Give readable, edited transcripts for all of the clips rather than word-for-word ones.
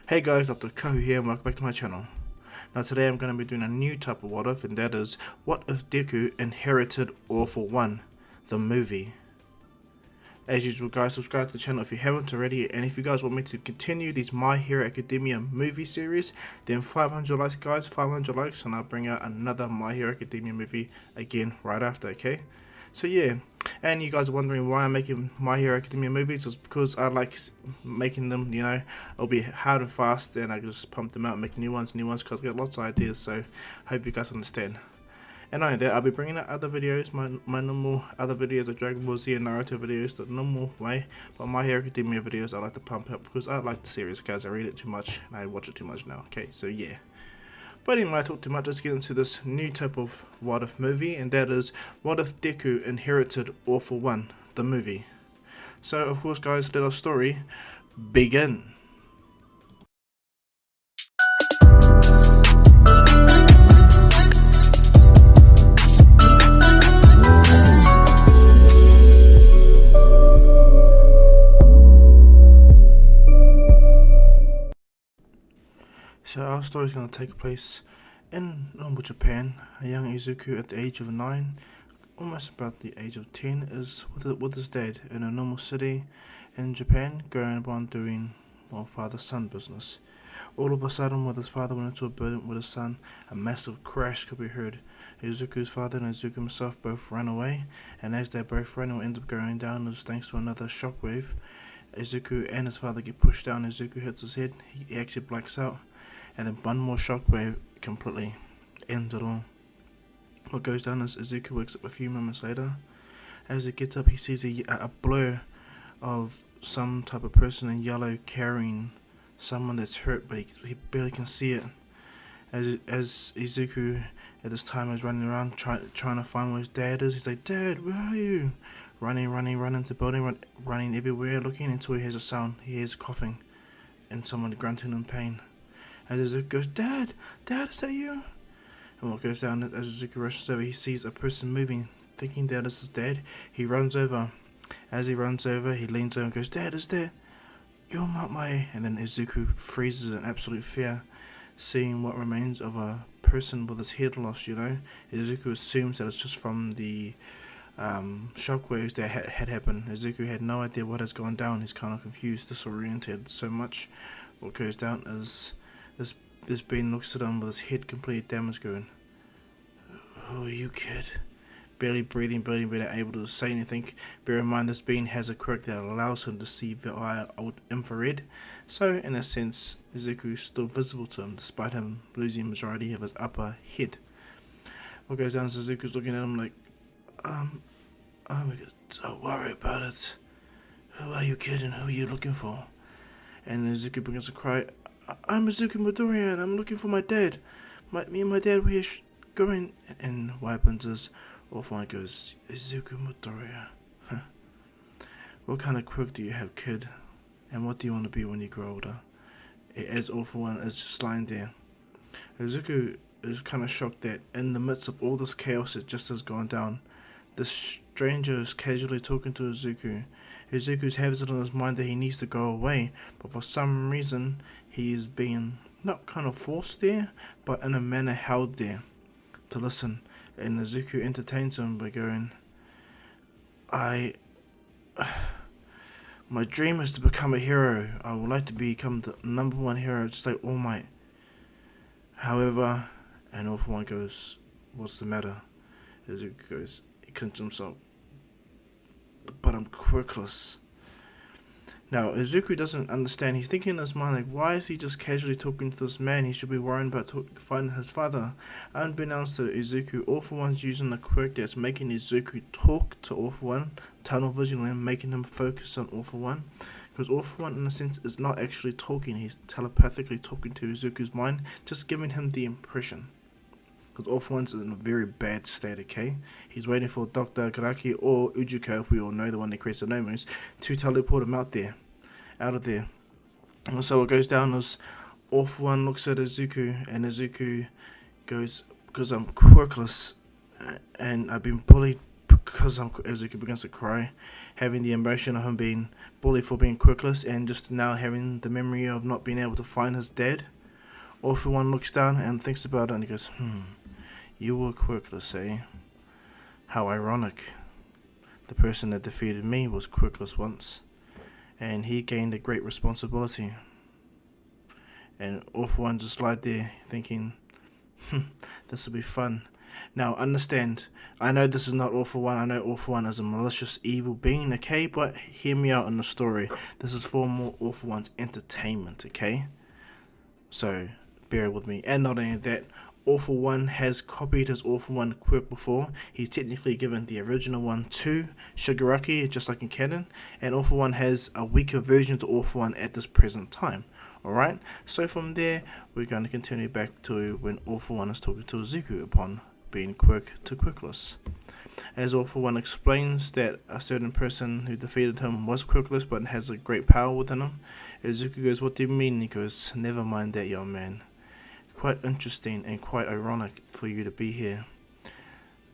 Hey guys, Dr. Kahu here and welcome back to my channel. Now today I'm going to be doing a new type of what if, and that is, what if Deku inherited All for One, the movie. As usual guys, subscribe to the channel if you haven't already, and if you guys want me to continue these My Hero Academia movie series, then 500 likes guys, 500 likes, and I'll bring out another My Hero Academia movie again right after, okay? So yeah, and you guys are wondering why I'm making My Hero Academia movies. It's because I like making them, you know, it'll be hard and fast, and I just pump them out and make new ones, because I've got lots of ideas, so I hope you guys understand. And not only that, I'll be bringing out other videos, my normal other videos of Dragon Ball Z and Naruto videos the normal way, but My Hero Academia videos I like to pump up because I like the series guys, I read it too much, and I watch it too much now, okay, so yeah. But anyway, I talk too much, let's get into this new type of what if movie, and that is, what if Deku inherited All for One, the movie. So of course guys, let our story begin. So our story is going to take place in normal Japan. A young Izuku at the age of 9, almost about the age of 10, is with his dad in a normal city in Japan, going on doing, well, father-son business. All of a sudden, when his father went into a building with his son, a massive crash could be heard. Izuku's father and Izuku himself both ran away, and as they both ran, it ended up going down as thanks to another shockwave. Izuku and his father get pushed down. Izuku hits his head, he actually blacks out, and then one more shockwave completely ends it all. What goes down is Izuku wakes up a few moments later. As he gets up, he sees a blur of some type of person in yellow carrying someone that's hurt, but he barely can see it. As Izuku at this time is running around trying to find where his dad is, he's like, "Dad, where are you?" Running into the building, running everywhere, looking until he hears a sound. He hears coughing and someone grunting in pain. As Izuku goes, Dad, is that you?" And what goes down as Izuku rushes over, he sees a person moving, thinking that is his dad. He runs over. As he runs over, he leans over and goes, "Dad, is that you're not my..." And then Izuku freezes in absolute fear, seeing what remains of a person with his head lost, you know. Izuku assumes that it's just from the shockwaves that had happened. Izuku had no idea what has gone down. He's kind of confused, disoriented so much. What goes down is this being looks at him with his head completely damaged, going, "Who are you, kid?" Barely breathing, barely able to say anything. Bear in mind, this being has a quirk that allows him to see via infrared, so in a sense, Izuku is still visible to him, despite him losing the majority of his upper head. What goes down is Izuku's looking at him like, oh my god, don't worry about it. Who are you, kid, and who are you looking for?" And Izuku begins to cry, "I'm Izuku Midoriya, and I'm looking for my dad. Me and my dad were here going..." And what happens is, All for One goes, "Izuku Midoriya, huh? What kind of quirk do you have, kid? And what do you want to be when you grow older?" As All for One is just lying there. Izuku is kind of shocked that in the midst of all this chaos that just has gone down, this stranger is casually talking to Izuku. Izuku has it on his mind that he needs to go away, but for some reason he is being not kind of forced there, but in a manner held there to listen. And Izuku entertains him by going, my dream is to become a hero. I would like to become the #1 hero, just like All Might. However," and All for One goes, "What's the matter?" Izuku goes, he clenches himself, "But I'm quirkless." Now, Izuku doesn't understand. He's thinking in his mind, like, why is he just casually talking to this man? He should be worrying about finding his father. Unbeknownst to Izuku, All for One's using a quirk that's making Izuku talk to All for One, tunnel vision, and making him focus on All for One. Because All for One, in a sense, is not actually talking. He's telepathically talking to Izuku's mind, just giving him the impression. Because All for One's in a very bad state, okay? He's waiting for Dr. Garaki or Ujuko, if we all know, the one that creates the gnomes, to teleport him out of there. And so what goes down is, All for One looks at Izuku, and Izuku goes, "Because I'm quirkless, and I've been bullied because Izuku begins to cry, having the emotion of him being bullied for being quirkless, and just now having the memory of not being able to find his dad. All for One looks down and thinks about it, and he goes, you were quirkless, eh? How ironic. The person that defeated me was quirkless once, and he gained a great responsibility. And All for One just lied there thinking, this will be fun. Now, understand, I know this is not All for One. I know All for One is a malicious, evil being, okay? But hear me out in the story. This is for more All for One's entertainment, okay? So, bear with me. And not only that, All for One has copied his All for One quirk before. He's technically given the original one to Shigaraki, just like in canon. And All for One has a weaker version to All for One at this present time. Alright? So from there, we're going to continue back to when All for One is talking to Izuku upon being quirk to quirkless. As All for One explains that a certain person who defeated him was quirkless but has a great power within him, Izuku goes, what do you mean? He goes, never mind that, young man. Quite interesting and quite ironic for you to be here.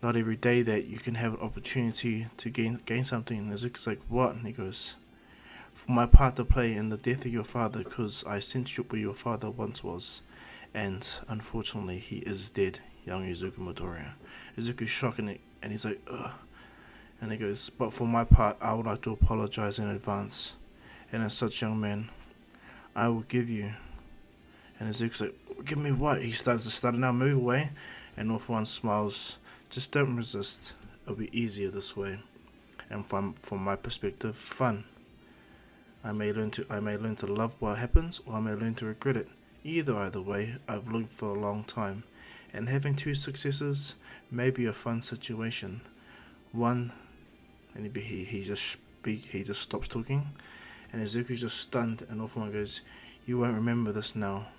Not every day that you can have an opportunity to gain something. And Izuku's like, what? And he goes, for my part to play in the death of your father, because I sensed where your father once was, and unfortunately he is dead. Young Izuku Midoriya. Izuku's shocking it, and he's like, ugh. And he goes, but for my part, I would like to apologize in advance. And as such, young man, I will give you. And Izuku's like, give me what? He starts to stutter now, move away. And All for One smiles, just don't resist. It'll be easier this way. And from my perspective, fun. I may learn to love what happens, or I may learn to regret it. Either way, I've lived for a long time. And having two successes may be a fun situation. One, and he just stops talking, and Izuku's just stunned, and All for One goes, you won't remember this now,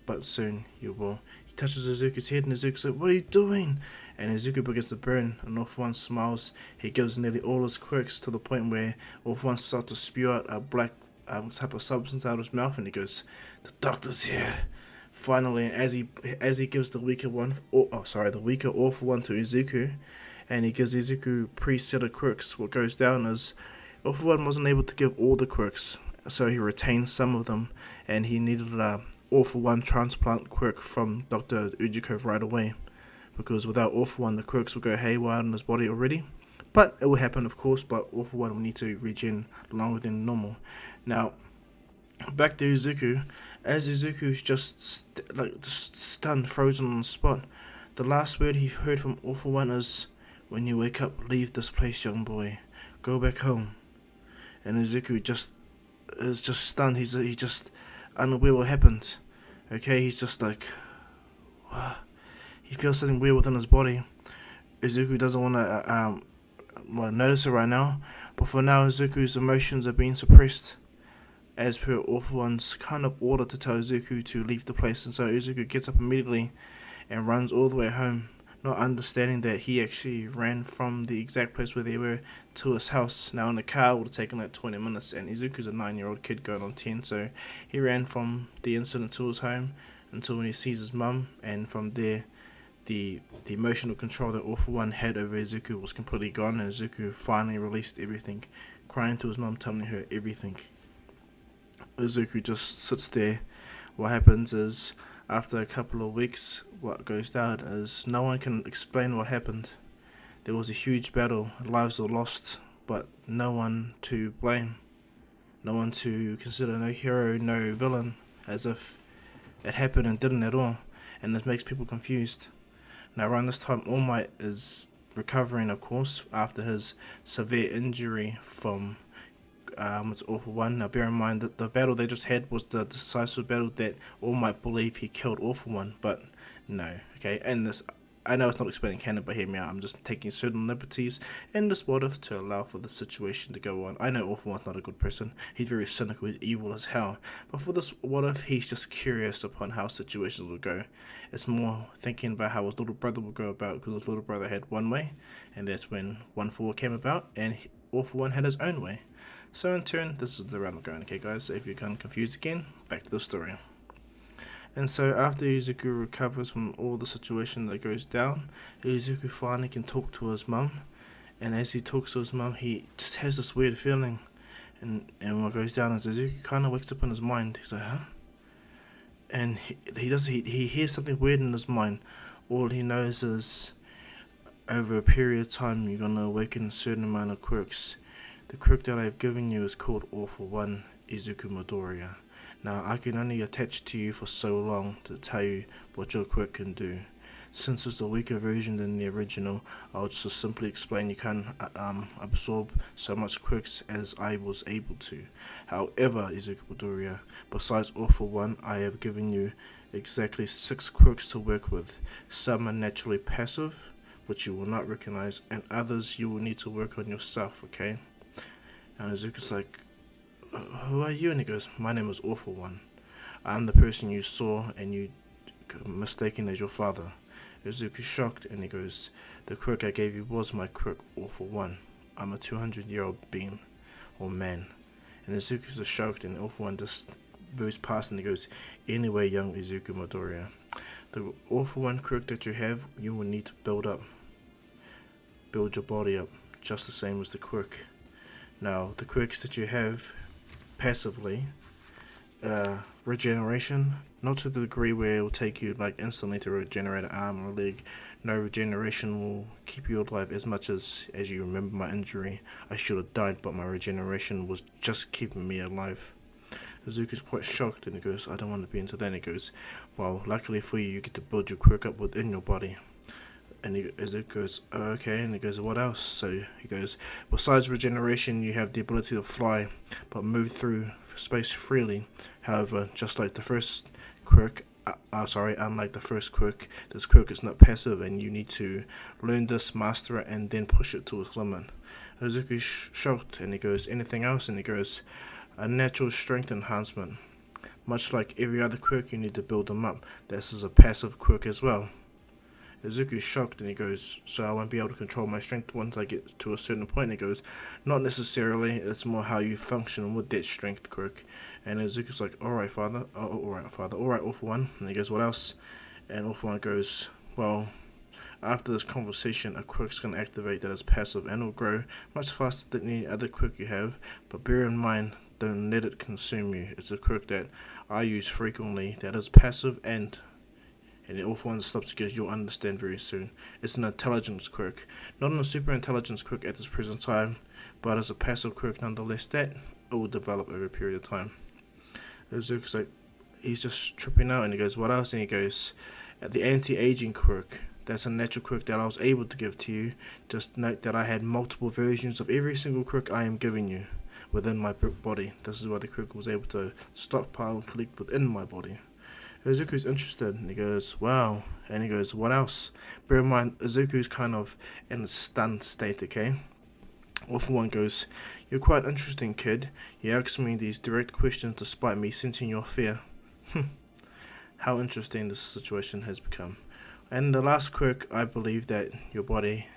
but soon you will. He touches Izuku's head, and Izuku's like, what are you doing? And Izuku begins to burn, and All for One smiles. He gives nearly all his quirks to the point where All for One starts to spew out a black type of substance out of his mouth, and he goes, the doctor's here. Finally, as he gives the weaker All for One to Izuku, and he gives Izuku pre-set of quirks, what goes down is All for One wasn't able to give all the quirks, so he retained some of them, and he needed a All for One transplant quirk from Dr. Ujiko right away, because without All for One, the quirks will go haywire in his body already. But it will happen, of course, but All for One will need to regen longer than normal. Now, back to Izuku. As Izuku's just stunned, frozen on the spot, the last word he heard from All for One is, when you wake up, leave this place, young boy. Go back home. And Izuku is just stunned. He's just unaware what happened. Okay, he's just like, what? He feels something weird within his body. Izuku doesn't want to notice it right now, but for now, Izuku's emotions are being suppressed, as per All for One's kind of order to tell Izuku to leave the place. And so Izuku gets up immediately and runs all the way home, not understanding that he actually ran from the exact place where they were to his house. Now in the car it would have taken like 20 minutes, and Izuku's a 9-year-old kid going on 10, so he ran from the incident to his home until when he sees his mum, and from there the emotional control that All for One had over Izuku was completely gone, and Izuku finally released everything, crying to his mum, telling her everything. Izuku just sits there. What happens is, after a couple of weeks, what goes down is no one can explain what happened. There was a huge battle, lives were lost, but no one to blame. No one to consider, no hero, no villain, as if it happened and didn't at all. And this makes people confused. Now around this time, All Might is recovering, of course, after his severe injury from it's All for One. Now bear in mind that the battle they just had was the decisive battle that All Might believe he killed All for One, but no, okay, and this, I know it's not explaining canon, but hear me out, I'm just taking certain liberties in this what if to allow for the situation to go on. I know All for One's not a good person, he's very cynical, he's evil as hell, but for this what if, he's just curious upon how situations will go. It's more thinking about how his little brother will go about, because his little brother had one way, and that's when 1-4 came about, and All for One had his own way. So in turn, this is the route I'm going, okay guys, so if you're kind of confused again, back to the story. And so after Izuku recovers from all the situation that goes down, Izuku finally can talk to his mum, And as he talks to his mum, he just has this weird feeling. And what goes down is Izuku kind of wakes up in his mind. He's like, huh? And he hears something weird in his mind. All he knows is over a period of time you're gonna awaken a certain amount of quirks. The quirk that I've given you is called All for One Izuku Midoriya. Now I can only attach to you for so long to tell you what your quirk can do. Since it's a weaker version than the original, I'll just simply explain you can absorb so much quirks as I was able to. However, Izuku Midoriya, besides All for One, I have given you exactly 6 quirks to work with. Some are naturally passive, which you will not recognize, and others you will need to work on yourself, okay? And Izuku's like, who are you? And he goes, my name is All for One. I'm the person you saw and you mistaken as your father. Izuku's shocked and he goes, the quirk I gave you was my quirk, All for One. I'm a 200-year-old being, or man. And Izuku's shocked and All for One just moves past and he goes, anyway, young Izuku Midoriya, the All for One quirk that you have, you will need to build your body up, just the same as the quirk. Now, the quirks that you have passively, regeneration, not to the degree where it will take you like instantly to regenerate an arm or a leg. No, regeneration will keep you alive as much as you remember my injury. I should have died, but my regeneration was just keeping me alive. Izuku's quite shocked and he goes, I don't want to be into that. And he goes, well, luckily for you, you get to build your quirk up within your body. And Izuku goes, oh, okay. And he goes, what else? So he goes, besides regeneration, you have the ability to fly, but move through space freely. However, just like the first quirk, unlike the first quirk, this quirk is not passive, and you need to learn this, master it, and then push it to its limit. Izuku's shocked, and he goes, anything else? And he goes, a natural strength enhancement. Much like every other quirk, you need to build them up. This is a passive quirk as well. Izuku's shocked and he goes, so I won't be able to control my strength once I get to a certain point. And he goes, not necessarily, it's more how you function with that strength quirk. And Izuku's like, alright father, alright All for One. And he goes, what else? And All for One goes, well, after this conversation, a quirk's going to activate that is passive and will grow much faster than any other quirk you have. But bear in mind, don't let it consume you. It's a quirk that I use frequently that is passive and the All for One stops because you'll understand very soon. It's an intelligence quirk. Not a super intelligence quirk at this present time, but as a passive quirk nonetheless that it will develop over a period of time. Izuku's like, he's just tripping out and he goes, what else? And he goes, the anti-aging quirk. That's a natural quirk that I was able to give to you. Just note that I had multiple versions of every single quirk I am giving you within my body. This is why the quirk was able to stockpile and collect within my body. Izuku's interested and he goes, wow. And he goes, what else? Bear in mind, Izuku's kind of in a stunned state, okay? All for One goes, you're quite interesting, kid. You asked me these direct questions despite me sensing your fear. How interesting this situation has become. And the last quirk I believe that your body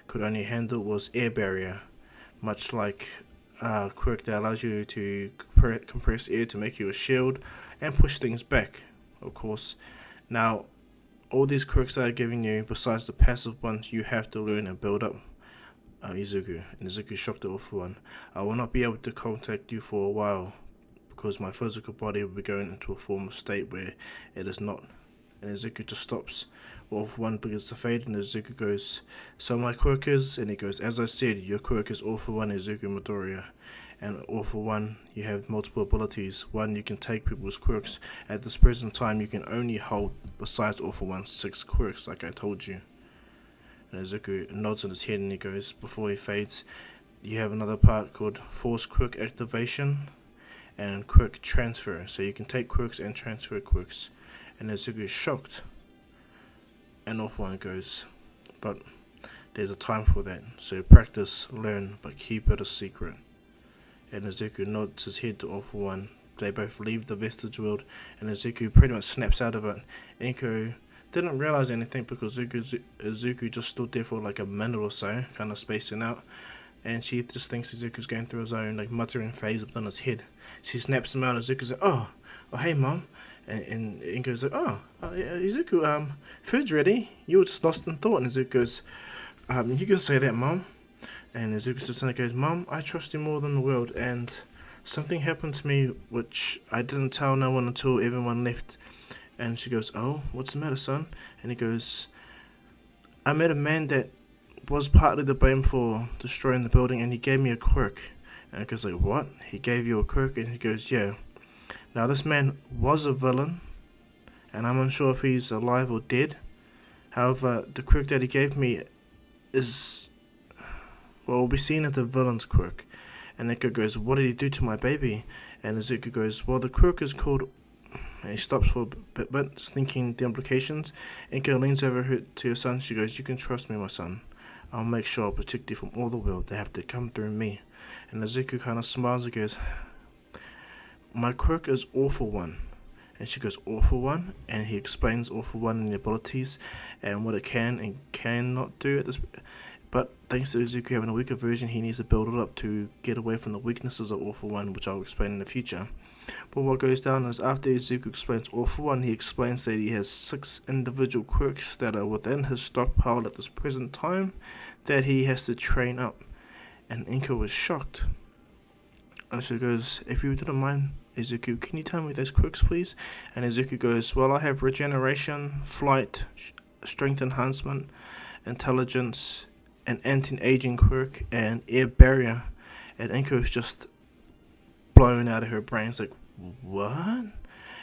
could only handle was air barrier. Much like a quirk that allows you to compress air to make you a shield and push things back. Of course, now all these quirks that I'm giving you, besides the passive ones, you have to learn and build up. Izuku, and Izuku shocked All for One. I will not be able to contact you for a while because my physical body will be going into a former state where it is not. And Izuku just stops. All for One begins to fade, and Izuku goes, so my quirk is, and he goes, as I said, your quirk is All for One Izuku Midoriya. And All for One, you have multiple abilities. One, you can take people's quirks. At this present time, you can only hold, besides All for One, 6 quirks, like I told you. And Izuku nods in his head and he goes, before he fades, you have another part called Force Quirk Activation and Quirk Transfer. So you can take quirks and transfer quirks. And Izuku is shocked. And All for One goes, but there's a time for that. So practice, learn, but keep it a secret. And Izuku nods his head to All for One. They both leave the vestige world, and Izuku pretty much snaps out of it. Inko didn't realize anything because Izuku just stood there for like a minute or so, kind of spacing out. And she just thinks Izuku's going through his own like muttering phase within his head. She snaps him out, and Izuku's like, oh hey mom. And Inko's like, Izuku, food's ready. You were just lost in thought. And Izuku goes, you can say that, mom. And Izuku sits and goes, Mom, I trust you more than the world, and something happened to me which I didn't tell no one until everyone left. And she goes, oh, what's the matter, son? And he goes, I met a man that was partly to blame for destroying the building, and he gave me a quirk. And it goes like, what? He gave you a quirk? And he goes, yeah. Now this man was a villain, and I'm unsure if he's alive or dead. However, the quirk that he gave me is, well, will be seen as the villain's quirk. And Neko goes, what did he do to my baby? And Izuku goes, well, the quirk is called... And he stops for a bit, thinking the implications. Inko leans over to her son. She goes, you can trust me, my son. I'll make sure I'll protect you from all the world. They have to come through me. And Izuku kind of smiles and goes, my quirk is All for One. And she goes, All for One? And he explains All for One and the abilities and what it can and cannot do at this. But thanks to Izuku having a weaker version, he needs to build it up to get away from the weaknesses of All for One, which I'll explain in the future. But what goes down is after Izuku explains All for One, he explains that he has 6 individual quirks that are within his stockpile at this present time that he has to train up. And Inko was shocked. And she goes, if you didn't mind, Izuku, can you tell me those quirks, please? And Izuku goes, well, I have regeneration, flight, strength enhancement, intelligence, an anti-aging quirk, and air barrier. And Inko's just blown out of her brain. It's like, what?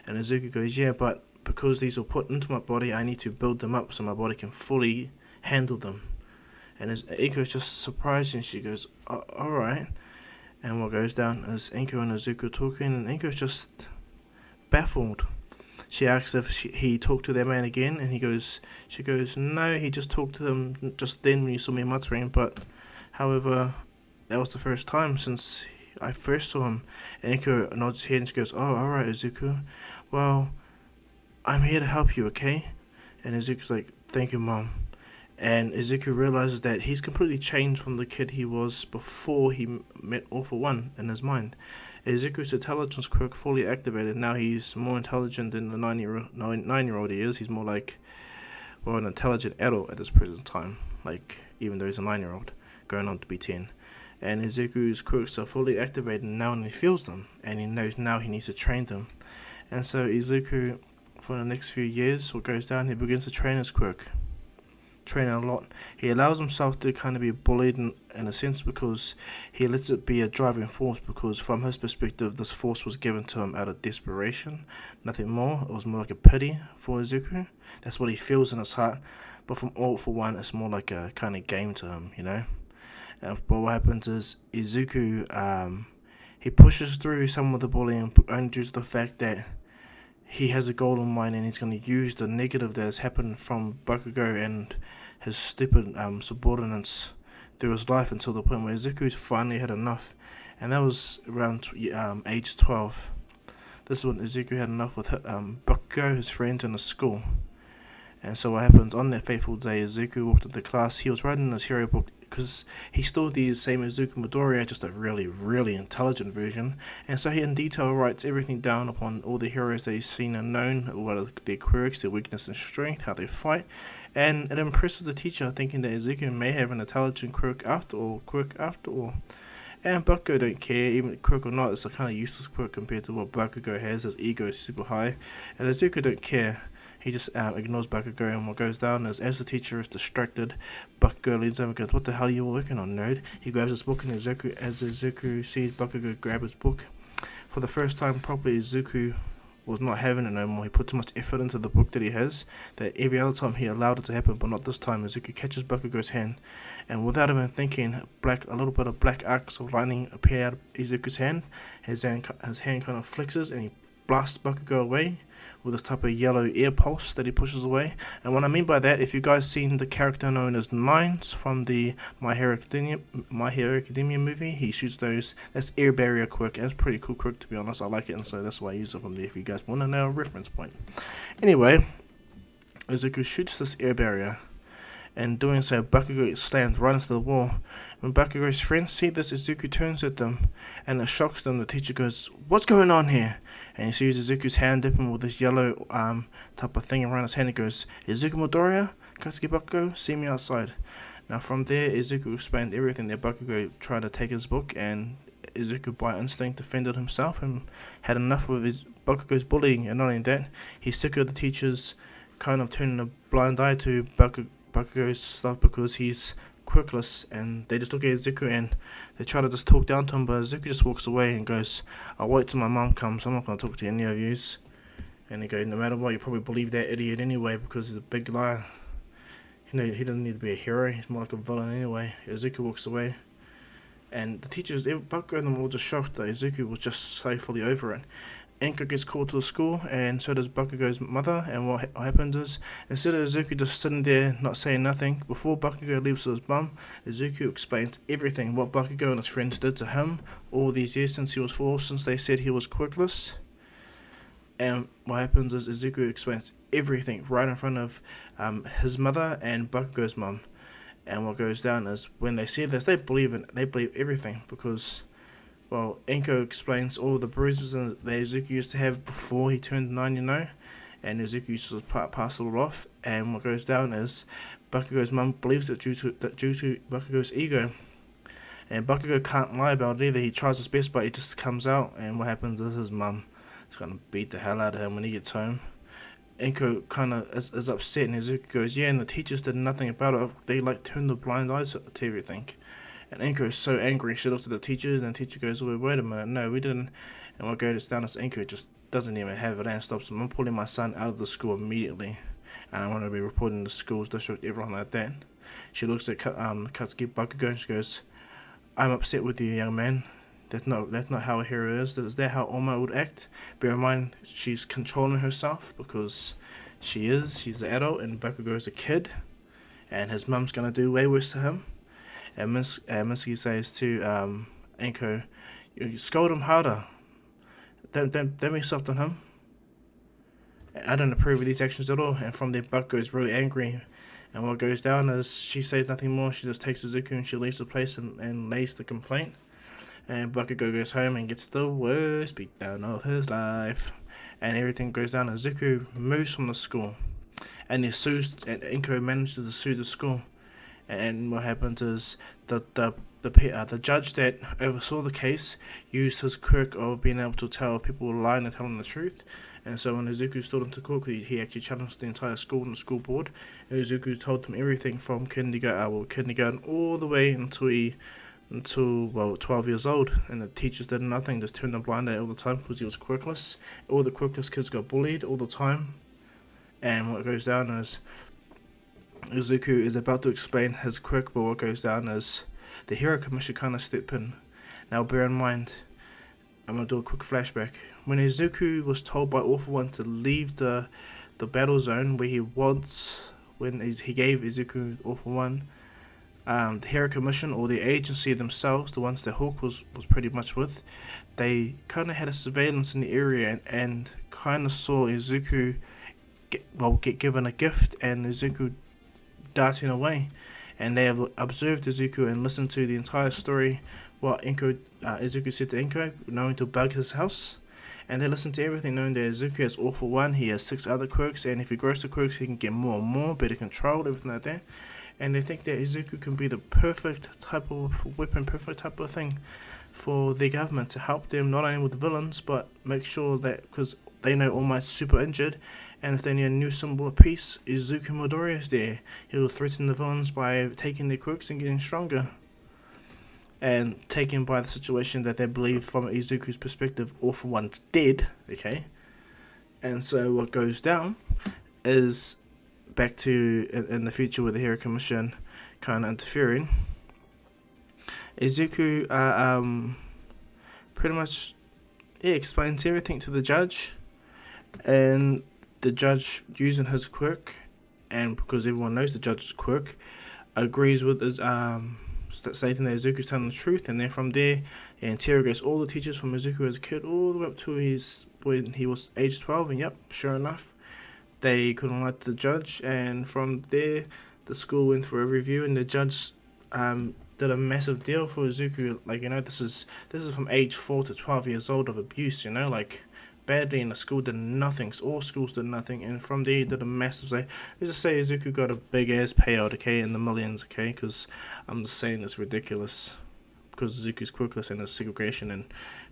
And Izuku goes, yeah, but because these were put into my body, I need to build them up so my body can fully handle them. And Inko's just surprised, and she goes, alright. And what goes down is Inko and Izuku talking, and Inko's just baffled. She asks if he talked to that man again, and she goes, no, he just talked to them just then when you saw me muttering, but however, that was the first time since I first saw him. And Inko nods his head and she goes, oh, alright, Izuku. Well, I'm here to help you, okay? And Izuku's like, thank you, Mom. And Izuku realizes that he's completely changed from the kid he was before he met All for One in his mind. Izuku's intelligence quirk fully activated. Now he's more intelligent than the 9-year-old he is. He's more like, well, an intelligent adult at this present time. Like, even though he's a 9-year-old, going on to be 10. And Izuku's quirks are fully activated now, and he feels them. And he knows now he needs to train them. And so Izuku, for the next few years, what goes down, he begins to train his quirk. Training a lot. He allows himself to kind of be bullied in a sense because he lets it be a driving force, because from his perspective this force was given to him out of desperation, nothing more. It was more like a pity for Izuku. That's what he feels in his heart. But from All for One, it's more like a kind of game to him, you know. But what happens is Izuku he pushes through some of the bullying only due to the fact that he has a goal in mind, and he's going to use the negative that has happened from Bakugo and his stupid subordinates through his life until the point where Izuku's finally had enough. And that was around age 12. This is when Izuku had enough with Bakugo, his friends, and the school. And so what happens on that fateful day, Izuku walked into class. He was writing his hero book because he's still the same as Izuku Midoriya, just a really, really intelligent version. And so he in detail writes everything down upon all the heroes that he's seen and known, what are their quirks, their weakness and strength, how they fight. And it impresses the teacher, thinking that Izuku may have an intelligent quirk after all. And Bakugo don't care, even quirk or not, it's a kind of useless quirk compared to what Bakugo has. His ego is super high. And Izuku don't care. He just ignores Bakugo, and what goes down is, as the teacher is distracted, Bakugo leans over and goes, what the hell are you working on, nerd? He grabs his book, and as Izuku sees Bakugo grab his book, for the first time properly, Izuku was not having it no more. He put too much effort into the book that he has, that every other time he allowed it to happen, but not this time. Izuku catches Bakugo's hand, and without even thinking, a little bit of black arcs of lightning appear out of Izuku's hand. His hand kind of flexes, and he blasts Bakugo away with this type of yellow air pulse that he pushes away. And what I mean by that, if you guys seen the character known as Nines from the My Hero Academia movie, he shoots those. That's air barrier quirk. That's a pretty cool quirk, to be honest. I like it, and so that's why I use it from there if you guys want to know a reference point. Anyway, Izuku shoots this air barrier, and doing so, Bakugo slams right into the wall. When Bakugo's friends see this, Izuku turns at them, and it shocks them. The teacher goes, what's going on here? And he sees Izuku's hand dipping with this yellow type of thing around his hand. He goes, Izuku Midoriya? Katsuki Bakugo, see me outside. Now from there, Izuku explained everything that Bakugo tried to take his book, and Izuku by instinct defended himself and had enough of his Bakugo's bullying. And not only that, he's sick of the teachers kind of turning a blind eye to Bakugo's stuff because he's quirkless, and they just look at Izuku and they try to just talk down to him, but Izuku just walks away and goes, "I'll wait till my mom comes, I'm not going to talk to any of yous." And he goes, "No matter what, you probably believe that idiot anyway because he's a big liar. You know, he doesn't need to be a hero, he's more like a villain anyway." Izuku walks away, and the teachers, Bakugo and them were all just shocked that Izuku was just so fully over it. Enko gets called to the school, and so does Bakugo's mother, and what happens is, instead of Izuku just sitting there not saying nothing, before Bakugo leaves with his mum, Izuku explains everything, what Bakugo and his friends did to him all these years since he was 4, since they said he was quirkless. And what happens is Izuku explains everything right in front of his mother and Bakugo's mum. And what goes down is, when they see this, they believe everything, because, well, Enko explains all the bruises that Izuku used to have before he turned 9, and Izuku used to pass it all off. And what goes down is, Bakugo's mum believes it due to Bakugo's ego. And Bakugo can't lie about it either. He tries his best, but it just comes out. And what happens is, his mum is going to beat the hell out of him when he gets home. Enko kind of is upset, and Izuku goes, "Yeah, and the teachers did nothing about it. They turned the blind eyes to everything." And Enko is so angry, she looks at the teachers, and the teacher goes, "Well, wait a minute, no, we didn't." And what goes down is, Enko just doesn't even have it and stops him. "I'm pulling my son out of the school immediately, and I'm going to be reporting the school's district, everyone like that." She looks at Katsuki Bakugo, and she goes, "I'm upset with you, young man. That's not how a hero is. Is that how Oma would act?" Bear in mind, she's controlling herself because she's an adult, and Bakugo is a kid, and his mum's going to do way worse to him. And Mitsuki says to Enko, "You scold him harder. Don't be soft on him. I don't approve of these actions at all." And from there, Bakugo is really angry. And what goes down is, she says nothing more. She just takes Izuku and she leaves the place and lays the complaint. And Bakugo goes home and gets the worst beatdown of his life. And everything goes down. Izuku moves from the school, and Enko manages to sue the school. And what happens is, the judge that oversaw the case used his quirk of being able to tell if people were lying and telling the truth. And so when Izuku stood into court, he actually challenged the entire school and the school board. And Izuku told them everything from kindergarten all the way until 12 years old. And the teachers did nothing, just turned a blind eye all the time because he was quirkless. All the quirkless kids got bullied all the time. And what goes down is, Izuku is about to explain his quirk, but what goes down is, the Hero Commission kind of step in. Now bear in mind, I'm going to do a quick flashback. When Izuku was told by All For One to leave the battle zone where he was, when he gave Izuku All For One, the Hero Commission, or the agency themselves, the ones that Hawk was pretty much with, they kind of had a surveillance in the area and kind of saw Izuku get given a gift, and Izuku darting away. And they have observed Izuku and listened to the entire story, what Izuku said to Enko, knowing to bug his house. And they listen to everything, knowing that Izuku has All For One, he has 6 other quirks, and if he grows the quirks, he can get more and more, better control, everything like that. And they think that Izuku can be the perfect type of weapon, perfect type of thing for the government to help them, not only with the villains, but make sure that, because they know All Might's super injured, and if they need a new symbol of peace, Izuku Midoriya is there. He will threaten the villains by taking their quirks and getting stronger. And taken by the situation that they believe, from Izuku's perspective, All For One's dead, okay? And so what goes down is, back to in the future with the Hero Commission kind of interfering, Izuku pretty much explains everything to the judge, and the judge, using his quirk, and because everyone knows the judge's quirk, agrees with his stating that Izuku's telling the truth. And then from there, he interrogates all the teachers from Izuku as a kid all the way up to when he was age 12, and yep, sure enough, they couldn't lie to the judge. And from there, the school went for a review, and the judge did a massive deal for Izuku. Like, this is from age 4 to 12 years old of abuse, badly, and the school did nothing. So all schools did nothing, and from there he did a massive say. Let's just say Izuku got a big ass payout, okay, in the millions, okay, because I'm just saying it's ridiculous. Because Izuku's quirkless and there's segregation, and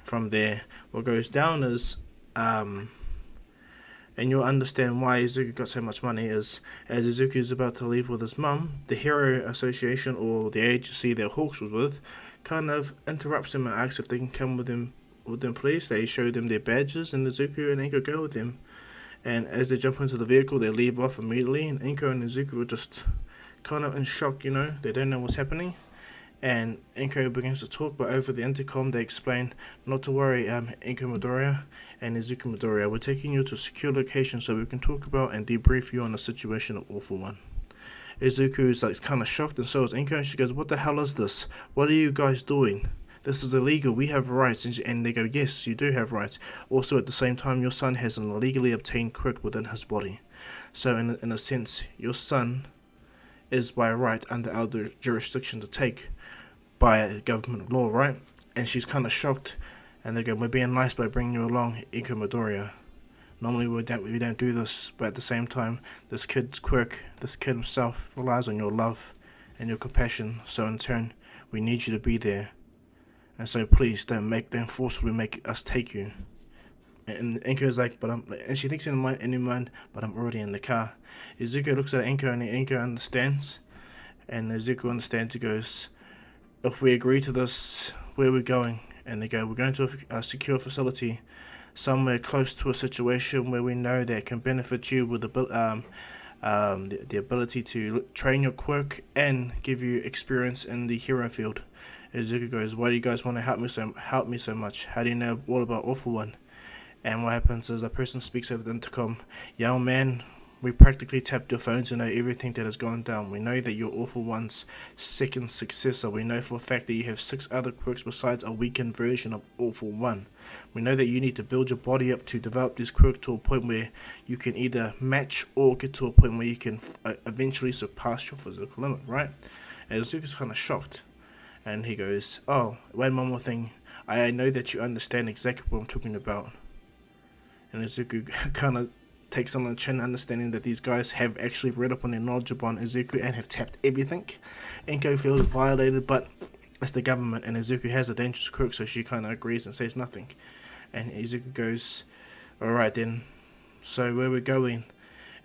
from there, what goes down is, and you'll understand why Izuku got so much money is, as Izuku is about to leave with his mum, the Hero Association, or the agency that Hawks was with, kind of interrupts him and asks if they can come with them please. They show them their badges, and Izuku and Inko go with them. And as they jump into the vehicle, they leave off immediately, and Inko and Izuku are just kind of in shock, they don't know what's happening. And Inko begins to talk, but over the intercom they explain not to worry, Inko Midoriya and Izuku Midoriya, we're taking you to a secure location so we can talk about and debrief you on the situation of All For One. Izuku is like kind of shocked, and so is Inko, and she goes, what the hell is this? What are you guys doing? This is illegal, we have rights. And they go, yes, you do have rights. Also, at the same time, your son has an illegally obtained quirk within his body. So in a sense, your son is by right under our jurisdiction to take by government law, right? And she's kind of shocked, and they go, we're being nice by bringing you along, Inko Midoriya. Normally we don't do this, but at the same time, this kid's quirk, this kid himself relies on your love and your compassion, so in turn, we need you to be there. And so please don't forcefully make us take you. And Inko's like, and she thinks in her mind, but I'm already in the car. Izuku looks at Inko, and Inko understands, and Izuku understands. He goes, if we agree to this, where are we going? And they go, we're going to a secure facility, somewhere close to a situation where we know that can benefit you with the ability to train your quirk and give you experience in the hero field. Izuku goes, why do you guys want to help me so much? How do you know all about All For One? And what happens is a person speaks over the intercom, young man, we practically tapped your phone to know everything that has gone down. We know that you're All For One's second successor. We know for a fact that you have 6 other quirks besides a weakened version of All For One. We know that you need to build your body up to develop this quirk to a point where you can either match or get to a point where you can eventually surpass your physical limit, right? And Izuku's kind of shocked. And he goes, oh, wait, one more thing. I know that you understand exactly what I'm talking about. And Izuku kind of takes on the chin, understanding that these guys have actually read up on their knowledge upon Izuku and have tapped everything. Inko feels violated, but it's the government, and Izuku has a dangerous quirk, so she kind of agrees and says nothing. And Izuku goes, alright then, so where we're going?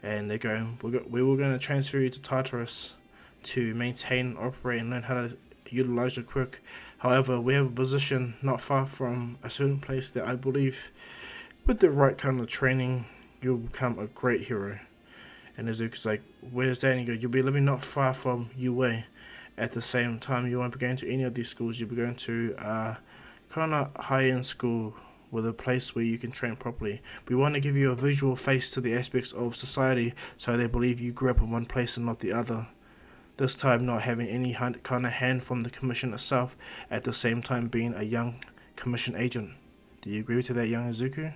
And they go, we were going to transfer you to Tartarus to maintain, operate, and learn how to utilize your quirk. However, we have a position not far from a certain place that I believe, with the right kind of training, you'll become a great hero. And Izuku's like, where's that? And he goes, you'll be living not far from UA. At the same time, you won't be going to any of these schools. You'll be going to kind of high-end school with a place where you can train properly. We want to give you a visual face to the aspects of society so they believe you grew up in one place and not the other. This time not having any kind of hand from the commission itself, at the same time being a young commission agent. Do you agree to that, young Izuku?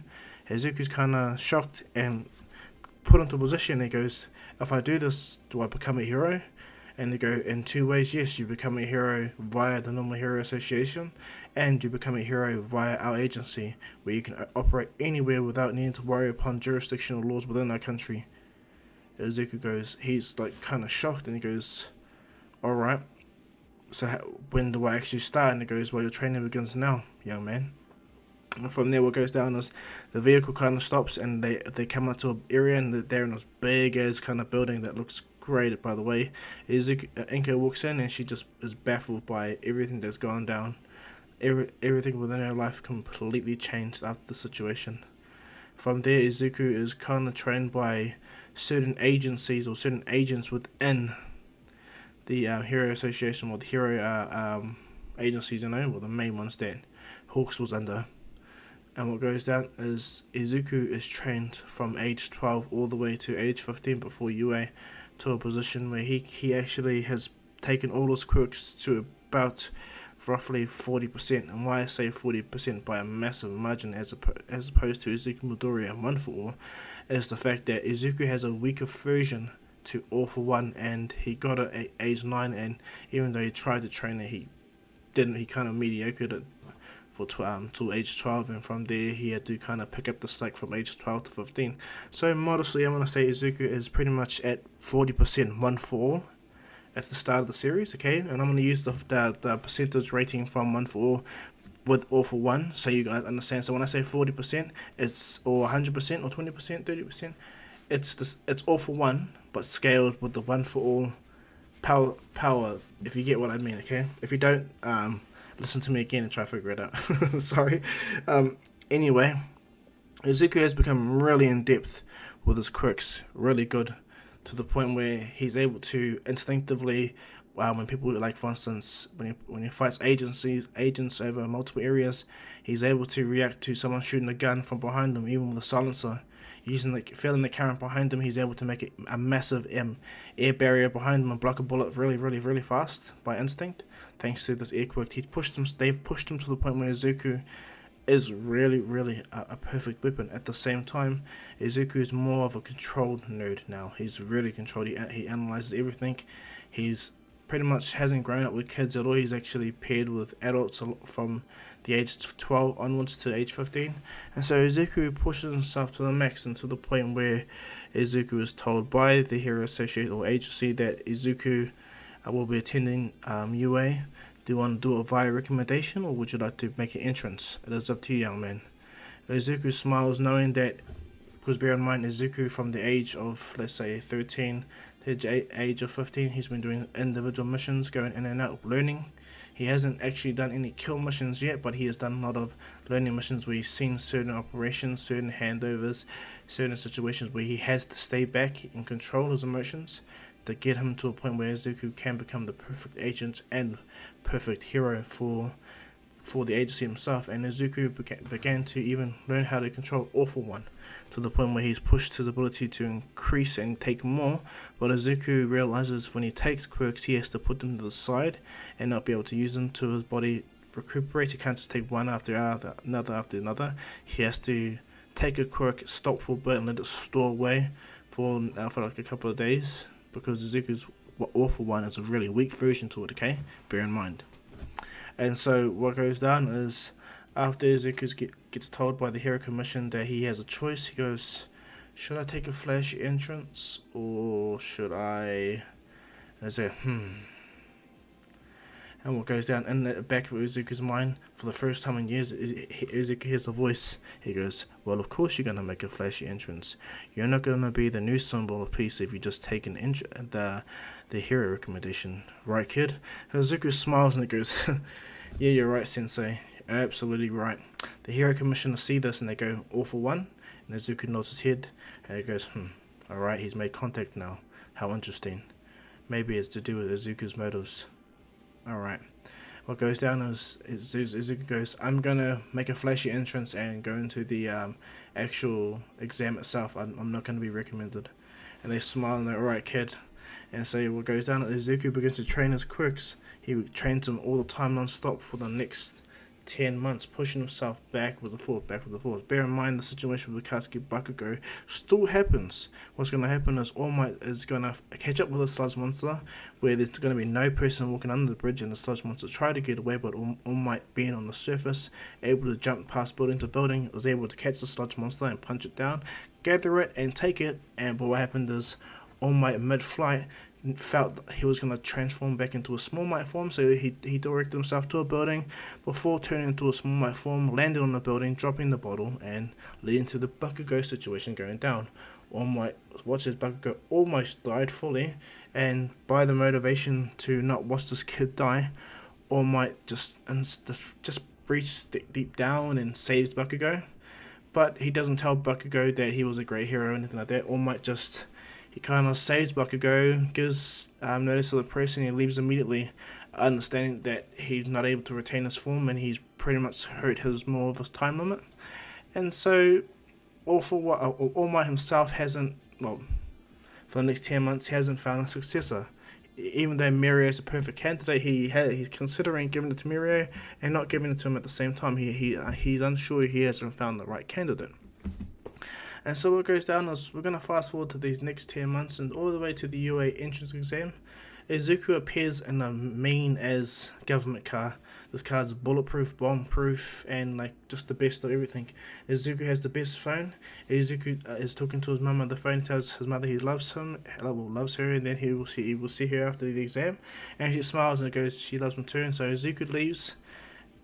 Izuku's kind of shocked and put into position. He goes, if I do this, do I become a hero? And they go, in 2 ways, yes, you become a hero via the normal hero association, and you become a hero via our agency, where you can operate anywhere without needing to worry upon jurisdictional laws within our country. Izuku goes, he's like kind of shocked, and he goes, alright, so when do I actually start? And he goes, well, your training begins now, young man. And from there, what goes down is the vehicle kind of stops, and they come out to an area, and they're in this big ass kind of building that looks great, by the way. Inko walks in, and she just is baffled by everything that's gone down. Everything within her life completely changed after the situation. From there, Izuku is kind of trained by certain agencies or certain agents within the Hero Association, or the Hero agencies, or the main ones that Hawks was under. And what goes down is Izuku is trained from age 12 all the way to age 15 before UA, to a position where he actually has taken all his quirks to about roughly 40%. And why I say 40% by a massive margin as opposed to Izuku Midoriya and 1 for All, is the fact that Izuku has a weaker version to All For One, and he got it at age 9, and even though he tried to train it, he didn't. He kind of mediocred it till age 12, and from there he had to kind of pick up the slack from age 12 to 15. So modestly, I'm gonna say Izuku is pretty much at 40% one for all at the start of the series, okay? And I'm gonna use the percentage rating from one for all with all for one, so you guys understand. So when I say 40%, it's or 100% or 20%, 30%, it's all for one, but scaled with the one for all power. If you get what I mean, okay? If you don't, listen to me again and try to figure it out. Sorry. Anyway, Izuku has become really in depth with his quirks, really good, to the point where he's able to instinctively, when people, like for instance, when he fights agents over multiple areas, he's able to react to someone shooting a gun from behind him, even with a silencer. Feeling the current behind him, he's able to make a massive air barrier behind him and block a bullet really fast by instinct. Thanks to this air quirk, they've pushed him to the point where Izuku is really a perfect weapon. At the same time, Izuku is more of a controlled nerd now. He's really controlled. He analyzes everything. He's pretty much hasn't grown up with kids at all. He's actually paired with adults from the age of 12 onwards to age 15. And so Izuku pushes himself to the max, and to the point where Izuku is told by the Hero Association or agency that Izuku will be attending UA. Do you want to do it via recommendation, or would you like to make an entrance? It is up to you, young man. Izuku smiles, knowing that, because bear in mind, Izuku from the age of, let's say, 13 to the age of 15, he's been doing individual missions, going in and out, learning. He hasn't actually done any kill missions yet, but he has done a lot of learning missions where he's seen certain operations, certain handovers, certain situations where he has to stay back and control his emotions to get him to a point where Izuku can become the perfect agent and perfect hero for the agency himself. And Izuku began to even learn how to control All for One, to the point where he's pushed his ability to increase and take more. But Izuku realizes when he takes quirks, he has to put them to the side and not be able to use them to his body recuperate. He can't just take one after another. He has to take a quirk, stop for a bit, and let it store away for like a couple of days, because Izuku's All for One is a really weak version to it, okay? Bear in mind. And so what goes down is, after Izuku gets told by the Hero Commission that he has a choice, he goes, should I take a flashy entrance, or should I... And I say, And what goes down in the back of Izuku's mind, for the first time in years, Izuku hears a voice. He goes, well, of course you're going to make a flashy entrance. You're not going to be the new symbol of peace if you just take the hero recommendation. Right, kid? And Izuku smiles and he goes, yeah, you're right, sensei. Absolutely right. The Hero Commissioner see this and they go, All for One? And Izuku nods his head and he goes, alright, he's made contact now. How interesting. Maybe it's to do with Izuku's motives. Alright. What goes down is Izuku goes, I'm gonna make a flashy entrance and go into the actual exam itself. I'm not gonna be recommended. And they smile and they're, alright, kid. And so what goes down is Izuku begins to train his quirks. He trains them all the time non-stop for the next 10 months, pushing himself back with the force. Bear in mind the situation with the Katsuki Bakugo still happens. What's going to happen is All Might is going to catch up with the sludge monster, where there's going to be no person walking under the bridge, and the sludge monster try to get away, but All Might, being on the surface, able to jump past building to building, was able to catch the sludge monster and punch it down, gather it and take it. But what happened is All Might mid-flight felt he was going to transform back into a Small Might form, so he directed himself to a building before turning into a Small Might form, landed on the building, dropping the bottle, and leading to the Bakugo situation going down. All Might watches Bakugo almost died fully, and by the motivation to not watch this kid die, All Might just breaches deep down and saves Bakugo. But he doesn't tell Bakugo that he was a great hero or anything like that. All Might just... He kind of saves Bakugo, gives notice to the press, and he leaves immediately, understanding that he's not able to retain his form and he's pretty much hurt more of his time limit. And so, All Might himself hasn't, well, for the next 10 months, he hasn't found a successor. Even though Mirio is a perfect candidate, he's considering giving it to Mirio and not giving it to him at the same time. He's unsure he hasn't found the right candidate. And so what goes down is we're going to fast forward to these next 10 months and all the way to the UA entrance exam. Izuku appears in a mean as government car. This car is bulletproof, bomb-proof, and like just the best of everything. Izuku has the best phone. Izuku is talking to his mum on the phone. Tells his mother he loves loves her, and then he will see her after the exam. And she smiles and goes, she loves him too. And so Izuku leaves,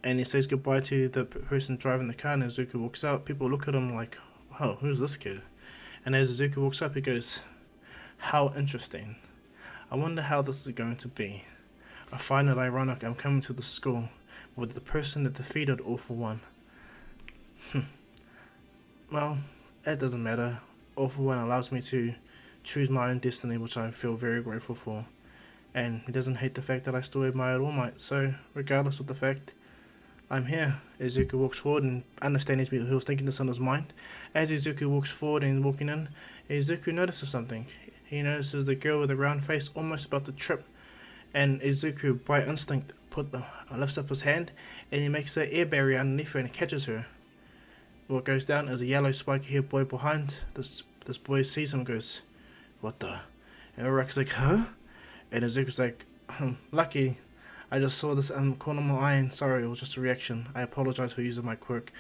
and he says goodbye to the person driving the car. And Izuku walks out. People look at him like, "Oh, who's this kid?" And as Izuku walks up, he goes, "How interesting. I wonder how this is going to be. I find it ironic I'm coming to the school with the person that defeated All For One. Well, that doesn't matter. All For One allows me to choose my own destiny, which I feel very grateful for. And he doesn't hate the fact that I still admire All Might, so regardless of the fact, I'm here." Izuku walks forward and understands he was thinking this on his mind. As Izuku walks forward and walking in, Izuku notices something. He notices the girl with the round face almost about to trip, and Izuku, by instinct, lifts up his hand and he makes an air barrier underneath her and catches her. What goes down is a yellow spiky-haired boy behind. This boy sees him and goes, "What the?" And Uraraku's like, "Huh?" And Izuku's like, "Lucky. I just saw this in the corner of my eye and sorry, it was just a reaction. I apologize for using my quirk."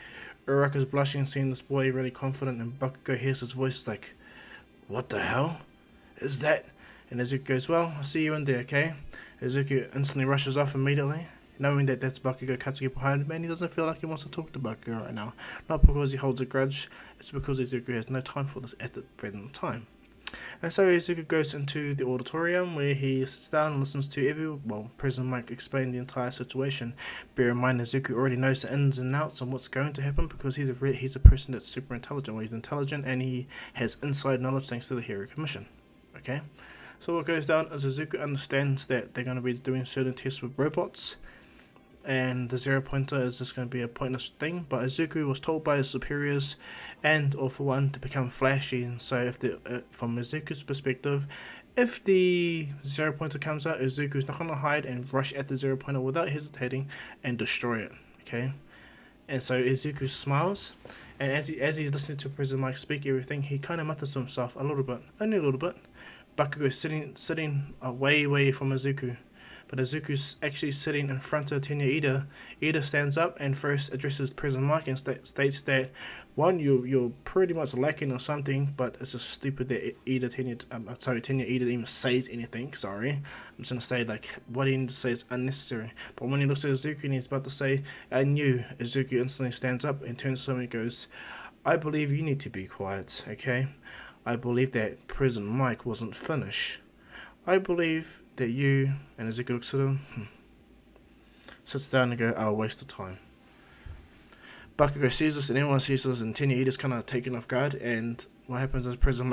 Uraraku's blushing, seeing this boy really confident, and Bakugo hears his voice is like, "What the hell is that?" And Izuku goes, "Well, I'll see you in there, okay?" Izuku instantly rushes off immediately, knowing that that's Bakugo Katsuki behind him, and he doesn't feel like he wants to talk to Bakugo right now. Not because he holds a grudge, it's because Izuku has no time for this at the present time. And so Izuku goes into the auditorium where he sits down and listens to President Mike explain the entire situation. Bear in mind, Izuku already knows the ins and outs on what's going to happen because he's a person that's super intelligent. Well, he's intelligent and he has inside knowledge thanks to the Hero Commission. Okay? So what goes down is Izuku understands that they're going to be doing certain tests with robots, and the 0 pointer is just going to be a pointless thing, but Izuku was told by his superiors and All For One to become flashy, and so from Izuku's perspective, if the 0 pointer comes out, Izuku's not going to hide and rush at the 0 pointer without hesitating and destroy it, okay? And so Izuku smiles, and as he's listening to President Mike speak everything, he kind of mutters to himself a little bit, only a little bit. Bakugo sitting way from Izuku, but Izuku's actually sitting in front of Tenya Ida. Ida stands up and first addresses President Mike and states that, one, you're pretty much lacking on something, but it's just stupid that Tenya Ida even says anything. Sorry, I'm just gonna say like what he needs to say is unnecessary. But when he looks at Izuku and he's about to say, "I knew," Izuku instantly stands up and turns to him and goes, "I believe you need to be quiet, okay? I believe that President Mike wasn't finished. I believe that you," and Izuku looks at him, sits down and goes, "I'll waste of time." Bakugo sees this and everyone sees this, and Tenya Ida's kind of taken off guard, and what happens is President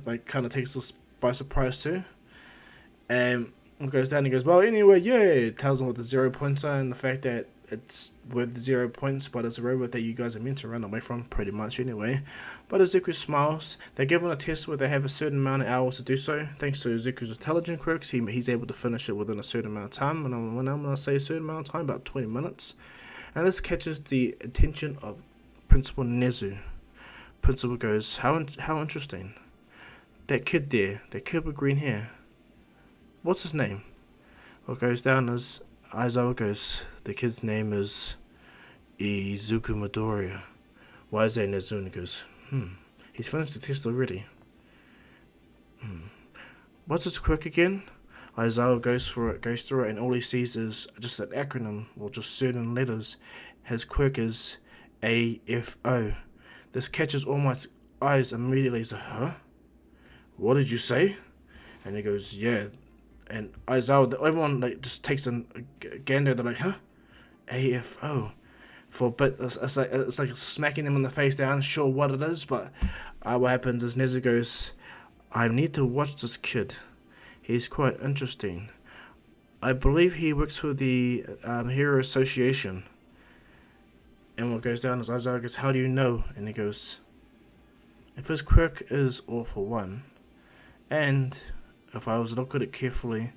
Mike kind of takes this by surprise too. And what goes down, he goes, "Well, anyway, yeah," it tells him what the 0 points are and the fact that it's worth 0 points, but it's a robot that you guys are meant to run away from, pretty much anyway. But Izuku smiles. They're given a test where they have a certain amount of hours to do so. Thanks to Izuku's intelligent quirks, he's able to finish it within a certain amount of time. And when I'm going to say a certain amount of time, about 20 minutes. And this catches the attention of Principal Nezu. Principal goes, how interesting. That kid there, that kid with green hair. What's his name?" What goes down is Aizawa goes, "The kid's name is Izuku Midoriya." "Why is that?" Nezu? And he goes, "He's finished the test already." "What's his quirk again?" Aizawa goes through it, and all he sees is just an acronym, or just certain letters. His quirk is AFO. This catches All Might's eyes immediately. He's like, "Huh? What did you say?" And he goes, "Yeah." And Aizawa, everyone just takes a gander. They're like, "Huh? AFO." For a bit, it's like smacking them in the face. They're unsure what it is, but what happens is Nezu goes, "I need to watch this kid. He's quite interesting. I believe he works for the Hero Association." And what goes down is Aizawa goes, "How do you know?" And he goes, "If his quirk is All For One, and if I was to look at it carefully,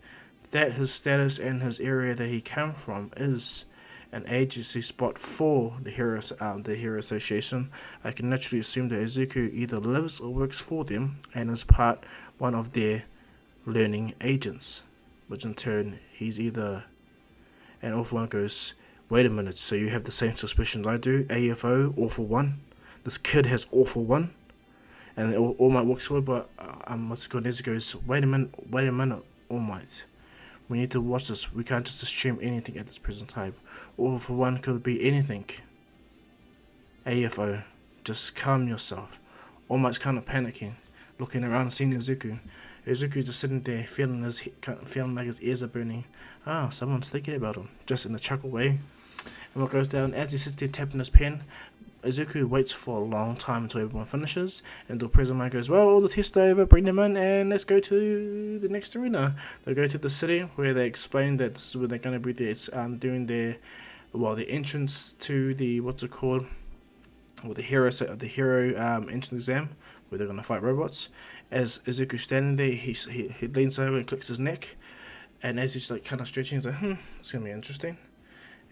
that his status and his area that he came from is an agency spot for the Hero Association, I can naturally assume that Izuku either lives or works for them and is one of their learning agents." which in turn he's either, and All For One goes, wait a minute, so you have the same suspicions I do, AFO, All For One? This kid has All For One? And All Might walks forward, but what's it called, Nezuko goes, wait a minute, All Might. We need to watch this, we can't just assume anything at this present time. All For One could be anything. AFO, just calm yourself. All Might's kind of panicking, looking around, seeing Izuku. Izuku's just sitting there, feeling like his ears are burning. Someone's thinking about him, just in a chuckle way. And what goes down, as he sits there tapping his pen, Izuku waits for a long time until everyone finishes, and the President goes, well, all the tests are over, bring them in, and let's go to the next arena. They go to the city, where they explain that this is where they're going to be doing the entrance to the, the hero entrance exam, where they're going to fight robots. As Izuku's standing there, he leans over and clicks his neck, and as he's like kind of stretching, he's like, it's going to be interesting.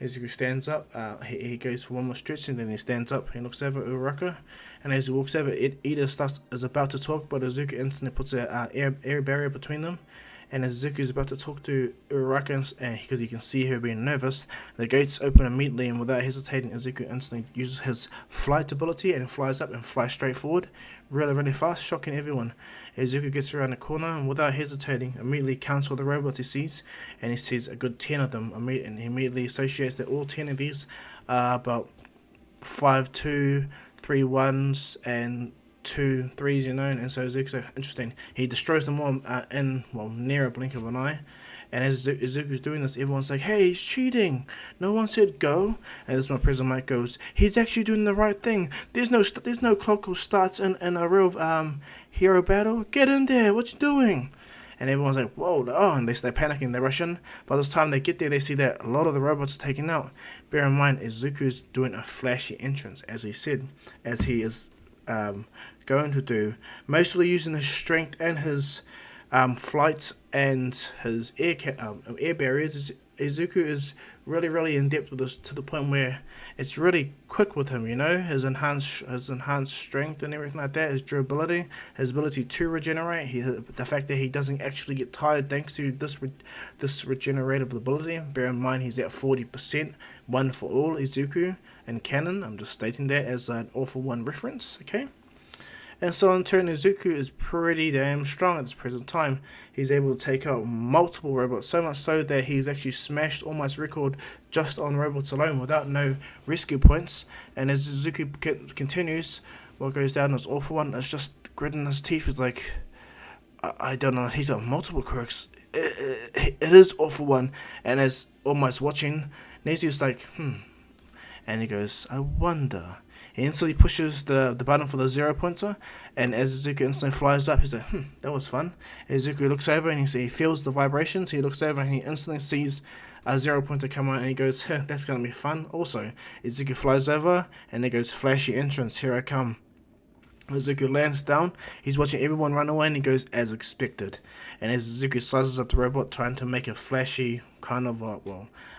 Izuku stands up, he goes for one more stretch, and then he stands up, he looks over at Uraraka, and as he walks over, Ida is about to talk, but Izuku instantly puts an air barrier between them. And as Izuku is about to talk to Uraraka, because he can see her being nervous, the gates open immediately, and without hesitating, Izuku instantly uses his flight ability and flies up and flies straight forward, really fast, shocking everyone. Izuku gets around the corner, and without hesitating, immediately counts all the robots he sees, and he sees a good 10 of them, and he immediately associates that all 10 of these are about 5 2, 3 1s, and 2 3s, and so Izuku's like, interesting. He destroys them all near a blink of an eye. And as Izuku's doing this, everyone's like, hey, he's cheating. No one said go. And this is when President Mike goes, he's actually doing the right thing. There's no clock or starts in a real hero battle. Get in there. What you doing? And everyone's like, whoa, and they're panicking, they rush in. By the time they get there, they see that a lot of the robots are taken out. Bear in mind, Izuku's doing a flashy entrance, as he said, as he is going to do, mostly using his strength and his flight and his air barriers. Izuku is really in depth with this, to the point where it's really quick with him, his enhanced strength and everything like that, his durability, his ability to regenerate, the fact that he doesn't actually get tired thanks to this regenerative ability. Bear in mind, he's at 40%, one for all Izuku and canon. I'm just stating that as an All For One reference, okay? And so in turn, Izuku is pretty damn strong at this present time. He's able to take out multiple robots, so much so that he's actually smashed All Might's record just on robots alone without no rescue points. And as Izuku continues, what goes down is All For One is just gritting his teeth. It's like, I don't know, he's got multiple quirks. It is All For One. And as All Might's watching, Nezuko's like, and he goes, I wonder. He instantly pushes the button for the 0 pointer, and as Izuku instantly flies up, he's like, that was fun. Izuku looks over and he feels the vibrations. He looks over and he instantly sees a 0 pointer come out, and he goes, that's gonna be fun. Also, Izuku flies over and he goes, flashy entrance, here I come. Izuku lands down, he's watching everyone run away, and he goes, as expected. And as Izuku sizes up the robot, trying to make a flashy kind of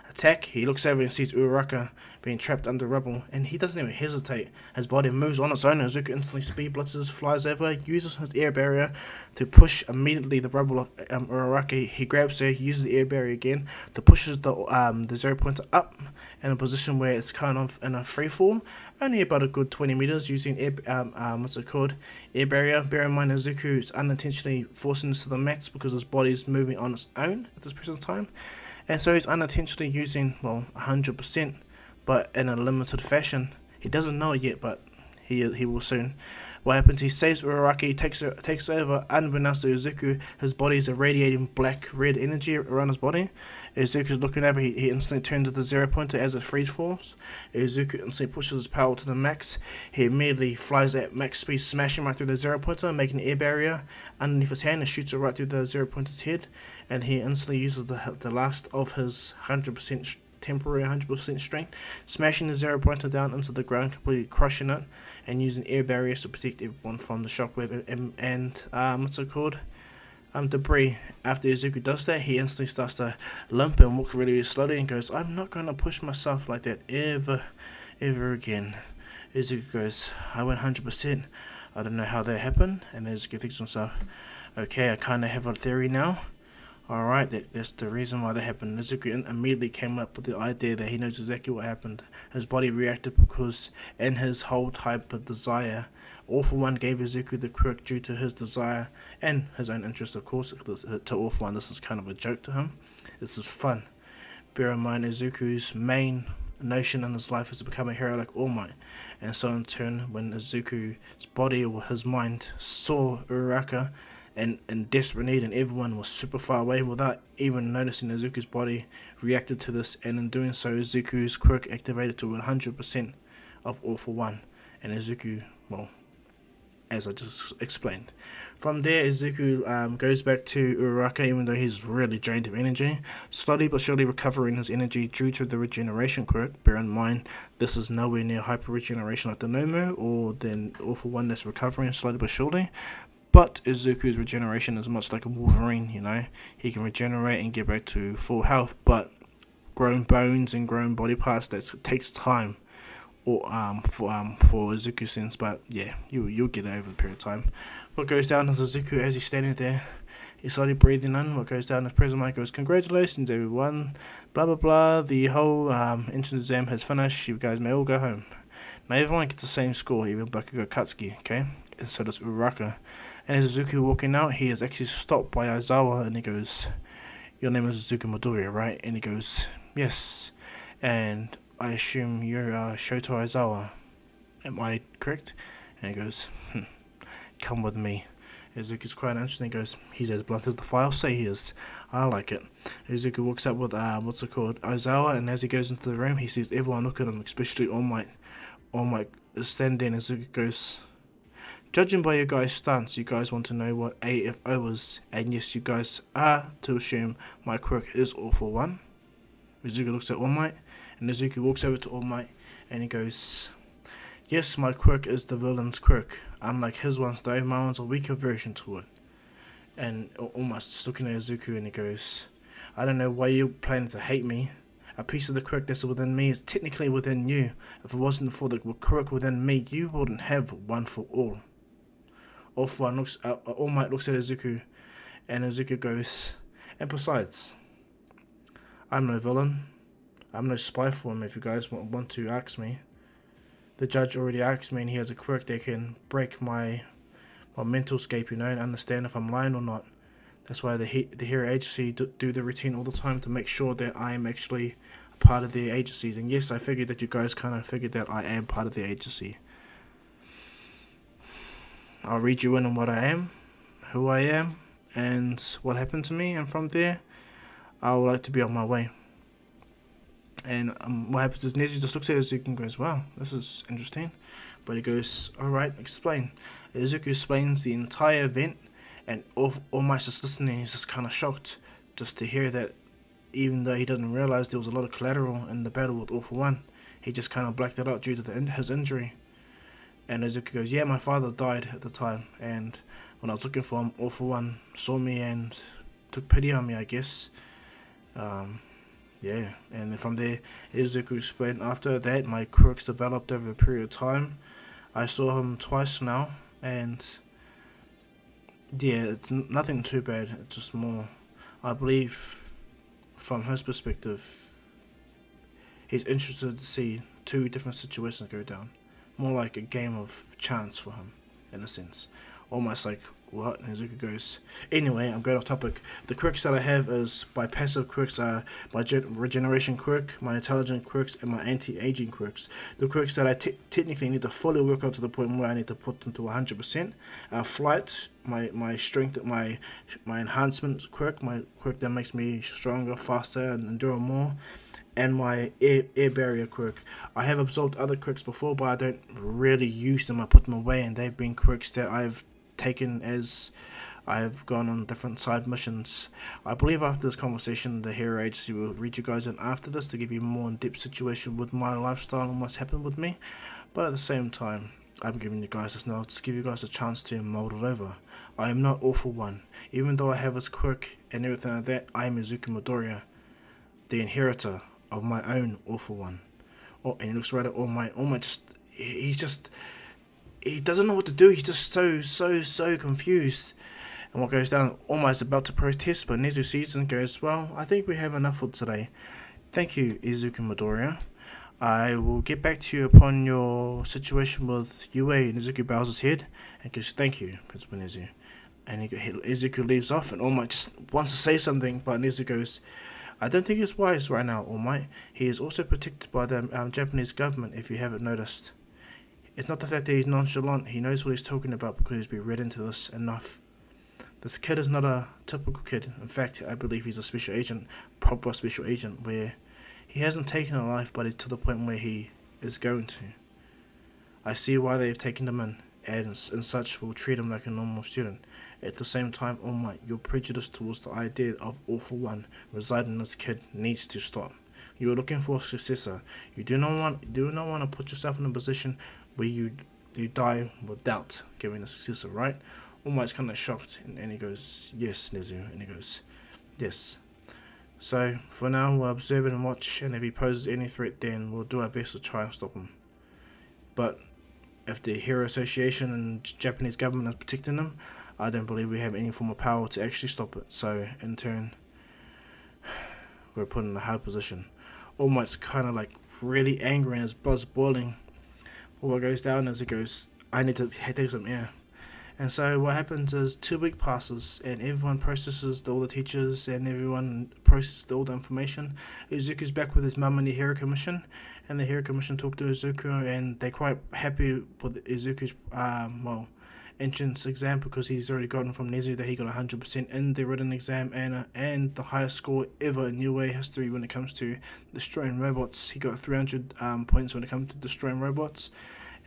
attack, he looks over and sees Uraraka being trapped under rubble, and he doesn't even hesitate. His body moves on its own, and Izuku instantly speed blitzes, flies over, uses his air barrier to push immediately the rubble of Uraraka. He grabs her, he uses the air barrier again to push the 0 pointer up in a position where it's kind of in a free fall, only about a good 20 meters, using air barrier. Bear in mind, Izuku is unintentionally forcing this to the max because his body is moving on its own at this present time. And so he's unintentionally using, 100%, but in a limited fashion. He doesn't know it yet, but he will soon. What happens, he saves Uraraka, takes over, unbeknownst to Izuku, his body is irradiating black-red energy around his body. Izuku's looking over, he instantly turns to the 0 pointer as it freeze falls. Izuku instantly pushes his power to the max. He immediately flies at max speed, smashing right through the 0 pointer, making an air barrier underneath his hand and shoots it right through the 0 pointer's head. And he instantly uses the last of his 100% temporary 100% strength, smashing the 0 pointer down into the ground, completely crushing it, and using air barriers to protect everyone from the shockwave and debris. After Izuku does that, he instantly starts to limp and walk really slowly and goes, I'm not going to push myself like that ever again. Izuku goes, I went 100%. I don't know how that happened. And Izuku thinks to himself, okay, I kind of have a theory now. Alright, that's the reason why that happened. Izuku immediately came up with the idea that he knows exactly what happened. His body reacted because, in his whole type of desire, All For One gave Izuku the quirk due to his desire and his own interest, of course. To All For One, this is kind of a joke to him. This is fun. Bear in mind, Izuku's main notion in his life is to become a hero like All Might. And so, in turn, when Izuku's body or his mind saw Uraraka in desperate need, and everyone was super far away without even noticing, Izuku's body reacted to this, and in doing so, Izuku's quirk activated to 100% of All For One, and Izuku, well, as I just explained. From there, Izuku goes back to Uraraka, even though he's really drained of energy, slowly but surely recovering his energy due to the regeneration quirk. Bear in mind, this is nowhere near hyper regeneration like the Nomu or then All For One that's recovering slowly but surely. But Izuku's regeneration is much like a Wolverine, you know. He can regenerate and get back to full health, but grown bones and grown body parts, that takes time. Or for Izuku sense, but yeah, you'll get it over a period of time. What goes down is Izuku as he's standing there. He's slowly breathing in. What goes down is present mic goes, "Congratulations, everyone. Blah blah blah. The whole entrance exam has finished. You guys may all go home." Now everyone gets the same score, even Bakugo Katsuki. Okay, and so does Uraraka. And as Izuku walking out, he is actually stopped by Aizawa, and he goes, "Your name is Izuku Midoriya, right?" And he goes, "Yes." And I assume you're Shoto Aizawa. Am I correct? And he goes, "Come with me." Izuku's quite interesting. He goes, "He's as blunt as the file say he is." I like it. Izuku walks up with Aizawa, and as he goes into the room, he sees everyone look at him, especially All Might. All Might is standing, and Izuku goes, "Judging by your guys' stance, you guys want to know what AFO is, and yes, you guys are to assume my quirk is All For One." Izuku looks at All Might, and Izuku walks over to All Might, and he goes, "Yes, my quirk is the villain's quirk. Unlike his ones though, my one's a weaker version to it." And All Might's just looking at Izuku, and he goes, "I don't know why you're planning to hate me. A piece of the quirk that's within me is technically within you. If it wasn't for the quirk within me, you wouldn't have one for all." All Might looks at Izuku, and Izuku goes, "And besides, I'm no villain. I'm no spy for him if you guys want to ask me. The judge already asked me, and he has a quirk that can break my mental scape, you know, and understand if I'm lying or not. That's why the Hero Agency do the routine all the time to make sure that I am actually a part of the agencies. And yes, I figured that you guys kind of figured that I am part of the agency. I'll read you in on what I am, who I am, and what happened to me, and from there, I would like to be on my way." And what happens is Neji just looks at Izuku and goes, "Wow, this is interesting." But he goes, "Alright, explain." Izuku explains the entire event, and All Might's just listening. He's just kind of shocked just to hear that, even though he doesn't realize there was a lot of collateral in the battle with All For One, he just kind of blacked it out due to his injury. And Izuku goes, "Yeah, my father died at the time, and when I was looking for him, All For One saw me and took pity on me, I guess." Yeah, and then from there, Izuku explained, "After that, my quirks developed over a period of time. I saw him twice now, and yeah, it's nothing too bad. It's just more, I believe, from his perspective, he's interested to see two different situations go down. More like a game of chance for him, in a sense. Almost like, what?" And Izuku goes, "Anyway, I'm going off topic. The quirks that I have is, my passive quirks are my regeneration quirk, my intelligent quirks, and my anti-aging quirks. The quirks that I technically need to fully work out to the point where I need to put them to 100% are flight, my strength, my enhancement quirk, my quirk that makes me stronger, faster, and endure more, and my air barrier quirk. I have absorbed other quirks before, but I don't really use them. I put them away, and they've been quirks that I've taken as I've gone on different side missions. I believe after this conversation, the Hero Agency will read you guys in after this to give you more in-depth situation with my lifestyle and what's happened with me. But at the same time, I'm giving you guys this now to give you guys a chance to mold it over. I am not All For One. Even though I have this quirk and everything like that, I am Izuku Midoriya, the inheritor of my own All For One." Oh, and he looks right at All Might. All Might he doesn't know what to do. He's just so confused. And what goes down, almost about to protest, but Nezu sees and goes, well, I think we have enough for today. Thank you, Izuku Midoriya. I will get back to you upon your situation with UA. Izuku bows his head and goes, thank you, Principal Nezu. And Izuku leaves off and All Might just wants to say something, but Nezu goes, I don't think it's wise right now, All Might. He is also protected by the Japanese government, if you haven't noticed. It's not the fact that he's nonchalant, he knows what he's talking about because he's been read into this enough. This kid is not a typical kid. In fact, I believe he's a special agent, proper special agent, where he hasn't taken a life, but it's to the point where he is going to. I see why they've taken him in, and such will treat him like a normal student. At the same time, All Might, your prejudice towards the idea of All for One residing in this kid needs to stop. You are looking for a successor. You do not want to put yourself in a position where you die without giving a successor, right? All Might's kind of shocked, and he goes, yes, Nezu, and he goes, yes. So, for now, we'll observe and watch, and if he poses any threat, then we'll do our best to try and stop him. But if the Hero Association and Japanese government is protecting him, I don't believe we have any form of power to actually stop it. So, in turn, we're put in a hard position. All Might's kind of like really angry and his blood's boiling. But what goes down is it goes, I need to take some air. And so what happens is 2 weeks passes and everyone processes, all the teachers and everyone processes all the information. Izuku's back with his mum and the Hero Commission, and the Hero Commission talk to Izuku and they're quite happy with Izuku's entrance exam because he's already gotten from Nezu that he got 100% in the written exam and the highest score ever in UA history when it comes to destroying robots. He got 300 points when it comes to destroying robots.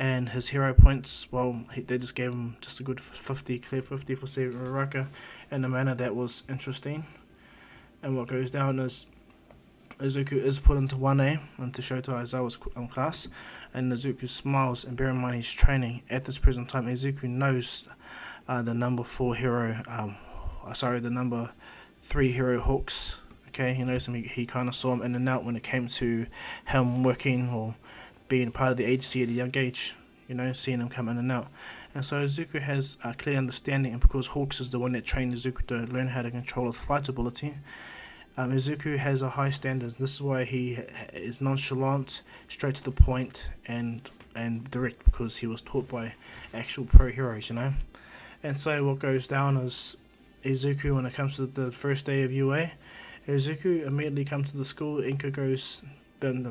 And his hero points, well, they just gave him just a good 50, clear 50 for saving Uraraka in a manner that was interesting. And what goes down is Izuku is put into 1A, into Shota Aizawa's class, and Izuku smiles, and bear in mind he's training. At this present time, Izuku knows the number 4 hero, the number 3 hero Hawks. Okay, he knows him, he kind of saw him in and out when it came to him working or being part of the agency at a young age, seeing him come in and out. And so Izuku has a clear understanding, and because Hawks is the one that trained Izuku to learn how to control his flight ability, Izuku has a high standard. This is why he is nonchalant, straight to the point, and direct, because he was taught by actual pro heroes, And so what goes down is Izuku, when it comes to the first day of UA, Izuku immediately comes to the school. Inka goes,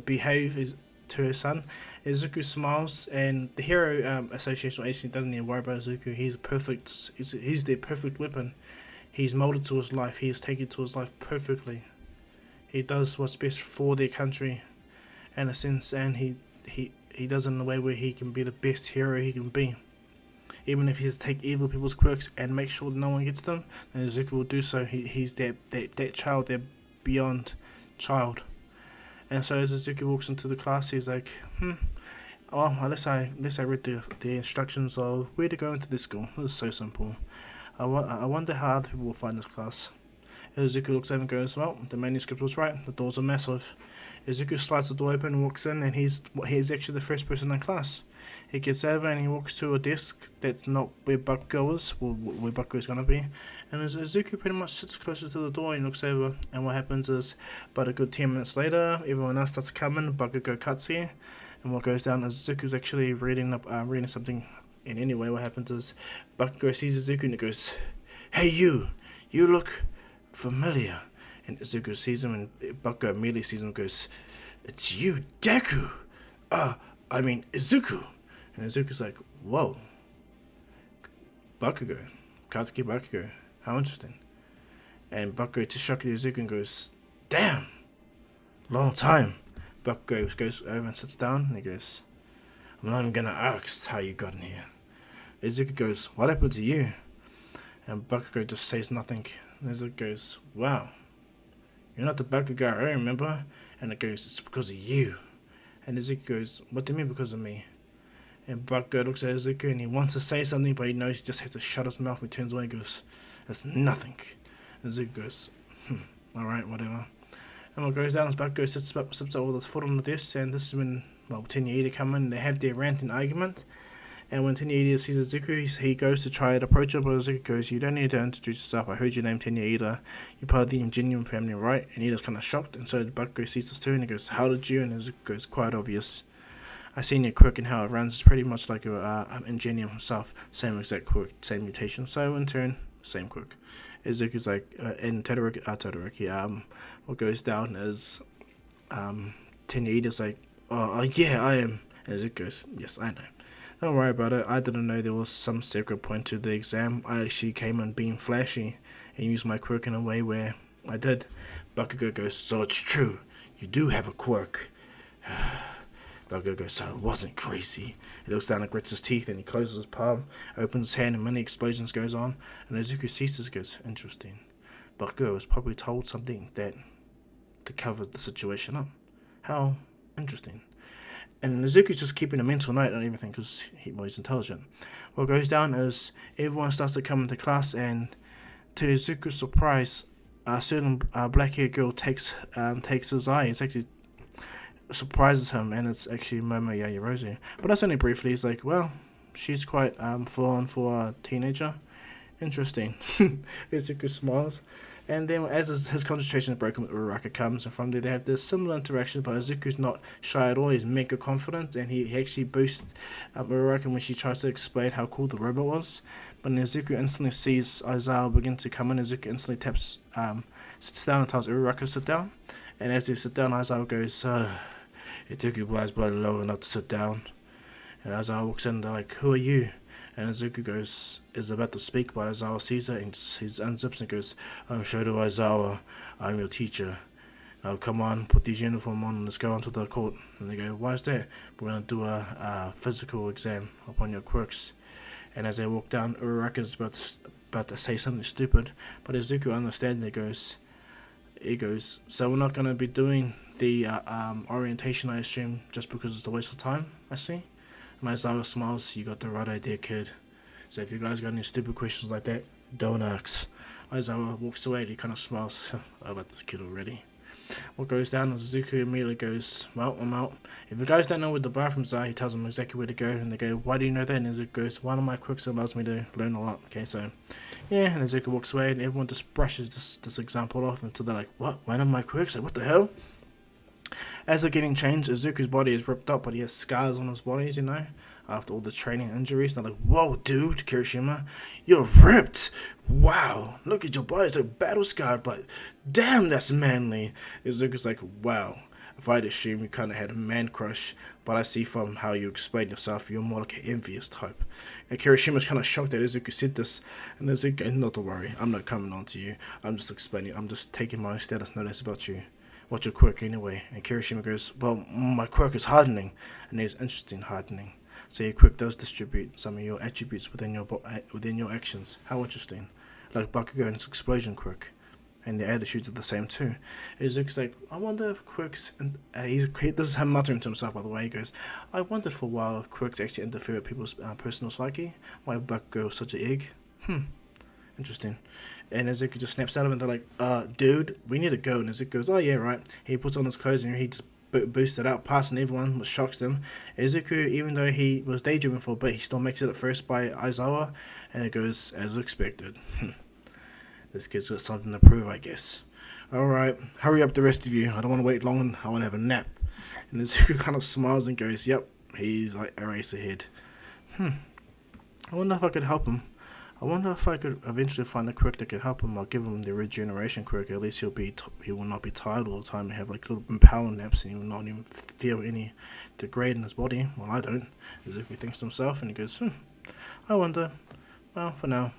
behave to her son. Izuku smiles, and the Hero Association actually doesn't even worry about Izuku. He's their perfect weapon. He's molded to his life. He is taken to his life perfectly. He does what's best for their country, in a sense, and he does it in a way where he can be the best hero he can be. Even if he has to take evil people's quirks and make sure that no one gets them, then Izuku will do so. He's that child, that beyond child. And so as Izuku walks into the class, he's like, unless I read the instructions of where to go into this school. This is so simple. I wonder how other people will find this class. Izuku looks over and goes, well, the manuscript was right, the doors are massive. Izuku slides the door open and walks in, and he's actually the first person in class. He gets over and he walks to a desk that's not where Bakugo is, where Bakugo is going to be. And as Izuku pretty much sits closer to the door and looks over, and what happens is, about a good 10 minutes later, everyone else starts coming, Bakugo cuts here, and what goes down is Izuku's actually reading something. And anyway, what happens is, Bakugo sees Izuku and he goes, hey you look familiar. And Izuku sees him, and Bakugo immediately sees him and goes, it's you, Deku! Izuku! And Izuku's like, whoa. Bakugo. Katsuki Bakugo. How interesting. And Bakugo just shocked at Izuku and goes, damn! Long time. Bakugo goes over and sits down and he goes, I'm not even gonna ask how you got in here. Izuku goes, what happened to you? And Bakugo just says nothing. And Izuku goes, wow. You're not the Bakugo I remember. And it goes, it's because of you. And Izuku goes, what do you mean because of me? And Bakugo looks at Izuku and he wants to say something, but he knows he just has to shut his mouth. He turns away and goes, that's nothing. And Izuku goes, alright, whatever. And what goes down is Bakugo sits up with his foot on the desk, and this is when, Tenya Ida come in, they have their rant and argument. And when Tenyaida sees Izuku, he goes to try to approach him, but Izuku goes, "You don't need to introduce yourself. I heard your name, Tenyaida. You're part of the Ingenium family, right?" And Ida's kind of shocked, and so Bakugo sees this too, and he goes, "How did you?" And Izuku goes, "Quite obvious. I seen your quirk and how it runs. It's pretty much like Ingenium himself. Same exact quirk, same mutation. So in turn, same quirk." Izuku's like, in Todoroki, what goes down is, Tenyaida's like, "Oh, yeah, I am." And Izuku goes, "Yes, I know. Don't worry about it. I didn't know there was some secret point to the exam. I actually came in being flashy and used my quirk in a way where I did." Bakugo goes, "So it's true. You do have a quirk." Bakugo goes, "So it wasn't crazy." He looks down and grits his teeth and he closes his palm, opens his hand, and many explosions goes on. And Izuku sees this, goes, "Interesting. Bakugo was probably told something that to cover the situation up. How interesting." And Izuku's just keeping a mental note on everything because he's intelligent. What goes down is everyone starts to come into class, and to Izuku's surprise, a certain black-haired girl takes his eye. It's actually surprises him, and it's actually Momo Yaoyorozu. But that's only briefly. He's like, "Well, she's quite full on for a teenager. Interesting." Izuku smiles. And then as his concentration is broken, Uraraka comes, and from there they have this similar interaction, but Izuku's not shy at all. He's mega confident, and he actually boosts Uraraka when she tries to explain how cool the robot was. But then Izuku instantly sees Aizawa begin to come in. Izuku instantly sits down and tells Uraraka to sit down. And as they sit down, Aizawa goes, "It took you guys bloody long enough to sit down." And Aizawa walks in, and they're like, "Who are you?" And Izuku is about to speak, but Aizawa sees it, and he unzips and goes, "I'm Shoto Aizawa, I'm your teacher. Now come on, put these uniform on and let's go onto the court." And they go, "Why is that?" "We're going to do a physical exam upon your quirks." And as they walk down, Uraraka is about to say something stupid, but Izuku understands. He goes, "So we're not going to be doing the orientation, I assume, just because it's a waste of time, I see." And Aizawa smiles. "You got the right idea, kid. So if you guys got any stupid questions like that, don't ask." Aizawa walks away and he kind of smiles. "I got this kid already." What goes down is Izuku immediately goes, "Well, I'm out. If you guys don't know where the bathrooms are," he tells them exactly where to go. And they go, "Why do you know that?" And Izuku goes, "One of my quirks allows me to learn a lot." Okay, so yeah, and Izuku walks away and everyone just brushes this example off until they're like, "What? One of my quirks? Like, what the hell?" As they're getting changed, Izuku's body is ripped up, but he has scars on his body, after all the training injuries. They're like, "Whoa, dude, Kirishima, you're ripped. Wow, look at your body. It's a battle scar, but damn, that's manly." Izuku's like, "Wow, if I'd assume you kind of had a man crush, but I see from how you explain yourself, you're more like an envious type." And Kirishima's kind of shocked that Izuku said this, and Izuku goes, "Not to worry, I'm not coming on to you. I'm just taking my status notice about you. What's your quirk anyway?" And Kirishima goes, "Well, my quirk is hardening." And there's interesting hardening. So your quirk does distribute some of your attributes within your actions. How interesting. Like Bakugo and his explosion quirk. And the attitudes are the same too. Izuku's like, "I wonder if quirks," and this is him muttering to himself, by the way. He goes, "I wondered for a while if quirks actually interfere with people's personal psyche. Why Bakugo was such an egg. Interesting." And Izuku just snaps out of it, and they're like, "Dude, we need to go." And Izuku goes, "Oh yeah, right." He puts on his clothes and he just boosted out, passing everyone, which shocks them. Izuku, even though he was daydreaming for a bit, he still makes it at first by Aizawa, and it goes as expected. This kid's got something to prove, I guess. "Alright, hurry up the rest of you. I don't want to wait long, I want to have a nap." And Izuku kind of smiles and goes, "Yep." He's like a race ahead. I wonder if I could help him. I wonder if I could eventually find a quirk that could help him. I'll give him the regeneration quirk. At least he will not be tired all the time and have like little power naps, and he will not even feel any degrade in his body. Well, I don't. Izuku thinks to himself and he goes, I wonder. Well, for now,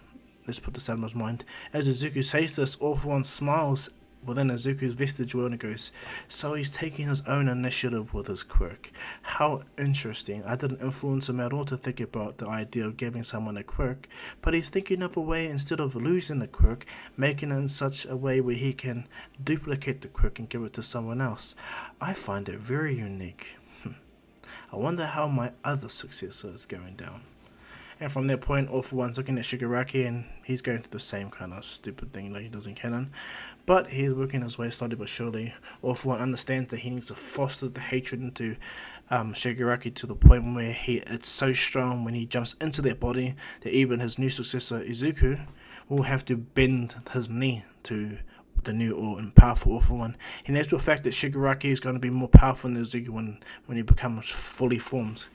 let's put this out of his mind. As Izuku says this, all for one smiles within Izuku's vestige world and goes, "So he's taking his own initiative with his quirk. How interesting. I didn't influence him at all to think about the idea of giving someone a quirk, but he's thinking of a way, instead of losing the quirk, making it in such a way where he can duplicate the quirk and give it to someone else. I find it very unique. I wonder how my other successor is going down." And from that point, All For One's looking at Shigaraki, and he's going through the same kind of stupid thing that he does in canon. But he's working his way slowly but surely. All For One understands that he needs to foster the hatred into Shigaraki to the point where it's so strong when he jumps into that body that even his new successor, Izuku, will have to bend his knee to the new and powerful All For One. He knows for a fact that Shigaraki is going to be more powerful than Izuku when he becomes fully formed.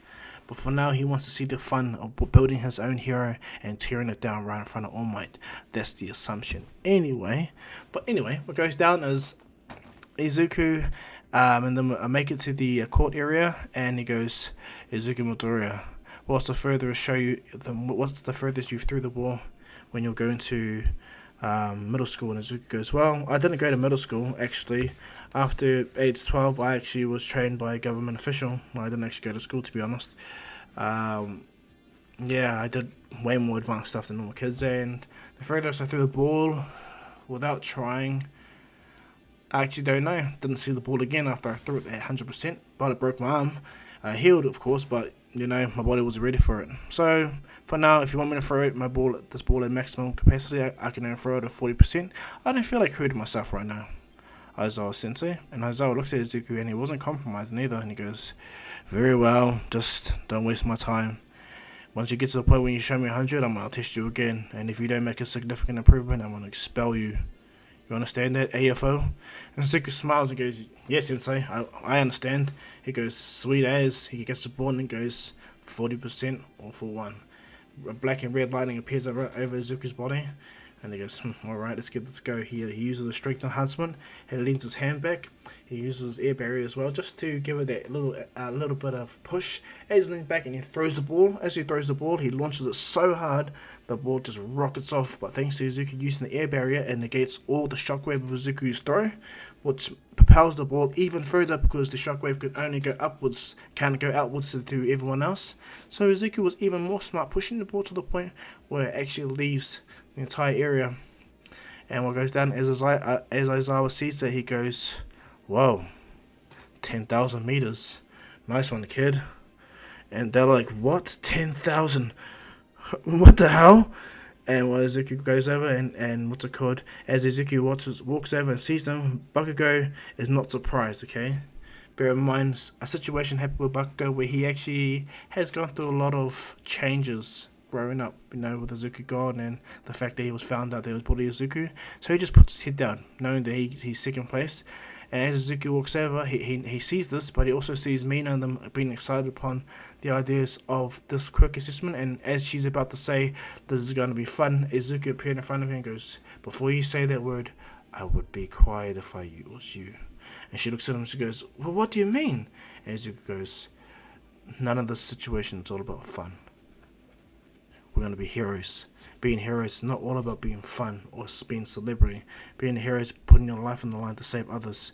But for now, he wants to see the fun of building his own hero and tearing it down right in front of All Might. That's the assumption. Anyway, what goes down is Izuku and then make it to the court area, and he goes, Izuku Midoriya, what's the furthest you threw the ball when you're going to middle school? And Izuku goes, well, I didn't go to middle school, actually. After age 12, I actually was trained by a government official. Well, I didn't actually go to school, to be honest. Yeah, I did way more advanced stuff than normal kids, and the furthest I threw the ball without trying, I actually don't know. Didn't see the ball again after I threw it at 100%, but it broke my arm. I healed, of course, but my body wasn't ready for it. So for now, if you want me to throw this ball at maximum capacity, I can only throw it at 40%. I don't feel like hurting myself right now, Aizawa Sensei. And Aizawa looks at Izuku, and he wasn't compromising either, and he goes, very well, just don't waste my time. Once you get to the point where you show me 100, I'm going to test you again, and if you don't make a significant improvement, I'm going to expel you. You understand that, AFO? And Izuku smiles and goes, yes, Sensei, I understand. He goes, sweet as. He gets the ball and goes, 40% All For One. Black and red lightning appears over Izuku's body, and he goes, alright, let's give this a go. He uses a strength enhancement, he leans his hand back, he uses his air barrier as well, just to give it that little bit of push. As he leans back and he throws the ball, he launches it so hard, the ball just rockets off, but thanks to Izuku using the air barrier, it negates all the shockwave of Izuku's throw, which propels the ball even further because the shockwave could only go upwards, can't go outwards to everyone else. So Izuku was even more smart, pushing the ball to the point where it actually leaves the entire area. And what goes down as Aizawa sees it, he goes, whoa, 10,000 meters. Nice one, kid. And they're like, what? 10,000? What the hell? And when Izuku goes over and what's it called? As Izuku walks over and sees them, Bakugo is not surprised, okay? Bear in mind, a situation happened with Bakugo where he actually has gone through a lot of changes growing up, with Izuku gone and the fact that he was found out that he was bullying Izuku. So he just puts his head down, knowing that he's second place. And as Izuku walks over, he sees this, but he also sees Mina and them being excited upon the ideas of this quick assessment. And as she's about to say, this is going to be fun, Izuku appeared in front of him and goes, before you say that word, I would be quiet if I was you. And she looks at him and she goes, well, what do you mean? And Izuku goes, none of this situation is all about fun. We're going to be heroes. Being heroes is not all about being fun or being celebrity. Being a hero is putting your life on the line to save others.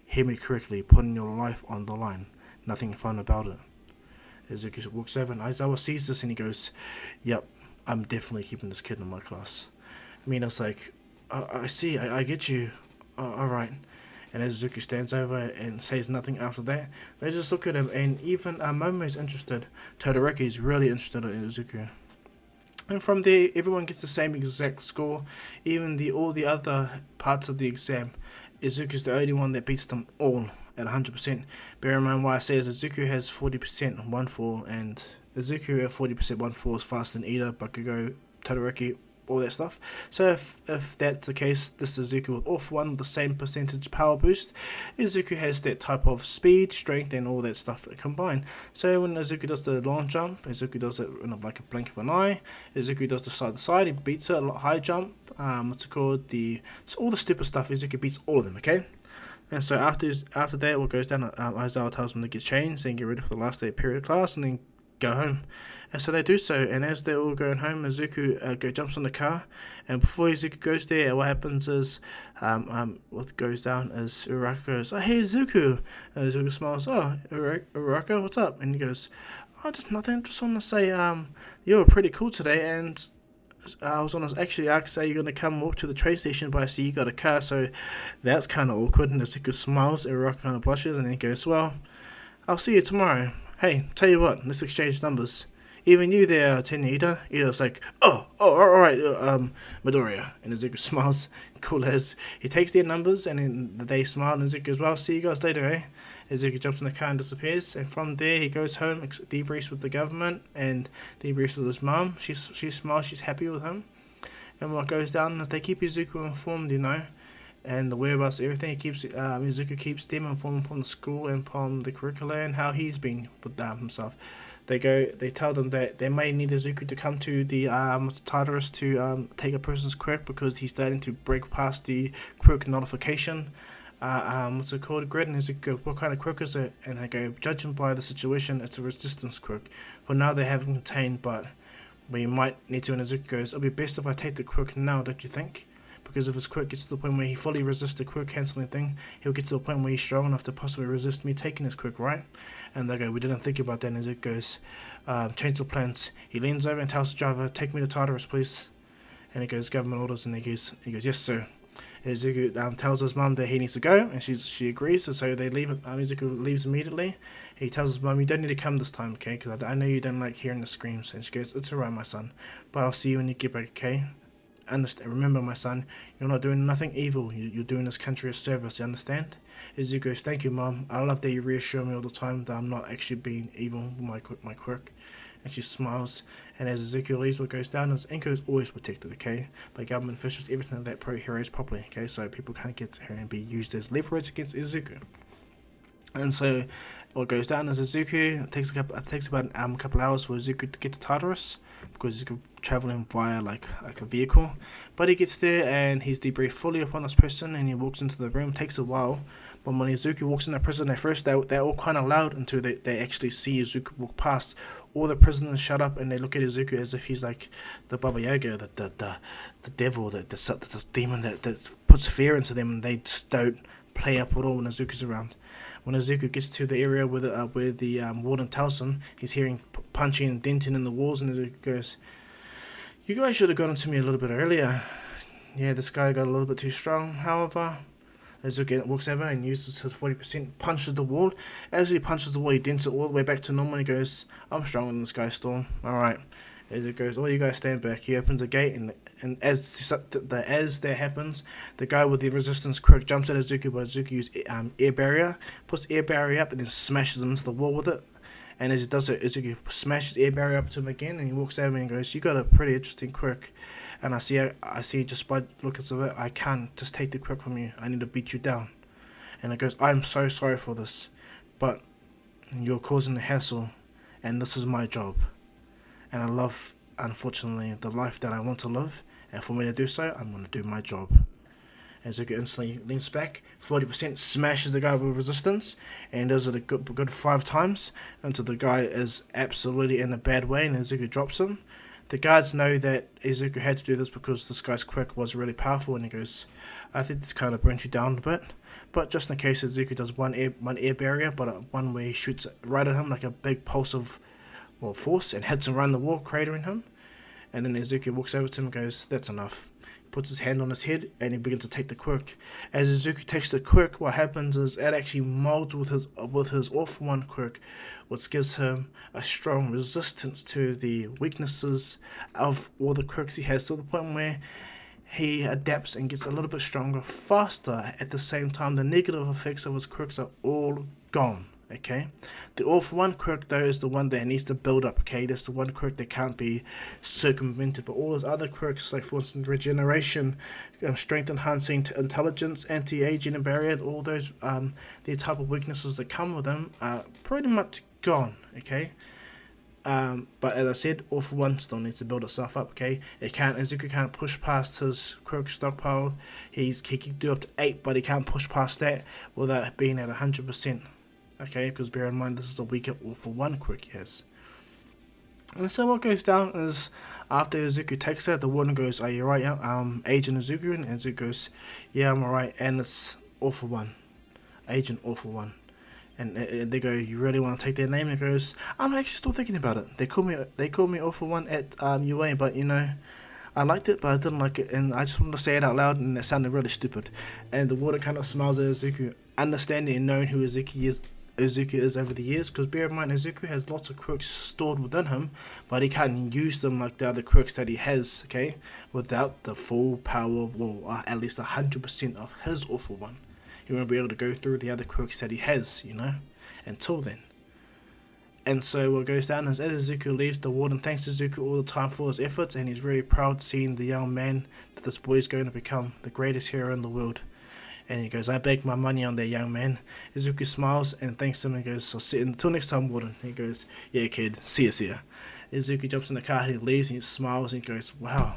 Hear me correctly, putting your life on the line. Nothing fun about it. Izuku walks over and Aizawa sees this and he goes, yep, I'm definitely keeping this kid in my class. Mina's like, I see, I get you. Alright. And as Izuku stands over and says nothing after that, they just look at him, and even Momo is interested. Todoroki is really interested in Izuku. And from there, everyone gets the same exact score. Even all the other parts of the exam, Izuku's the only one that beats them all at 100%. Bear in mind why I say is Izuku has 40% 1-4, and Izuku at 40% 1-4 is faster than Ida, Bakugo, Todoroki, all that stuff. So if that's the case, this Izuku with All For One with the same percentage power boost. Izuku has that type of speed, strength, and all that stuff combined. So when Izuku does the long jump, Izuku does it in like a blink of an eye. Izuku does the side to side, he beats it. High jump, what's it called? All the stupid stuff. Izuku beats all of them. Okay. And so after that, what goes down? Aizawa tells them to get changed and get ready for the last day of period class, and then go home. And so they do so, and as they're all going home, Izuku jumps on the car, and before Izuku goes there, what happens is, what goes down is Uraka goes, oh hey Izuku, and Izuku smiles, oh Uraka, what's up? And he goes, oh just nothing, just want to say, you were pretty cool today, and I was going to actually ask, are you going to come walk to the train station, but I see you got a car, so that's kind of awkward. And Izuku smiles, and Uraka kind of blushes, and then he goes, well, I'll see you tomorrow. Hey, tell you what, let's exchange numbers. Even you there, Tenya Ida. Ida's like, alright, Midoriya. And Izuku smiles, cool as. He takes their numbers, and then they smile, and Izuku as well. See you guys later, eh? Izuku jumps in the car and disappears, and from there he goes home, debriefs with the government, and debriefs with his mum. She smiles, she's happy with him. And what goes down is they keep Izuku informed, and the whereabouts, everything. Izuku keeps them informed from the school and from the curricula and how he's been put down himself. They tell them that they may need Izuku to come to the Tartarus to take a person's quirk because he's starting to break past the quirk notification. What's it called? Grid, and Izuku, what kind of quirk is it? And they go, judging by the situation, it's a resistance quirk. For now, they haven't contained, but we might need to. And Izuku goes, it'll be best if I take the quirk now, don't you think? Because if his quirk gets to the point where he fully resists the quirk cancelling thing, he'll get to the point where he's strong enough to possibly resist me taking his quirk, right? And they go, we didn't think about that. And Izuku goes, change the plans. He leans over and tells the driver, take me to Tartarus, please. And he goes, government orders, and he goes, yes, sir. Izuku tells his mum that he needs to go, and she agrees, so they leave. Izuku leaves immediately. He tells his mum, you don't need to come this time, okay, because I know you don't like hearing the screams. And she goes, it's alright, my son, but I'll see you when you get back, okay? Understand? Remember, my son, you're not doing nothing evil. You're doing this country a service, you understand? Izuku goes, thank you, mum. I love that you reassure me all the time that I'm not actually being evil with my quirk. And she smiles, and as Izuku leaves, what goes down is Inko is always protected, okay, by government officials, everything that pro-heroes properly, okay, so people can't get to her and be used as leverage against Izuku. And so what goes down is Izuku, it takes about a couple hours for Izuku to get to Tartarus, because he's traveling via like a vehicle, but he gets there and he's debriefed fully upon this person, and he walks into the room. It takes a while, but when Izuku walks in the prison at first, they're all kind of loud until they actually see Izuku walk past. All the prisoners shut up and they look at Izuku as if he's like the Baba Yaga, the devil, the demon that puts fear into them, and they just don't play up at all when Izuku's around. When Izuku gets to the area where the warden tells him, he's hearing punching and denting in the walls, and Izuku goes, you guys should have gotten to me a little bit earlier. Yeah, this guy got a little bit too strong. However, Izuku walks over and uses his 40%, punches the wall. As he punches the wall, he dents it all the way back to normal, and he goes, I'm stronger than this guy, Storm. Alright. Izuku goes, all you guys stand back. He opens the gate, and as that happens, the guy with the resistance quirk jumps at Izuku, but Izuku uses air barrier, puts air barrier up, and then smashes him into the wall with it. And as he does it, Izuku smashes air barrier up to him again, and he walks over and goes, you got a pretty interesting quirk. And I see just by looking at it, I can't just take the quirk from you. I need to beat you down. And it goes, I'm so sorry for this, but you're causing the hassle, and this is my job. And I love, unfortunately, the life that I want to live, and for me to do so, I'm going to do my job. And Izuku instantly leans back, 40%, smashes the guy with resistance, and does it a good 5 times, until the guy is absolutely in a bad way, and Izuku drops him. The guards know that Izuku had to do this because this guy's quirk was really powerful, and he goes, I think this kind of brings you down a bit. But just in case, Izuku does one air barrier, but one where he shoots right at him like a big pulse of force, and hits him around the wall, cratering him. And then Izuku walks over to him and goes, that's enough. He puts his hand on his head and he begins to take the quirk. As Izuku takes the quirk, what happens is it actually molds with his All-For One quirk, which gives him a strong resistance to the weaknesses of all the quirks he has, to the point where he adapts and gets a little bit stronger faster. At the same time, the negative effects of his quirks are all gone. Okay, the All-For One quirk though is the one that needs to build up. Okay, that's the one quirk that can't be circumvented. But all his other quirks, like for instance regeneration, strength enhancing, intelligence, anti-aging, and barrier, all those the type of weaknesses that come with them are pretty much gone. Okay, but as I said, All-For One still needs to build itself up. Okay, Izuku can't push past his quirk stockpile. He can do up to 8, but he can't push past that without being at 100%. Okay, because bear in mind this is a weaker All-For One quirk he has. And so what goes down is, after Izuku takes that, the warden goes, are you right, Agent Izuku? And Izuku goes, yeah, I'm alright, and it's All-For One. Agent All-For One. And they go, you really want to take their name? And he goes, I'm actually still thinking about it. They call me All-For One at UA, but you know, I liked it, but I didn't like it, and I just wanted to say it out loud, and it sounded really stupid. And the warden kind of smiles at Izuku, understanding and knowing who Izuku is, Izuku is over the years, because bear in mind Izuku has lots of quirks stored within him, but he can't use them like the other quirks that he has, okay, without the full power of, well, at least 100% of his All For One. He won't be able to go through the other quirks that he has, until then. And so what goes down is, as Izuku leaves, the warden thanks Izuku all the time for his efforts, and he's very proud seeing the young man that this boy is going to become the greatest hero in the world. And he goes, I beg my money on that young man. Izuku smiles and thanks him and goes, so sit until next time, warden. He goes, yeah kid, see ya. Izuku jumps in the car, he leaves and he smiles and he goes, wow,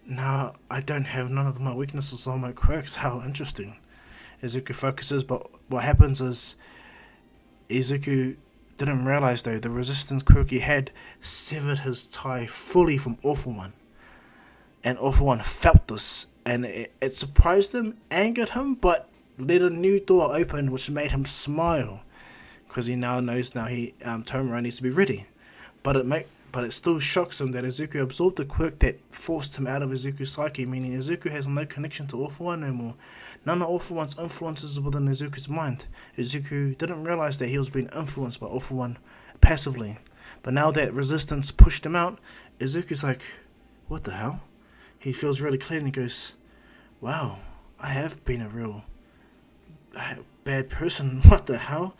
now I don't have none of my weaknesses or my quirks, how interesting. Izuku focuses, but what happens is Izuku didn't realize though the resistance quirk he had severed his tie fully from All For One. And All For One felt this, and it surprised him, angered him, but let a new door open which made him smile, because he now knows Tomura needs to be ready. But it still shocks him that Izuku absorbed the quirk that forced him out of Izuku's psyche, meaning Izuku has no connection to All For One no more. None of All For One's influences within Izuku's mind. Izuku didn't realize that he was being influenced by All For One passively. But now that resistance pushed him out, Izuku's like, what the hell? He feels really clean and he goes, wow, I have been a real bad person. What the hell?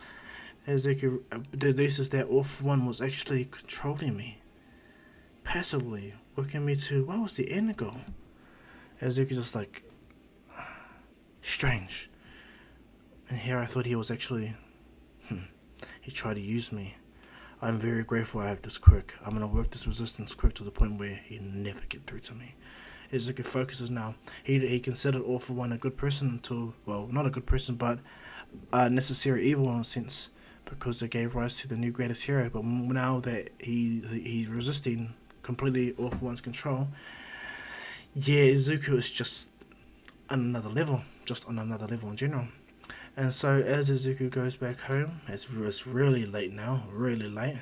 Izuku deduces that All For One was actually controlling me passively, working me to, what was the end goal? Izuku's just like, strange. And here I thought he was actually, he tried to use me. I'm very grateful I have this quirk. I'm going to work this resistance quirk to the point where he'll never get through to me. Izuku focuses now. He considered All For One a good person until, well, not a good person, but a necessary evil in a sense, because it gave rise to the new greatest hero. But now that he's resisting completely All For One's control, yeah, Izuku is just on another level in general. And so as Izuku goes back home, it's really late now, really late.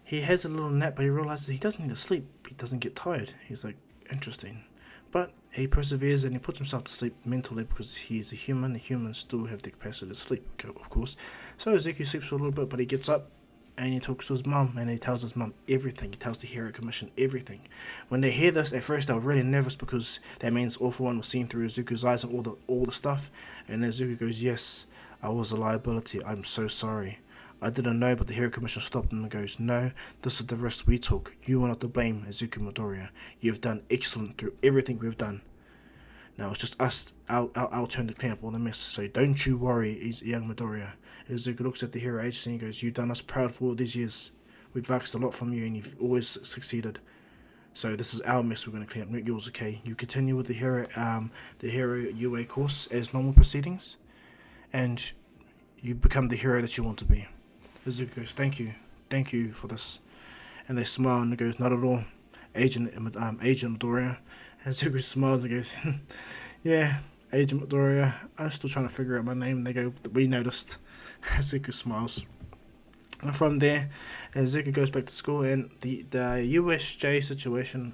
He has a little nap, but he realizes he doesn't need to sleep. He doesn't get tired. He's like, interesting. But he perseveres and he puts himself to sleep mentally because he's a human. The humans still have the capacity to sleep, of course. So Izuku sleeps for a little bit, but he gets up and he talks to his mum and he tells his mum everything. He tells the Hero Commission everything. When they hear this, at first they were really nervous because that means All For One was seen through Izuku's eyes and all the stuff. And Izuku goes, yes, I was a liability. I'm so sorry. I didn't know, but the Hero Commission stopped him and goes, no, this is the risk we took. You are not to blame, Izuku Midoriya. You've done excellent through everything we've done. Now it's just us, our turn to clean up all the mess. So don't you worry, young Midoriya. Izuku looks at the Hero Agency and goes, you've done us proud for all these years. We've asked a lot from you and you've always succeeded. So this is our mess we're going to clean up, not yours, okay? You continue with the Hero UA course as normal proceedings, and you become the hero that you want to be. Izuku goes, thank you for this. And they smile and he goes, not at all, Agent Midoriya. And Izuku smiles and goes, yeah, Agent Midoriya, I'm still trying to figure out my name. And they go, we noticed. Izuku smiles. And from there, Izuku goes back to school, and the USJ situation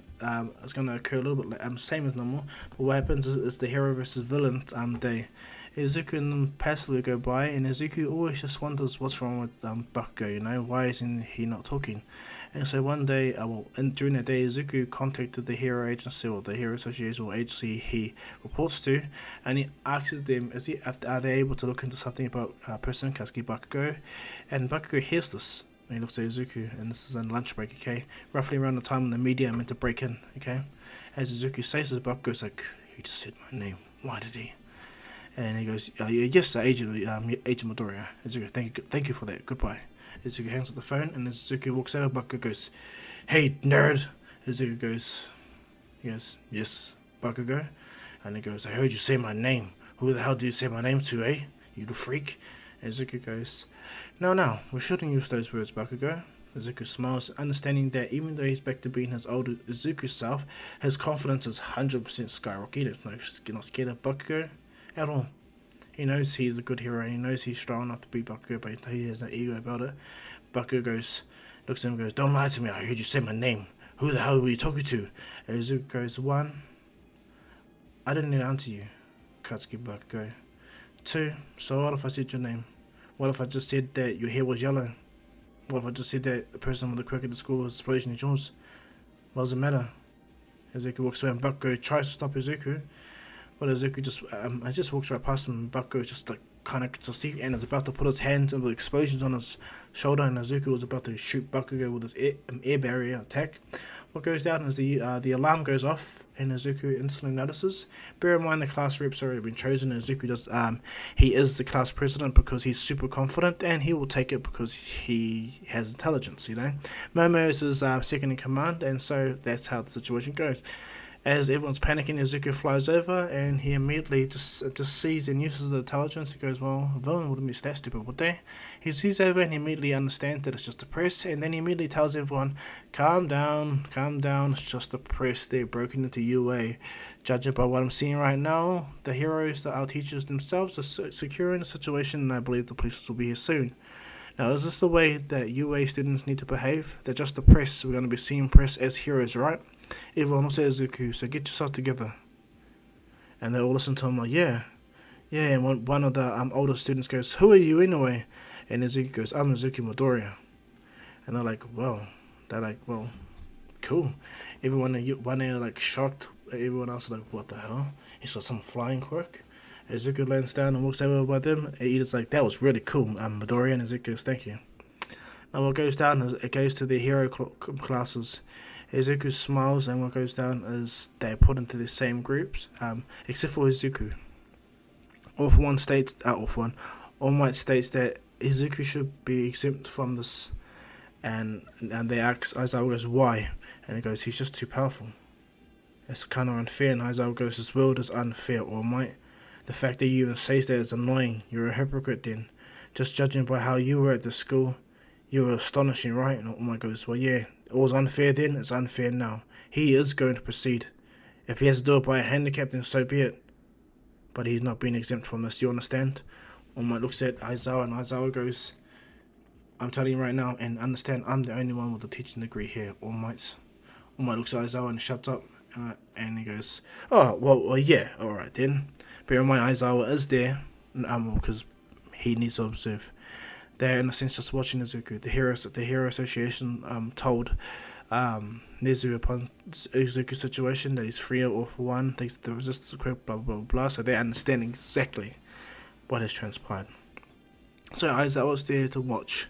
is going to occur a little bit same as normal. But what happens is the hero versus villain day. Izuku and them passively go by, and Izuku always just wonders what's wrong with Bakugo, why isn't he not talking? And so one day, during that day, Izuku contacted the Hero Agency, or the Hero Association, or agency he reports to, and he asks them, are they able to look into something about person Katsuki Bakugo? And Bakugo hears this, and he looks at Izuku, and this is on lunch break, okay? Roughly around the time when the media are meant to break in, okay? As Izuku says this, Bakugo's like, he just said my name, why did he? And he goes, yes, Agent Midoriya. Izuku, thank you for that. Goodbye. Izuku hangs up the phone, and Izuku walks out. Bakugo goes, hey, nerd. Izuku goes, yes, Bakugo. And he goes, I heard you say my name. Who the hell do you say my name to, eh? You the freak. And Izuku goes, no, we shouldn't use those words, Bakugo. Izuku smiles, understanding that even though he's back to being his older Izuku self, his confidence is 100% skyrocketed. He's not scared of Bakugo at all. He knows he's a good hero, he knows he's strong enough to beat Bakugo, but he has no ego about it. Bakugo looks at him and goes, don't lie to me, I heard you say my name. Who the hell were you talking to? And Izuku goes, 1, I didn't need to answer you, Katsuki Bakugo. 2, so what if I said your name? What if I just said that your hair was yellow? What if I just said that the person with the quirk at the school was explosion is yours? What does it matter? Izuku walks away and Bakugo tries to stop Izuku, but Izuku just walks right past him and Bakugo just like kind of gets a seat and is about to put his hands and the explosions on his shoulder, and Izuku was about to shoot Bakugo with his air barrier attack. What goes down is the alarm goes off and Izuku instantly notices. Bear in mind the class reps already been chosen. Izuku does he is the class president because he's super confident and he will take it because he has intelligence, you know. Momo is his second in command, and so that's how the situation goes. As everyone's panicking, Izuku flies over and he immediately just sees and uses the intelligence. He goes, well, a villain wouldn't be that stupid, would they? He sees over and he immediately understands that it's just a press, and then he immediately tells everyone, calm down, it's just a press, they're broken into UA. Judging by what I'm seeing right now, the heroes, our teachers themselves, are securing the situation, and I believe the police will be here soon. Now, is this the way that UA students need to behave? They're just the press, we're going to be seeing press as heroes, right? Everyone will say Izuku, so get yourself together. And they all listen to him like, yeah, and one of the older students goes, who are you anyway? And Izuku goes, I'm Izuku Midoriya. And they're like, well, cool. Everyone are like shocked, everyone else is like, what the hell? He's got some flying quirk. Izuku lands down and walks over by them, and Ida's like, that was really cool, Midoriya, and Izuku goes, thank you. Now what goes down is, it goes to the hero classes. Izuku smiles, and what goes down is they're put into the same groups, except for Izuku. All Might states that Izuku should be exempt from this, and they ask Aizawa goes, why? And he goes, he's just too powerful. It's kind of unfair, and Aizawa goes, this world is unfair, All Might. The fact that you even say that is annoying. You're a hypocrite then. Just judging by how you were at the school, you were astonishing, right? And All Might goes, well, yeah, it was unfair then, it's unfair now. He is going to proceed. If he has to do it by a handicap, then so be it. But he's not being exempt from this, you understand? All Might looks at Aizawa, and Aizawa goes, I'm telling you right now, and understand, I'm the only one with a teaching degree here, All Might. All Might looks at Aizawa and shuts up, and he goes, oh, well yeah, alright then. Bear in mind, Aizawa is there, because he needs to observe. They're in a sense just watching Izuku. The Hero Association told Nezu upon Izuku's situation that he's free all for one, thanks to the resistance quirk, blah blah blah. So they're understanding exactly what has transpired. So Aizawa's there to watch.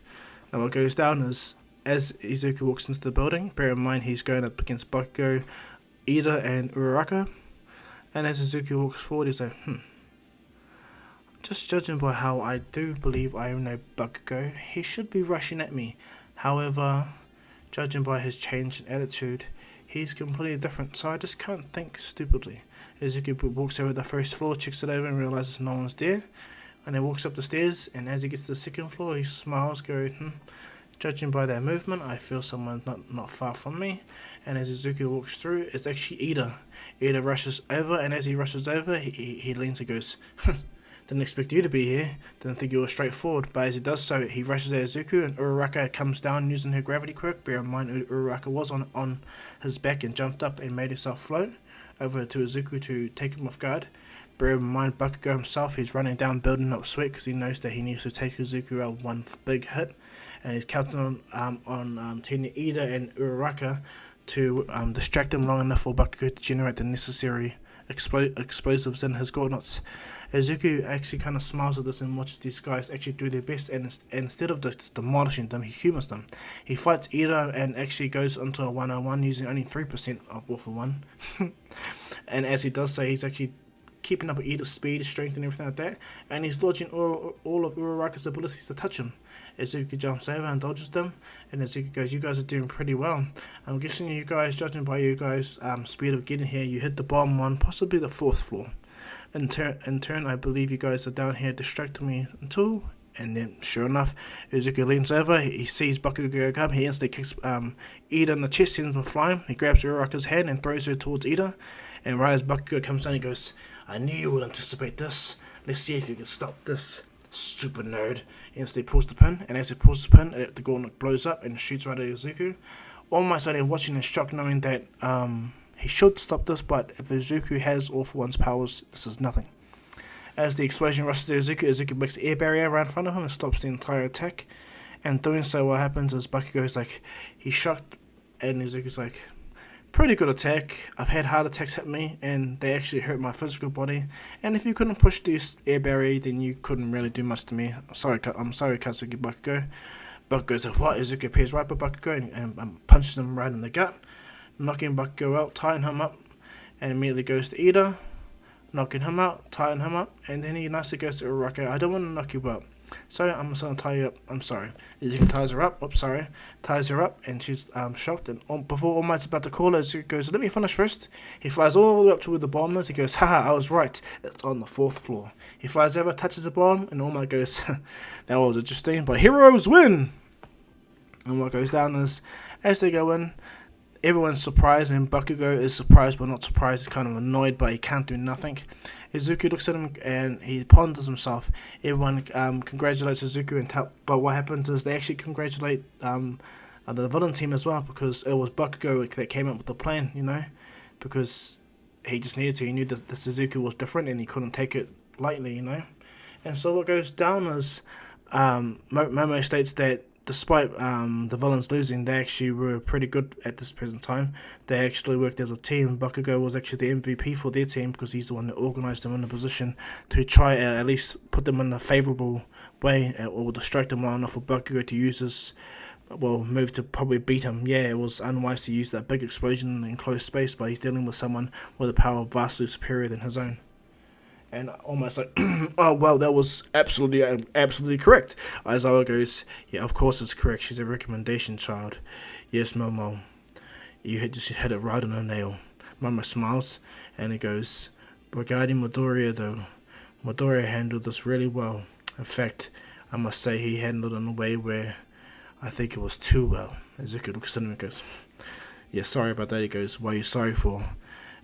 Now what goes down is, as Izuku walks into the building, bear in mind he's going up against Bakugo, Ida, and Uraraka. And as Izuku walks forward, he's like, just judging by how I do believe I know Bakugo, he should be rushing at me. However, judging by his change in attitude, he's completely different, so I just can't think stupidly. Izuku walks over to the first floor, checks it over and realizes no one's there, and then walks up the stairs, and as he gets to the second floor, he smiles, going, judging by their movement, I feel someone's not far from me. And as Izuku walks through, it's actually Ida. Ida rushes over, and as he rushes over, he leans and goes, didn't expect you to be here, didn't think you were straightforward. But as he does so, he rushes at Izuku, and Uraraka comes down using her gravity quirk. Bear in mind, Uraraka was on his back and jumped up and made himself float over to Izuku to take him off guard. Bear in mind, Bakugo himself, he's running down building up sweat because he knows that he needs to take Izuku out one big hit, and he's counting on Tina, Ida, and Uraraka to distract him long enough for Bakugo to generate the necessary explosives in his coordinates. Izuku actually kind of smiles at this and watches these guys actually do their best, and instead of just demolishing them, he humors them. He fights Ida and actually goes into a 1-on-1 using only 3% of all for one. And as he does so, he's actually keeping up with Ida's speed, strength, and everything like that, and he's dodging all of Uraraka's abilities to touch him. Izuku jumps over and dodges them, and Izuku goes, you guys are doing pretty well. I'm guessing you guys, judging by you guys' speed of getting here, you hit the bottom one, possibly the 4th floor. In turn, I believe you guys are down here distracting me until, and then sure enough, Izuku leans over, he sees Bakugo come, he instantly kicks Ida in the chest, sends him flying, he grabs Uraraka's hand and throws her towards Ida, and right as Bakugo comes down, he goes, I knew you would anticipate this, let's see if you can stop this, stupid nerd. He instantly pulls the pin, and as he pulls the pin, the gauntlet blows up and shoots right at Izuku. All my side watching in shock, knowing that he should stop this, but if Izuku has All For One's powers, this is nothing. As the explosion rushes to Izuku, Izuku breaks the air barrier right in front of him and stops the entire attack. And doing so, what happens is Bakugo's like, he's shocked, and Izuku's like, pretty good attack. I've had heart attacks hit me, and they actually hurt my physical body. And if you couldn't push this air barrier, then you couldn't really do much to me. I'm sorry, Katsuki Bakugo. Bakugo's like, what? Izuku appears right by Bakugo and punches him right in the gut, knocking Bakugo out, tying him up, and immediately goes to Ida, knocking him out, tying him up, and then he nicely goes to Uraraka. I don't want to knock you out, so I'm just going to tie you up. I'm sorry. Izuku ties her up. Oops, sorry. Ties her up, and she's shocked. And before All Might's about to call her, Izuku goes, let me finish first. He flies all the way up to where the bomb is. He goes, haha, I was right. It's on the 4th floor. He flies over, touches the bomb, and All Might goes, that was interesting, but heroes win! And what goes down is, as they go in, everyone's surprised, and Bakugo is surprised but not surprised. He's kind of annoyed, but he can't do nothing. Izuku looks at him and he ponders himself. Everyone congratulates Izuku, but what happens is they actually congratulate the villain team as well, because it was Bakugo that came up with the plan, you know, because he just needed to. He knew that the Izuku was different and he couldn't take it lightly, you know. And so what goes down is Momo states that despite the villains losing, they actually were pretty good at this present time. They actually worked as a team. Bakugo was actually the MVP for their team because he's the one that organised them in a position to try at least put them in a favourable way or distract them well enough for Bakugo to use his move to probably beat him. Yeah, it was unwise to use that big explosion in enclosed space, but he's dealing with someone with a power vastly superior than his own. And almost like, oh, well, that was absolutely correct. Aizawa goes, yeah, of course it's correct. She's a recommendation child. Yes, Momo. You hit it right on the nail. Momo smiles, and he goes, regarding Midoriya, though, Midoriya handled this really well. In fact, I must say he handled it in a way where I think it was too well. Izuku looks at him and goes, yeah, sorry about that. He goes, what are you sorry for?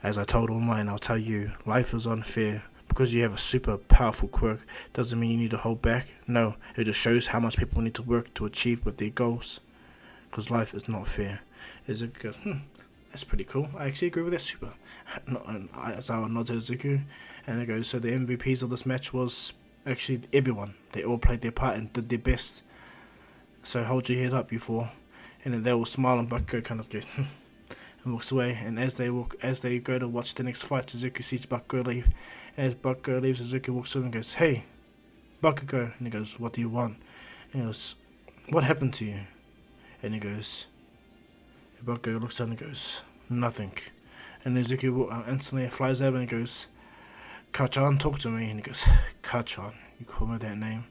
As I told all mine, I'll tell you, life is unfair. Because you have a super powerful quirk doesn't mean you need to hold back. No, it just shows how much people need to work to achieve with their goals. Because life is not fair. Izuku goes, that's pretty cool. I actually agree with that super. Aizawa nods at Izuku, and it goes, so the MVPs of this match was actually everyone. They all played their part and did their best. So hold your head up, you four. And then they all smile, and Bakugo kind of goes, and walks away. And as they go to watch the next fight, Izuku sees Bakugo leave. And as Bakugo leaves, Izuku walks over and goes, hey, Bakugo. And he goes, what do you want? And he goes, what happened to you? And he goes, Bakugo looks at him and goes, nothing. And Izuku instantly flies over and goes, Kachan, talk to me. And he goes, Kachan, you call me that name?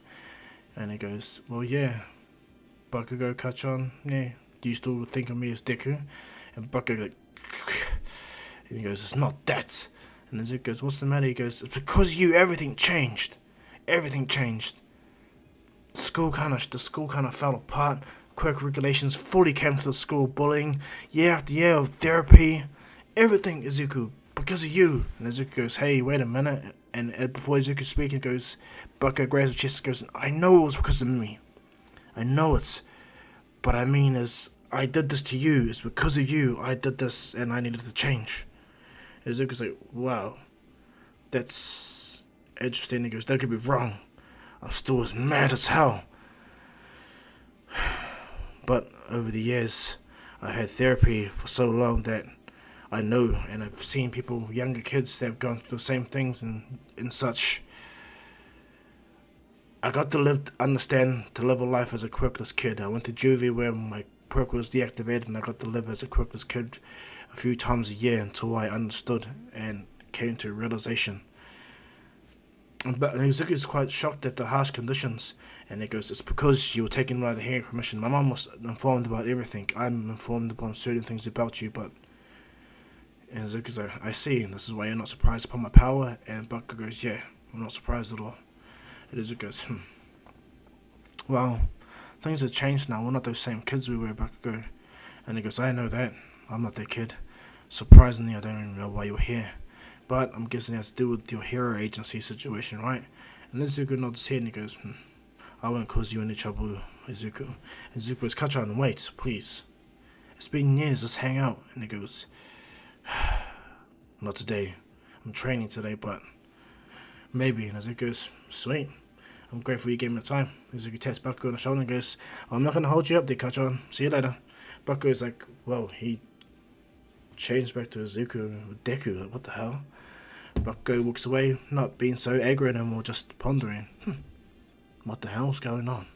And he goes, well, yeah. Bakugo, Kachan, yeah. Do you still think of me as Deku? And Bakugo goes, and he goes, it's not that. And Izuku goes, what's the matter? He goes, it's because you, everything changed. Everything changed. The school kind of fell apart. Quirk regulations fully came to the school. Bullying, year after year of therapy. Everything, Izuku, because of you. And Izuku goes, hey, wait a minute. And before Izuku speaks, he goes, Bakugo grabs his chest and goes, I know it was because of me. I know it. But I mean, I did this to you. It's because of you. I did this and I needed to change. And Izuku's like, wow, that's interesting. He goes, don't get me wrong. I'm still as mad as hell. But over the years, I had therapy for so long that I know, and I've seen people, younger kids, that have gone through the same things and such. I got to live a life as a quirkless kid. I went to juvie where my quirk was deactivated, and I got to live as a quirkless kid a few times a year until I understood and came to realization. But Izuku's quite shocked at the harsh conditions, and he goes, it's because you were taken by the hearing commission. My mom was informed about everything. I'm informed about certain things about you, but... And Izuku's like, I see, and this is why you're not surprised upon my power. And Bakugo goes, yeah, I'm not surprised at all. And Izuku goes, well, things have changed now. We're not those same kids we were, Bakugo. And he goes, I know that. I'm not that kid. Surprisingly, I don't even know why you're here. But I'm guessing it has to do with your hero agency situation, right? And Izuku nods his head and he goes, I won't cause you any trouble, Izuku. And Izuku goes, Kachan, wait, please. It's been years, let's hang out. And he goes, not today. I'm training today, but Maybe. And Izuku goes, sweet. I'm grateful you gave me the time. Izuku taps Bakugo on the shoulder and goes, I'm not going to hold you up there, Kachan. See you later. Bakugo's like, well, he changed back to Izuku Deku. Like, what the hell? Bakugo walks away, not being so aggro anymore, just pondering. What the hell's going on?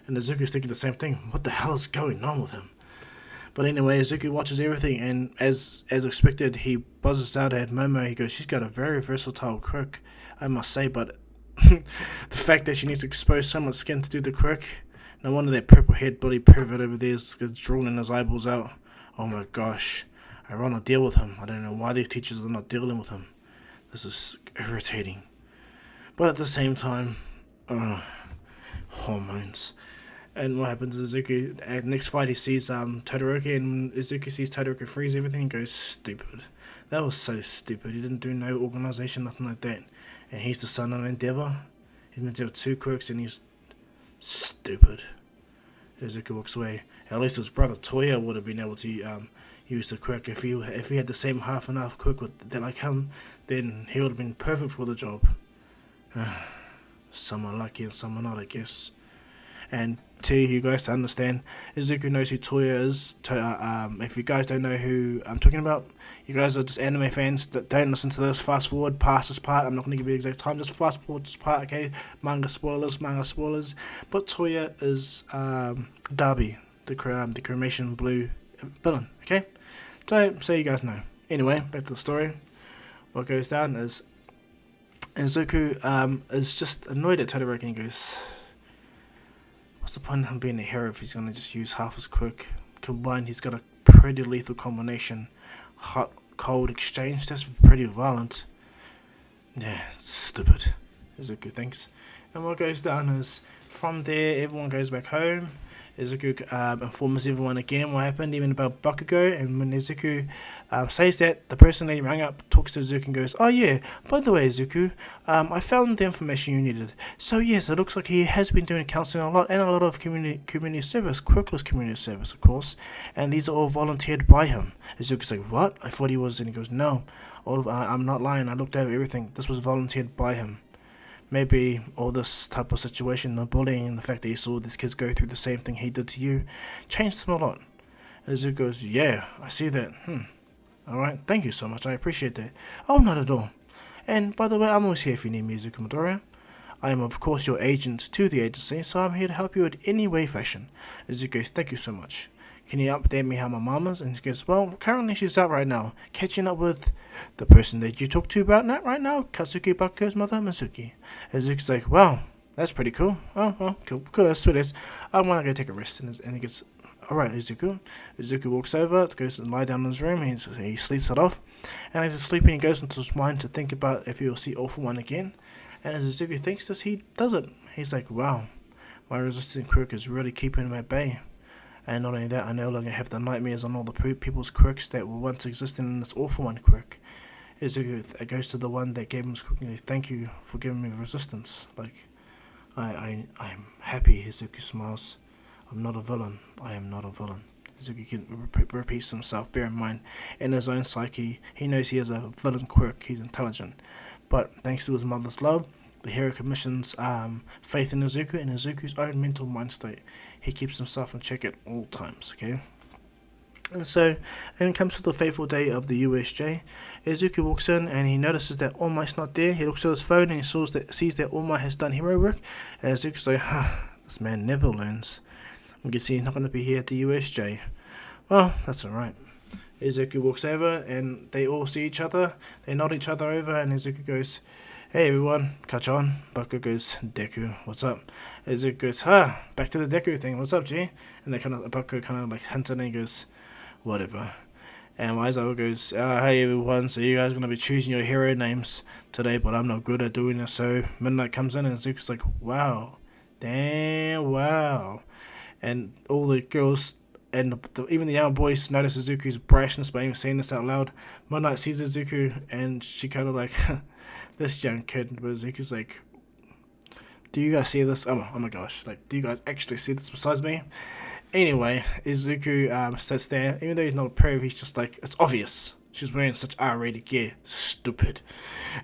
And Izuku's thinking the same thing. What the hell is going on with him? But anyway, Izuku watches everything, and as expected, he buzzes out at Momo. He goes, she's got a very versatile quirk, I must say, but the fact that she needs to expose so much skin to do the quirk, no wonder that purple-haired bloody pervert over there is drawing his eyeballs out. Oh my gosh, I want to deal with him. I don't know why these teachers are not dealing with him. This is irritating. But at the same time, hormones. And what happens is Izuku, at next fight he sees Todoroki, and Izuku sees Todoroki freeze everything and goes, stupid. That was so stupid. He didn't do no organization, nothing like that. And he's the son of Endeavor. He's meant to have 2 quirks and he's stupid. Izuku walks away. At least his brother Toya would have been able to use the quirk. If he had the same half and half quirk with that like him, then he would have been perfect for the job. Some are lucky and some are not, I guess. And to you guys to understand, Izuku knows who Toya is. If you guys don't know who I'm talking about, you guys are just anime fans that don't listen to this. Fast forward past this part. I'm not going to give you the exact time. Just fast forward this part, okay? Manga spoilers. But Toya is Darby, the cremation blue villain, okay? So you guys know. Anyway, back to the story. What goes down is Izuku is just annoyed at Todoroki and goes, what's the point of him being a hero if he's going to just use half his quirk? Combined, he's got a pretty lethal combination. Hot, cold exchange, that's pretty violent. Yeah, stupid, Izuku thinks. And what goes down is, from there, everyone goes back home. Izuku informs everyone again what happened, even about Bakugo, and when Izuku says that, the person that he rang up talks to Izuku and goes, oh yeah, by the way Izuku, I found the information you needed. So yes, it looks like he has been doing counseling a lot, and a lot of community service, quirkless community service of course, and these are all volunteered by him. Izuku's like, what? I thought he was, and he goes, no, I'm not lying, I looked over everything, this was volunteered by him. Maybe all this type of situation, the bullying, and the fact that he saw these kids go through the same thing he did to you, changed him a lot. And Izuku goes, yeah, I see that. Alright, thank you so much, I appreciate that. Oh, not at all. And by the way, I'm always here if you need me, Izuku Midoriya. I am of course your agent to the agency, so I'm here to help you in any way fashion. Izuku goes, thank you so much. Can you update me how my mom is? And he goes, well, currently she's out right now, catching up with the person that you talked to about that right now, Katsuki Bakugo's mother, Mizuki. Izuku's like, wow, that's pretty cool. Oh, well, cool, that's sweet. I'm gonna go take a rest. And he gets, alright, Izuku. Izuku walks over, goes and lie down in his room, he sleeps it off. And as he's sleeping, he goes into his mind to think about if he will see All For One again. And as Izuku thinks this, he does it. He's like, wow, my resistant quirk is really keeping him at bay. And not only that, I no longer have the nightmares on all the people's quirks that were once existing in this All For One quirk. It goes to the one that gave him his quirk. Thank you for giving me resistance. Like, I'm happy. Izuku smiles. I'm not a villain. I am not a villain. Izuku repeats himself. Bear in mind, in his own psyche, he knows he has a villain quirk. He's intelligent. But thanks to his mother's love, the hero commissions faith in Izuku and Izuku's own mental mind state. He keeps himself in check at all times, okay? And so, when it comes to the fateful day of the USJ, Izuku walks in and he notices that All Might's not there. He looks at his phone and he sees that All Might has done hero work. And Izuku's like, this man never learns. I'm guessing he's not going to be here at the USJ. Well, that's alright. Izuku walks over and they all see each other. They nod each other over and Izuku goes, hey everyone, catch on. Bakugo goes, Deku, what's up? Izuku goes, back to the Deku thing, what's up, G? And Bakugo kind of like hints and he goes, whatever. And Aizawa goes, hey everyone, so you guys are going to be choosing your hero names today, but I'm not good at doing this. So Midnight comes in and Izuku's like, wow, damn, wow. And all the girls and even the young boys notice Izuku's brashness by even saying this out loud. Midnight sees Izuku and she kind of like, this young kid, but Izuku's like, do you guys see this? Oh my gosh, like, do you guys actually see this besides me? Anyway, Izuku sits there, even though he's not a perv, he's just like, it's obvious. She's wearing such R-rated gear. Stupid.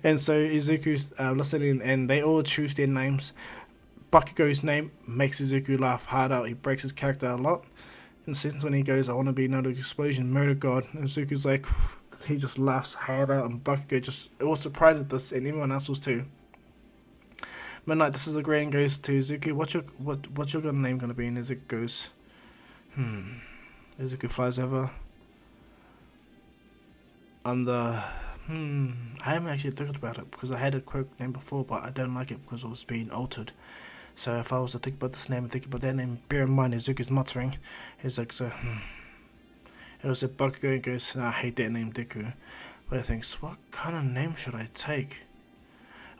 And so Izuku's listening, and they all choose their names. Bakugo's name makes Izuku laugh hard out. He breaks his character a lot. In the sentence when he goes, I want to be another explosion, murder god. And Izuku's like, he just laughs hard out, and Bakugo it was surprised at this, and everyone else was too. Midnight, this is a great, and goes to Izuku, what's your name gonna be? And Izuku goes, Izuku flies over. I haven't actually thought about it, because I had a quirk name before, but I don't like it because it was being altered. So if I was to think about this name and think about that name, bear in mind Izuku's muttering. He's like, it was a Bakugo, and goes, I hate that name, Deku. But I thinks, what kind of name should I take?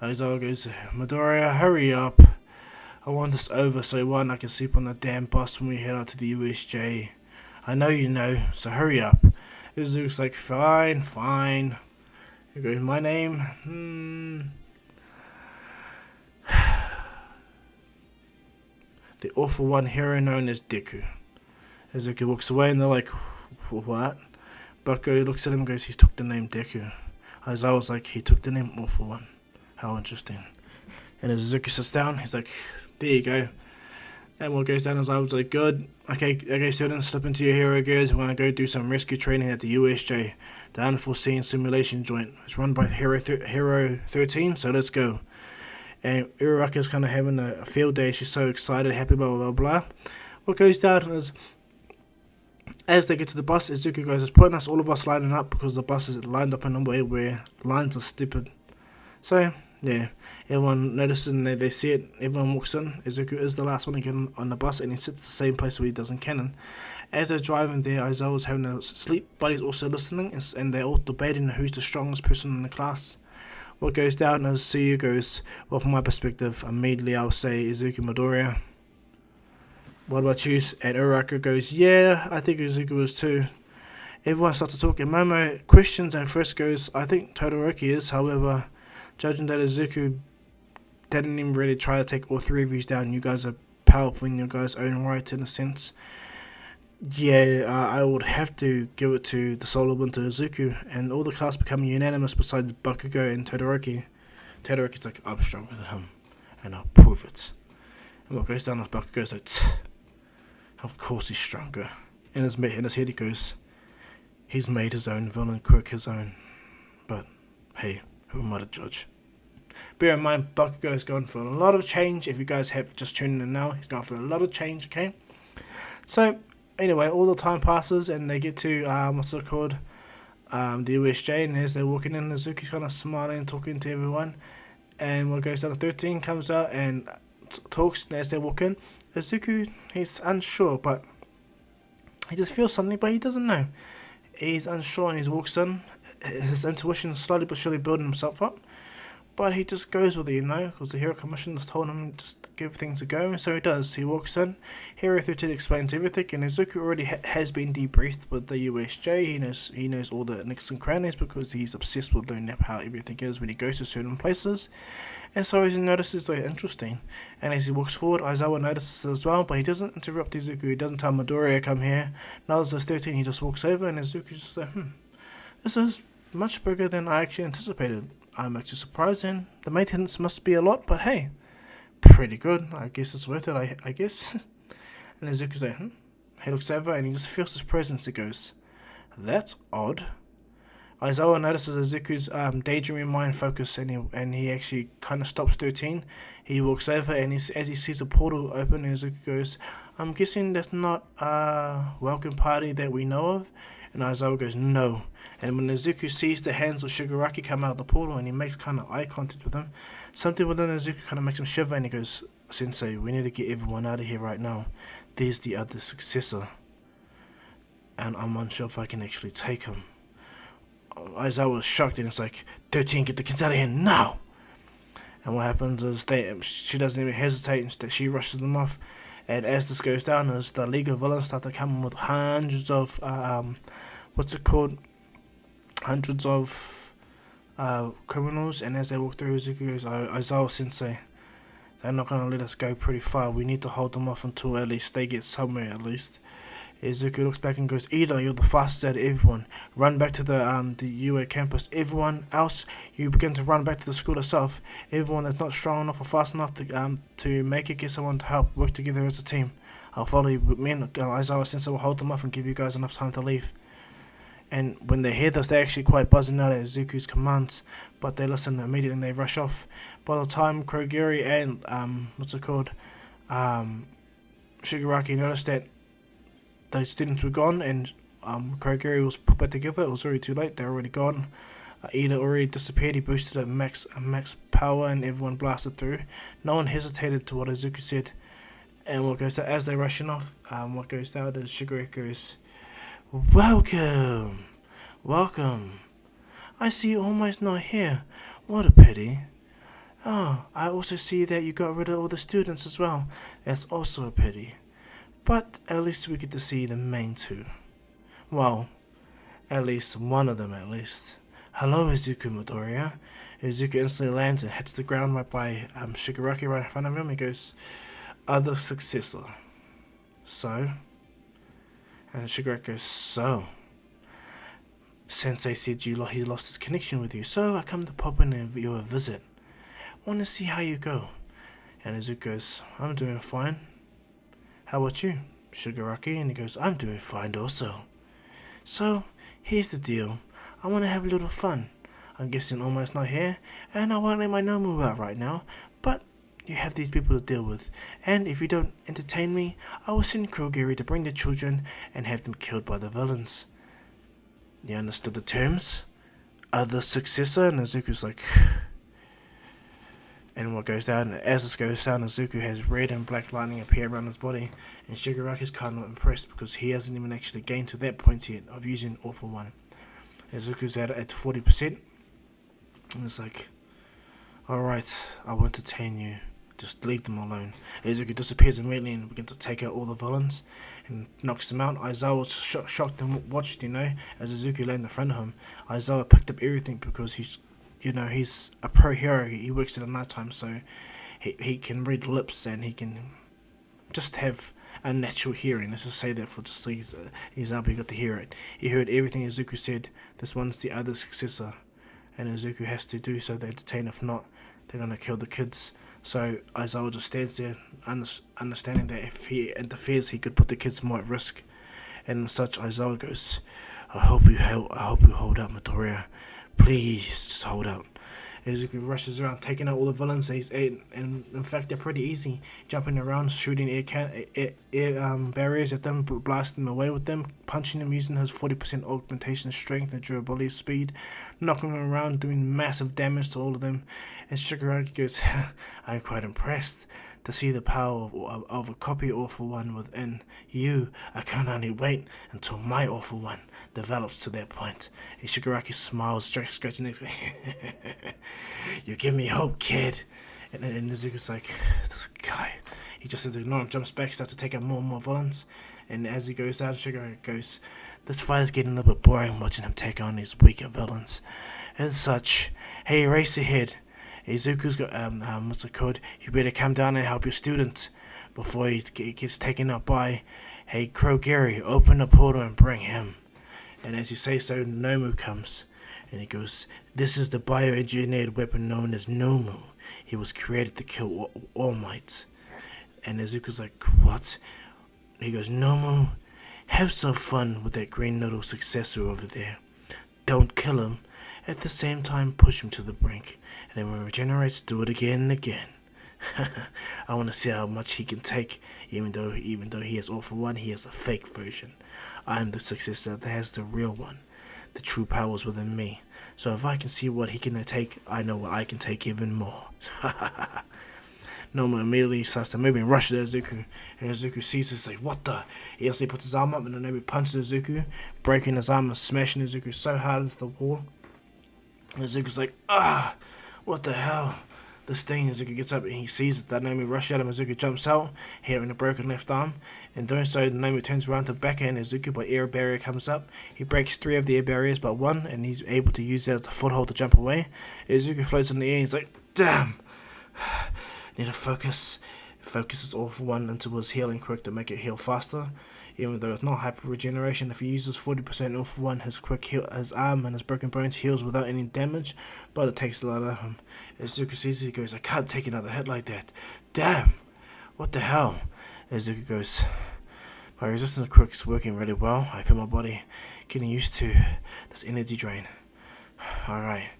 Aizawa goes, Midoriya, hurry up. I want this over so one I can sleep on the damn bus when we head out to the USJ. I know you know, so hurry up. Izuku's like, fine. He goes, my name? The awful one hero known as Deku. Izuku walks away and they're like, what? Bakugo looks at him and goes, he took the name Deku. Aizawa's like, he took the name awful one. How interesting. And as Izuku sits down, he's like, there you go. And what goes down is I was like, good. Okay, students, slip into your hero gears. We're going to go do some rescue training at the USJ, the unforeseen simulation joint. It's run by Hero 13, so let's go. And Uraraki's kind of having a field day. She's so excited, happy, blah, blah, blah. What goes down is, as they get to the bus, Izuku goes, it's pointless all of us lining up because the bus is lined up in a way where lines are stupid. So, yeah, everyone notices and they see it. Everyone walks in. Izuku is the last one to get on the bus, and he sits the same place where he does in canon. As they're driving there, Aizawa's having a sleep, but he's also listening, and they're all debating who's the strongest person in the class. What goes down is Suyu goes, well, from my perspective, immediately I'll say Izuku Midoriya. What about you? And Uraraka goes, yeah, I think Izuku is too. Everyone starts to talk, and Momo questions and first goes, I think Todoroki is, however, judging that Izuku didn't even really try to take all three of you down, you guys are powerful in your guys' own right in a sense. Yeah, I would have to give it to the Soul of Winter Izuku, and all the class become unanimous besides Bakugo and Todoroki. Todoroki's like, I'm stronger than him, and I'll prove it. And what goes down is Bakugo's like, of course he's stronger. In his head he goes, he's made his own villain quirk his own. But, hey, who am I to judge? Bear in mind, Bakugo's gone for a lot of change. If you guys have just tuned in now, he's gone for a lot of change, okay? So, anyway, all the time passes and they get to, the USJ, and as they're walking in, Izuku's kind of smiling and talking to everyone. And what goes down to 13 comes out and talks, and as they walk in, Izuku, he's unsure, but he just feels something, but he doesn't know. He's unsure and he walks in. His intuition is slowly but surely building himself up. But he just goes with it, you know, because the Hero Commission has told him just to give things a go, and so he does. He walks in, Hero 13 explains everything, and Izuku already has been debriefed with the USJ. He knows all the nooks and crannies because he's obsessed with learning how everything is when he goes to certain places. And so he notices they're interesting. And as he walks forward, Aizawa notices as well, but he doesn't interrupt Izuku. He doesn't tell Midoriya, come here. Now there's 13, he just walks over, and Izuku's just like, this is much bigger than I actually anticipated. I'm actually surprised, and the maintenance must be a lot, but hey, pretty good. I guess it's worth it, I guess. And Izuku's like, He looks over and he just feels his presence. He goes, that's odd. Aizawa notices Izuku's daydreaming mind focus, and he actually kind of stops 13. He walks over, and as he sees a portal open, Izuku goes, I'm guessing that's not a welcome party that we know of. And Aizawa goes, no. And when Izuku sees the hands of Shigaraki come out of the portal and he makes kind of eye contact with him, something within Izuku kind of makes him shiver, and he goes, Sensei, we need to get everyone out of here right now. There's the other successor, and I'm unsure if I can actually take him. Aizawa was shocked, and it's like, 13, get the kids out of here now! And what happens is she doesn't even hesitate, and she rushes them off. And as this goes down, as the League of Villains start to come in with hundreds of, hundreds of criminals, and as they walk through, Izuku goes, Aizawa Sensei, they're not going to let us go pretty far. We need to hold them off until at least they get somewhere at least. Izuku looks back and goes, Ida, you're the fastest out of everyone. Run back to the UA campus. Everyone else, you begin to run back to the school itself. Everyone that's not strong enough or fast enough to make it, get someone to help. Work together as a team. I'll follow you, but me and Aizawa Sensei will hold them off and give you guys enough time to leave. And when they hear this, they're actually quite buzzing out at Izuku's commands, but they listen immediately and they rush off. By the time Kurogiri and Shigaraki noticed that the students were gone and Kurogiri was put back together, it was already too late. They were already gone. Ida already disappeared. He boosted at max power and everyone blasted through. No one hesitated to what Izuku said. And what goes out as they're rushing off, what goes out is Shigaraki goes, Welcome! Welcome! I see you're almost not here. What a pity. Oh, I also see that you got rid of all the students as well. That's also a pity. But at least we get to see the main two. Well, at least one of them at least. Hello, Izuku Midoriya. Izuku instantly lands and hits the ground right by Shigaraki right in front of him. He goes, Other successor. So? And Shigaraki goes, So? Sensei said he lost his connection with you, so I come to pop in and you a visit. Want to see how you go. And Izuku goes, I'm doing fine. How about you, Shigaraki? And he goes, I'm doing fine also. So, here's the deal. I want to have a little fun. I'm guessing almost not here, and I won't let my Nomu out right now, but you have these people to deal with, and if you don't entertain me, I will send Kurogiri to bring the children and have them killed by the villains. You understood the terms? Other successor? And Izuku's like... And what goes down, as this goes down, Izuku has red and black lightning appear around his body, and Shigaraki's kind of impressed because he hasn't even actually gained to that point yet of using All for One. Izuku's at 40%, and it's like, alright, I won't detain you, just leave them alone. Izuku disappears immediately and begins to take out all the villains, and knocks them out. Aizawa was shocked and watched, as Izuku landed in front of him. Aizawa picked up everything because he's a pro hero. He works at night time, so he can read lips and he can just have a natural hearing. Let's just say that for just his example, he got to hear it. He heard everything Izuku said. This one's the other successor, and Izuku has to do so to entertain. If not, they're gonna kill the kids. So Aizawa just stands there, understanding that if he interferes, he could put the kids more at risk. And as such, Aizawa goes, I hope you hold out, Midoriya. Please, just hold out. Izuku rushes around, taking out all the villains. And in fact, they're pretty easy. Jumping around, shooting air barriers at them, blasting them away with them, punching them using his 40% augmentation strength and durability speed, knocking them around, doing massive damage to all of them. And Shigaraki goes, I'm quite impressed. To see the power of a copy All for One within you, I can only wait until my All for One develops to that point. And Shigaraki smiles, scratching his neck. You give me hope, kid. And Izuku's like, this guy. He just ignores him, jumps back, starts to take out more and more villains. And as he goes out, Shigaraki goes, this fight is getting a little bit boring watching him take on these weaker villains. And such, hey, race ahead. Izuku's got, what's it called? You better come down and help your student before he gets taken out by, hey, Kurogiri, open the portal and bring him. And as you say so, Nomu comes. And he goes, this is the bioengineered weapon known as Nomu. He was created to kill All Might. And Izuku's like, what? He goes, Nomu, have some fun with that green noodle successor over there. Don't kill him. At the same time, push him to the brink. And then when it regenerates, do it again and again. I want to see how much he can take. Even though he has All for One, he has a fake version. I am the successor that has the real one. The true power is within me. So if I can see what he can take, I know what I can take even more. Nomu immediately starts to move and rushes at Izuku. And Izuku sees this, like, what the? He instantly puts his arm up and then Nomu punches Izuku, breaking his arm and smashing Izuku so hard into the wall. And Izuku's like, what the hell? This thing, Izuku gets up and he sees that Nomu rushes at him. Izuku jumps out, hitting a broken left arm. In doing so, Nomu turns around to backhand Izuku, but air barrier comes up. He breaks 3 of the air barriers but 1, and he's able to use that as a foothold to jump away. Izuku floats in the air and he's like, damn! Need to focus. Focuses All for One into his healing quirk to make it heal faster. Even though it's not hyper regeneration, if he uses 40% All For One, his his arm and his broken bones heals without any damage, but it takes a lot out of him. As Zuko sees it, he goes, I can't take another hit like that. Damn! What the hell? As Zuko goes, my resistance quirk's working really well. I feel my body getting used to this energy drain. Alright.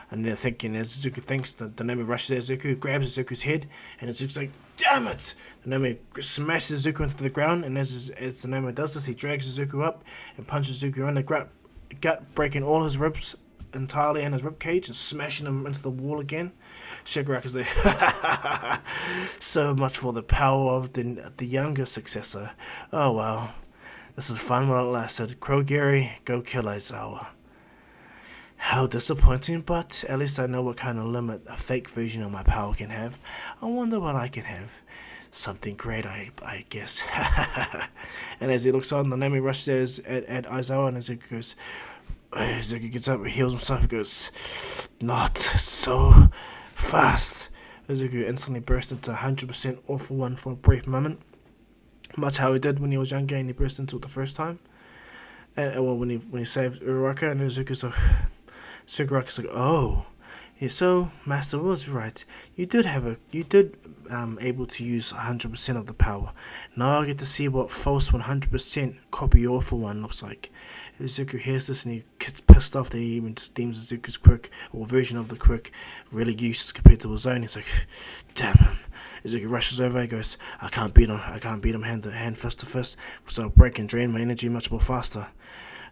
And they're thinking, as Zuko thinks, the Nami rushes at Zuko, grabs Zuko's head, and Zuko's like, damn it! The Nami smashes Zuko into the ground, and as the Nami does this, he drags Zuko up and punches Zuko in the gut, breaking all his ribs entirely in his rib cage and smashing him into the wall again. Shigaraki is like, so much for the power of the younger successor. Oh well, this is fun while it lasted. Krogiri, go kill Aizawa. How disappointing, but at least I know what kind of limit a fake version of my power can have. I wonder what I can have. Something great, I guess. And as he looks on, the Nami rushes at Aizawa, and Zuko goes, Zuko gets up, heals himself, and goes, not so fast. Zuko instantly burst into 100% All For One for a brief moment, much how he did when he was younger and he burst into it the first time. And well, when he saved Uraraka, and Zuko's like, Shigaraki's like, oh, yeah, so Master was right. You did able to use 100% of the power. Now I get to see what false 100% copy All For One looks like. Zuko hears this and he gets pissed off that he even just deems Zuko's quirk, or version of the quirk, really useless compared to his own. He's like, damn him. Zuko rushes over, he goes, I can't beat him hand fist to fist, because I'll break and drain my energy much more faster.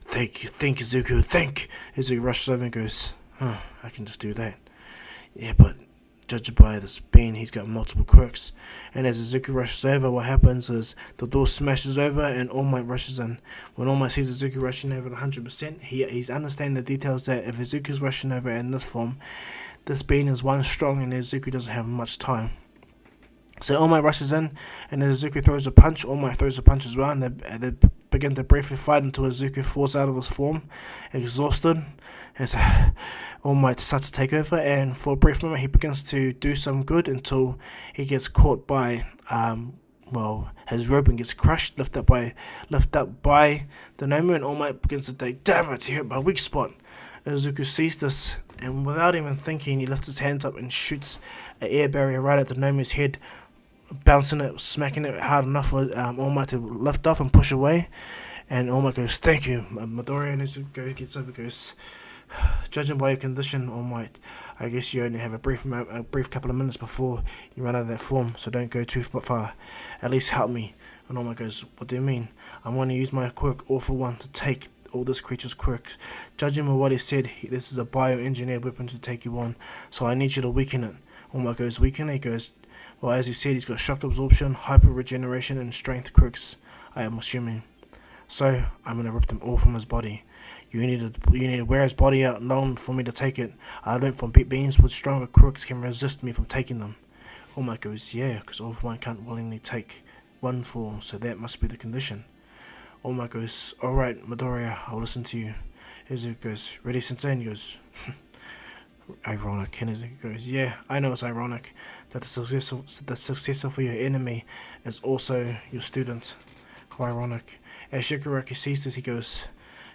Think, Zuko, think! Zuko rushes over and goes, I can just do that. Yeah, but judged by this being, he's got multiple quirks. And as Zuko rushes over, what happens is the door smashes over and All Might rushes in. When All Might sees Zuko rushing over at 100%, he's understanding the details that if Zuko's rushing over in this form, this being is one strong and Zuko doesn't have much time. So All Might rushes in, and as Zuko throws a punch, All Might throws a punch as well, and they begin to briefly fight until Zuko falls out of his form, exhausted. And so All Might starts to take over, and for a brief moment he begins to do some good until he gets caught by, his rope and gets crushed, lifted up by the Nami, and All Might begins to think, damn it, he hit my weak spot. And Zuko sees this, and without even thinking, he lifts his hands up and shoots an air barrier right at the Nami's head, bouncing it, smacking it hard enough for All Might to lift off and push away. And All Might goes, thank you, Midoriya. And Zuko gets up and goes, judging by your condition, All Might, I guess you only have a brief couple of minutes before you run out of that form, so don't go too far. At least help me. And All Might goes, what do you mean? I'm going to use my quirk All For One to take all this creature's quirks. Judging by what he said, this is a bioengineered weapon to take you on, so I need you to weaken it. All Might goes, weaken it? He goes, well, as he said, he's got shock absorption, hyper regeneration, and strength quirks, I am assuming. So I'm going to rip them all from his body. You need to wear his body out long for me to take it. I learned from beings with stronger quirks can resist me from taking them. All Might goes, yeah, because All For One can't willingly take one form, so that must be the condition. All Might goes, alright, Midoriya, I'll listen to you. Zuko goes, ready, Sensei? And he goes, ironic. And Zuko goes, yeah, I know it's ironic that the successor for your enemy is also your student. How ironic. As Shigaraki sees this, he goes,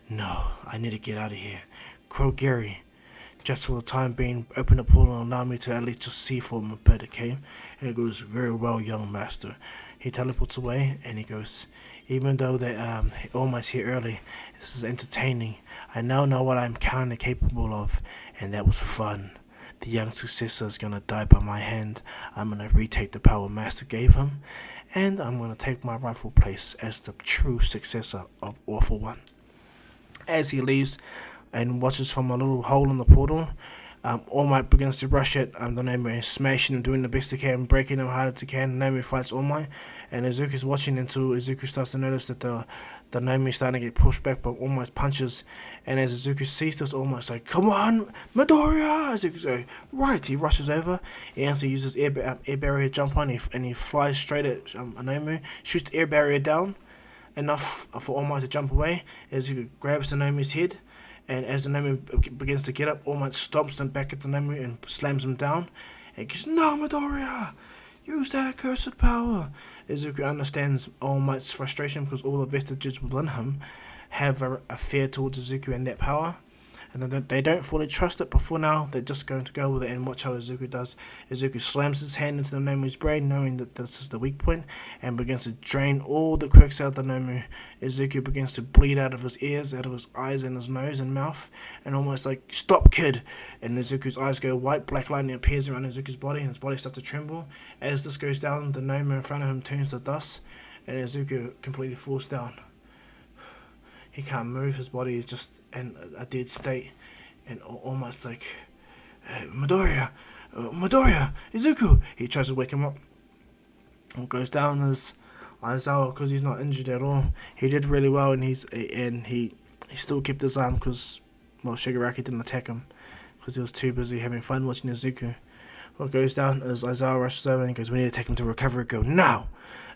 no, I need to get out of here. Krogiri, just for the time being, open the portal and allow me to at least just see for a bit, okay? And he goes, very well, young master. He teleports away, and he goes, even though that All Might's here early, this is entertaining. I now know what I'm kinda capable of, and that was fun. The young successor is gonna die by my hand. I'm gonna retake the power Master gave him, and I'm gonna take my rightful place as the true successor of All For One. As he leaves and watches from a little hole in the portal, All Might begins to rush at the Nami, smashing him, doing the best he can, breaking him hard as he can. Nami fights All Might, and Izuku's watching until Izuku starts to notice that the Nami is starting to get pushed back by All Might's punches. And as Izuku sees this, All Might's like, come on, Midoriya! Izuku's like, right, he rushes over, he actually uses air barrier jump on, and he flies straight at Nami, shoots the air barrier down, enough for All Might to jump away. Izuku grabs the Nami's head, and as the Nami begins to get up, All Might stomps them back at the Nami and slams him down. And he goes, no, Midoriya! Use that accursed power. Izuku understands All Might's frustration because all the vestiges within him have a fear towards Izuku and that power. And they don't fully trust it, but for now, they're just going to go with it and watch how Izuku does. Izuku slams his hand into the Nomu's brain, knowing that this is the weak point, and begins to drain all the quirks out of the Nomu. Izuku begins to bleed out of his ears, out of his eyes, and his nose and mouth, and almost like, "Stop, kid!" And Izuku's eyes go white, black lightning appears around Izuku's body, and his body starts to tremble. As this goes down, the Nomu in front of him turns to dust, and Izuku completely falls down. He can't move, his body is just in a dead state, and almost like, Midoriya, Izuku! He tries to wake him up. What goes down is Aizawa, because he's not injured at all. He did really well, and he still kept his arm because, well, Shigaraki didn't attack him because he was too busy having fun watching Izuku. What goes down is Aizawa rushes over and goes, "We need to take him to Recovery Girl now!"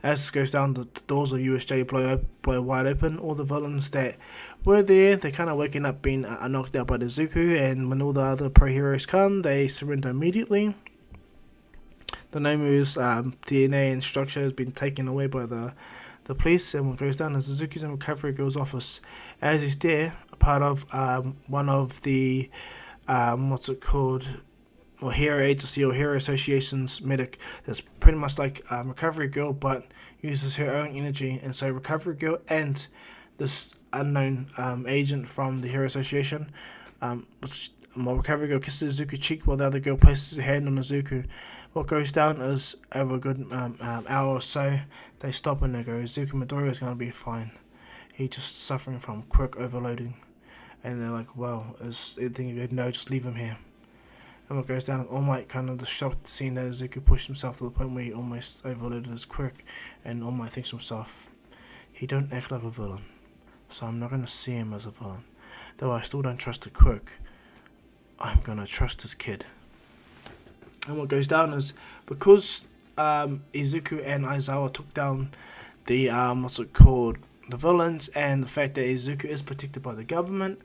As this goes down, the doors of USJ blow wide open. All the villains that were there, they're kind of waking up, being knocked out by Izuku, and when all the other pro heroes come, they surrender immediately. The Nomu's DNA and structure has been taken away by the police, and what goes down is Izuku's in Recovery Girl's office. As he's there, a part of one of the Hero Agency or Hero Association's medic that's pretty much like Recovery Girl but uses her own energy, and so Recovery Girl and this unknown agent from the Hero Association, Recovery Girl kisses Izuku's cheek while the other girl places her hand on Izuku. What goes down is over a good hour or so, they stop and they go, "Izuku Midoriya is going to be fine. He's just suffering from quirk overloading." And they're like, "Well, is anything good? No, just leave him here." And what goes down, All Might kind of shocked seeing that Izuku pushed himself to the point where he almost overloaded his quirk, and All Might thinks to himself, "He don't act like a villain, so I'm not going to see him as a villain. Though I still don't trust the quirk, I'm going to trust this kid." And what goes down is, because Izuku and Aizawa took down the, the villains, and the fact that Izuku is protected by the government,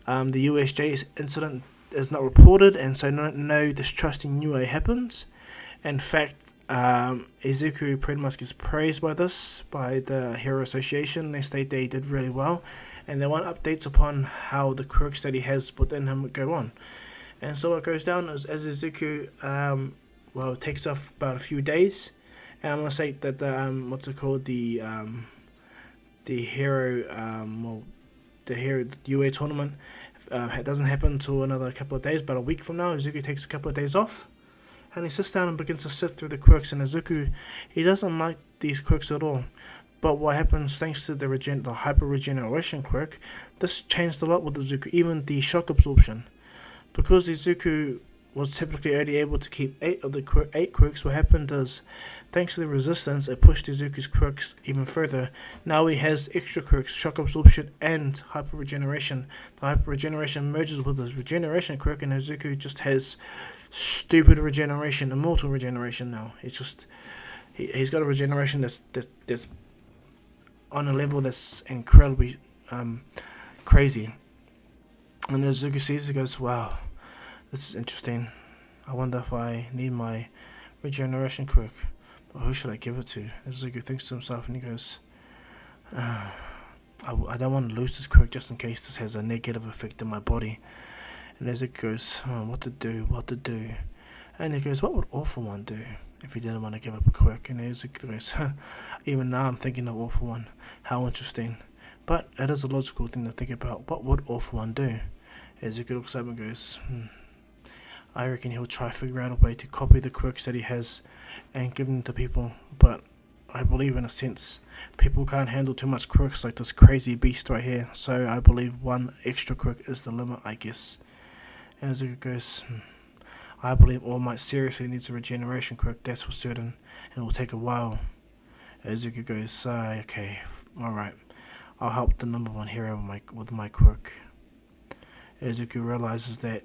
the USJ incident is not reported, and so no distrusting UA happens. In fact, Izuku pretty much gets praised by the Hero Association. They state that he did really well, and they want updates upon how the quirks that he has within him go on. And so what goes down is, as Izuku it takes off about a few days, and I'm gonna say that the Hero UA tournament it doesn't happen until another couple of days, but a week from now. Izuku takes a couple of days off, and he sits down and begins to sift through the quirks. And Izuku, he doesn't like these quirks at all. But what happens, thanks to the hyper regeneration quirk, this changed a lot with Izuku, even the shock absorption. Because Izuku was typically only able to keep 8 of the 8 quirks, what happened is, thanks to the resistance, it pushed Izuku's quirks even further. Now he has extra quirks, shock absorption and hyper regeneration. The hyper regeneration merges with his regeneration quirk, and Izuku just has stupid regeneration, immortal regeneration now. It's just, he's got a regeneration that's on a level that's incredibly crazy. And Izuku sees it, goes, "Wow, this is interesting. I wonder if I need my regeneration quirk. But who should I give it to?" Izuku thinks to himself, and he goes, I don't want to lose this quirk just in case this has a negative effect on my body. And Izuku goes, what to do? And he goes, "What would Awful One do if he didn't want to give up a quirk?" And Izuku goes, "Even now I'm thinking of Awful One. How interesting. But it is a logical thing to think about. What would Awful One do?" Izuku looks up and goes, "I reckon he'll try to figure out a way to copy the quirks that he has and give them to people. But I believe, in a sense, people can't handle too much quirks like this crazy beast right here. So I believe one extra quirk is the limit, I guess." And Izuku goes, "I believe All Might seriously needs a regeneration quirk, that's for certain. And it will take a while." Izuku goes, "Okay, alright. I'll help the number 1 hero with my quirk." Izuku realizes that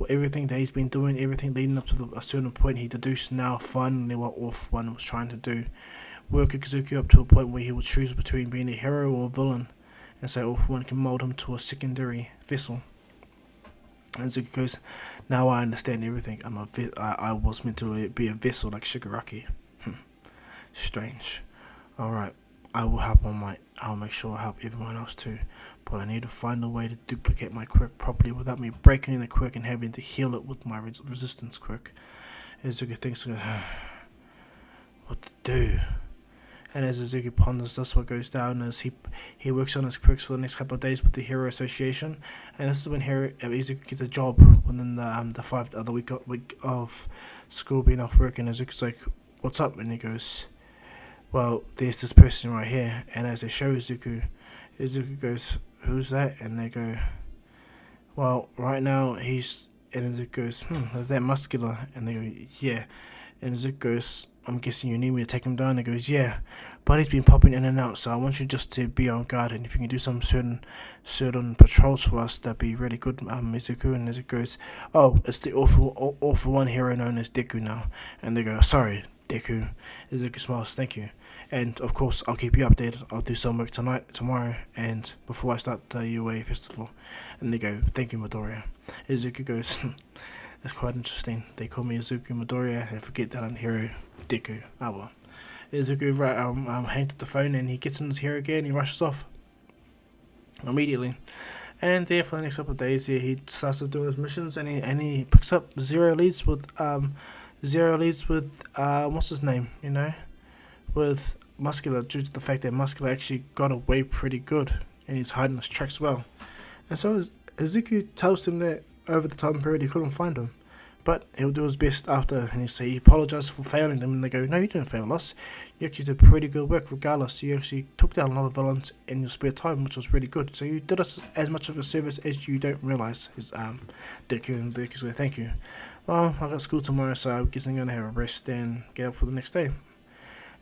everything that he's been doing, everything leading up to a certain point, he deduced now finally what Awful One was trying to do. Work Izuku up to a point where he would choose between being a hero or a villain, and so Awful One can mold him to a secondary vessel. And Izuku goes, "Now I understand everything. I was meant to be a vessel like Shigaraki." Strange. Alright, I'll make sure I help everyone else too. But I need to find a way to duplicate my quirk properly without me breaking the quirk and having to heal it with my resistance quirk. Izuku thinks what to do. And as Izuku ponders this, what goes down is he works on his quirks for the next couple of days with the Hero Association, and this is when Izuku gets a job within the week of school being off work, and Izuku's like, "What's up?" And he goes, "Well, there's this person right here," and as they show Izuku goes, "Who's that?" And they go, "Well, right now he's," and Izuku goes, "Is that muscular?" And they go, "Yeah." And Izuku goes, "I'm guessing you need me to take him down?" And he goes, "Yeah, but he's been popping in and out, so I want you just to be on guard, and if you can do some certain patrols for us, that'd be really good, Izuku." And Izuku goes, "Oh, it's the awful one hero known as Deku now." And they go, "Sorry, Deku." Izuku smiles, "Thank you. And of course, I'll keep you updated. I'll do some work tomorrow, and before I start the UA festival." And they go, "Thank you, Midoriya." Izuku goes, "That's quite interesting. They call me Izuku Midoriya and forget that I'm Hero Deku." Ah well. Izuku hangs up the phone and he gets in his hero gear and he rushes off immediately. And there for the next couple of days, he starts to do his missions and he picks up zero leads with what's his name, with Muscular, due to the fact that Muscular actually got away pretty good and he's hiding his tracks well. And so Izuku tells him that over the time period he couldn't find him, but he'll do his best after, and he apologizes for failing them, and they go, "No, you didn't fail us. You actually did pretty good work regardless. You actually took down a lot of villains in your spare time, which was really good. So you did us as much of a service as you don't realize." His Deku, and Deku's like, "Thank you. Well, I got school tomorrow, so I guess I'm gonna have a rest and get up for the next day."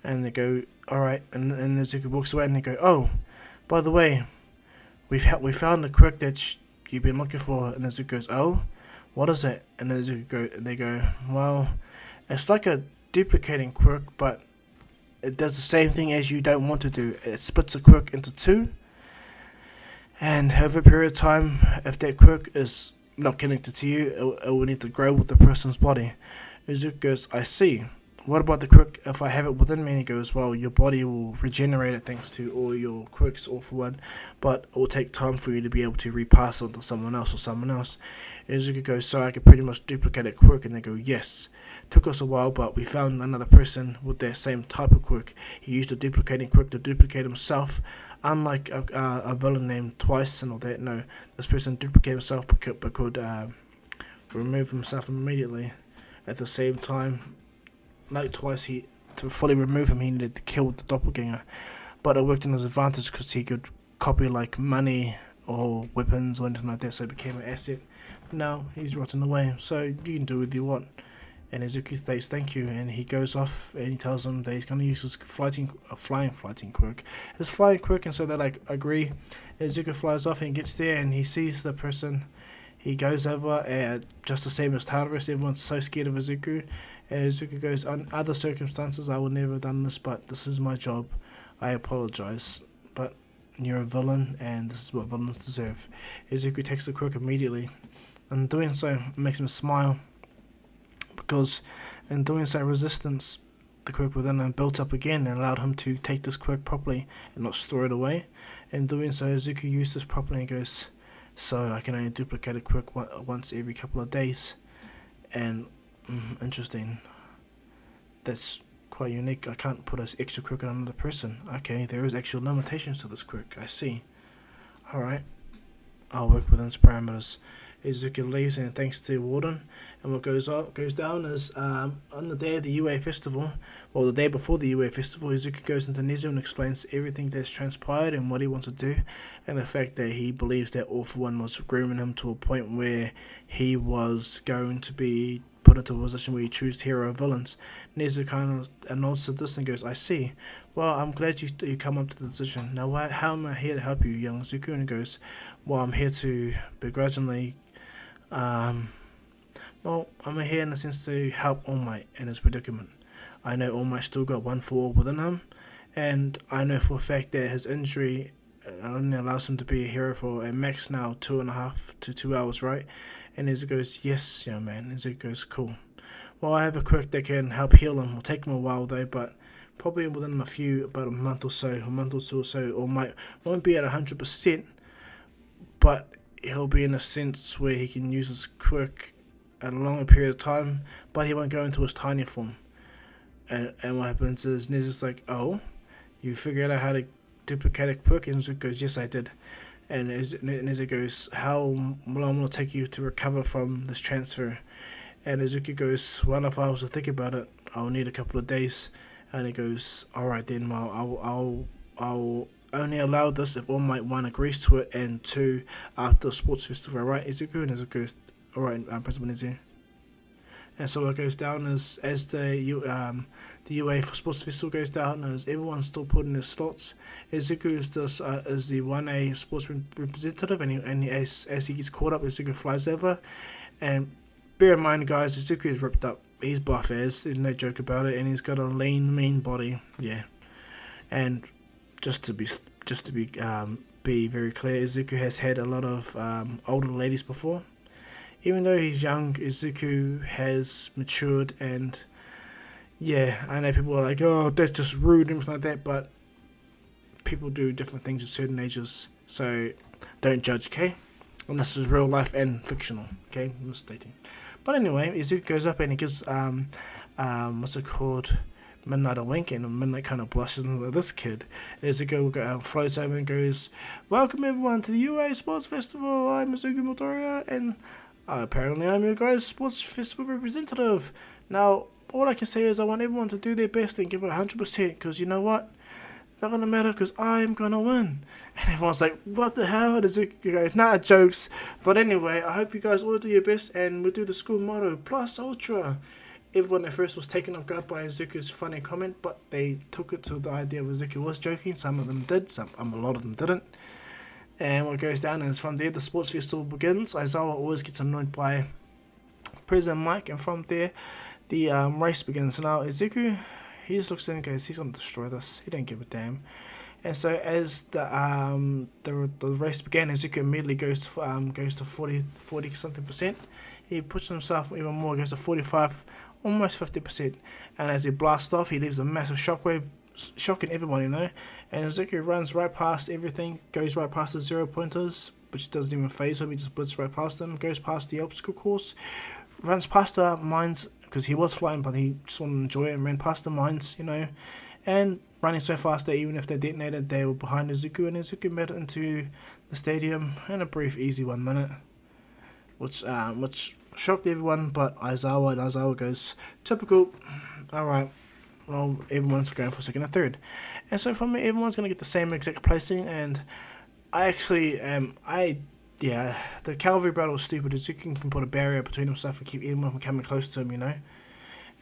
And they go, "Alright," and Izuku walks away and they go, "Oh, by the way, we found the quirk that you've been looking for." And Izuku goes, "Oh, what is it?" And then they go, "Well, it's like a duplicating quirk, but it does the same thing as you don't want to do. It splits a quirk into two, and over a period of time, if that quirk is not connected to you, it will need to grow with the person's body." Izuku goes, "I see. What about the quirk if I have it within me?" And he goes, "Well, your body will regenerate it thanks to all your quirks, all for one, but it will take time for you to be able to repass on to someone else or someone else." And Izuku goes, "So I could pretty much duplicate a quirk?" And they go, "Yes. Took us a while, but we found another person with that same type of quirk. He used a duplicating quirk to duplicate himself. Unlike a villain named Twice and all that, no, this person duplicated himself but could remove himself immediately. At the same time, like Twice, to fully remove him, he needed to kill the doppelganger. But it worked in his advantage because he could copy like money or weapons or anything like that, so it became an asset. But now he's rotting away, so you can do with you what." And Izuku says thank you, and he goes off and he tells him that he's going to use his flying quirk. His flying quirk, and so they agree. Izuku flies off and gets there and he sees the person. He goes over, and just the same as Tadarus, everyone's so scared of Izuku. And Izuku goes, "On other circumstances, I would never have done this, but this is my job. I apologize. But you're a villain, and this is what villains deserve." Izuku takes the quirk immediately, and doing so makes him smile, because in doing so, resistance, the quirk within him, built up again and allowed him to take this quirk properly and not store it away. In doing so, Izuku used this properly and goes, "So I can only duplicate a quirk once every couple of days." And interesting. That's quite unique. I can't put an extra quirk on another person. Okay, there is actual limitations to this quirk. I see. Alright. I'll work within its parameters. Izuku leaves and thanks to Warden, and what goes down is on the day of the UA festival, well, the day before the UA festival, Izuku goes into Nezu and explains everything that's transpired and what he wants to do, and the fact that he believes that All For One was grooming him to a point where he was going to be put into a position where he chooses hero or villains. Nezu kind of nods to this and goes, "I see. Well, I'm glad you come up to the decision. Now, how am I here to help you, young Izuku?" And he goes, "Well, I'm here to begrudgingly I'm here in a sense to help All Might in his predicament. I know All Might still got one for all within him, and I know for a fact that his injury only allows him to be a hero for a max now 2.5 to 2 hours, right?" And Izuku goes, "Yes, man." Izuku goes, "Cool. Well, I have a quirk that can help heal him. It'll take him a while though, but probably within about a month or so, or won't be at 100%, but he'll be in a sense where he can use his quirk at a longer period of time, but he won't go into his tiny form. And what happens is Nezu's like, oh, you figured out how to duplicate a quirk? And Nezu goes, yes, I did. And Nezu goes, how long will it take you to recover from this transfer? And Izuku goes, well, if I was to think about it, I'll need a couple of days. And he goes, alright then, well, I'll only allow this if All Might 1 agrees to it, and 2 after the sports festival, right, Izuku? And Izuku goes, alright, Principal Nezu. And so what goes down is, as the UA for Sports Festival goes down, as everyone's still putting their slots, Izuku is the 1A sports representative, and as he gets caught up, Izuku flies over. And bear in mind, guys, Izuku is ripped up. He's buff as, there's no joke about it, and he's got a lean, mean body. Yeah. And just to be very clear, Izuku has had a lot of older ladies before. Even though he's young, Izuku has matured, and yeah, I know people are like, oh, that's just rude and everything like that, but people do different things at certain ages, so don't judge, okay? And this is real life and fictional, okay? I'm stating. But anyway, Izuku goes up and he gives, what's it called? Midnight a wink, and Midnight kind of blushes and like, this kid. Izuku floats over and goes, welcome everyone to the UA Sports Festival, I'm Izuku Motoria, and apparently I'm your guys' Sports Festival representative. Now, all I can say is I want everyone to do their best and give it 100%, because you know what? It's not going to matter, because I'm going to win. And everyone's like, what the hell? And Izuku goes, nah, jokes. But anyway, I hope you guys all do your best, and we'll do the school motto, Plus Ultra. Everyone at first was taken off guard by Izuku's funny comment, but they took it to the idea of Izuku was joking. Some of them did, a lot of them didn't. And what goes down is from there the sports festival begins. Aizawa always gets annoyed by President Mike, and from there the race begins. So now Izuku, he just looks in and goes, he's gonna destroy this. He don't give a damn. And so as the race began, Izuku immediately goes to 40 something percent. He pushes himself even more, goes to 45, almost 50%. And as he blasts off, he leaves a massive shockwave, shocking everyone, you know. And Izuku runs right past everything, goes right past the 0 pointers, which doesn't even phase him. He just blitzes right past them, goes past the obstacle course, runs past the mines, because he was flying, but he just wanted to enjoy it, and ran past the mines, you know, and running so fast that even if they detonated, they were behind Izuku, and Izuku made it into the stadium in a brief, easy 1 minute, which shocked everyone, but Aizawa goes, typical, alright, well, everyone's going for second and third. And so from me, everyone's going to get the same exact placing, and I actually the cavalry battle is stupid. Izuku can put a barrier between himself and keep anyone from coming close to him, you know.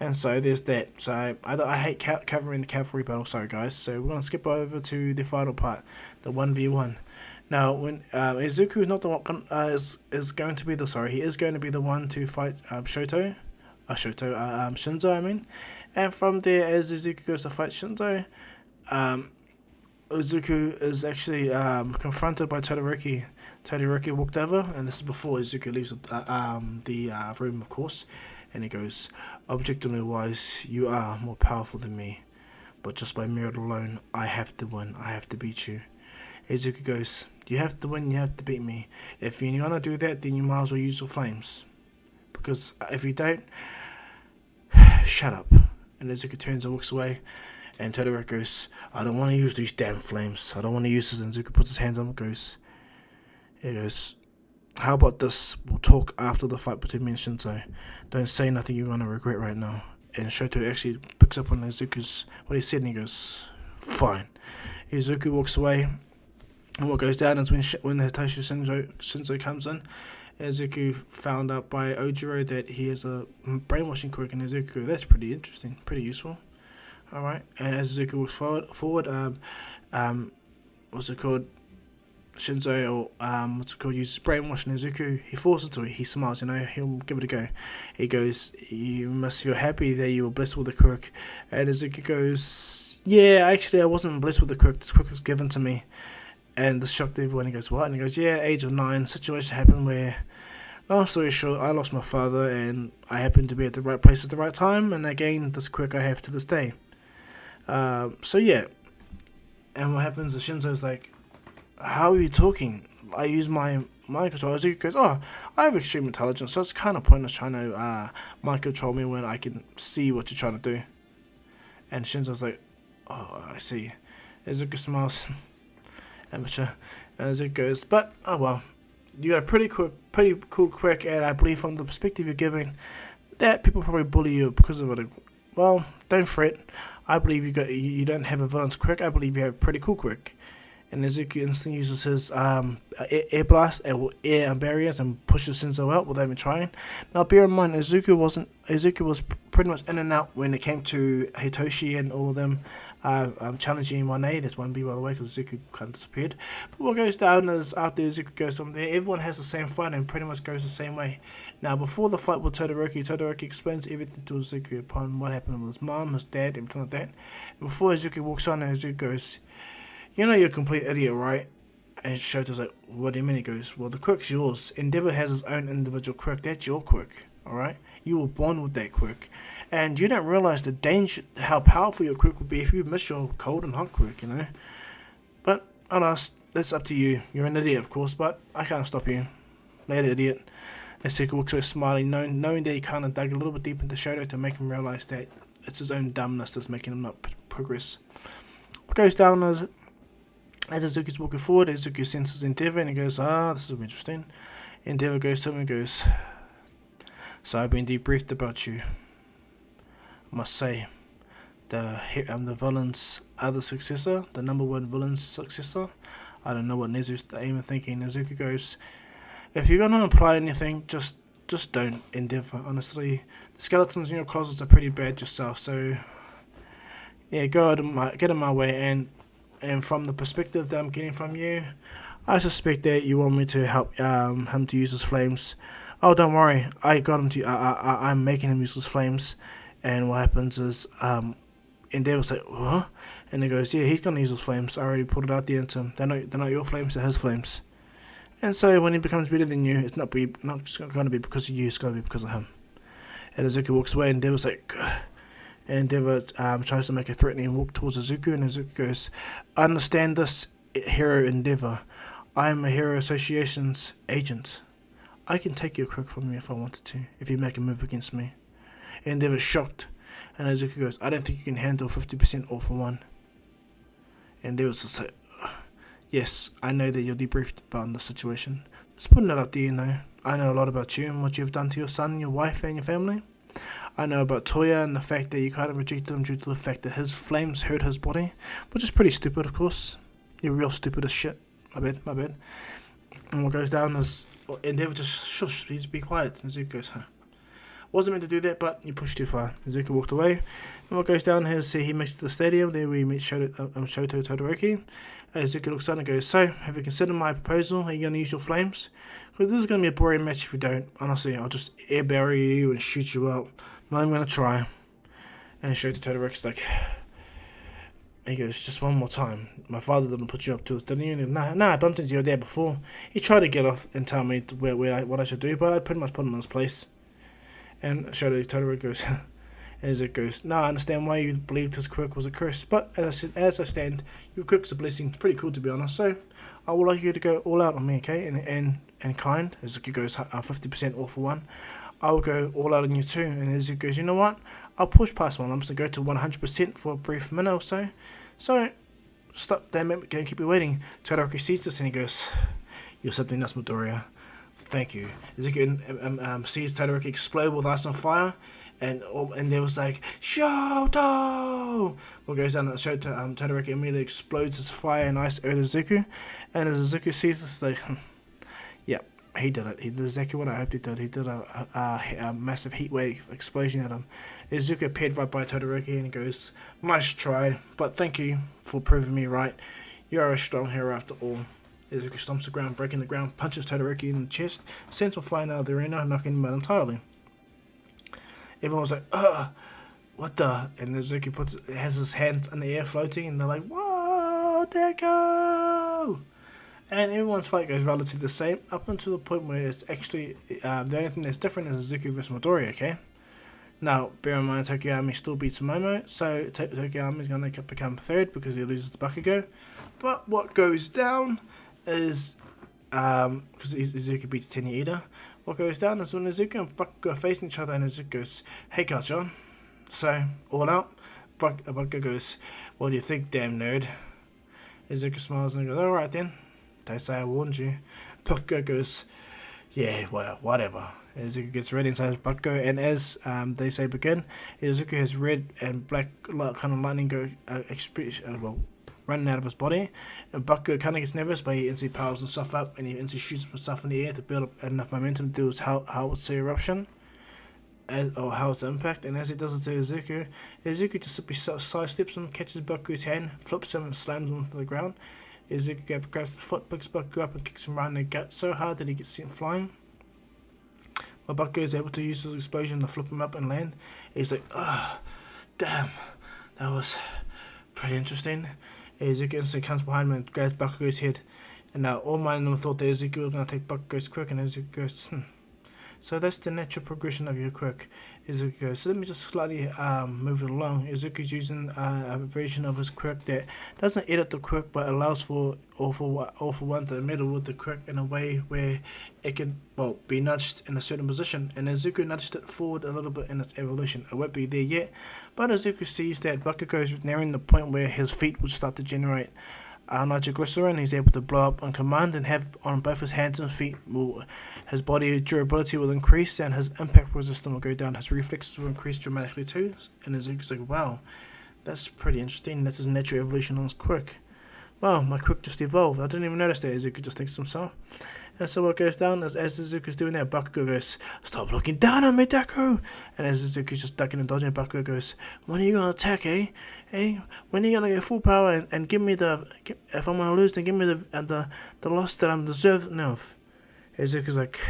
And so there's that. So I hate covering the cavalry battle, sorry guys. So we're going to skip over to the final part, the 1v1. Now, when Izuku is not the one, is going to be the one to fight Shinzo, I mean. And from there, as Izuku goes to fight Shinzo, Izuku is actually confronted by Todoroki. Todoroki walked over, and this is before Izuku leaves the room, of course. And he goes, objectively wise, you are more powerful than me. But just by merit alone, I have to win. I have to beat you. Izuku goes, you have to win, you have to beat me. If you're going to do that, then you might as well use your flames. Because if you don't, shut up. And Izuku turns and walks away. And Todoroki goes, I don't want to use these damn flames. I don't want to use this. And Izuku puts his hands on him and goes, how about this? We'll talk after the fight between me and Shinzo. Don't say nothing you're going to regret right now. And Shoto actually picks up on Izuku's what he said, and he goes, fine. Izuku walks away. And what goes down is when Hitoshi Shinzo comes in, Izuku found out by Ojiro that he has a brainwashing quirk in Izuku. That's pretty interesting, pretty useful. Alright, and as Izuku walks forward, Shinzo, uses brainwashing Izuku. He falls into it, he smiles, you know, he'll give it a go. He goes, you must feel happy that you were blessed with the quirk. And Izuku goes, yeah, actually I wasn't blessed with the quirk, this quirk was given to me. And this shocked everyone. He goes, what? And he goes, yeah, age of 9, situation happened where, long story short, I lost my father and I happened to be at the right place at the right time, and I gained this quirk I have to this day. So yeah, and what happens is Shinzo's like, how are you talking? I use my mind control. Izuku goes, oh, I have extreme intelligence, so it's kind of pointless trying to mind control me when I can see what you're trying to do. And Shinzo's like, oh, I see. Izuku smiles. Amateur. And Izuku goes, but, oh well. You got a pretty cool quirk, and I believe from the perspective you're giving, that people probably bully you because of it. Well, don't fret. I believe you don't have a villain's quirk. I believe you have a pretty cool quirk. And Izuku instantly uses his air blast, air barriers, and pushes Shinzo out without even trying. Now, bear in mind, Izuku was pretty much in and out when it came to Hitoshi and all of them challenging 1A. There's 1B, by the way, because Izuku kind of disappeared. But what goes down is after Izuku goes from there, everyone has the same fight and pretty much goes the same way. Now, before the fight with Todoroki explains everything to Izuku upon what happened with his mom, his dad, everything like that. And before Izuku walks on, Izuku goes, you know you're a complete idiot, right? And Shoto's like, what do you mean? He goes, well, the quirk's yours. Endeavor has his own individual quirk. That's your quirk, alright? You were born with that quirk. And you don't realize the danger, how powerful your quirk would be if you miss your cold and hot quirk, you know? But, alas, that's up to you. You're an idiot, of course, but I can't stop you. Later, idiot. Izuku walks away smiling, knowing that he kind of dug a little bit deep into Shoto to make him realize that it's his own dumbness that's making him not progress. What goes down is, as Izuku's walking forward, Izuku senses Endeavor and he goes, this is interesting. Endeavor goes to him and goes, so I've been debriefed about you. I must say, the villain's other successor, the number one villain's successor. I don't know what Nezu's even thinking. Izuku goes, if you're gonna apply anything, just don't, Endeavor. Honestly, the skeletons in your closets are pretty bad yourself, so yeah, get in my way. And from the perspective that I'm getting from you, I suspect that you want me to help him to use his flames. Oh, don't worry, I got him to. I'm making him use his flames. And what happens is, Endeavor's like, what? And he goes, yeah, he's gonna use his flames. I already put it out there into him. They're not your flames, they're his flames. And so when he becomes better than you, it's not gonna be because of you. It's gonna be because of him. And Izuku walks away, and Endeavor's like, gah. And Endeavor tries to make a threatening walk towards Izuku, and Izuku goes, understand this, Hero Endeavor. I am a Hero Association's agent. I can take your quirk from you if I wanted to, if you make a move against me. Endeavor's shocked, and Izuku goes, I don't think you can handle 50% all for one. And Endeavor's just like, yes, I know that you're debriefed about the situation. Just putting it out there, you know. I know a lot about you and what you've done to your son, your wife, and your family. I know about Toya and the fact that you kind of rejected him due to the fact that his flames hurt his body, which is pretty stupid, of course. You're real stupid as shit. My bad. And what goes down is, Endeavor just shush, please be quiet. And Izuku goes, wasn't meant to do that, but you pushed too far. Izuku walked away. And what goes down is he makes it to the stadium. There we meet Shoto Todoroki. Izuku looks on and goes, so, have you considered my proposal? Are you going to use your flames? Because this is going to be a boring match if you don't. Honestly, I'll just air barrier you and shoot you out. Not even going to try. And Shoto Todoroki's like, he goes, just one more time. My father didn't put you up to this, didn't you? Nah, I bumped into your dad before. He tried to get off and tell me what I should do, but I pretty much put him in his place. And Shoto Todoroki goes, and Izuku goes, no, I understand why you believed his quirk was a curse, but as I stand, your quirk's a blessing. It's pretty cool, to be honest. So I would like you to go all out on me, okay? And kind. Izuku goes, 50% all for one. I will go all out on you too. And Izuku goes, you know what? I'll push past my limits and go to 100% for a brief minute or so. So, stop, damn it, gonna keep you waiting. Todoroki sees this and he goes, you're something else, Midoriya. Thank you. Izuku sees Todoroki explode with ice on fire. And there was like, Shoto! What goes down and Todoroki immediately explodes his fire and ice at Izuku. And as Izuku sees this, like, yeah, he did it. He did exactly what I hoped he did. He did a massive heat wave explosion at him. Izuku appeared right by Todoroki and he goes, nice try, but thank you for proving me right. You are a strong hero after all. Izuku stomps the ground, breaking the ground, punches Todoroki in the chest, sends him flying out of the arena, knocking him out entirely. Everyone's like, what the? And Izuku has his hands in the air floating, and they're like, whoa, Deku! And everyone's fight goes relatively the same, up until the point where it's actually, the only thing that's different is Izuku versus Midoriya, okay? Now, bear in mind, Tokiyami still beats Momo, so Tokiyami is going to become third because he loses to Bakugo. But what goes down is, because Izuku beats Tenya Ida, what goes down is when Izuku and Bakugo are facing each other, and Izuku goes, "Hey, Kachan." So, all out, Bakugo goes, "What do you think, damn nerd?" Izuku smiles and goes, "Alright then. Don't say I warned you." Bakugo goes, "Yeah, well, whatever." Izuku gets ready inside Bakugo, and as they say begin, Izuku has red and black kind of lightning go running out of his body, and Bakugo kind of gets nervous, but he instantly powers himself up, and he instantly shoots himself in the air to build up enough momentum to do his howitzer eruption, or howitzer impact. And as he does it to Izuku just simply sidesteps him, catches Bakugo's hand, flips him, and slams him to the ground. Izuku grabs his foot, picks Bakugo up, and kicks him right in the gut so hard that he gets sent flying. But Bakugo is able to use his explosion to flip him up and land. He's like, "Oh, damn, that was pretty interesting." Izuku instantly comes behind him and grabs Bakugo's head. And now all my them thought that Izuku was going to take Bakugo's quirk, and Izuku goes, "So that's the natural progression of your quirk." Izuku goes, "So let me just slightly move it along." Izuku's using a version of his quirk that doesn't edit the quirk, but allows for all for one to meddle with the quirk in a way where it can be nudged in a certain position. And Izuku nudged it forward a little bit in its evolution. It won't be there yet, but Izuku sees that Bakugo is nearing the point where his feet will start to generate nitroglycerin. He's able to blow up on command and have on both his hands and feet. His body durability will increase, and his impact resistance will go down. His reflexes will increase dramatically too. And Izuku's like, "Wow, that's pretty interesting. That's his natural evolution on his quirk. Wow, my quirk just evolved. I didn't even notice that." Izuku just thinks to himself. And so what goes down is, as Izuku's doing that, Bakugo goes, "Stop looking down on me, Deku!" And as Izuku's just ducking and dodging, Bakugo goes, "When are you gonna attack, eh? Hey, when are you gonna get full power and give me if I'm gonna lose, then give me the loss that I'm deserving of?" Izuku's like,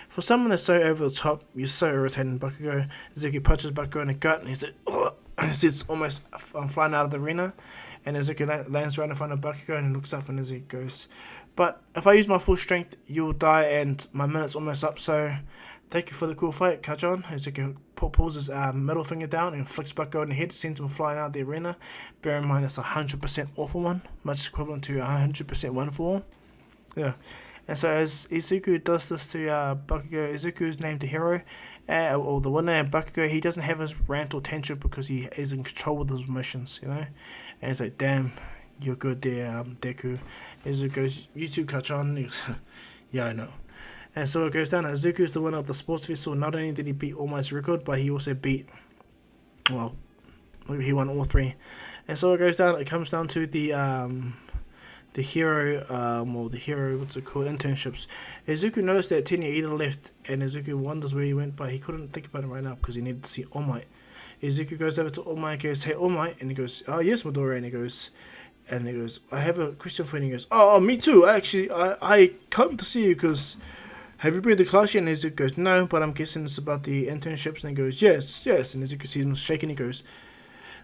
"For someone that's so over the top, you're so irritating, Bakugo." Izuku punches Bakugo in the gut, and he's like, "Oh!" It's almost flying out of the arena. And Izuku lands right in front of Bakugo and looks up, and Izuku goes, "But if I use my full strength, you'll die, and my minute's almost up, so thank you for the cool fight, Kachan." Izuku pulls his middle finger down and flicks Bakugo in the head, sends him flying out of the arena. Bear in mind that's 100% awful one, much equivalent to 100% one for all. Yeah. And so as Izuku does this to Bakugo, Izuku is named the hero, or the winner, and Bakugo, he doesn't have his rant or tantrum because he is in control with his emotions, you know? And he's like, "Damn, you're good there, Deku." Izuku goes, "You too, Kachan." He goes, "Yeah, I know." And so it goes down. Izuku is the winner of the sports vessel. Not only did he beat All Might's record, but he also beat, he won all three. And so it goes down. It comes down to the hero, what's it called, internships. Izuku noticed that Tenya Ida left, and Izuku wonders where he went, but he couldn't think about it right now because he needed to see All Might. Izuku goes over to All Might and goes, "Hey, All Might," and he goes, "Oh, yes, Midoriya," and he goes, "I have a question for you," and he goes, "Oh, me too, actually, I come to see you because, have you been to class yet?" And Izuku goes, "No, but I'm guessing it's about the internships," and he goes, yes, and Izuku sees him shaking, he goes,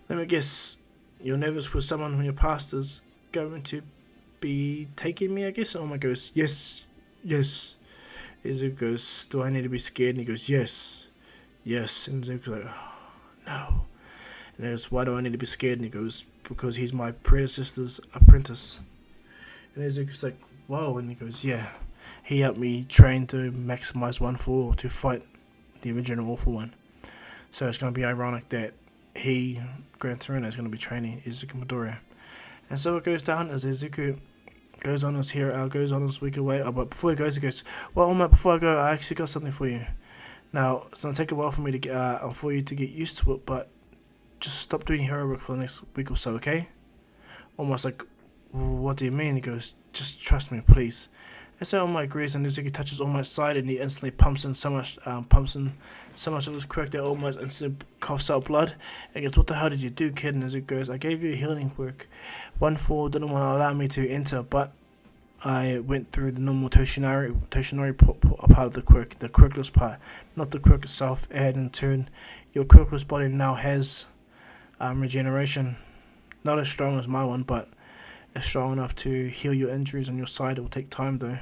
"Let me guess, you're nervous with someone from your past is going to be taking me, I guess?" And All Might goes, yes. Izuku goes, "Do I need to be scared?" And he goes, yes, and Izuku's like, "Oh, no." And he goes, "Why do I need to be scared?" And he goes, "Because he's my predecessor's apprentice." And Izuku's like, "Whoa," and he goes, "Yeah, he helped me train to maximize 1-4 to fight the original Awful One. So it's going to be ironic that Gran Torino, is going to be training Izuku Midoriya." And so it goes down as Izuku goes on his week away. But before he goes, "Well, All Might, before I go, I actually got something for you. Now, it's going to take a while for me to get, for you to get used to it, but just stop doing hero work for the next week or so, okay?" Almost like, "What do you mean?" He goes, "Just trust me, please." And so All Might agrees, and Izuku touches All Might's side, and he instantly pumps in so much of his quirk that All Might instantly coughs out blood. And goes, "What the hell did you do, kid?" And Izuku goes, "I gave you a healing quirk. 1-4 didn't want to allow me to enter, but I went through the normal Toshinori part of the quirkless part, not the quirk itself. And in turn, your quirkless body now has regeneration. Not as strong as my one, but is strong enough to heal your injuries on your side. It will take time though."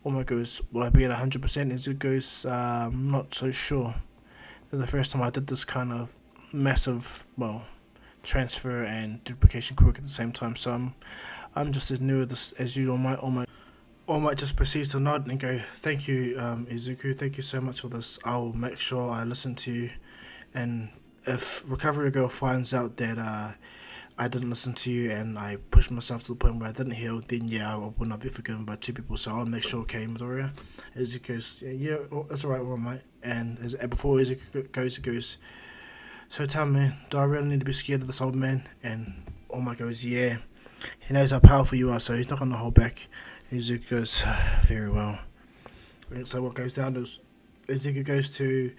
All Might goes, "Will I be at 100%? Izuku goes, "Not so sure." the first time I did this kind of massive, well, transfer and duplication quirk at the same time. So I'm just as new at this as you. Or might just proceed to nod and go, thank you, Izuku, thank you so much for this. I'll make sure I listen to you. And if Recovery Girl finds out that I didn't listen to you and I pushed myself to the point where I didn't heal, then yeah, I will not be forgiven by 2 people. So I'll make sure, okay, Midoriya. Izuku goes, yeah, that's alright, alright. And before Izuku goes, so tell me, do I really need to be scared of this old man? And All Might goes, yeah. He knows how powerful you are, so he's not going to hold back. Izuku goes, very well. So what goes down is Izuku goes to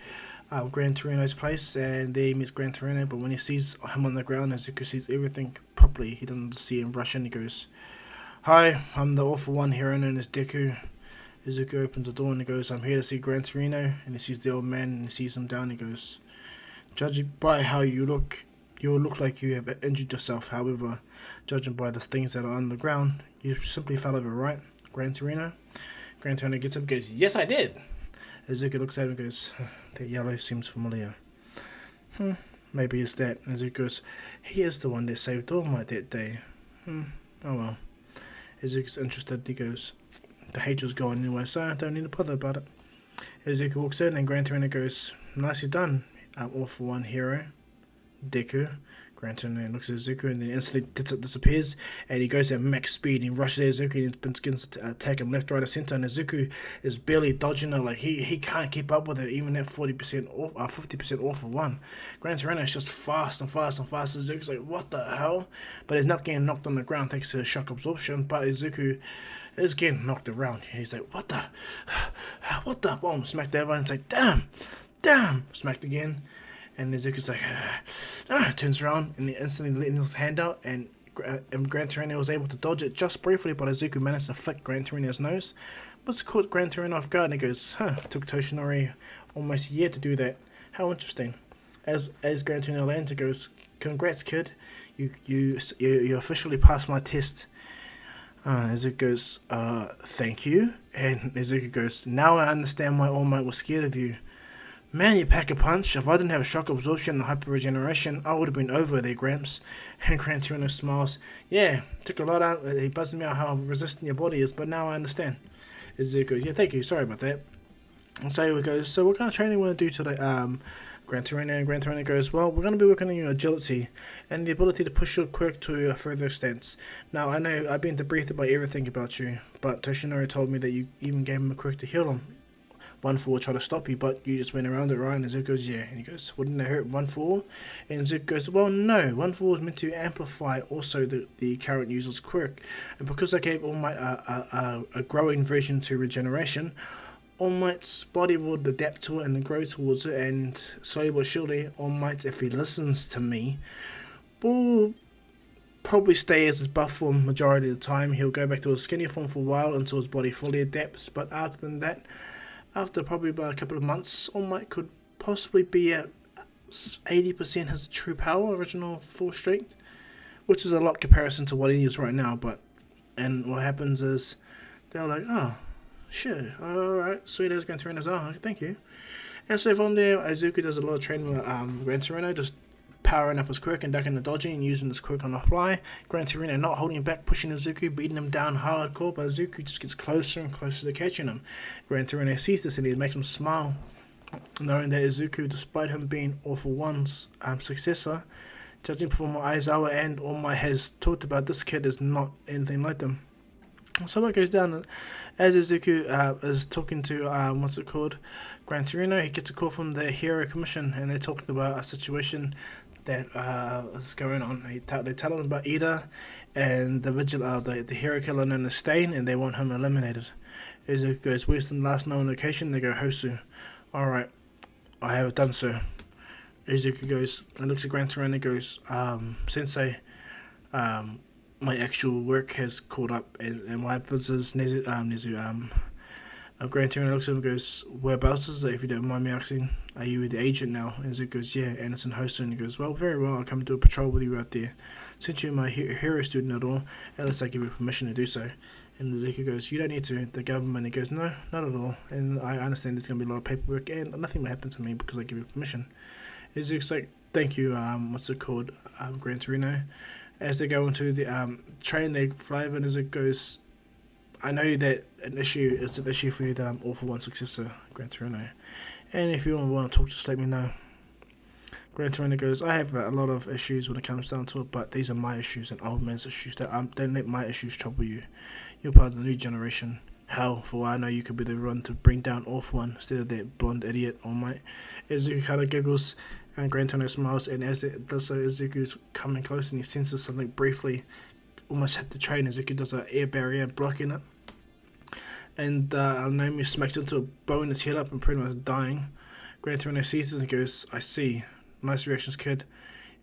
Gran Torino's place, and there he meets Gran Torino, but when he sees him on the ground, Izuku sees everything properly. He doesn't see him Russian. He goes, hi, I'm the awful one hero known as Deku. Izuku opens the door and he goes, I'm here to see Gran Torino, and he sees the old man and he sees him down. He goes, judging by how you look like you have injured yourself. However, judging by the things that are on the ground, you simply fell over, right, Gran Torino? Gran Torino gets up and goes, yes, I did. Izuku looks at him and goes, that yellow seems familiar. Maybe it's that. Izuku goes, he is the one that saved All Might that day. Oh well. Izuku's interested. He goes, the hatred's gone anyway, so I don't need to bother about it. Izuku walks in and Gran Torino goes, nicely done, all for one hero, Deku. Gran Torino looks at Izuku and then instantly disappears, and he goes at max speed and rushes at Izuku and begins to attack him left, right, and center. And Izuku is barely dodging it, like he can't keep up with it, even at 40% off, 50% off for one. Gran Torino is just fast and fast and fast. Izuku's like, what the hell? But he's not getting knocked on the ground thanks to the shock absorption, but Izuku is getting knocked around. He's like, what the? Boom, smacked everyone. It's like, damn, smacked again. And Izuku's like, turns around and he instantly letting his hand out, and Gran Torino was able to dodge it just briefly, but Izuku managed to flick Gran Torino's nose, but caught Gran Torino off guard, and he goes, took Toshinori almost a year to do that. How interesting. As Gran Torino lands, he goes, congrats, kid, you officially passed my test. Izuku goes, thank you. And Izuku goes, now I understand why All Might was scared of you. Man, you pack a punch. If I didn't have shock absorption and hyper regeneration, I would have been over there, Gramps. And Gran Torino smiles. Yeah, took a lot out. He buzzed me out how resistant your body is, but now I understand. Izuku goes, yeah, thank you. Sorry about that. And so he goes, so what kind of training we want to do today? Gran Torino goes, well, we're going to be working on your agility and the ability to push your quirk to a further extent. Now, I know I've been debriefed about everything about you, but Toshinori told me that you even gave him a quirk to heal him. 1-4 will try to stop you, but you just went around it, right? And Izuku goes, yeah. And he goes, wouldn't it hurt 1-4? And Izuku goes, well, no. 1-4 is meant to amplify also the current user's quirk. And because I gave All Might a growing version to regeneration, All Might's body will adapt to it and grow towards it. And slowly but surely, All Might, if he listens to me, will probably stay as his buff form majority of the time. He'll go back to his skinny form for a while until his body fully adapts. But other than that, after probably about a couple of months, All Might could possibly be at 80% his true power, original full strength, which is a lot comparison to what he is right now. And what happens is they're like, oh, sure, alright, sweet as Gran Torino's, oh, thank you. And so from there, Izuku does a lot of training with Gran Torino, just powering up his quirk and ducking and dodging and using his quirk on the fly. Gran Torino not holding back, pushing Izuku, beating him down hardcore, but Izuku just gets closer and closer to catching him. Gran Torino sees this and it makes him smile, knowing that Izuku, despite him being All For One's successor, judging from what Aizawa and All Might has talked about, this kid is not anything like them. So what goes down as Izuku is talking to Gran Torino, he gets a call from the Hero Commission, and they're talking about a situation that is going on. They tell him about Ida and the hero killer known as Stain, and they want him eliminated. Izuku goes, where's the last known location? They go, Hosu. Alright, I have it done, sir. Izuku goes and looks at Gran Torino and goes, Sensei, my actual work has caught up, and what happens is Gran Torino looks at him and goes, whereabouts is it, if you don't mind me asking? Are you the agent now? And Izuku goes, yeah, and it's in Hosu. And he goes, well, very well, I'll come do a patrol with you out there. Since you're my hero student at all, at least I give you permission to do so. And Izuku goes, you don't need to, the government. He goes, no, not at all. And I understand there's going to be a lot of paperwork and nothing will happen to me because I give you permission. Izuku's like, thank you, what's it called, Gran Torino. As they go into the train, they fly over and Izuku goes, I know that it's an issue for you that I'm all for one successor, Gran Torino. And if you want to talk, just let me know. Gran Torino goes, I have a lot of issues when it comes down to it, but these are my issues and old man's issues. Don't let my issues trouble you. You're part of the new generation. Hell, for all I know, you could be the one to bring down All For One instead of that blonde idiot All Might. Izuku kind of giggles and Gran Torino smiles, and as it does so, Izuku's coming close and he senses something briefly almost hit the train. Izuku does an air barrier blocking it. And Naomi smacks into a blowing his head up and pretty much dying. Gran Torino sees this and goes, I see. Nice reactions, kid.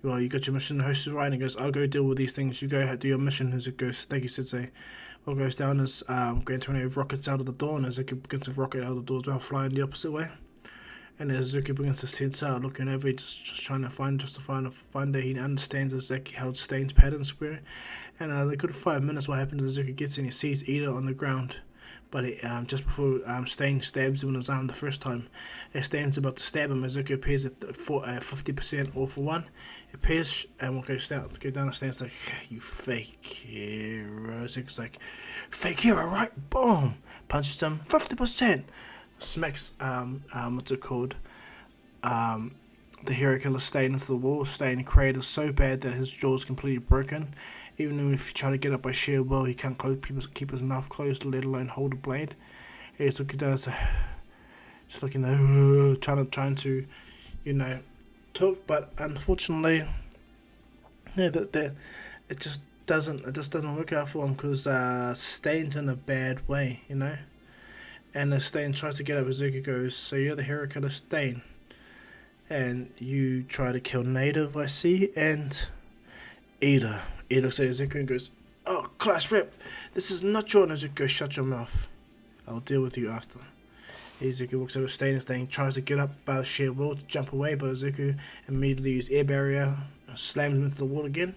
Well, you got your mission hosted right, and he goes, I'll go deal with these things. You go do your mission. As it goes, thank you, Sensei. What goes down is Gran Torino rockets out of the door, and Izuku begins to rocket out of the door as well, flying the opposite way. And as Izuku begins to sense out, looking over, just trying to find that he understands exactly how Stain's patterns were. And a good 5 minutes, what happens is Izuku gets in, he sees Ida on the ground. But just before Stain stabs him in his arm the first time, as Stain's about to stab him, Izuku appears at 50% All For One. It appears and will go down and Stain's like, you fake hero. Izuku's like, fake hero, right? Boom! Punches him, 50%! Smacks, what's it called? The hero killer Stain into the wall. Stain created so bad that his jaw is completely broken. Even though if you try to get up by sheer will, he can't keep his mouth closed, let alone hold a blade. He took it down, so just looking there, trying to, talk. But unfortunately, yeah, that it just doesn't work out for him because Stain's in a bad way, And as Stain tries to get up, Izuku goes, so you're the hero killer Stain. And you try to kill Native, I see, and Ida. Ida looks at Izuku and goes, oh, class rep, this is not your. And Izuku goes, shut your mouth. I'll deal with you after. Izuku walks over to Stain and Stain tries to get up by sheer will to jump away, but Izuku immediately uses air barrier, slams him into the wall again.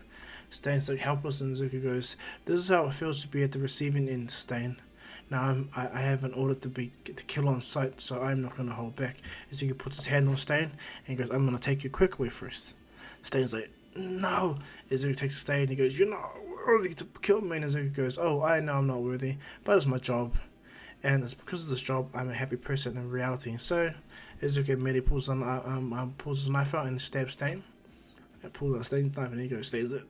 Stain's like helpless and Izuku goes, this is how it feels to be at the receiving end, Stain. Now I have an order to kill on sight, so I'm not going to hold back. Izuku puts his hand on Stain and goes, I'm going to take you quick away first. Stain's like, no. Izuku takes Stain and he goes, you're not worthy to kill me. And Izuku goes, oh, I know I'm not worthy, but it's my job. And it's because of this job, I'm a happy person in reality. So Izuku immediately pulls his knife out and stabs Stain. And pulls out Stain's knife and he goes, Stain's like,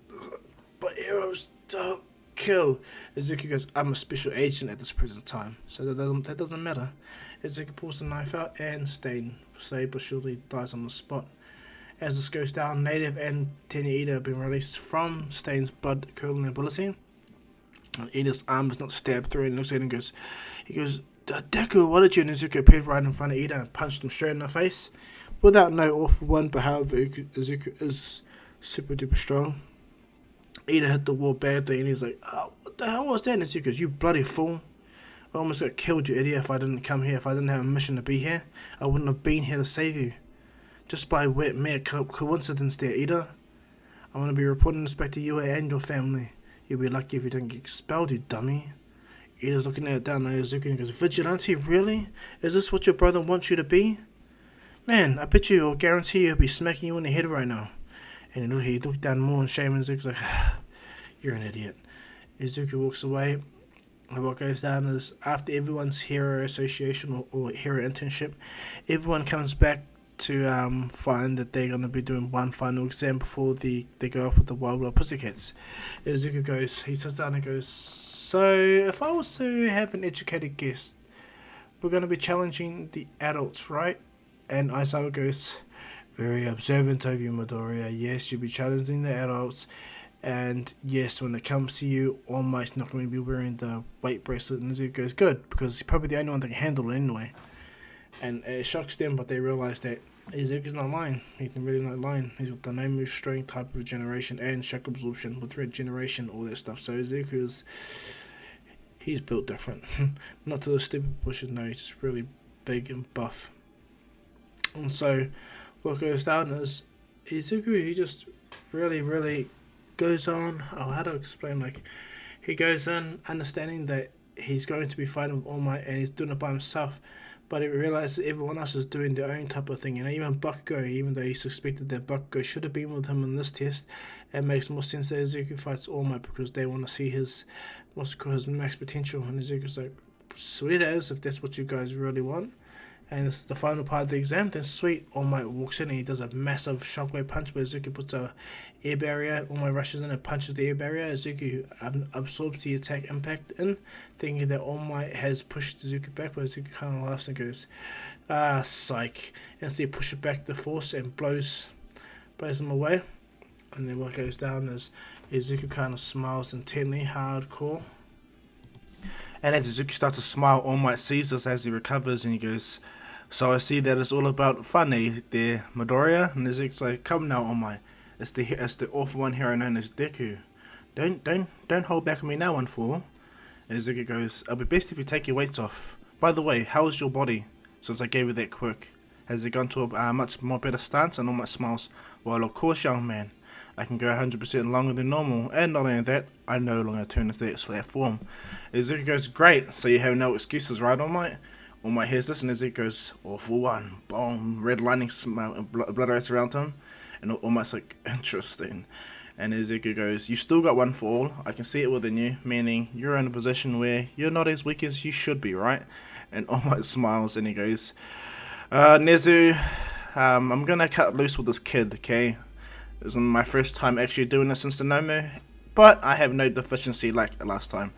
but heroes don't kill. Izuku goes, I'm a special agent at this present time, so that doesn't matter. Izuku pulls the knife out and Stain, slowly but surely, dies on the spot. As this goes down, Native and Tenya Ida have been released from Stain's blood-curdling ability. Ida's arm is not stabbed through and looks at him and goes, Deku, what did you? And Izuku appeared right in front of Ida and punched him straight in the face. Without no All For One, but however, Izuku is super duper strong. Ida hit the wall badly and he's like, oh, what the hell was that? And Izuku goes, you bloody fool. I almost got killed, you idiot, if I didn't come here, if I didn't have a mission to be here. I wouldn't have been here to save you. Just by mere coincidence there, Ida. I want to be reporting this back to you and your family. You'll be lucky if you don't get expelled, you dummy. Ida's looking at it down at Izuku and goes, Vigilante, really? Is this what your brother wants you to be? Man, I bet you, I'll guarantee he'll be smacking you in the head right now. And he looked down more in shame and Izuku's like, you're an idiot. Izuku walks away. And what goes down is after everyone's hero association or hero internship, everyone comes back to find that they're going to be doing one final exam before they go up with the Wild Wild Pussycats. Izuku goes, he sits down and goes, so if I was to have an educated guest, we're going to be challenging the adults, right? And Aizawa goes, very observant of you, Midoriya. Yes, you'll be challenging the adults. And yes, when it comes to you, All Might's not going to be wearing the weight bracelet. And Izuku goes, good, because he's probably the only one that can handle it anyway. And it shocks them, but they realize that Izuku's not lying. He's really not lying. He's got dynamic strength, type of regeneration, and shock absorption with regeneration, all that stuff. So Izuku's, he's built different. Not to the stupid bushes, no, he's just really big and buff. And so what goes down is Izuku, he just really goes on, how to explain, like, he goes in understanding that he's going to be fighting with All Might and he's doing it by himself. But he realizes everyone else is doing their own type of thing. Even Bakugo, even though he suspected that Bakugo should have been with him in this test, it makes more sense that Izuku fights All Might because they want to see his max potential. And Izuku's like, sweet as, if that's what you guys really want. And this is the final part of the exam. Then sweet, All Might walks in and he does a massive shockwave punch where Izuku puts a air barrier. All Might rushes in and punches the air barrier. Izuku absorbs the attack impact in, thinking that All Might has pushed Izuku back, but Izuku kind of laughs and goes, psych. And so he pushes back the force and blows him away. And then what goes down is Izuku kind of smiles intently, hardcore. And as Izuku starts to smile, All Might sees this as he recovers and he goes, so I see that it's all about fun, there, Midoriya. And Izuku's like, come now, All Might. It's the awful one hero known as Deku. Don't hold back on me now, one fool. And Izuku goes, it'll be best if you take your weights off. By the way, how's your body since I gave you that quirk? Has it gone to a much more better stance? And All Might smiles, well, of course, young man. I can go 100% longer than normal, and not only that, I no longer turn into that form. Izuku goes, great, so you have no excuses, right, All Might? All Might hears this, and Izuku goes, awful one, boom, red lightning obliterates around him, and All Might's like, interesting. And Izuku goes, you still got one for all, I can see it within you, meaning you're in a position where you're not as weak as you should be, right? And All Might smiles, and he goes, Nezu, I'm gonna cut loose with this kid, okay? This is my first time actually doing this since the Nomu, but I have no deficiency like last time.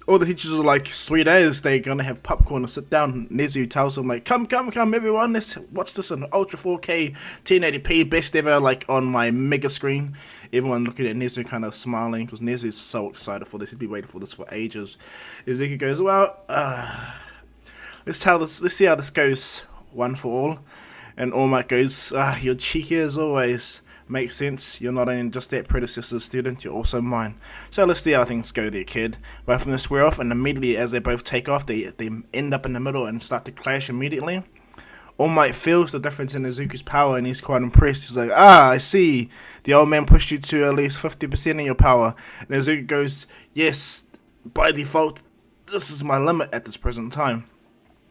All the teachers are like, sweet as, they're gonna have popcorn and sit down. Nezu tells them like, come everyone, let's watch this in Ultra 4K 1080p, best ever, like on my mega screen. Everyone looking at Nezu kind of smiling because Nezu's so excited for this, he'd be waiting for this for ages. Izuku goes, well, let's see how this goes, one for all. And All Might goes, you're cheeky as always. Makes sense, you're not only just that predecessor student, you're also mine. So let's see how things go there, kid. Both of them square off, and immediately as they both take off, they end up in the middle and start to clash immediately. All Might feels the difference in Izuku's power, and he's quite impressed. He's like, I see. The old man pushed you to at least 50% of your power. And Izuku goes, yes, by default, this is my limit at this present time.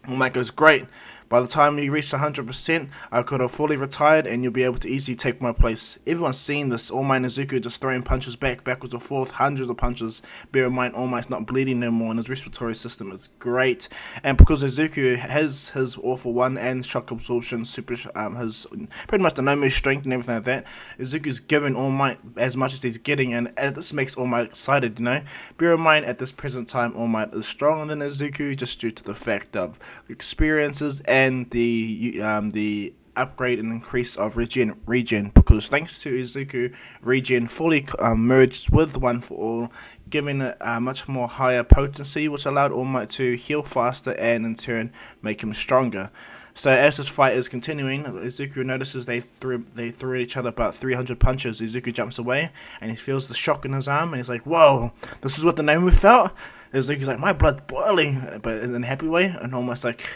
All Might goes, great. By the time you reach 100%, I could have fully retired and you'll be able to easily take my place. Everyone's seen this. All Might and Izuku just throwing punches backwards and forth, hundreds of punches. Bear in mind, All Might's not bleeding no more and his respiratory system is great. And because Izuku has his awful one and shock absorption, his pretty much the Nomu strength and everything like that, Izuku's giving All Might as much as he's getting, and this makes All Might excited, you know. Bear in mind, at this present time, All Might is stronger than Izuku just due to the fact of experiences and the upgrade and increase of regen, because thanks to Izuku, regen fully merged with One for All, giving it a much more higher potency, which allowed All Might to heal faster and in turn make him stronger. So as this fight is continuing, Izuku notices they threw at each other about 300 punches. Izuku jumps away and he feels the shock in his arm and he's like, whoa, this is what the Nomu felt? Izuku's like, my blood's boiling, but in a happy way, and almost like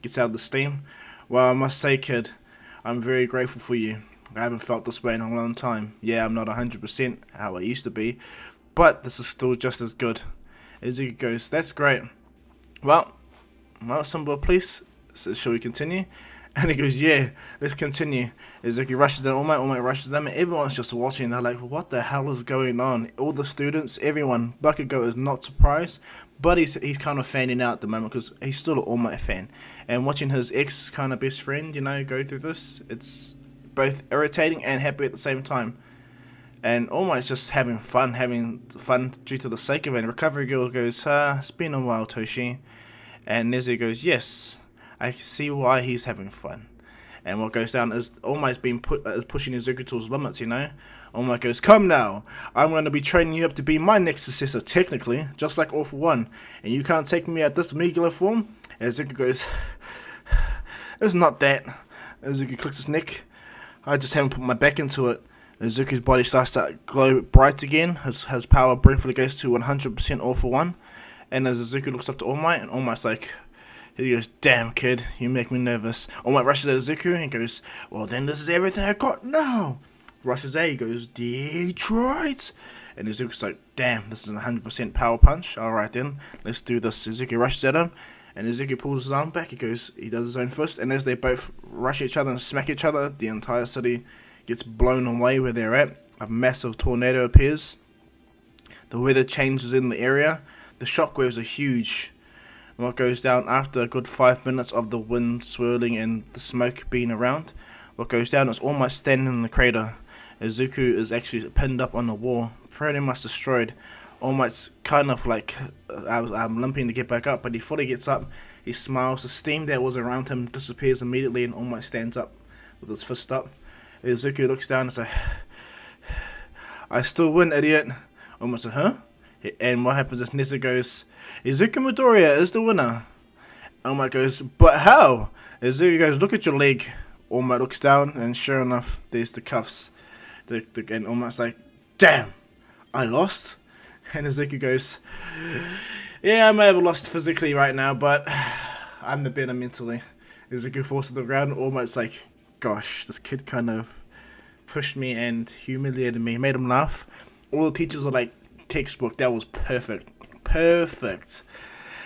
gets out of the steam. Well, I must say, kid, I'm very grateful for you. I haven't felt this way in a long time. Yeah, I'm not 100% how I used to be, but this is still just as good. Izuku goes, that's great. Well, Simba, please, so shall we continue? And he goes, yeah, let's continue. Izuku rushes them, All Might rushes them, and everyone's just watching. They're like, what the hell is going on? All the students, everyone. Bakugo is not surprised, but he's kind of fanning out at the moment because he's still an All Might fan. And watching his ex kind of best friend, you know, go through this, it's both irritating and happy at the same time. And All Might's just having fun due to the sake of it. And Recovery Girl goes, it's been a while, Toshi. And Nezu goes, yes, I can see why he's having fun. And what goes down is All Might's been pushing Izuku to his limits, you know. All Might goes, come now, I'm going to be training you up to be my next successor, technically, just like All for One. And you can't take me at this meager form? And Izuku goes, it's not that. Izuku clicks his neck. I just haven't put my back into it. Izuku's body starts to glow bright again. His power briefly goes to 100% All for One. And as Izuku looks up to All Might, and All Might's like, he goes, damn kid, you make me nervous. All Might rushes at Izuku and goes, well then this is everything I got now. Rushes at, he goes, Detroit. And Izuku's like, damn, this is a 100% power punch. Alright then, let's do this. Izuku rushes at him, and Izuku pulls his arm back. He does his own fist, and as they both rush each other and smack each other, the entire city gets blown away where they're at. A massive tornado appears. The weather changes in the area. The shockwaves are huge. And what goes down after a good 5 minutes of the wind swirling and the smoke being around, what goes down is All Might standing in the crater. Izuku is actually pinned up on the wall, pretty much destroyed. All Might's kind of like limping to get back up, but he fully gets up. He smiles. The steam that was around him disappears immediately, and All Might stands up with his fist up. Izuku looks down and says, I still win, idiot. All Might says, huh? And what happens is Nessa goes, Izuku Midoriya is the winner. All Might goes, but how? Izuku goes, look at your leg. All Might looks down, and sure enough, there's the cuffs. And All Might's like, damn, I lost? And Izuku goes, yeah, I may have lost physically right now, but I'm the better mentally. Izuku falls to the ground. All Might's like, gosh, this kid kind of pushed me and humiliated me, made him laugh. All the teachers are like, textbook, that was perfect. Perfect.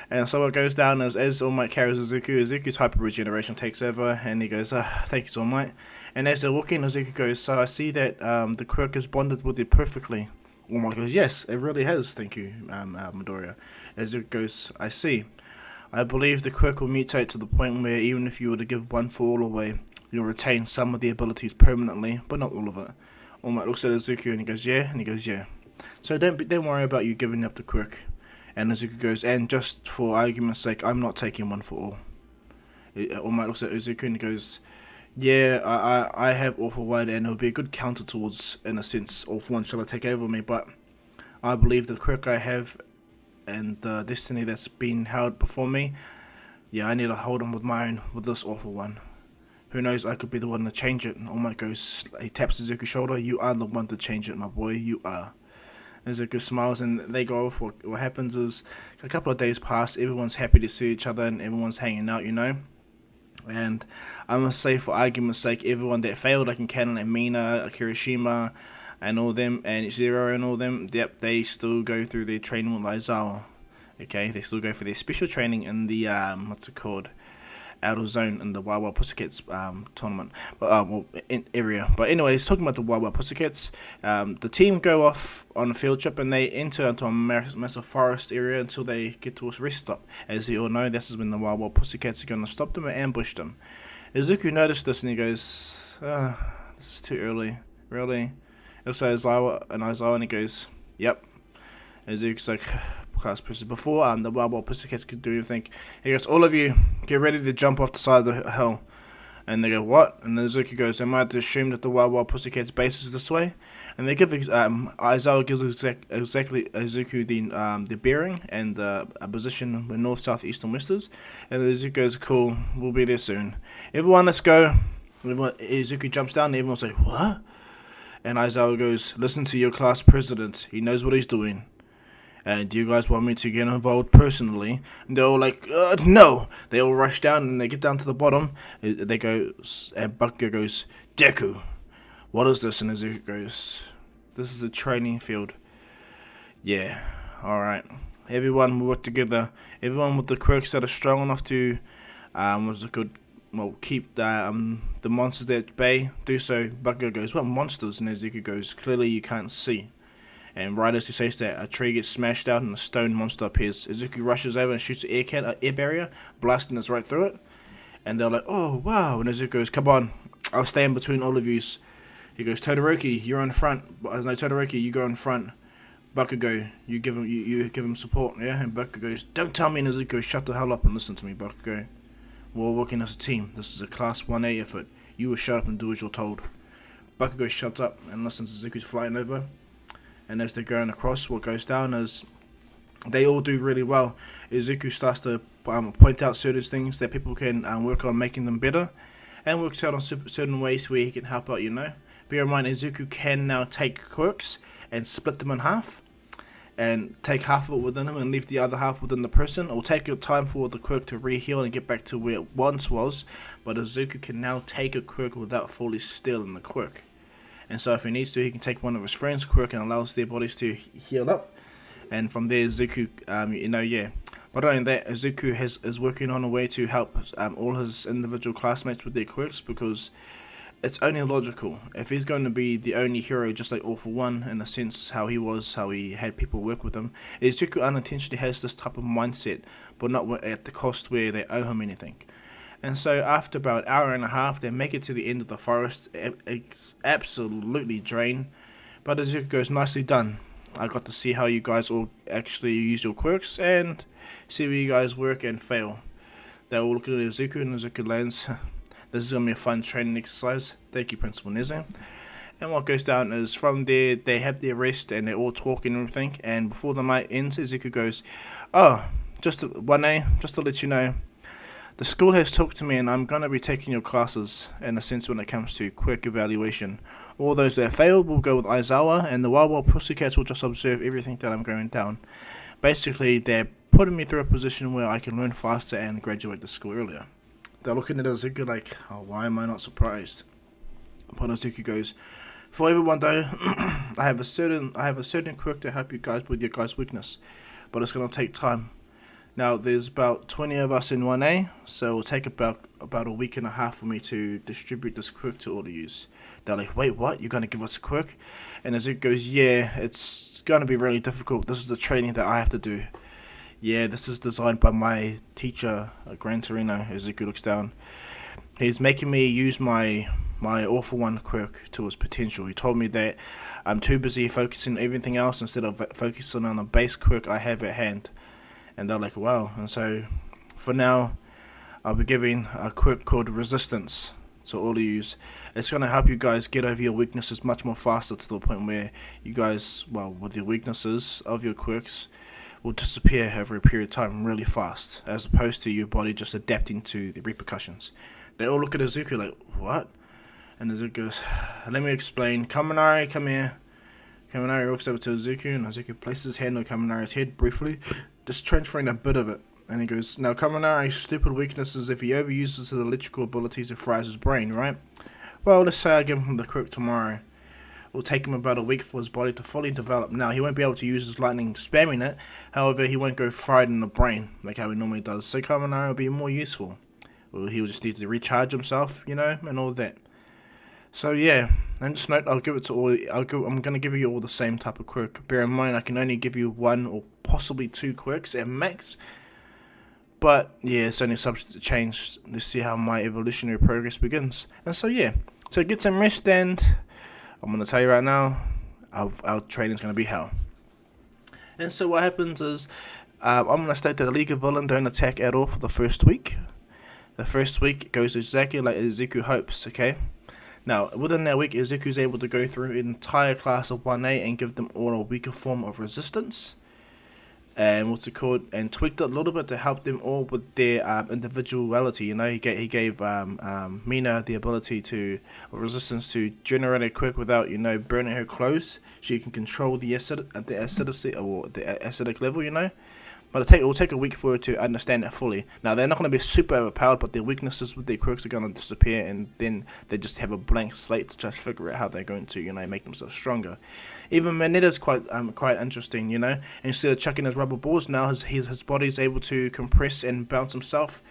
And so what goes down is, as All Might carries Izuku's hyper regeneration takes over, and he goes, thank you, All Might. And as they're walking, Izuku goes, so I see that the quirk has bonded with you perfectly. All Might goes, yes, it really has, thank you, Midoriya. Izuku goes, I see. I believe the quirk will mutate to the point where even if you were to give one for all away, you'll retain some of the abilities permanently, but not all of it. All Might looks at Izuku and he goes, yeah, and he goes, yeah. So don't worry about you giving up the quirk. And Izuku goes, and just for argument's sake, I'm not taking one for all. All Might looks at Izuku and he goes, yeah, I have All for One, and it would be a good counter towards, in a sense, All for One shall take over me, but I believe the quirk I have and the destiny that's been held before me, yeah, I need to hold on with my own, with this All for One. Who knows, I could be the one to change it. All Might goes, he taps Izuku's shoulder, you are the one to change it, my boy, you are. Izuku smiles and they go off. What happens is, a couple of days pass, everyone's happy to see each other and everyone's hanging out, you know. And I must say, for argument's sake, everyone that failed, like in Canon and Mina, Kirishima, and all them, and Zero and all them, yep, they still go through their training with Aizawa. Okay, they still go for their special training in the, what's it called? Out of zone in the Wild Wild Pussycats tournament, but area. But anyways, talking about the Wild Wild Pussycats, the team go off on a field trip and they enter into a massive forest area until they get to a rest stop. As you all know, this is when the Wild Wild Pussycats are going to stop them and ambush them. Izuku noticed this and he goes, this is too early, really? Also Aizawa and he goes, yep. Izuku's like, class pushes before the Wild Wild Pussycats could do anything. He goes, all of you, get ready to jump off the side of the hill. And they go, what? And Izuku goes, am I to assume that the Wild Wild Pussycats base is this way? And they give, Aizawa gives exactly Izuku the bearing and a position where north, south, east, and west is. And Izuku goes, cool, we'll be there soon. Everyone, let's go. Izuku jumps down and everyone's like, what? And Aizawa goes, listen to your class president, he knows what he's doing. And do you guys want me to get involved personally? And they're all like, no. They all rush down and they get down to the bottom. They go, and Bakugo goes, Deku, what is this? And Izuku goes, this is a training field. Yeah, alright. Everyone will work together. Everyone with the quirks that are strong enough to, keep the monsters at bay, do so. Bakugo goes, what monsters? And Izuku goes, clearly you can't see. And right as he says that, a tree gets smashed out and a stone monster appears. Izuku rushes over and shoots an air barrier, blasting us right through it. And they're like, oh, wow. And Izuku goes, come on, I'll stay in between all of yous. He goes, Todoroki, you're on front. No, Todoroki, you go in front. Bakugo, you give him support, yeah? And Bakugo goes, don't tell me. And Izuku goes, shut the hell up and listen to me, Bakugo. We're all working as a team. This is a Class 1A effort. You will shut up and do as you're told. Bakugo shuts up and listens to Izuku's flying over. And as they're going across, what goes down is they all do really well. Izuku starts to point out certain things that people can work on making them better, and works out on certain ways where he can help out, you know. Bear in mind, Izuku can now take quirks and split them in half, and take half of it within him and leave the other half within the person. It will take your time for the quirk to re-heal and get back to where it once was, but Izuku can now take a quirk without fully stealing the quirk. And so if he needs to, he can take one of his friends' quirk and allows their bodies to heal up. And from there, Zuko, yeah. But not only that, Zuko is working on a way to help all his individual classmates with their quirks, because it's only logical. If he's going to be the only hero, just like All For One, in a sense, how he had people work with him, Zuko unintentionally has this type of mindset, but not at the cost where they owe him anything. And so after about an hour and a half, they make it to the end of the forest. It's absolutely drained. But Zuko goes, nicely done. I got to see how you guys all actually use your quirks and see where you guys work and fail. They're all looking at Zuko, and Zuko lands. This is going to be a fun training exercise. Thank you, Principal Neze. And what goes down is, from there, they have their rest and they're all talking and everything. And before the night ends, Zuko goes, oh, just to let you know, the school has talked to me and I'm going to be taking your classes, in a sense, when it comes to quirk evaluation. All those that failed will go with Aizawa, and the Wild Pussycats will just observe everything that I'm going down. Basically, they're putting me through a position where I can learn faster and graduate the school earlier. They're looking at Zuko like, oh, why am I not surprised? But Zuko goes, for everyone though, I have a certain quirk to help you guys with your guys' weakness, but it's going to take time. Now, there's about 20 of us in 1A, so it'll take about a week and a half for me to distribute this quirk to all of you. They're like, wait, what? You're going to give us a quirk? And Zuko goes, yeah, it's going to be really difficult. This is the training that I have to do. Yeah, this is designed by my teacher, Gran Torino. As Zuko looks down, he's making me use my All For One quirk to its potential. He told me that I'm too busy focusing on everything else instead of focusing on the base quirk I have at hand. And they're like, wow. And so, for now, I'll be giving a quirk called Resistance to all of you. It's going to help you guys get over your weaknesses much more faster, to the point where you guys, well, with your weaknesses of your quirks, will disappear over a period of time really fast, as opposed to your body just adapting to the repercussions. They all look at Zuko like, what? And Zuko goes, let me explain. Kaminari, come here. Kaminari walks over to Zuko, and Zuko places his hand on Kaminari's head briefly, just transferring a bit of it. And he goes, now Kaminari's stupid weakness is if he overuses his electrical abilities, it fries his brain, right? Well, let's say I give him the quirk tomorrow. It will take him about a week for his body to fully develop. Now, he won't be able to use his lightning spamming it, however, he won't go fried in the brain, like how he normally does. So Kaminari will be more useful. Well, he will just need to recharge himself, and all that. So yeah, and just note, I'm going to give you all the same type of quirk. Bear in mind, I can only give you one or possibly two quirks at max. But yeah, it's only subject to change. Let's see how my evolutionary progress begins. And so yeah, so get some rest, and I'm going to tell you right now, our training's going to be hell. And so what happens is, I'm going to state that the League of Villain don't attack at all for the first week. The first week goes exactly like Zuko hopes, okay? Now, within that week, Izuku's able to go through an entire class of 1A and give them all a weaker form of resistance. And and tweaked it a little bit to help them all with their individuality. He gave Mina the ability resistance to generate a quirk without, burning her clothes. She can control the acidity or the acidic level, But it will take a week for her to understand it fully. Now, they're not going to be super overpowered, but their weaknesses with their quirks are going to disappear, and then they just have a blank slate to just figure out how they're going to, make themselves stronger. Even Manetta's quite interesting, Instead of chucking his rubber balls, now his body's able to compress and bounce himself.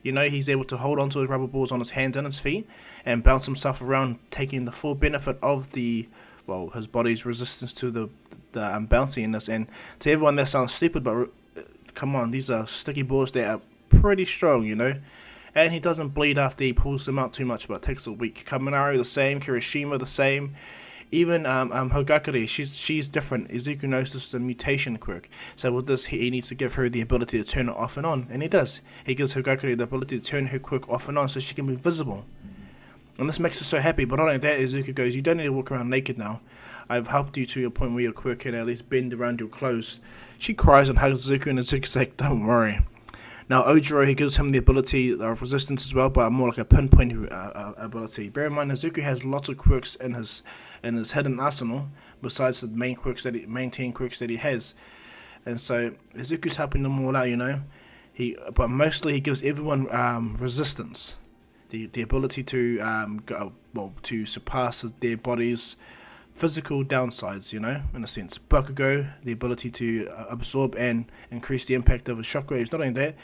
He's able to hold onto his rubber balls on his hands and his feet and bounce himself around, taking the full benefit of his body's resistance to the bounciness. And to everyone, that sounds stupid, but come on, these are sticky balls that are pretty strong, And he doesn't bleed after he pulls them out too much, but it takes a week. Kaminari the same, Kirishima the same. Even Hogakure, she's different. Izuku knows this is a mutation quirk. So with this, he needs to give her the ability to turn it off and on. And he does. He gives Hogakure the ability to turn her quirk off and on so she can be visible. And this makes her so happy. But not only that, Izuku goes, you don't need to walk around naked now. I've helped you to a point where your quirk can at least bend around your clothes. She cries and hugs Zuko, and Zuko's like, don't worry. Now, Ojiro, he gives him the ability of resistance as well, but more like a pinpoint ability. Bear in mind, Zuko has lots of quirks in his hidden arsenal, besides the main 10 quirks that he has. And so, Zuko's helping them all out, But mostly he gives everyone resistance. the ability to to surpass their body's physical downsides, in a sense. Bakugo, the ability to absorb and increase the impact of his shockwaves. Not only that,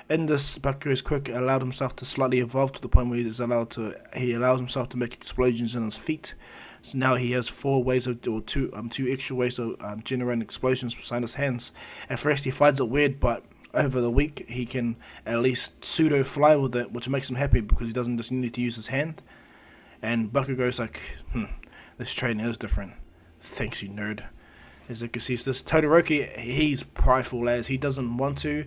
in this, Bakugo's quirk allowed himself to slightly evolve to the point where he allows himself to make explosions in his feet. So now he has two extra ways of generating explosions beside his hands. At first he finds it weird, but over the week he can at least pseudo fly with it, which makes him happy because he doesn't just need to use his hand. And Bakugo's like, this training is different. Thanks, you nerd. As you can see, this Todoroki, he's prideful as he doesn't want to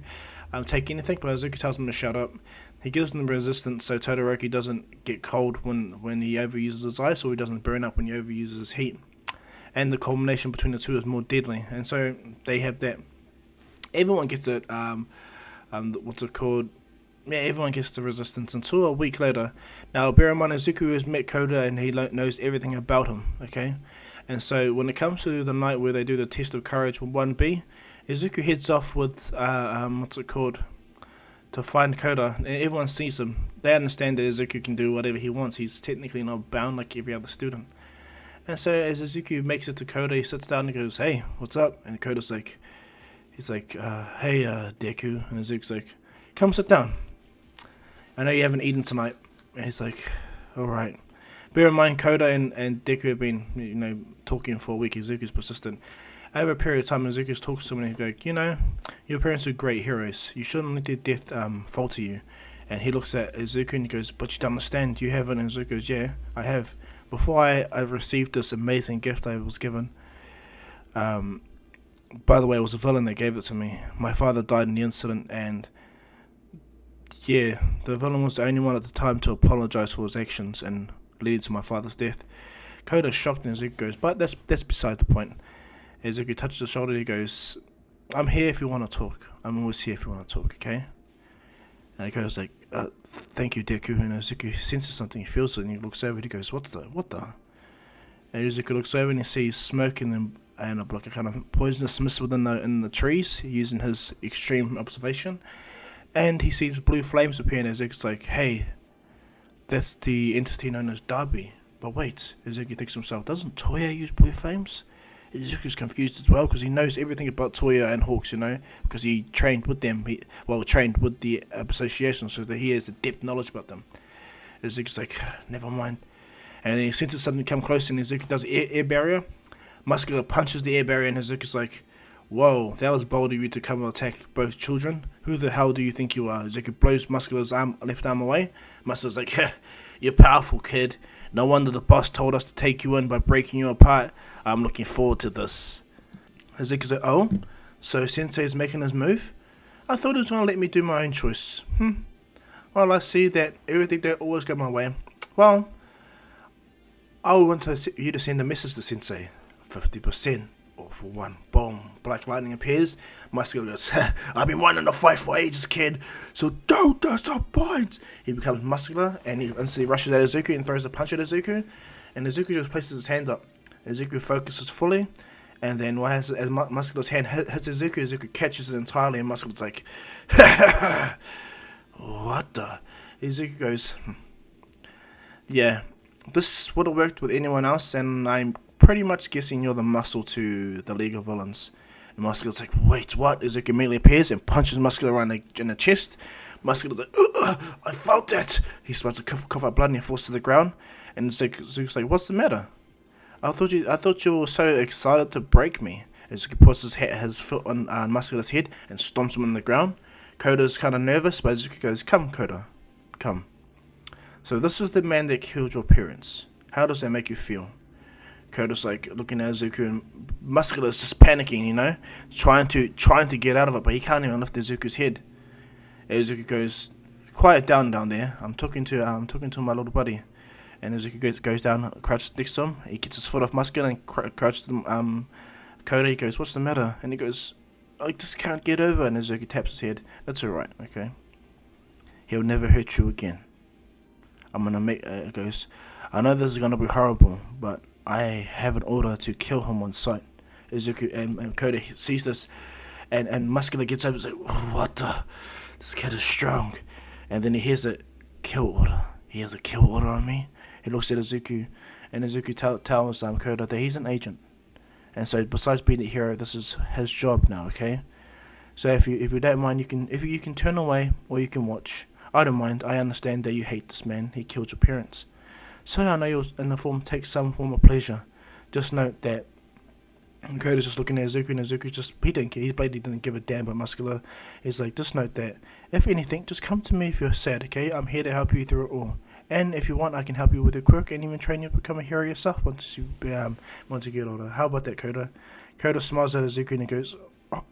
take anything, but Izuku tells him to shut up. He gives them resistance so Todoroki doesn't get cold when he overuses his ice, or he doesn't burn up when he overuses his heat. And the culmination between the two is more deadly. And so they have that. Everyone gets it. What's it called? Yeah, everyone gets the resistance until a week later. Now, bear in mind, Izuku has met Koda and he knows everything about him, okay? And so when it comes to the night where they do the test of courage with 1B, Izuku heads off with, to find Koda. And everyone sees him. They understand that Izuku can do whatever he wants. He's technically not bound like every other student. And so as Izuku makes it to Koda, he sits down and goes, "Hey, what's up?" And Koda's like, "Hey, Deku." And Izuku's like, "Come sit down. I know you haven't eaten tonight." And he's like, "Alright." Bear in mind, Koda and Deku have been, talking for a week. Izuku's persistent. Over a period of time, Izuku talks to him and he's like, "Your parents are great heroes. You shouldn't let their death falter you." And he looks at Izuku and he goes, "But you don't understand. You haven't." And Izuku goes, "Yeah, I have. Before I've received this amazing gift I was given. By the way, it was a villain that gave it to me. My father died in the incident, and yeah, the villain was the only one at the time to apologize for his actions and leading to my father's death." Koda's shocked and Izuku goes, "But that's beside the point." Izuku touches his shoulder. He goes, "I'm here if you want to talk. I'm always here if you want to talk, okay?" And Koda's like, "Thank you, Deku." And Izuku senses something. He feels it and he looks over and he goes, What the? And Izuku looks over and he sees smoke and a kind of poisonous mist in the trees, using his extreme observation. And he sees blue flames appear and Izuku's like, "Hey, that's the entity known as Darby." But wait, Izuku thinks to himself, doesn't Toya use blue flames? Izuku's confused as well because he knows everything about Toya and Hawks, because he trained with them. Trained with the association, so that he has a deep knowledge about them. Izuku's like, never mind. And then he senses something come close and Izuku does air barrier. Muscular punches the air barrier and Izuku's like, "Whoa, that was bold of you to come and attack both children. Who the hell do you think you are?" Izuku blows Muscular's left arm away. Muscular's like, "You're powerful, kid. No wonder the boss told us to take you in by breaking you apart. I'm looking forward to this." Izuku's like, "Oh, so Sensei's making his move? I thought he was going to let me do my own choice. Well, I see that everything don't always go my way. Well, I want you to send a message to Sensei. 50%. All for one." Boom. Black lightning appears. Muscular goes, "I've been wanting to fight for ages, kid, so don't disappoint." He becomes Muscular and he instantly rushes at Izuku and throws a punch at Izuku. And Izuku just places his hand up. Izuku focuses fully. And then as Muscular's hand hits Izuku, Izuku catches it entirely and Muscular's like, "What the?" Izuku goes, "Yeah, this would have worked with anyone else, and I'm pretty much guessing you're the muscle to the League of Villains." And Muscular's like, "Wait, what?" Izuku immediately appears and punches Muscular around in the chest. Muscular's like, "I felt that." He starts to cough up blood and he falls to the ground. And Izuku's like, "What's the matter? I thought you were so excited to break me." Izuku puts his foot on Muscular's head and stomps him on the ground. Koda's kind of nervous, but Izuku goes, "Come, Koda, come. So this is the man that killed your parents. How does that make you feel?" Koda's like looking at Izuku and Muscular's just panicking, trying to get out of it, but he can't even lift Izuku's head. Izuku goes, "Quiet down there. I'm talking to my little buddy." And Izuku goes down, crouches next to him. He gets his foot off Muscular and crouches to Koda. He goes, "What's the matter?" And he goes, "I just can't get over." And Izuku taps his head. "That's alright, okay? He'll never hurt you again. I'm gonna make." Goes, "I know this is gonna be horrible, but I have an order to kill him on sight." Izuku and Koda sees this, and Muscular gets up and says, "What the? This kid is strong." And then he hears a kill order. he has a kill order on me. He looks at Izuku, and Izuku tells Koda that he's an agent. And so, besides being a hero, this is his job now, okay? So if you don't mind, you can turn away or you can watch. I don't mind. I understand that you hate this man. He killed your parents. So I know you'll in the form take some form of pleasure. Just note that Koda's just looking at Izuku, and Izuku's just, he didn't care. He blatantly didn't give a damn about Muscular. He's like, just note that if anything, just come to me if you're sad, okay? I'm here to help you through it all. And if you want, I can help you with your quirk and even train you to become a hero yourself once you get older. How about that, Koda? Koda smiles at Izuku and he goes,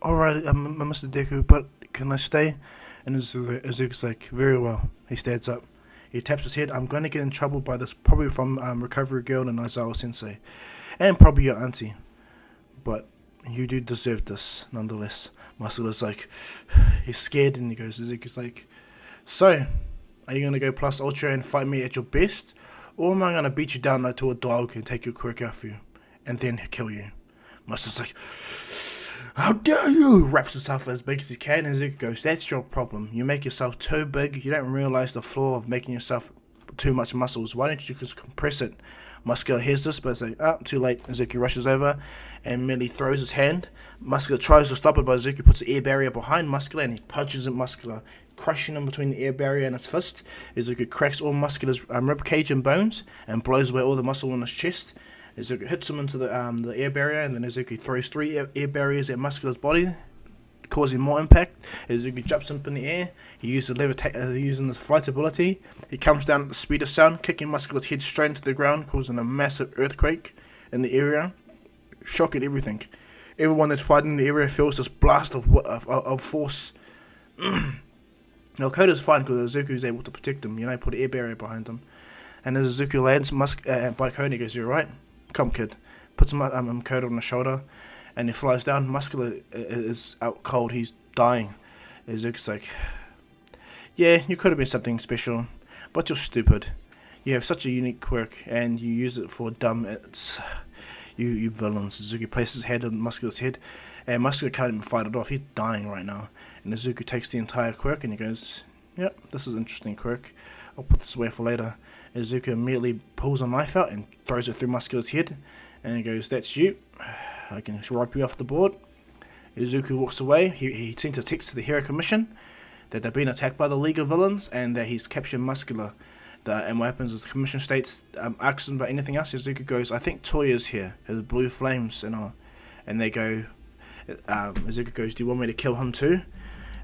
alright, Mr. Deku, but can I stay? And Izuku's like, very well. He stands up. He taps his head. I'm going to get in trouble by this, probably from Recovery Girl and Aizawa Sensei. And probably your auntie. But you do deserve this, nonetheless. Muscular's like, he's scared, and he goes, Izuku's like, so, are you going to go plus ultra and fight me at your best? Or am I going to beat you down like to a dog and take your quirk out for you? And then kill you? Muscle's like, how dare you! Wraps himself as big as he can, and Izuku goes, that's your problem. You make yourself too big, you don't realize the flaw of making yourself too much muscles. Why don't you just compress it? Muscular hears this, but it's like, too late. Izuku rushes over and merely throws his hand. Muscular tries to stop it, but Izuku puts the air barrier behind Muscular and he punches at Muscular, crushing him between the air barrier and his fist. Izuku cracks all Muscular's ribcage and bones and blows away all the muscle in his chest. Izuku hits him into the air barrier, and then Izuku throws 3 air barriers at Muscular's body, causing more impact. Izuku jumps up in the air. He uses using the flight ability. He comes down at the speed of sound, kicking Muscular's head straight into the ground, causing a massive earthquake in the area, shocking everything. Everyone that's fighting in the area feels this blast of force. Now Koda's fine because Izuku is able to protect him. Put an air barrier behind him. And as Izuku lands by Koda, he goes, "You alright? Come, kid." Puts him Koda on the shoulder, and he flies down. Muscular is out cold. He's dying. Izuku's like, yeah, you could have been something special, but you're stupid. You have such a unique quirk, and you use it for dumb. You villains. Izuku places his head on Muscular's head, and Muscular can't even fight it off. He's dying right now. And Izuku takes the entire quirk, and he goes, yep, this is an interesting quirk. I'll put this away for later. Izuku immediately pulls a knife out and throws it through Muscular's head, and he goes, that's you. I can wipe you off the board. Izuku walks away. He sends a text to the Hero Commission that they've been attacked by the League of Villains and that he's captured Muscular. And what happens is the Commission states, asks him about anything else. Izuku goes, I think Toya's here, his blue flames and all. And they go, Izuku goes, do you want me to kill him too?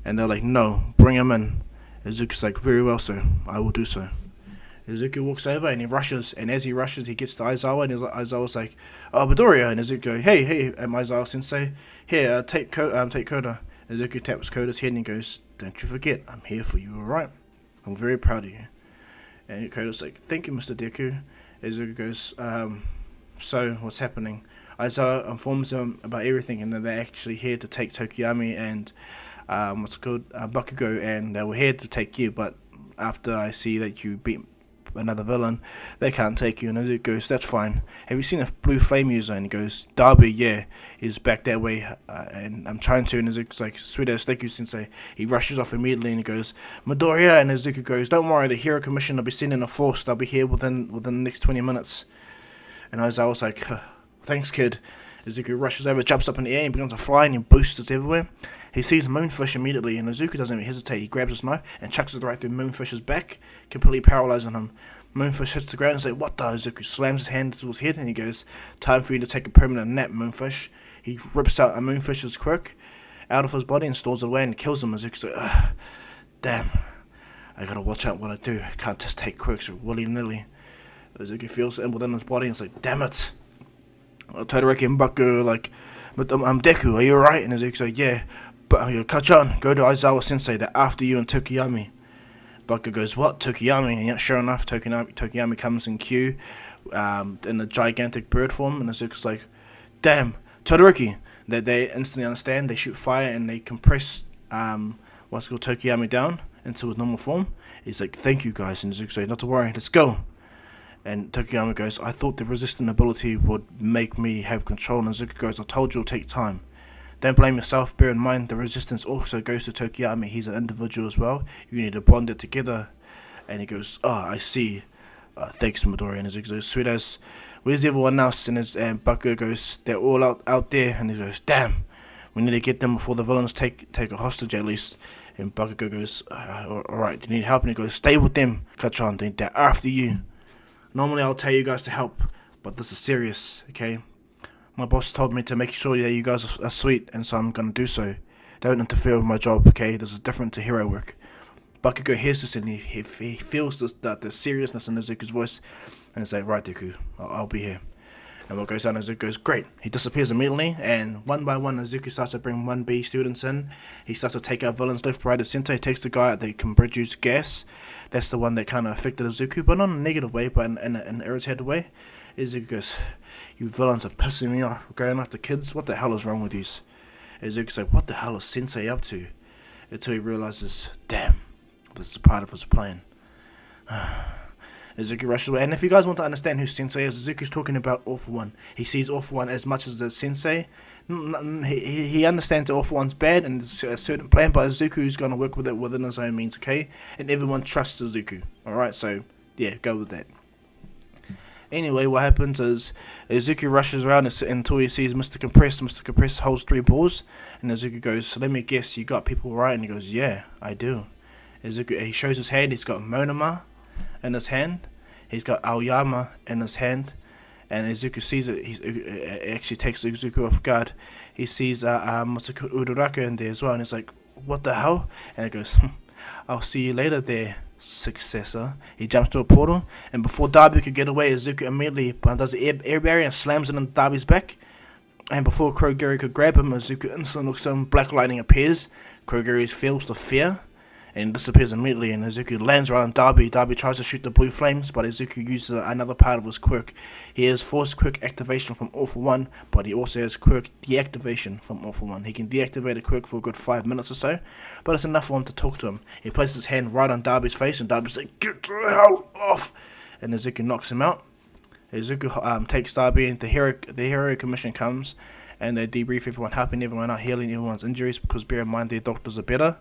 And they're like, no, bring him in. Izuku's like, very well, sir, I will do so. Izuku walks over and he rushes, and as he rushes, he gets to Aizawa, and Aizawa's like, oh, Midoriya, and Izuku goes, hey, Aizawa Sensei, here, take Koda. Izuku taps Koda's head and he goes, don't you forget, I'm here for you, alright? I'm very proud of you. And Koda's like, thank you, Mr. Deku. Izuku goes, so, what's happening? Aizawa informs him about everything, and then they're actually here to take Tokiyami and, Bakugo, and they were here to take you, but after I see that you beat another villain, they can't take you. And Izuku goes, that's fine. Have you seen a blue flame user? And he goes, Darby, yeah, he's back that way, and I'm trying to. And Izuku's like, sweet as Deku Sensei. He rushes off immediately and he goes, Midoriya. And Izuku goes, don't worry, the Hero Commission will be sending a force. They'll be here within the next 20 minutes. And Aizawa's like, thanks, kid. Izuku rushes over, jumps up in the air, and begins to fly, and he boosts everywhere. He sees Moonfish immediately, and Izuku doesn't even hesitate. He grabs his knife and chucks it right through Moonfish's back, completely paralyzing him. Moonfish hits the ground and says, what the? Izuku slams his hand to his head, and he goes, time for you to take a permanent nap, Moonfish. He rips out a Moonfish's quirk out of his body and stores it away and kills him. Izuku's like, damn, I gotta watch out what I do. I can't just take quirks willy-nilly. Izuku feels it within his body and it's like, damn it. Todoroki and Baku like, but I'm Deku, are you alright? And Izuku's like, yeah, but Kachan, go to Aizawa Sensei, they're after you and Tokiyami. Baku goes, what? Tokiyami? And yet, sure enough, Tokiyami comes in queue in a gigantic bird form, and Izuku's like, damn, Todoroki. They instantly understand, they shoot fire and they compress Tokiyami down into his normal form. He's like, thank you guys, and Izuku's like, not to worry, let's go. And Tokiyami goes, I thought the resistant ability would make me have control. And Izuku goes, I told you it'll take time. Don't blame yourself. Bear in mind, the resistance also goes to Tokiyami. He's an individual as well. You need to bond it together. And he goes, oh, I see. Thanks, Midori. And Izuku goes, sweet as, where's everyone else? And Bakugo goes, they're all out there. And he goes, damn, we need to get them before the villains take a hostage at least. And Bakugo goes, alright, you need help? And he goes, stay with them, Kachan, they're after you. Normally I'll tell you guys to help, but this is serious, okay? My boss told me to make sure that you guys are sweet, and so I'm gonna do so. Don't interfere with my job, okay? This is different to hero work. Bakugo hears this and he feels the seriousness in Izuku's voice, and he's like, right, Deku, I'll be here. And what goes down, Izuku goes, great. He disappears immediately, and one by one, Izuku starts to bring 1B students in. He starts to take out villains left, right, and center. He takes the guy that can produce gas. That's the one that kind of affected Izuku, but not in a negative way, but in an irritated way. Izuku goes, you villains are pissing me off. We're going after kids? What the hell is wrong with you? Izuku's like, what the hell is Sensei up to? Until he realizes, damn, this is part of his plan. Izuku rushes away. And if you guys want to understand who Sensei is, Izuku's talking about All For One. He sees All For One as much as the Sensei. He understands that All For One's bad and there's a certain plan, but Izuku's going to work with it within his own means, okay? And everyone trusts Izuku. Alright, so yeah, go with that. Anyway, what happens is Izuku rushes around until he sees Mr. Compress. Mr. Compress holds 3 balls, and Izuku goes, let me guess, you got people right? And he goes, yeah, I do. He shows his hand. He's got Monoma in his hand. He's got Aoyama in his hand. And Izuku sees it. It actually takes Izuku off guard. He sees Masako Uraraka in there as well, and he's like, what the hell? And he goes, I'll see you later there, successor. He jumps to a portal, and before Darby could get away, Izuku immediately does the air barrier and slams it in Darby's back. And before Kurogiri could grab him, Izuku instantly looks at him, black lightning appears. Kurogiri feels the fear and disappears immediately, and Izuku lands right on Darby. Darby tries to shoot the blue flames, but Izuku uses another part of his quirk. He has force quirk activation from All For One, but he also has quirk deactivation from All For One. He can deactivate a quirk for a good 5 minutes or so, but it's enough for him to talk to him. He places his hand right on Darby's face, and Darby's like, get the hell off! And Izuku knocks him out. Izuku takes Darby, and the hero commission comes, and they debrief everyone, helping everyone out, healing everyone's injuries, because bear in mind their doctors are better.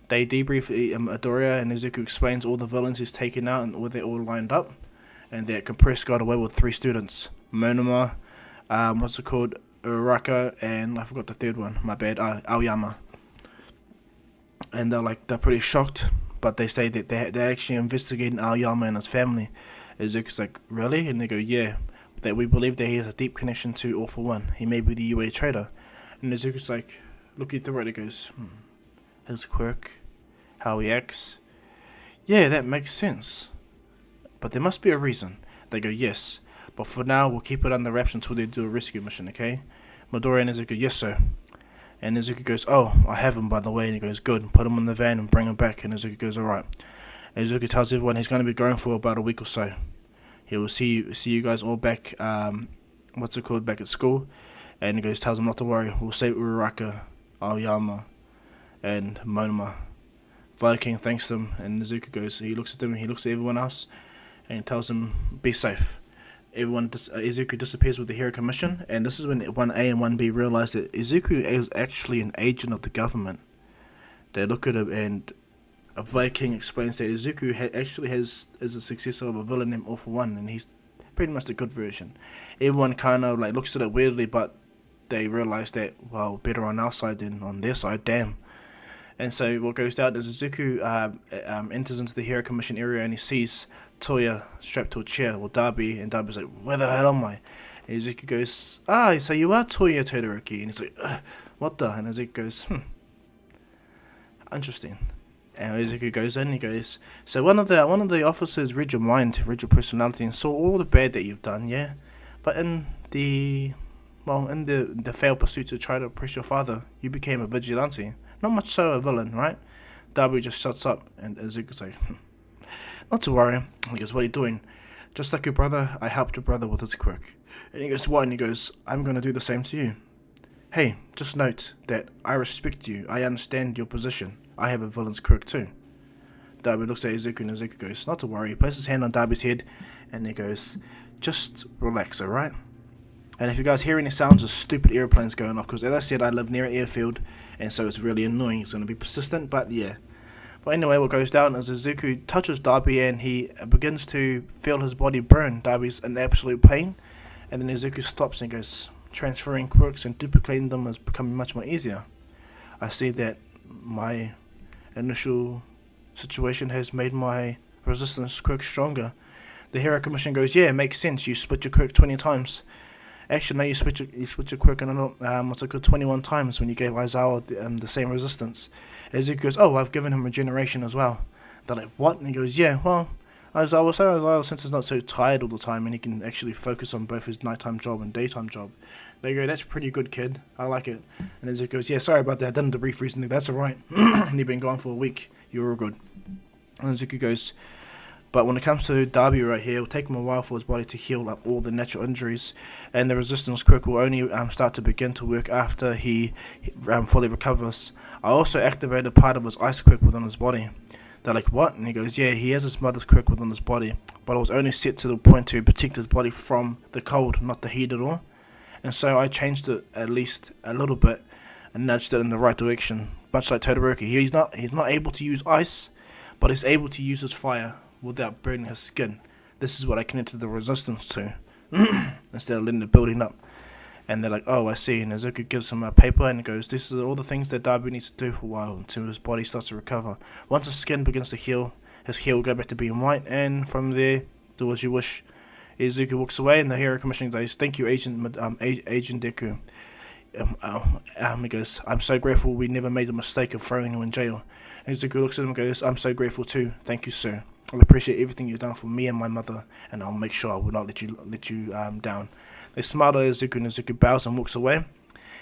They debrief Midoriya, and Izuku explains all the villains he's taken out and where they're all lined up. And that Compress got away with 3 students. Monoma, Uraraka, and I forgot the third one, my bad, Aoyama. And they're pretty shocked, but they say that they're actually investigating Aoyama and his family. Izuku's like, really? And they go, yeah, that we believe that he has a deep connection to All For One. He may be the UA traitor. And Izuku's like, looking through it, he goes, his quirk, how he acts. Yeah, that makes sense. But there must be a reason. They go, yes. But for now, we'll keep it under wraps until they do a rescue mission, okay? Midoriya and Izuku, yes, sir. And Izuku goes, oh, I have him, by the way. And he goes, good. Put him in the van and bring him back. And Izuku goes, alright. Izuku tells everyone he's going to be going for about a week or so. He will see you guys all back, back at school. And he goes, tells them not to worry. We'll save Uraraka, Aoyama, and Monoma. Viking thanks them, and Izuku goes, he looks at them, he looks at everyone else, and he tells them, be safe. Izuku disappears with the hero commission, and this is when 1A and 1B realize that Izuku is actually an agent of the government. They look at him, and a Viking explains that Izuku is a successor of a villain named All For One, and he's pretty much the good version. Everyone kind of looks at it weirdly, but they realize that, well, better on our side than on their side, damn. And so what goes down is Izuku enters into the hero commission area, and he sees Toya strapped to a chair with Darby, and Darby's like, where the hell am I? And Izuku goes, so you are Toya Todoroki. And he's like, what the? And Izuku goes, interesting. And Izuku goes in, he goes, so one of the officers read your mind, read your personality, and saw all the bad that you've done, yeah? But in the failed pursuit to try to oppress your father, you became a vigilante. Not much so a villain, right? Darby just shuts up, and Izuku's like, not to worry. He goes, what are you doing? Just like your brother, I helped your brother with his quirk. And he goes, what? And he goes, I'm going to do the same to you. Hey, just note that I respect you. I understand your position. I have a villain's quirk too. Darby looks at Izuku, and Izuku goes, not to worry. He places his hand on Darby's head, and he goes, just relax, alright? And if you guys hear any sounds of stupid airplanes going off, because as I said, I live near an airfield, and so it's really annoying. It's going to be persistent, but yeah. But anyway, what goes down is Izuku touches Darby and he begins to feel his body burn. Darby's in absolute pain, and then Izuku stops and goes, transferring quirks and duplicating them is becoming much more easier. I see that my initial situation has made my resistance quirk stronger. The Hero Commission goes, yeah, it makes sense. You split your quirk 20 times. Actually, no, you split your quirk 21 times when you gave Aizawa the same resistance. Izuku goes, oh, I've given him regeneration as well. They're like, what? And he goes, yeah, well, Aizawa, since he's not so tired all the time and he can actually focus on both his nighttime job and daytime job. They go, that's pretty good, kid. I like it. And Izuku goes, yeah, sorry about that. I didn't debrief recently. That's alright. You've been gone for a week. You're all good. And Izuku goes, but when it comes to Darby right here, it'll take him a while for his body to heal up all the natural injuries, and the resistance quirk will only start to begin to work after he fully recovers. I also activated part of his ice quirk within his body. They're like, what? And he goes, yeah, he has his mother's quirk within his body, but it was only set to the point to protect his body from the cold, not the heat at all. And so I changed it at least a little bit and nudged it in the right direction, much like Todoroki. He's not able to use ice, but he's able to use his fire without burning his skin. This is what I connected the resistance to, instead of letting it building up. And they're like, oh, I see. And Izuku gives him a paper and goes, this is all the things that Darby needs to do for a while until his body starts to recover. Once his skin begins to heal, his hair will go back to being white, and from there, do as you wish. Izuku walks away, and the Hero Commission says, thank you, Agent Deku. He goes, I'm so grateful we never made the mistake of throwing you in jail. And Izuku looks at him and goes, I'm so grateful too. Thank you, sir. I appreciate everything you've done for me and my mother, and I'll make sure I will not let you down. They smile at Izuku, and Izuku bows and walks away.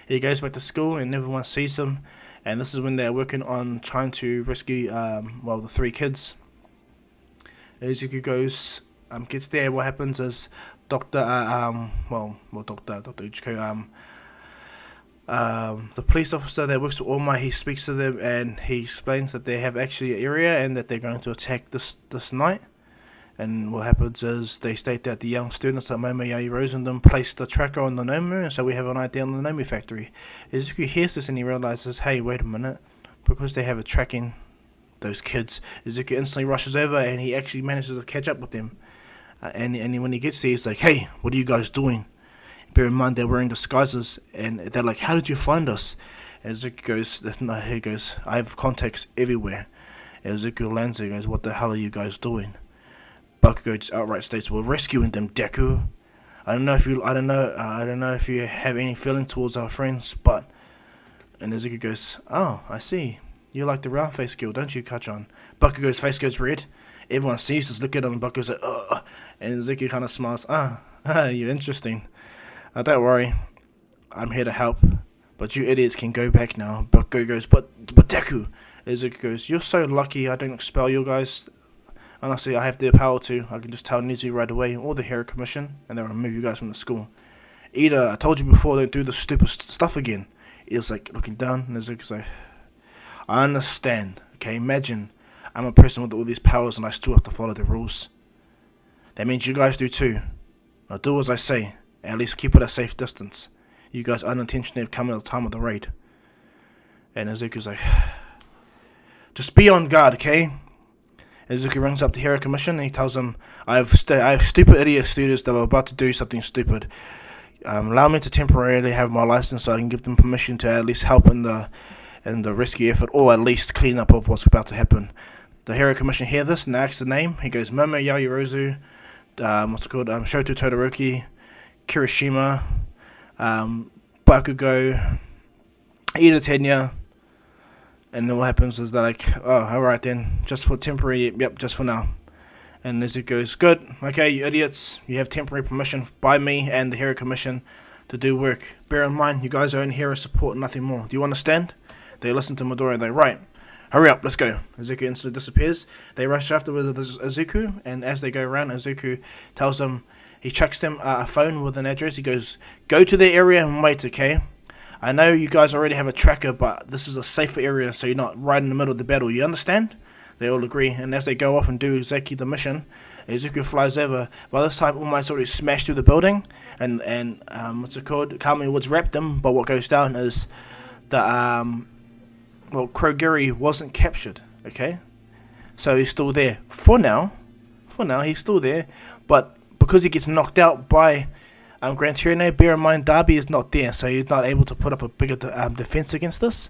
He goes back to school, and everyone sees him. And this is when they're working on trying to rescue, the 3 kids. Izuku gets there. What happens is Dr. Ichiko, the police officer that works with All Might, he speaks to them and he explains that they have actually an area and that they're going to attack this night. And what happens is they state that the young students at Momoyai Rose and them placed the tracker on the Nomu, and so we have an idea on the Nomu factory. Izuku hears this and he realizes, hey, wait a minute, because they have a tracking those kids. Izuku instantly rushes over and he actually manages to catch up with them. And when he gets there, he's like, hey, what are you guys doing? Bear in mind they're wearing disguises, and they're like, how did you find us? And Izuku goes, I have contacts everywhere. And Izuku lands there and goes, what the hell are you guys doing? Bakugo just outright states, we're rescuing them, Deku. I don't know if you have any feeling towards our friends, but... And Izuku goes, oh, I see. You like the round face skill, don't you, Kachan? Bakugo's face goes red. Everyone sees us, look at him, and Bakugo's like, ugh. And Izuku kind of smiles, you're interesting. Don't worry, I'm here to help. But you idiots can go back now. Bakugo goes, but Deku. Izuku goes, you're so lucky I don't expel you guys. Honestly, I have the power to. I can just tell Nizu right away, or the Hero Commission, and they'll remove you guys from the school. Ida, I told you before, don't do the stupid stuff again. Ida's like, looking down, and Izuku's like, I understand. Okay, imagine I'm a person with all these powers and I still have to follow the rules. That means you guys do too. Now do as I say. At least keep it a safe distance. You guys unintentionally have come at the time of the raid. And Izuku's like, just be on guard, okay? Izuku rings up the Hero Commission and he tells them, I have stupid idiot students that are about to do something stupid. Allow me to temporarily have my license so I can give them permission to at least help in the rescue effort, or at least clean up of what's about to happen. The Hero Commission hear this and asks the name. He goes, Momo Yaoyorozu, Shoto Todoroki, Kirishima, Bakugo, Ida Tenya. And then what happens is they're like, oh, alright then, just for temporary, yep, just for now. And Izuku goes, good, okay, you idiots, you have temporary permission by me and the Hero Commission to do work. Bear in mind, you guys are in hero support, nothing more. Do you understand? They listen to Midori and they're right. Hurry up, let's go. Izuku instantly disappears. They rush after with Izuku, and as they go around, Izuku tells them, he checks them a phone with an address. He goes, go to the area and wait, okay? I know you guys already have a tracker, but this is a safer area, so you're not right in the middle of the battle. You understand? They all agree, and as they go off and do exactly the mission, Izuku flies over. By this time, All Might's already smashed through the building, and Kami Woods wrapped them, but what goes down is that, Krogiri wasn't captured, okay? So he's still there. For now, he's still there. But because he gets knocked out by Gran Torino, bear in mind Darby is not there, so he's not able to put up a bigger defense against this.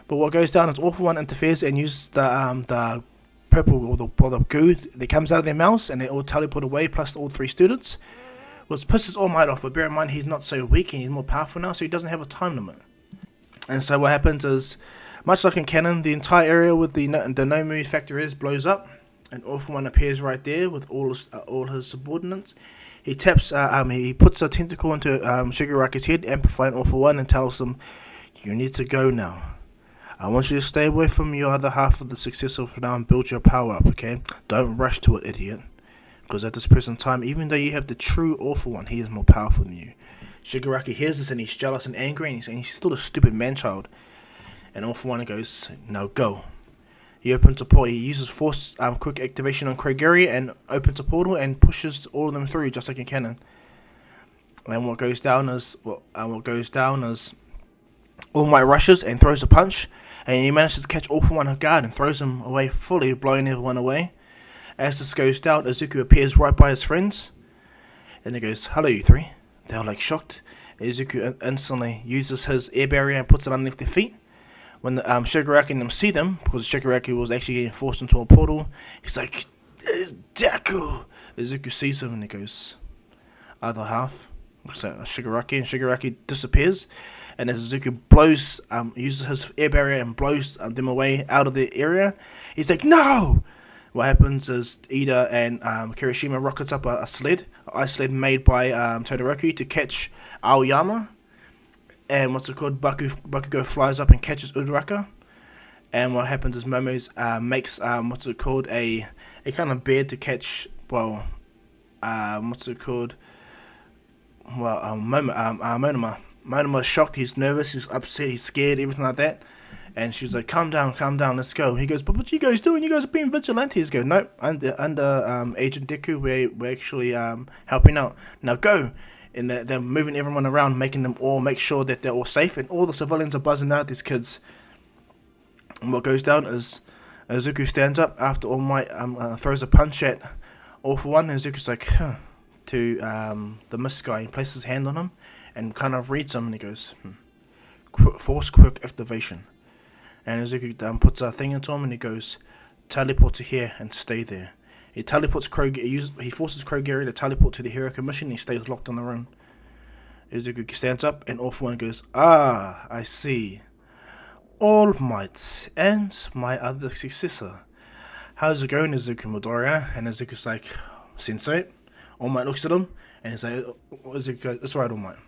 But what goes down is Awful One interferes and uses the purple or the goo that comes out of their mouths, and they all teleport away, plus all 3 students. Which pisses All Might off, but bear in mind he's not so weak and he's more powerful now, so he doesn't have a time limit. And so what happens is, much like in canon, the entire area with the Nomu factory blows up, and Awful One appears right there with all his subordinates. He taps, he puts a tentacle into Shigaraki's head, amplifying Awful One, and tells him, "You need to go now. I want you to stay away from your other half of the successor for now and build your power up, okay? Don't rush to it, idiot. Because at this present time, even though you have the true Awful One, he is more powerful than you." Shigaraki hears this and he's jealous and angry, and he's still a stupid man-child. And Awful One goes, "No, go." He opens a portal. He uses force quick activation on Krogiri and opens a portal and pushes all of them through, just like in canon. And what goes down is All Might rushes and throws a punch, and he manages to catch Awful One off guard and throws him away fully, blowing everyone away. As this goes down, Izuku appears right by his friends, and he goes, "Hello, you 3. They're like shocked. Izuku instantly uses his air barrier and puts it underneath their feet. When the Shigaraki and them see them, because Shigaraki was actually getting forced into a portal, he's like, "It's Deku!" Izuku sees him and he goes, "Other half." Looks at Shigaraki, and Shigaraki disappears. And as Izuku uses his air barrier and blows them away out of the area, he's like, "No!" What happens is Ida and Kirishima rockets up a sled, an ice sled made by Todoroki to catch Aoyama. And Bakugo flies up and catches Uraraka. And what happens is Momo's makes a kind of bed to catch, Monoma. Monoma's shocked, he's nervous, he's upset, he's scared, everything like that. And she's like, calm down, let's go. He goes, "But what you guys doing? You guys are being vigilantes." Go, "Nope, under Agent Deku, we're actually helping out. Now go." And they're moving everyone around, making them all make sure that they're all safe, and all the civilians are buzzing out these kids. And what goes down is Izuku stands up after All Might throws a punch at Awful One, and Izuku's like, to the mist guy. He places his hand on him and kind of reads him, and he goes, "Force quick activation." And Izuku puts a thing into him, and he goes, "Teleport to here and stay there." He forces Krogiri to teleport to the Hero Commission, and he stays locked in the room. Izuku stands up, and Awful One goes, "Ah, I see. All Might and my other successor. How's it going, Izuku Midoriya?" And Izuku's like, "Sensei." All Might looks at him, and he's like, Izuku goes, "It's right, All Might."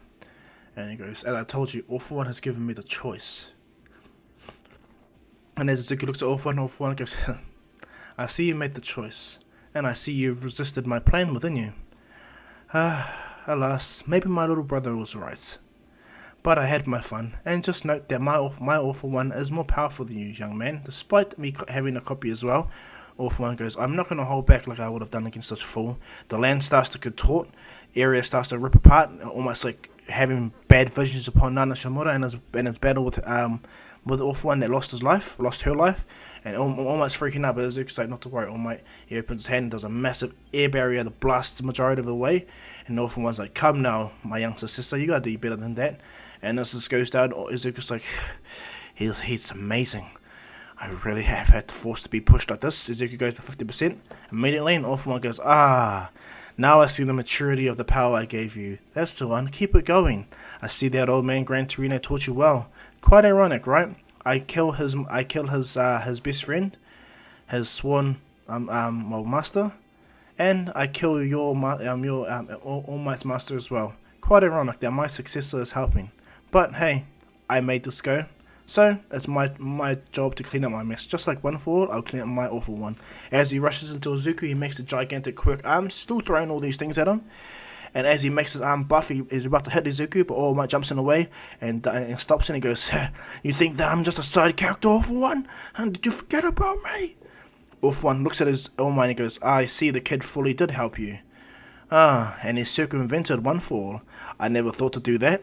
And he goes, "As I told you, Awful One has given me the choice." And as Izuku looks at Awful One goes, "I see you made the choice, and I see you've resisted my plan within you. Alas, maybe my little brother was right. But I had my fun, and just note that my Awful One is more powerful than you, young man, despite me having a copy as well." Awful One goes, "I'm not going to hold back like I would have done against this fool." The land starts to contort, area starts to rip apart, almost like having bad visions upon Nana Shimura and his battle with Awful One that lost her life, and almost freaking out, but Izuku's like, "Not to worry, All Might." He opens his hand and does a massive air barrier that blasts the majority of the way, and Awful One's like, "Come now, my young sister, you gotta do better than that." And as this goes down, Izuku's like, he's amazing. "I really have had the force to be pushed like this." Izuku goes to 50% immediately, and Awful One goes, "Ah, now I see the maturity of the power I gave you. That's the one, keep it going. I see that old man Gran Torino taught you well. Quite ironic, right? I kill his best friend, his sworn master, and I kill your All Might's master as well. Quite ironic that my successor is helping. But hey, I made this go, so it's my job to clean up my mess. Just like One For All, I'll clean up my Awful One." As he rushes into Izuku, he makes a gigantic quirk arm, still throwing all these things at him. And as he makes his arm buff, he's about to hit Izuku, but All Might jumps in the way and stops him. And he goes, "You think that I'm just a side character, Awful One? And did you forget about me?" Awful One looks at his All Might and goes, "I see the kid fully did help you. Ah, and he circumvented One For All. I never thought to do that.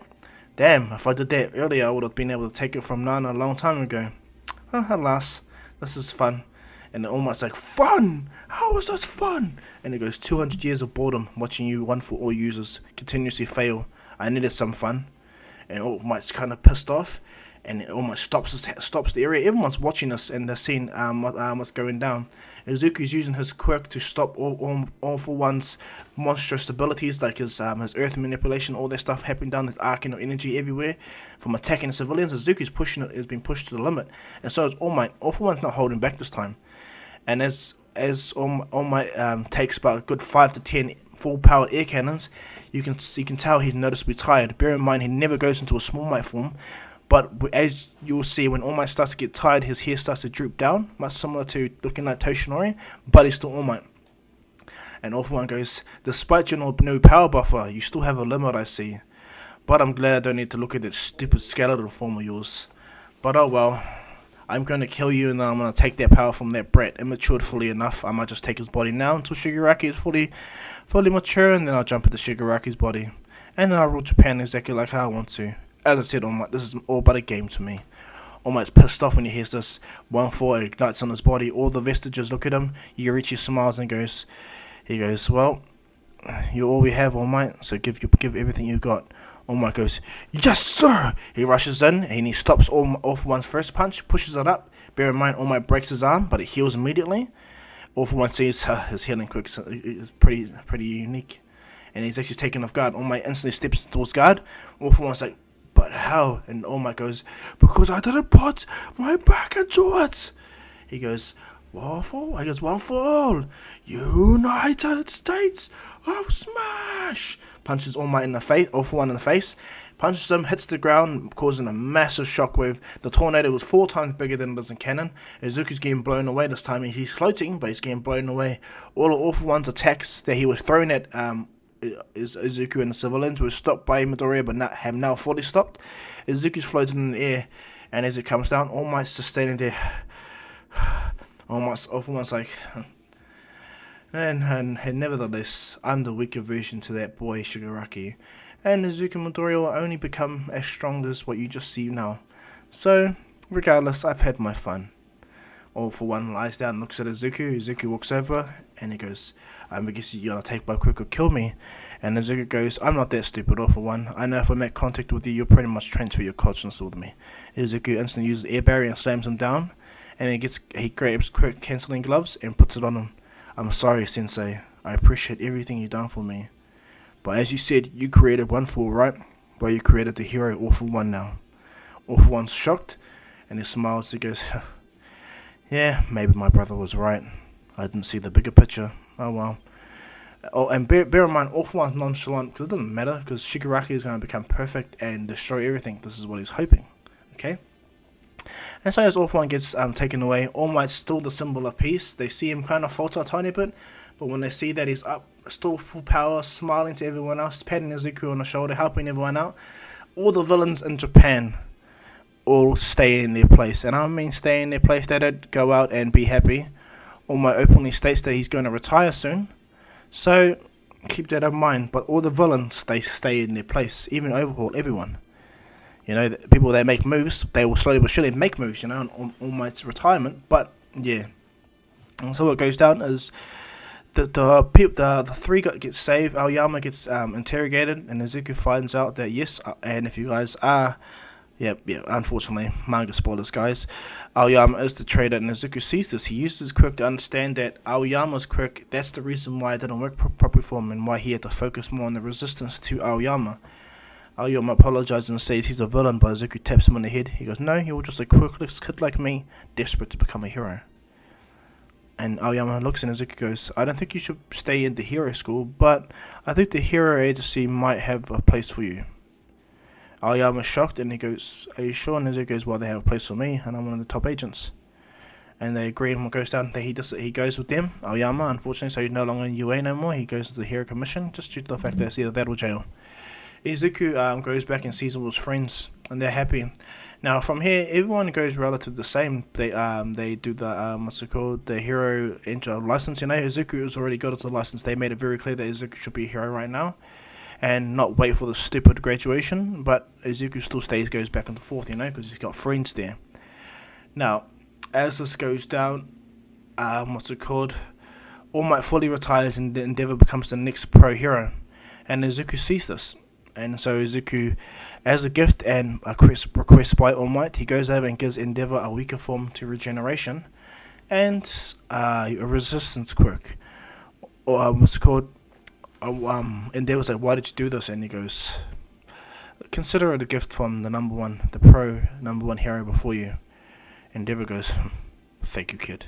Damn, if I did that earlier, I would have been able to take it from Nana a long time ago. Alas, this is fun." And All Might's like, fun! How was that fun? And it goes, 200 years of boredom watching you one for all users continuously fail. I needed some fun. And All Might's kind of pissed off. And it almost stops the area. Everyone's watching us and they're seeing what's going down. Izuku's using his quirk to stop all for One's monstrous abilities, like his earth manipulation, all that stuff happening down, this arcing of energy everywhere from attacking the civilians. Izuku's has been pushed to the limit, and so is All Might. All for One's not holding back this time, and as All Might takes about a good 5 to 10 full powered air cannons, you can tell he's noticeably tired. Bear in mind he never goes into a Small Might form. But as you'll see, when All Might starts to get tired, his hair starts to droop down, much similar to looking like Toshinori, but he's still All Might. And All for One goes, despite your new power buffer, you still have a limit, I see. But I'm glad I don't need to look at that stupid skeletal form of yours. But oh well, I'm going to kill you and then I'm going to take that power from that brat. Immatured fully enough, I might just take his body now until Shigaraki is fully mature, and then I'll jump into Shigaraki's body. And then I'll rule Japan exactly like how I want to. As I said, All Might, this is all but a game to me. All Might's pissed off when he hears this. 1-4 ignites on his body. All the vestiges look at him. Yorichi smiles and goes, well, you're all we have, All Might, so give everything you got. All Might goes, yes sir! He rushes in and he stops All for One's first punch, pushes it up. Bear in mind, All Might breaks his arm, but it heals immediately. All for One sees his healing quick is pretty unique. And he's actually taken off guard. All Might instantly steps towards guard. All for One's like, but how? And All Might goes, because I didn't put my back into it. He goes, one for all. United States of Smash. Punches All Might in the face, All for One in the face. Punches him, hits the ground, causing a massive shockwave. The tornado was 4 times bigger than it is in canon. Izuku's getting blown away this time. He's floating, but he's getting blown away. All for One's attacks that he was thrown at Izuku and the civilians were stopped by Midoriya, but have now fully stopped. Izuku's floating in the air, and as it comes down, All Might's just standing there. All for One's like, and nevertheless, I'm the weaker version to that boy Shigaraki, and Izuku and Midoriya will only become as strong as what you just see now. So, regardless, I've had my fun. All for One lies down and looks at Izuku. Izuku walks over and he goes, I guess you're gonna take my quirk or kill me. And Izuku goes, I'm not that stupid, All for One. I know if I make contact with you, you'll pretty much transfer your consciousness with me. Izuku instantly uses air barrier and slams him down. And he grabs quirk cancelling gloves and puts it on him. I'm sorry, Sensei. I appreciate everything you've done for me. But as you said, you created 1-4, right? Well, you created the hero All for One now. All for One's shocked and he smiles. He goes, yeah, maybe my brother was right. I didn't see the bigger picture. Oh well. Oh, and bear in mind, All for One's nonchalant because it doesn't matter because Shigaraki is going to become perfect and destroy everything. This is what he's hoping. Okay. And so as All for One gets taken away, All Might's still the symbol of peace. They see him kind of falter a tiny bit, but when they see that he's up, still full power, smiling to everyone else, patting Izuku on the shoulder, helping everyone out, all the villains in Japan all stay in their place. And I mean stay in their place, they don't go out and be happy. All Might openly states that he's going to retire soon. So keep that in mind. But all the villains, they stay in their place, even Overhaul, everyone. You know, the people that make moves, they will slowly but surely make moves, you know, on All Might's retirement. But yeah. And so what goes down is the 3 gets saved. Aoyama gets interrogated, and Izuku finds out that yes, and if you guys are, yeah, unfortunately, manga spoilers, guys. Aoyama is the traitor, and Izuku sees this. He uses his quirk to understand that Aoyama's quirk, that's the reason why it didn't work properly for him, and why he had to focus more on the resistance to Aoyama. Aoyama apologizes and says he's a villain, but Izuku taps him on the head. He goes, no, you're just a quirkless kid like me, desperate to become a hero. And Aoyama looks and Izuku goes, I don't think you should stay in the hero school, but I think the hero agency might have a place for you. Aoyama's shocked and he goes, are you sure? And Izuku goes, well, they have a place for me and I'm one of the top agents. And they agree, and what goes down, he goes with them, Aoyama, unfortunately, so he's no longer in UA no more. He goes to the hero commission, just due to the fact that it's either that or jail. Izuku goes back and sees all his friends, and they're happy. Now, from here, everyone goes relative the same. They do the the hero license. You know, Izuku has already got his license. They made it very clear that Izuku should be a hero right now, and not wait for the stupid graduation. But Izuku still goes back and forth, you know, because he's got friends there. Now, as this goes down, what's it called? All Might fully retires and Endeavor becomes the next pro hero. And Izuku sees this. And so Izuku, as a gift and a request by All Might, he goes over and gives Endeavor a weaker form to regeneration and a resistance quirk. Or what's it called? Endeavor's like, why did you do this? And he goes, consider it a gift from the pro number one hero before you. Endeavor goes, thank you, kid.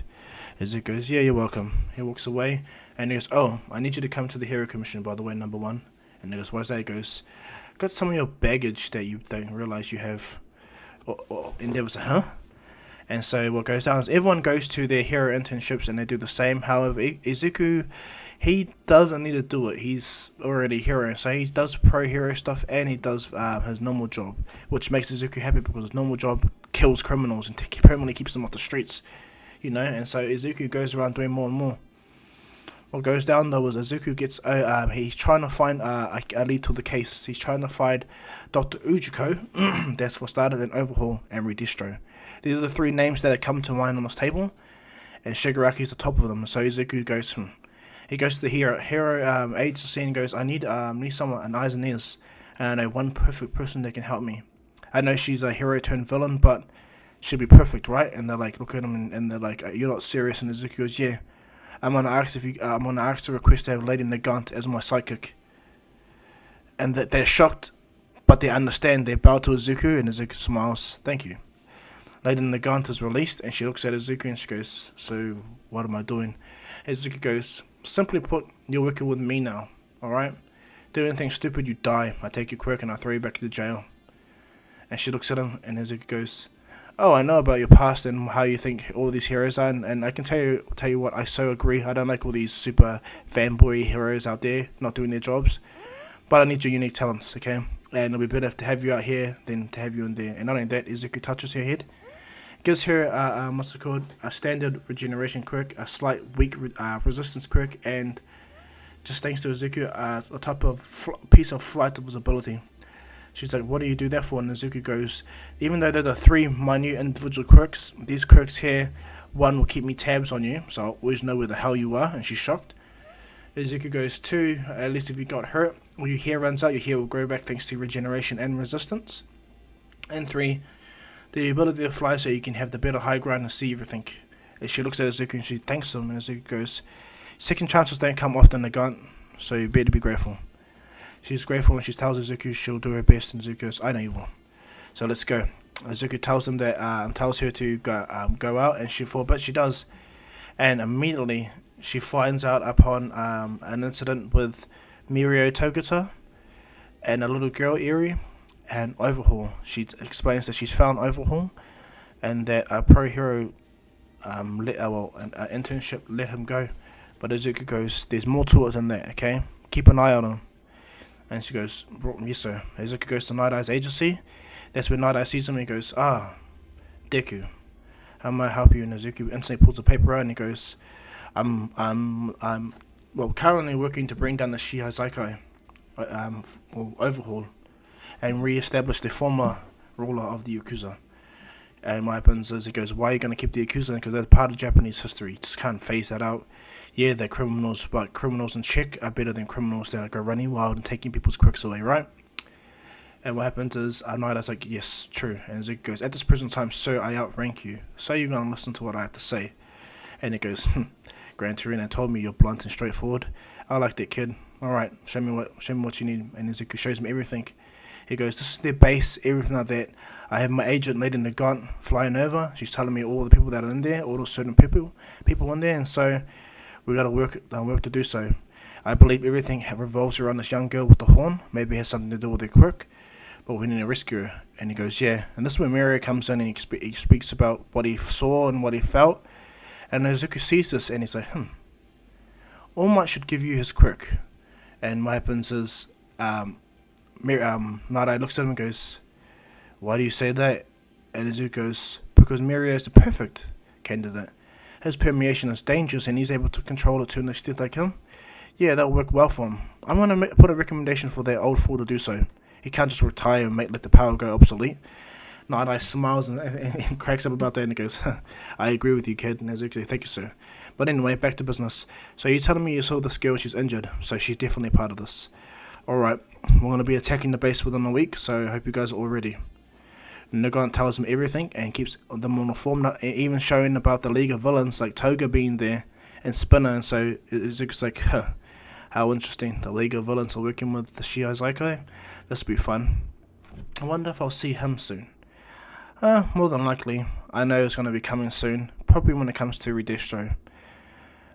Izuku goes, yeah, you're welcome. He walks away, and he goes, oh, I need you to come to the Hero Commission, by the way, number one. And he goes, why's that? He goes, got some of your baggage that you don't realize you have. Endeavor's like, huh? And so what goes down is everyone goes to their hero internships and they do the same. However, Izuku, he doesn't need to do it. He's already a hero, so he does pro hero stuff and he does his normal job, which makes Izuku happy because his normal job kills criminals and permanently keeps them off the streets, you know. And so Izuku goes around doing more and more. What goes down though is Izuku gets he's trying to find a lead to the case. He's trying to find Dr. Ujiko, that's for starters, and Overhaul and Redistro. These are the three names that come to mind on this table, and Shigaraki's the top of them. So Izuku goes, he goes to the hero agency and goes, I need someone, an eyes and ears, and I know one perfect person that can help me. I know she's a hero turned villain, but she'll be perfect, right? And they're like, look at him, and they're like, you're not serious. And Izuku goes, yeah. I'm gonna ask to request to have Lady Nagant as my sidekick. And that they're shocked, but they understand. They bow to Izuku, and Izuku smiles. Thank you. Lady Nagant is released, and she looks at Izuku and she goes, so what am I doing? Izuku goes, simply put, you're working with me now, alright? Do anything stupid, you die. I take your quirk and I throw you back to jail. And she looks at him, and Izuku goes, oh, I know about your past and how you think all these heroes are, and I can tell you what, I so agree. I don't like all these super fanboy heroes out there not doing their jobs, but I need your unique talents, okay? And it'll be better to have you out here than to have you in there. And not only that, Izuku touches her head, gives her a standard regeneration quirk, a slight weak resistance quirk, and just thanks to Izuku, a type of piece of flight visibility. She's like, what do you do that for? And Izuku goes, even though they're the three minute individual quirks, these quirks here, one will keep me tabs on you, so I'll always know where the hell you are. And she's shocked. Izuku goes, two, at least if you got hurt or your hair runs out, your hair will grow back thanks to regeneration and resistance. And three, the ability to fly so you can have the better high ground and see everything. And she looks at Izuku and she thanks him, and Izuku goes, second chances don't come often, Nagant, so you better be grateful. She's grateful and she tells Izuku she'll do her best, and Izuku goes, I know you will. So let's go. Izuku tells them that tells her to go out, and for a bit she does, and immediately she finds out upon an incident with Mirio Togata and a little girl Eri and Overhaul. She explains that she's found Overhaul and that a pro hero an internship let him go, but Izuku goes, there's more to it than that, okay? Keep an eye on him. And she goes, yes sir. Izuku goes to Night Eye's agency. That's when Night Eye sees him and he goes, Deku, how may I help you? And Izuku instantly pulls the paper out and he goes, I'm currently working to bring down the Shihazaikai, or Overhaul, and re-establish the former ruler of the Yakuza. And what happens is he goes, why are you going to keep the Yakuza? Because they're part of Japanese history. You just can't phase that out. Yeah, they're criminals, but criminals in check are better than criminals that go running wild and taking people's quirks away, right? And what happens is Night Eye's like, yes, true. And Izuku goes, at this present time, sir, I outrank you. So you're going to listen to what I have to say. And he goes, Gran Torino told me you're blunt and straightforward. I like that, kid. Alright, show me what you need. And Izuku shows me everything. He goes, this is their base, everything like that. I have my agent, Lady Nagant, flying over. She's telling me all the people that are in there, all the certain people in there, and so we got to work to do so. I believe everything revolves around this young girl with the horn. Maybe it has something to do with her quirk, but we need to rescue her. And he goes, yeah. And this is when Mirio comes in and he speaks about what he saw and what he felt. And Izuku sees this and he's like, All Might should give you his quirk. And what happens is, Night Eye looks at him and goes, why do you say that? And Izuku goes, because Mirio is the perfect candidate. His permeation is dangerous and he's able to control it to an extent like him. Yeah, that'll work well for him. I'm going to put a recommendation for that old fool to do so. He can't just retire and let the power go obsolete. Night Eye smiles and cracks up about that and he goes, I agree with you, kid. And Nezuko, thank you, sir. But anyway, back to business. So you're telling me you saw this girl, she's injured, so she's definitely part of this. Alright, we're going to be attacking the base within a week, so I hope you guys are all ready. Nagant tells them everything and keeps them on the form, even showing about the League of Villains, like Toga being there and Spinner, and so Izuku's like, how interesting, the League of Villains are working with the Shiai Zaikai. This will be fun. I wonder if I'll see him soon. More than likely. I know it's going to be coming soon, probably when it comes to Redestro.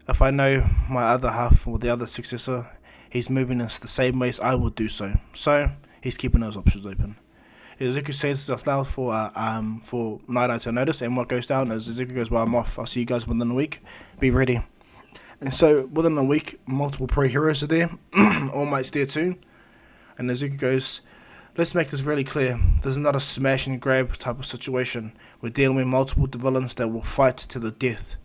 If I know my other half or the other successor, he's moving us the same ways I would do so. So he's keeping those options open. Izuku says it's allowed for Night Eye to notice, and what goes down is Izuku goes, well, I'm off. I'll see you guys within a week. Be ready. And so within a week, multiple pro heroes are there. All Might's there too. And Izuku goes, let's make this really clear. This is not a smash and grab type of situation. We're dealing with multiple villains that will fight to the death.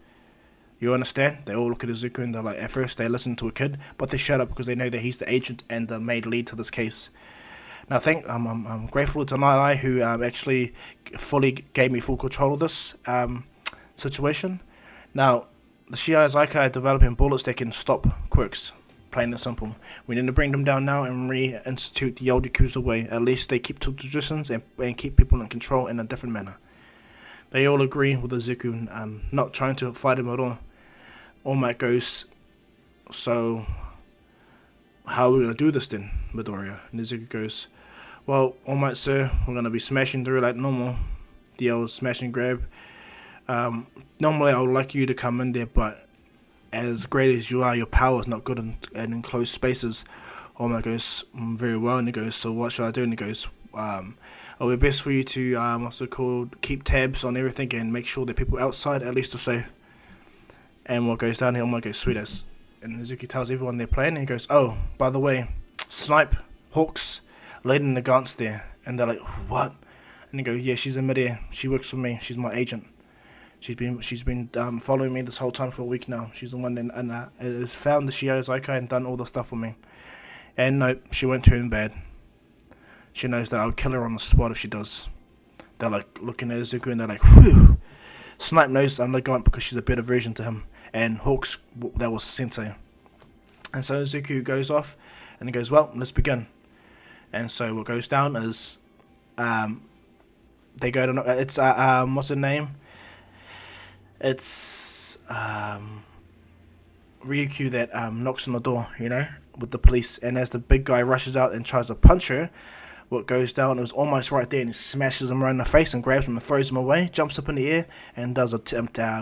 You understand? They all look at Izuku and they're like, at first they listen to a kid, but they shut up because they know that he's the agent and the main lead to this case. Now, I'm grateful to Night Eye who actually fully gave me full control of this situation. Now, the Shiai Zaikai are developing bullets that can stop quirks, plain and simple. We need to bring them down now and reinstitute the old Yakuza way. At least they keep to traditions and keep people in control in a different manner. They all agree with Izuku, not trying to fight him at all. All Might goes, so how are we going to do this then, Midoriya? And Izuku goes, well, All Might, sir, we're going to be smashing through like normal. The old smash and grab. Normally I would like you to come in there, but as great as you are, your power is not good in enclosed spaces. All Might goes, very well. And he goes, so what should I do? And he goes, it would be best for you to, keep tabs on everything and make sure that people outside at least are safe. And what goes down here, All Might goes, sweet as. And Izuku tells everyone they're playing, and he goes, oh, by the way, Snipe, Hawks, leading the guns there. And they're like, what? And they go, yeah, she's in midair. She works for me. She's my agent. She's been following me this whole time for a week now. She's the one that has found the Shiai Zaikai and done all the stuff for me. And no, she won't turn bad. She knows that I'll kill her on the spot if she does. They're like looking at Izuku and they're like, whew. Snipe knows I'm going because she's a better version to him. And Hawks, that was Sensei. And so Izuku goes off and he goes, well, let's begin. And so what goes down is they go to, it's what's her name? It's Ryukyu that knocks on the door, with the police. And as the big guy rushes out and tries to punch her, what goes down is almost right there, and he smashes him around the face and grabs him and throws him away, jumps up in the air and does a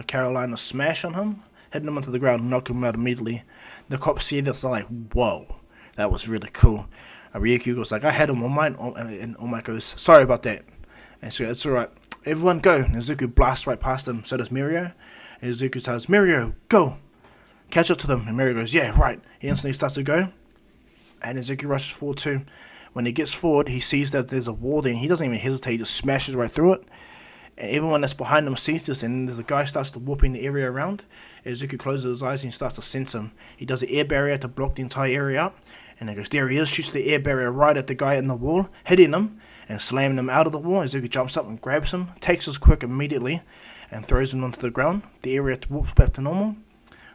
Carolina smash on him, hitting him onto the ground and knocking him out immediately. The cops see this and are like, whoa, that was really cool. And Ryukyu goes like, I had him on mine, and All Might goes, sorry about that. And so it's alright, everyone go. And Izuku blasts right past him, so does Mirio. And Izuku tells Mirio, go, catch up to them. And Mirio goes, yeah, right. He instantly starts to go, and Izuku rushes forward too. When he gets forward, he sees that there's a wall there, and he doesn't even hesitate, he just smashes right through it. And everyone that's behind him sees this, and the guy starts to whoop in the area around. Izuku closes his eyes and he starts to sense him. He does an air barrier to block the entire area up, and he goes, there he is, shoots the air barrier right at the guy in the wall, hitting him, and slamming him out of the wall. Izuku jumps up and grabs him, takes his quirk immediately, and throws him onto the ground. The area whoops back to normal.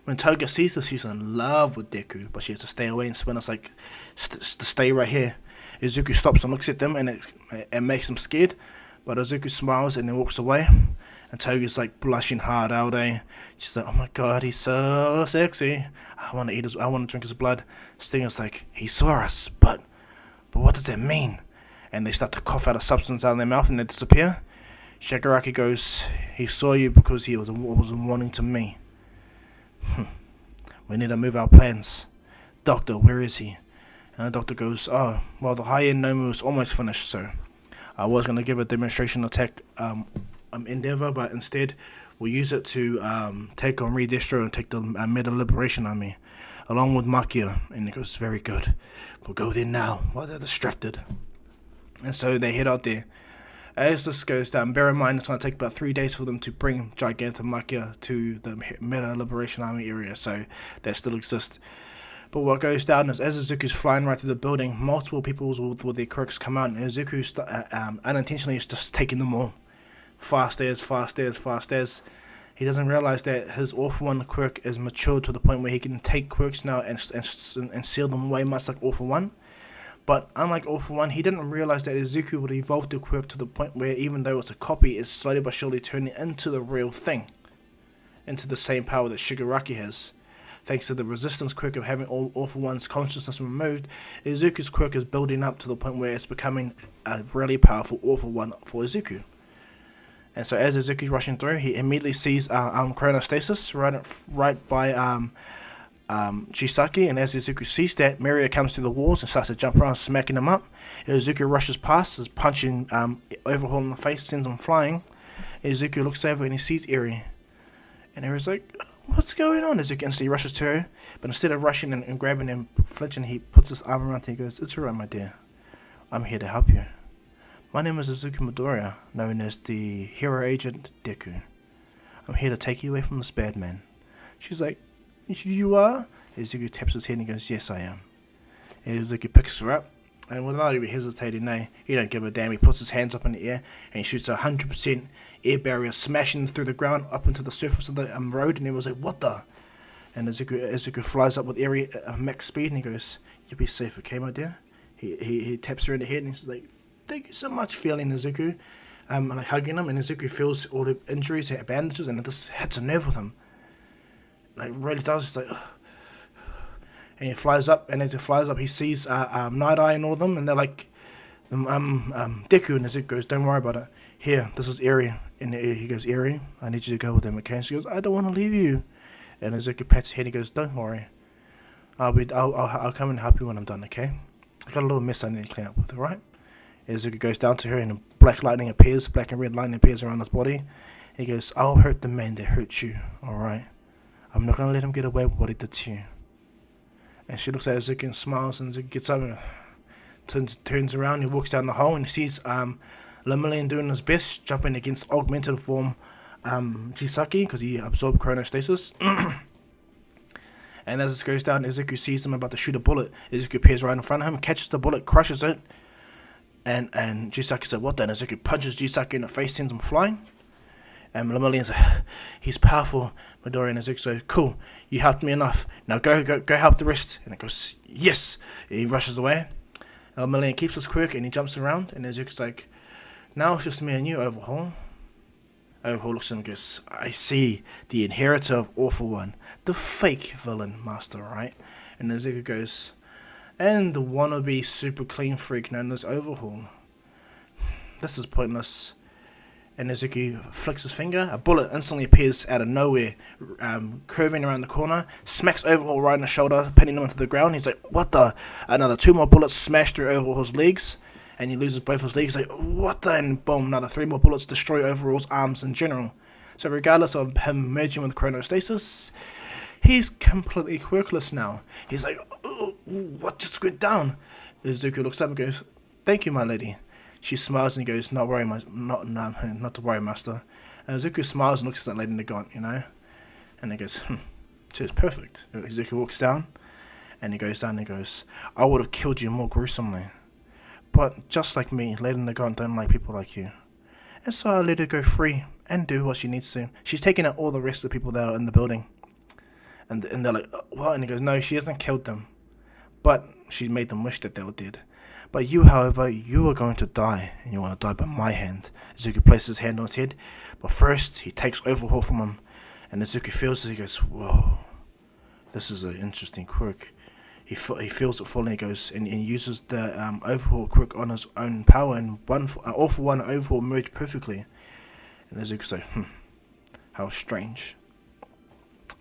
When Toga sees this, she's in love with Deku, but she has to stay away, and Spinner's like, stay right here. Izuku stops and looks at them, and it makes him scared. But Izuku smiles and then walks away. And Toga's like blushing hard all day. She's like, oh my god, he's so sexy. I want to drink his blood. Stinger's like, he saw us, but what does that mean? And they start to cough out a substance out of their mouth and they disappear. Shigaraki goes, he saw you because he was wanting to me. We need to move our plans. Doctor, where is he? And the doctor goes, oh, well, the high-end Nomu is almost finished, so I was going to give a demonstration attack endeavor, but instead we'll use it to take on Redestro and take the Meta Liberation Army, along with Makia. And he goes, very good. We'll go there now while they're distracted. And so they head out there. As this goes down, bear in mind it's going to take about 3 days for them to bring Gigantomakia to the Meta Liberation Army area, so that still exists. But what goes down is as Izuku's flying right through the building, multiple people with their quirks come out, and Izuku unintentionally is just taking them all. Fast as. He doesn't realize that his All For One quirk is matured to the point where he can take quirks now and seal them away, much like All For One. But unlike All For One, he didn't realize that Izuku would evolve the quirk to the point where even though it's a copy, it's slowly but surely turning into the real thing. Into the same power that Shigaraki has. Thanks to the resistance quirk of having All For One's consciousness removed, Izuku's quirk is building up to the point where it's becoming a really powerful All For One for Izuku. And so as Izuku's rushing through, he immediately sees chronostasis right by Chisaki, and as Izuku sees that, Miria comes through the walls and starts to jump around, smacking him up. Izuku rushes past, is punching Overhaul in the face, sends him flying. Izuku looks over and he sees Eri. And Eri's like, what's going on? Izuku instantly rushes to her, but instead of rushing and grabbing and flinching, he puts his arm around her and goes, it's alright, my dear. I'm here to help you. My name is Izuku Midoriya, known as the Hero Agent Deku. I'm here to take you away from this bad man. She's like, you are? Izuku taps his head and goes, yes, I am. And Izuku picks her up, and without even hesitating, he don't give a damn. He puts his hands up in the air, and he shoots a 100% air barrier, smashing through the ground up into the surface of the road, and he was like, what the? And Izuku flies up with Eri at max speed, and he goes, you'll be safe, okay, my dear? He taps her in the head, and he's like, thank you so much, feeling Izuku, like hugging him, and Izuku feels all the injuries, bandages, and this hits a nerve with him. Like, really does. It's like, ugh. And he flies up, and as he flies up, he sees Night Eye and all of them, and they're like, Deku, and Izuku goes, don't worry about it. Here, this is Eri. And he goes, Eri, I need you to go with them, okay? And she goes, I don't want to leave you. And Izuku pats her head, and he goes, don't worry. I'll come and help you when I'm done, okay? I got a little mess I need to clean up with, alright? Izuku goes down to her, and black and red lightning appears around his body. He goes, I'll hurt the man that hurt you, alright? I'm not going to let him get away with what he did to you. And she looks at Izuku and smiles, and Izuku gets up and turns around, and he walks down the hole, and he sees Lemillion doing his best, jumping against augmented form Chisaki, because he absorbed chronostasis. And as it goes down, Izuku sees him about to shoot a bullet. Izuku appears right in front of him, catches the bullet, crushes it, and Chisaki said, what then? Izuku punches Chisaki in the face, sends him flying. And Lemillion's like, he's powerful. Midoriya and Izuku say, cool, you helped me enough. Now go help the rest. And it goes, yes. He rushes away. And Lemillion keeps his quirk and he jumps around. And Izuku's like, now it's just me and you, Overhaul. Overhaul looks at him and goes, I see the inheritor of All For One, the fake villain master, right? And Izuku goes, and the wannabe super clean freak known as Overhaul. This is pointless. And Izuku flicks his finger, a bullet instantly appears out of nowhere, curving around the corner, smacks Overhaul right in the shoulder, pinning him into the ground. He's like, what the? Another 2 more bullets smash through Overhaul's legs, and he loses both his legs. He's like, what the? And boom, another 3 more bullets destroy Overhaul's arms in general. So regardless of him merging with chronostasis, he's completely quirkless now. He's like, oh, what just went down? Izuku looks up and goes, thank you, my lady. She smiles and he goes, not to worry, master. And Izuku smiles and looks at that lady in the gaunt, you know. And he goes, she's perfect. Izuku walks down, and he goes down and he goes, I would have killed you more gruesomely. But just like me, Lady Nagant don't like people like you. And so I let her go free and do what she needs to. She's taken out all the rest of the people that are in the building. And they're like, what? And he goes, no, she hasn't killed them. But she made them wish that they were dead. But you, however, you are going to die, and you want to die by my hand. Izuku places his hand on his head, but first he takes Overhaul from him, and Izuku feels it. He goes, whoa, this is an interesting quirk. He feels it fully. He goes and uses the Overhaul quirk on his own power, and All For One Overhaul merged perfectly. And Izuku's like, how strange.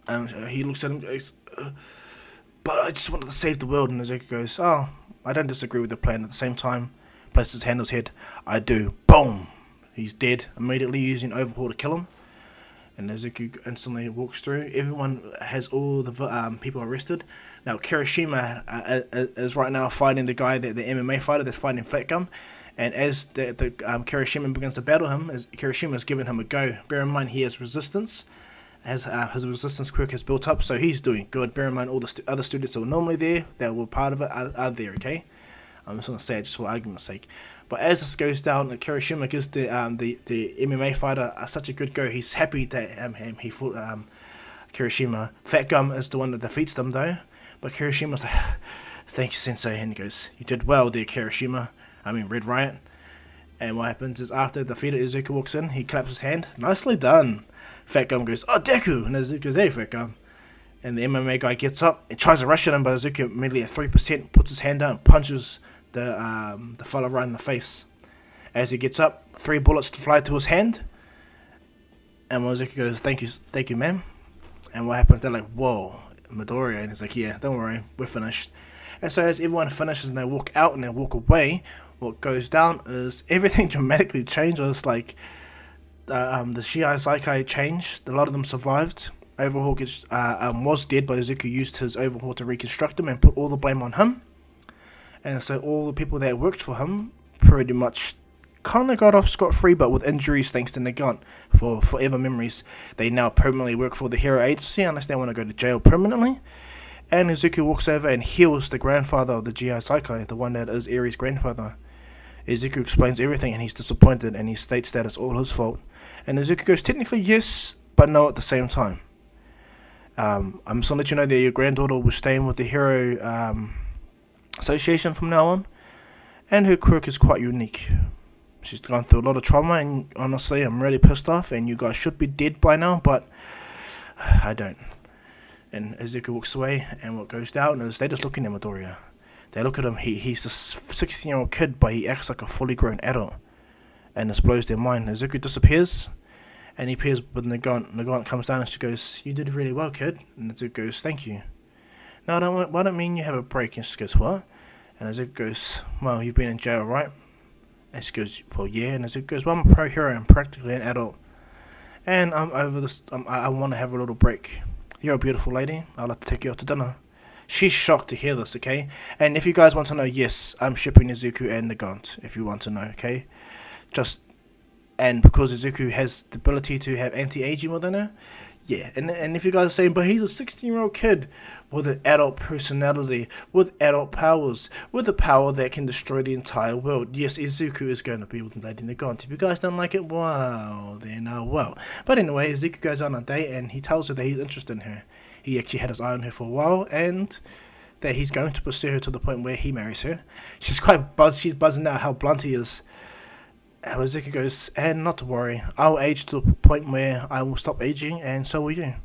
And he looks at him and goes, but I just wanted to save the world. And Izuku goes, oh, I don't disagree with the plan. At the same time, places his hand on his head. I do. Boom! He's dead. Immediately using Overhaul to kill him. And Izuku instantly walks through. Everyone has all the people arrested. Now Kirishima is right now fighting the guy, the MMA fighter that's fighting Fat Gum. And as the Kirishima begins to battle him, as Kirishima is giving him a go. Bear in mind he has resistance. his resistance quirk has built up, so he's doing good. Bear in mind, all the other students that were normally there, that were part of it, are there, okay? I'm just going to say it just for argument's sake. But as this goes down, Kirishima gives the MMA fighter such a good go. He's happy that he fought Kirishima. Fat Gum is the one that defeats them, though. But Kirishima's like, thank you, Sensei. And he goes, you did well there, Kirishima. Red Riot. And what happens is after the defeated Izuku walks in, he claps his hand. Nicely done. Fat Gum goes, oh, Deku. And Izuku goes, hey, Fat Gum. And the MMA guy gets up and tries to rush at him, but Izuku immediately at 3% puts his hand down and punches the fellow right in the face. As he gets up, 3 bullets fly to his hand. And Izuku goes, thank you, ma'am. And what happens? They're like, whoa, Midoriya. And he's like, yeah, don't worry, we're finished. And so as everyone finishes and they walk out and they walk away, what goes down is everything dramatically changes. Like the Shiai Saikai changed. A lot of them survived. Overhaul was dead, but Izuku used his overhaul to reconstruct him and put all the blame on him. And so all the people that worked for him pretty much kind of got off scot-free, but with injuries thanks to Nagant for forever memories. They now permanently work for the Hero Agency unless they want to go to jail permanently. And Izuku walks over and heals the grandfather of the Shiai Saikai, the one that is Eri's grandfather. Izuku explains everything and he's disappointed and he states that it's all his fault. And Izuku goes, technically yes, but no at the same time. I'm just going to let you know that your granddaughter was staying with the Hero Association from now on. And her quirk is quite unique. She's gone through a lot of trauma and honestly I'm really pissed off and you guys should be dead by now, but I don't. And Izuku walks away and what goes down is they just look at Midoriya. They look at him, he's a 16-year-old kid but he acts like a fully grown adult. And this blows their mind. Izuku disappears and he appears with Nagant. Nagant comes down and she goes, you did really well, kid. And Izuku goes, thank you. No, why don't mean you have a break? And she goes, what? And Izuku goes, well, you've been in jail, right? And she goes, well, yeah. And Izuku goes, well, I'm a pro hero and practically an adult. And I'm over this, I want to have a little break. You're a beautiful lady. I'd like to take you out to dinner. She's shocked to hear this, okay? And if you guys want to know, yes, I'm shipping Izuku and Nagant, if you want to know, okay? And because Izuku has the ability to have anti-aging within her, yeah. And if you guys are saying, but he's a 16-year-old kid with an adult personality, with adult powers, with a power that can destroy the entire world. Yes, Izuku is going to be with Lady Nagant. If you guys don't like it, wow, then well. But anyway, Izuku goes on a date and he tells her that he's interested in her. He actually had his eye on her for a while and that he's going to pursue her to the point where he marries her. She's quite buzzing out how blunt he is. And Izuku goes, and not to worry, I'll age to a point where I will stop aging, and so will you.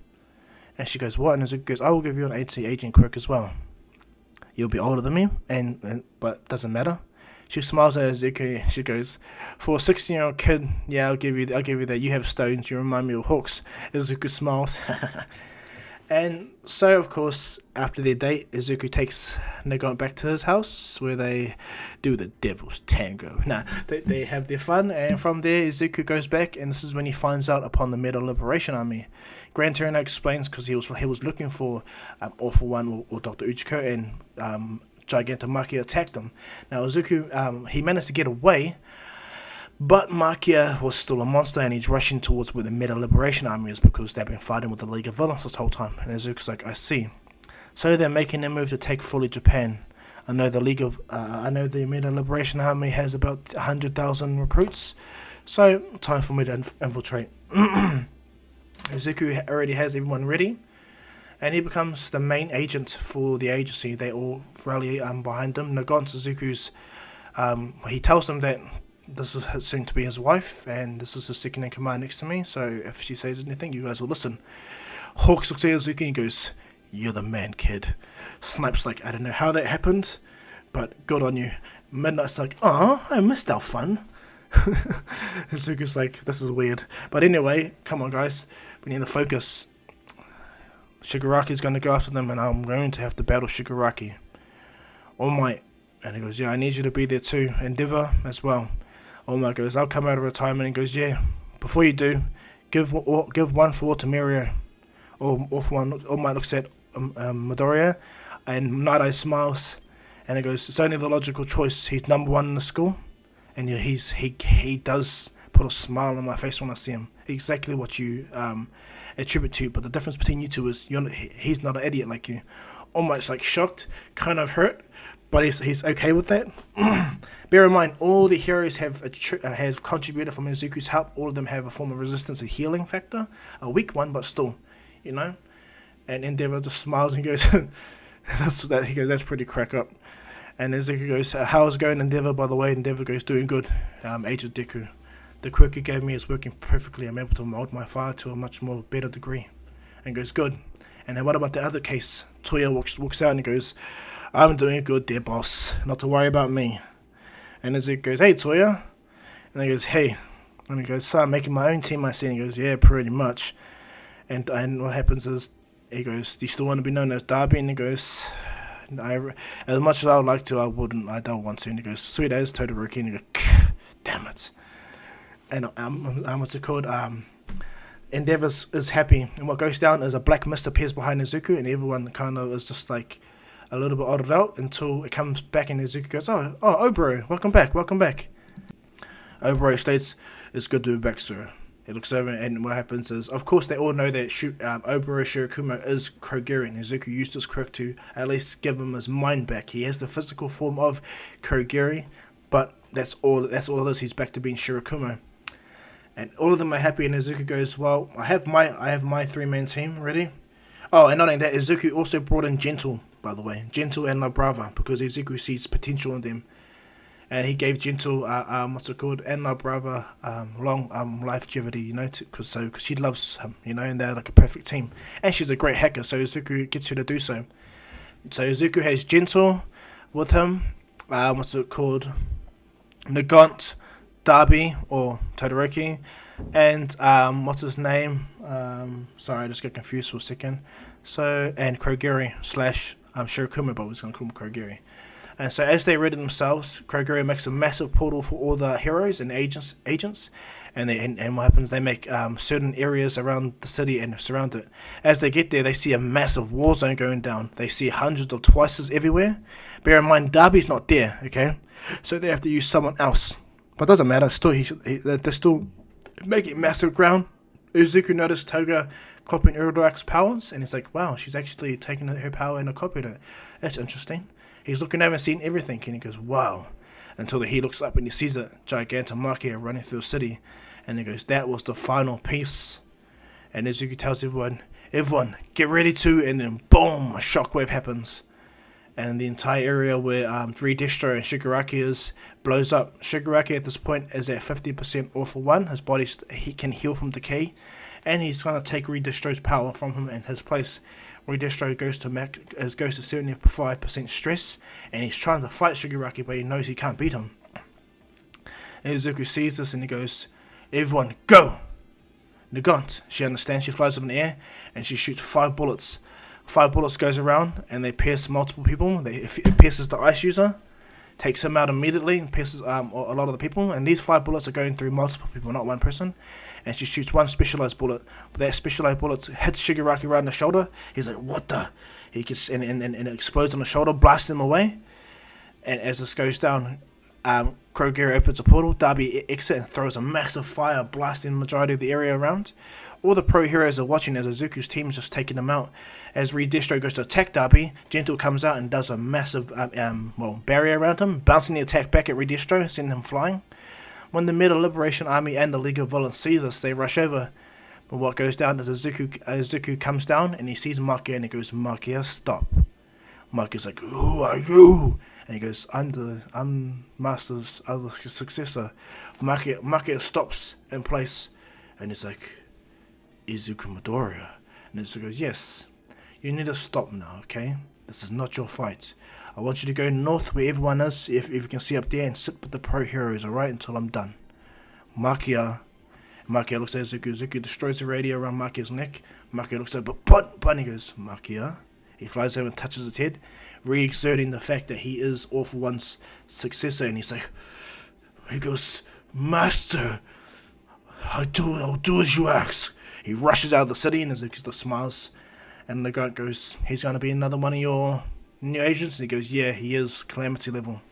And she goes, what? And Izuku goes, I will give you an anti-aging quirk as well. You'll be older than me, but doesn't matter. She smiles at Izuku and she goes, for a 16-year-old kid, yeah, I'll give you that. You have stones, you remind me of hooks. Izuku smiles. And so, of course, after their date, Izuku takes Nagant back to his house where they do the devil's tango. They have their fun, and from there, Izuku goes back, and this is when he finds out upon the Meta Liberation Army. Gran Torino explains because he was looking for All For One or Dr. Uchiko, and Gigantomachia attacked him. Now, Izuku, he managed to get away, but Makia was still a monster and he's rushing towards where the Meta Liberation Army is because they've been fighting with the League of Villains this whole time. And Izuku's like, I see. So they're making their move to take fully Japan. I know the Meta Liberation Army has about 100,000 recruits. So time for me to infiltrate. Izuku already has everyone ready. And he becomes the main agent for the agency. They all rally behind him. Nagant Izuku's, he tells them that this is soon to be his wife, and this is his second in command next to me, so if she says anything, you guys will listen. Hawks looks at Izuku and goes, you're the man, kid. Snipe's like, I don't know how that happened, but good on you. Midnight's like, oh, I missed our fun. Izuku's like, this is weird. But anyway, come on guys, we need to focus. Shigaraki's going to go after them, and I'm going to have to battle Shigaraki. All Might. And he goes, yeah, I need you to be there too. Endeavor as well. All Might goes, I'll come out of retirement. And he goes, yeah, before you do, give one for Tamirio. All For One. All Might looks at Midoriya, and Night Eye smiles, and he goes, it's only the logical choice. He's number one in the school, and he does put a smile on my face when I see him. Exactly what you attribute to, but the difference between you two is he's not an idiot like you. Almost like shocked, kind of hurt, but he's okay with that. Bear in mind, all the heroes have contributed from Izuku's help. All of them have a form of resistance and healing factor, a weak one, but still, you know. And Endeavor just smiles and goes, he goes, that's pretty crack up. And Izuku goes, how's it going, Endeavor? By the way, Endeavor goes, doing good. AFO Deku. The quirk you gave me is working perfectly. I'm able to mold my fire to a much more better degree. And goes, good. And then what about the other case? Toya walks out and he goes, I'm doing good there, boss. Not to worry about me. And Izuku goes, hey, Toya. And he goes, hey. And he goes, so I'm making my own team, I see. And he goes, yeah, pretty much. And what happens is, he goes, do you still want to be known as Darby? And he goes, as much as I would like to, I don't want to. And he goes, sweet as Todoroki. And he goes, damn it. And what's it called? Endeavor is happy, and what goes down is a black mist appears behind Izuku, and everyone kind of is just like a little bit odded out until it comes back, and Izuku goes, oh, Oboro, welcome back. Oboro states, it's good to be back, sir. He looks over, and what happens is, of course, they all know that Oboro Shirakumo is Kogiri. Izuku used his quirk to at least give him his mind back. He has the physical form of Kogiri, but that's all it is. He's back to being Shirakumo. And all of them are happy, and Izuku goes, well, I have my three-man team ready. Oh, and not only that, Izuku also brought in Gentle, by the way. Gentle and La Brava, because Izuku sees potential in them. And he gave Gentle, and La Brava long longevity, you know, because she loves him, you know, and they're like a perfect team. And she's a great hacker, so Izuku gets her to do so. So Izuku has Gentle with him, Nagant, Darby or Todoroki, and what's his name? Sorry, I just got confused for a second. So, and Kogiri / Shirakumo, but we're just gonna call him Kogiri. And so, as they ready themselves, Kogiri makes a massive portal for all the heroes and agents, and what happens? They make certain areas around the city and surround it. As they get there, they see a massive war zone going down. They see hundreds of twices everywhere. Bear in mind, Darby's not there. Okay, so they have to use someone else. But it doesn't matter, still they're still making massive ground. Izuku noticed Toga copying Uraraka's powers, and he's like, wow, she's actually taking her power and copied it. That's interesting. He's looking over and seeing everything, and he goes, wow. Until he looks up and he sees a Gigantomachia running through the city, and he goes, that was the final piece. And Izuku tells everyone, get ready to, and then boom, a shockwave happens. And the entire area where Redestro and Shigaraki is blows up. Shigaraki at this point is at 50% All for One. His body he can heal from decay, and he's going to take Redestro's power from him in his place. Redestro goes to 75% stress, and he's trying to fight Shigaraki, but he knows he can't beat him. And Izuku sees this and he goes, everyone go! Nagant, she understands, she flies up in the air, and she shoots 5 bullets. 5 bullets goes around, and they pierce multiple people. It pierces the ice user, takes him out immediately, and pierces a lot of the people. And these 5 bullets are going through multiple people, not one person. And she shoots one specialized bullet, but that specialized bullet hits Shigaraki right in the shoulder. He's like, what the? He gets and it explodes on the shoulder, blasts him away. And as this goes down, Kogiri opens a portal. Darby exits and throws a massive fire, blasting the majority of the area around. All the pro heroes are watching as Izuku's team is just taking them out. As Redestro goes to attack Darby, Gentle comes out and does a massive barrier around him, bouncing the attack back at Redestro, sending him flying. When the Meta Liberation Army and the League of Villains see this, they rush over. But what goes down is Izuku comes down and he sees Makia and he goes, Makia, stop. Makia's like, who are you? And he goes, I'm Master's other successor. Makia stops in place and he's like, Izuku Midoriya. And Izuku goes, yes, you need to stop now, okay? This is not your fight. I want you to go north where everyone is, if you can see up there, and sit with the pro heroes, alright, until I'm done. Makia looks at Izuku. Izuku destroys the radio around Makia's neck. Makia looks at but he goes, Makia. He flies over and touches his head, re-exerting the fact that he is All for One's successor, and he goes, Master, I'll do as you ask. He rushes out of the city, and Izuku just smiles, and the guy goes, he's going to be another one of your new agents? And he goes, yeah, he is, Calamity level.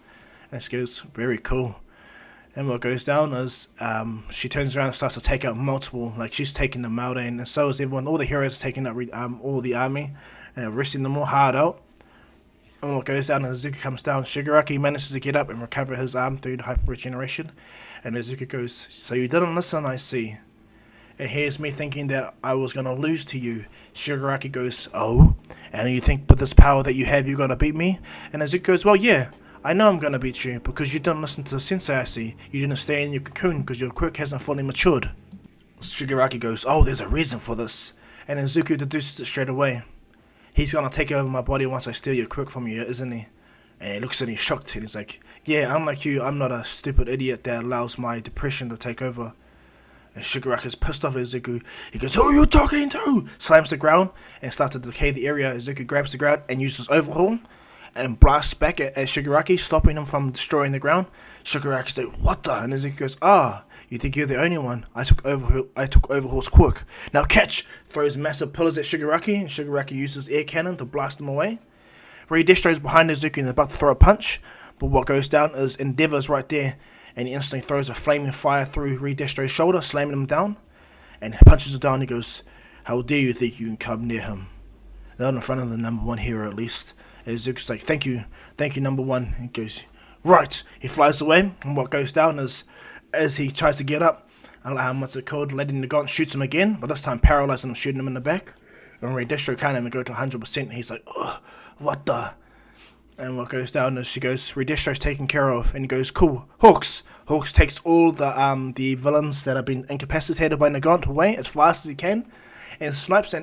And he goes, very cool. And what goes down is she turns around and starts to take out multiple, like she's taking them out, and so is everyone. All the heroes are taking out all the army and arresting them all hard out. And what goes down is Izuku comes down. Shigaraki manages to get up and recover his arm through the hyper regeneration. And Izuku goes, "So you didn't listen, I see. And here's me thinking that I was going to lose to you." Shigaraki goes, "Oh? And you think with this power that you have, you're going to beat me?" And Izuku goes, "Well, yeah. I know I'm going to beat you because you didn't listen to the sensei, I see. You didn't stay in your cocoon because your quirk hasn't fully matured." Shigaraki goes, "Oh, there's a reason for this." And Izuku deduces it straight away. "He's going to take over my body once I steal your quirk from you, isn't he?" And he looks at me shocked and he's like, "Yeah, unlike you, I'm not a stupid idiot that allows my depression to take over." And Shigaraki's pissed off at Izuku. He goes, "Who are you talking to?" Slams the ground and starts to decay the area. Izuku grabs the ground and uses Overhaul and blasts back at Shigaraki, stopping him from destroying the ground. Shigaraki says, "What the?" And Izuku goes, "Ah, you think you're the only one? I took Overhaul's quirk. Now catch!" Throws massive pillars at Shigaraki, and Shigaraki uses air cannon to blast them away. Redestro's behind Izuku and is about to throw a punch, but what goes down is Endeavor's right there, and he instantly throws a flaming fire through Redestro's shoulder, slamming him down, and punches him down. He goes, "How dare you think you can come near him? Not in front of the number one hero, at least." And Izuku's like, thank you, number one." And he goes, "Right." He flies away, and what goes down is, as he tries to get up, Lady Nagant shoots him again, but this time paralyzing him, shooting him in the back. And Redestro can't even go to 100%, and he's like, "Ugh, what the?" And what goes down is she goes, "Redestro's taken care of," and he goes, "Cool, Hawks." Hawks takes all the villains that have been incapacitated by Nagant away as fast as he can, and Snipe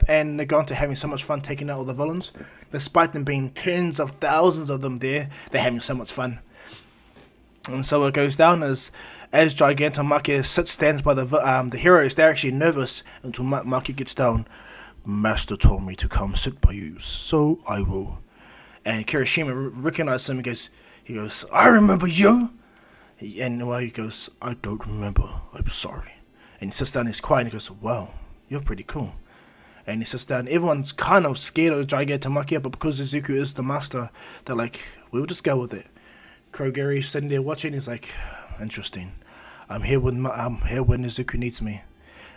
and Nagant are having so much fun taking out all the villains. Despite them being tens of thousands of them there, they're having so much fun. And so what goes down is, as Gigantomachia stands by the heroes, they're actually nervous until Machia gets down. "Master told me to come sit by you, so I will." And Kirishima recognizes him. He goes, "I remember you." And he goes, "I don't remember. I'm sorry." And he sits down. He's quiet. And he goes, "Wow, you're pretty cool." And he sits down. Everyone's kind of scared of Gigantomachia, but because Izuku is the master, they're like, "We'll just go with it." Krogary's sitting there watching. He's like, "Interesting. I'm here when Izuku needs me."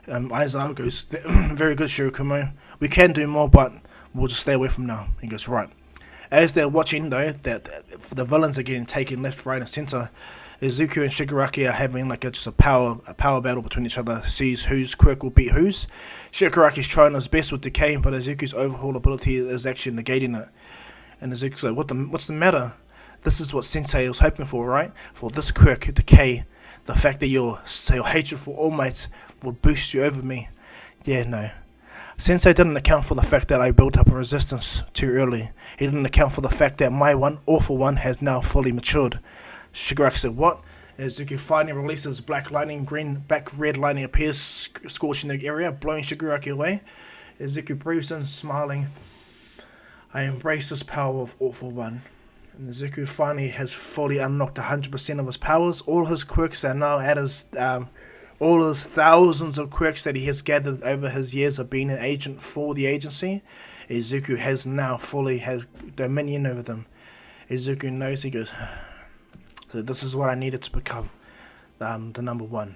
Aizawa goes, "Very good, Shirakumo. We can do more, but we'll just stay away from now." He goes, "Right." As they're watching, though, that the villains are getting taken left, right, and center, Izuku and Shigaraki are having just a power battle between each other. Sees whose quirk will beat whose. Shigaraki's trying his best with decay, but Izuku's overhaul ability is actually negating it. And Izuku's like, "What's the matter? This is what Sensei was hoping for, right? For this quirk, decay. The fact that your hatred for All Might will boost you over me." "Yeah, no. Sensei didn't account for the fact that I built up a resistance too early. He didn't account for the fact that my awful one has now fully matured." Shigaraki said, "What?" Izuku finally releases black lightning, red lightning appears, scorching the area, blowing Shigaraki away. Izuku breathes in, smiling. "I embrace this power of awful one." And Izuku finally has fully unlocked 100% of his powers. All his quirks are now at his all his thousands of quirks that he has gathered over his years of being an agent for the agency. Izuku has now fully has dominion over them. Izuku knows. He goes, "So this is what I needed to become the number one."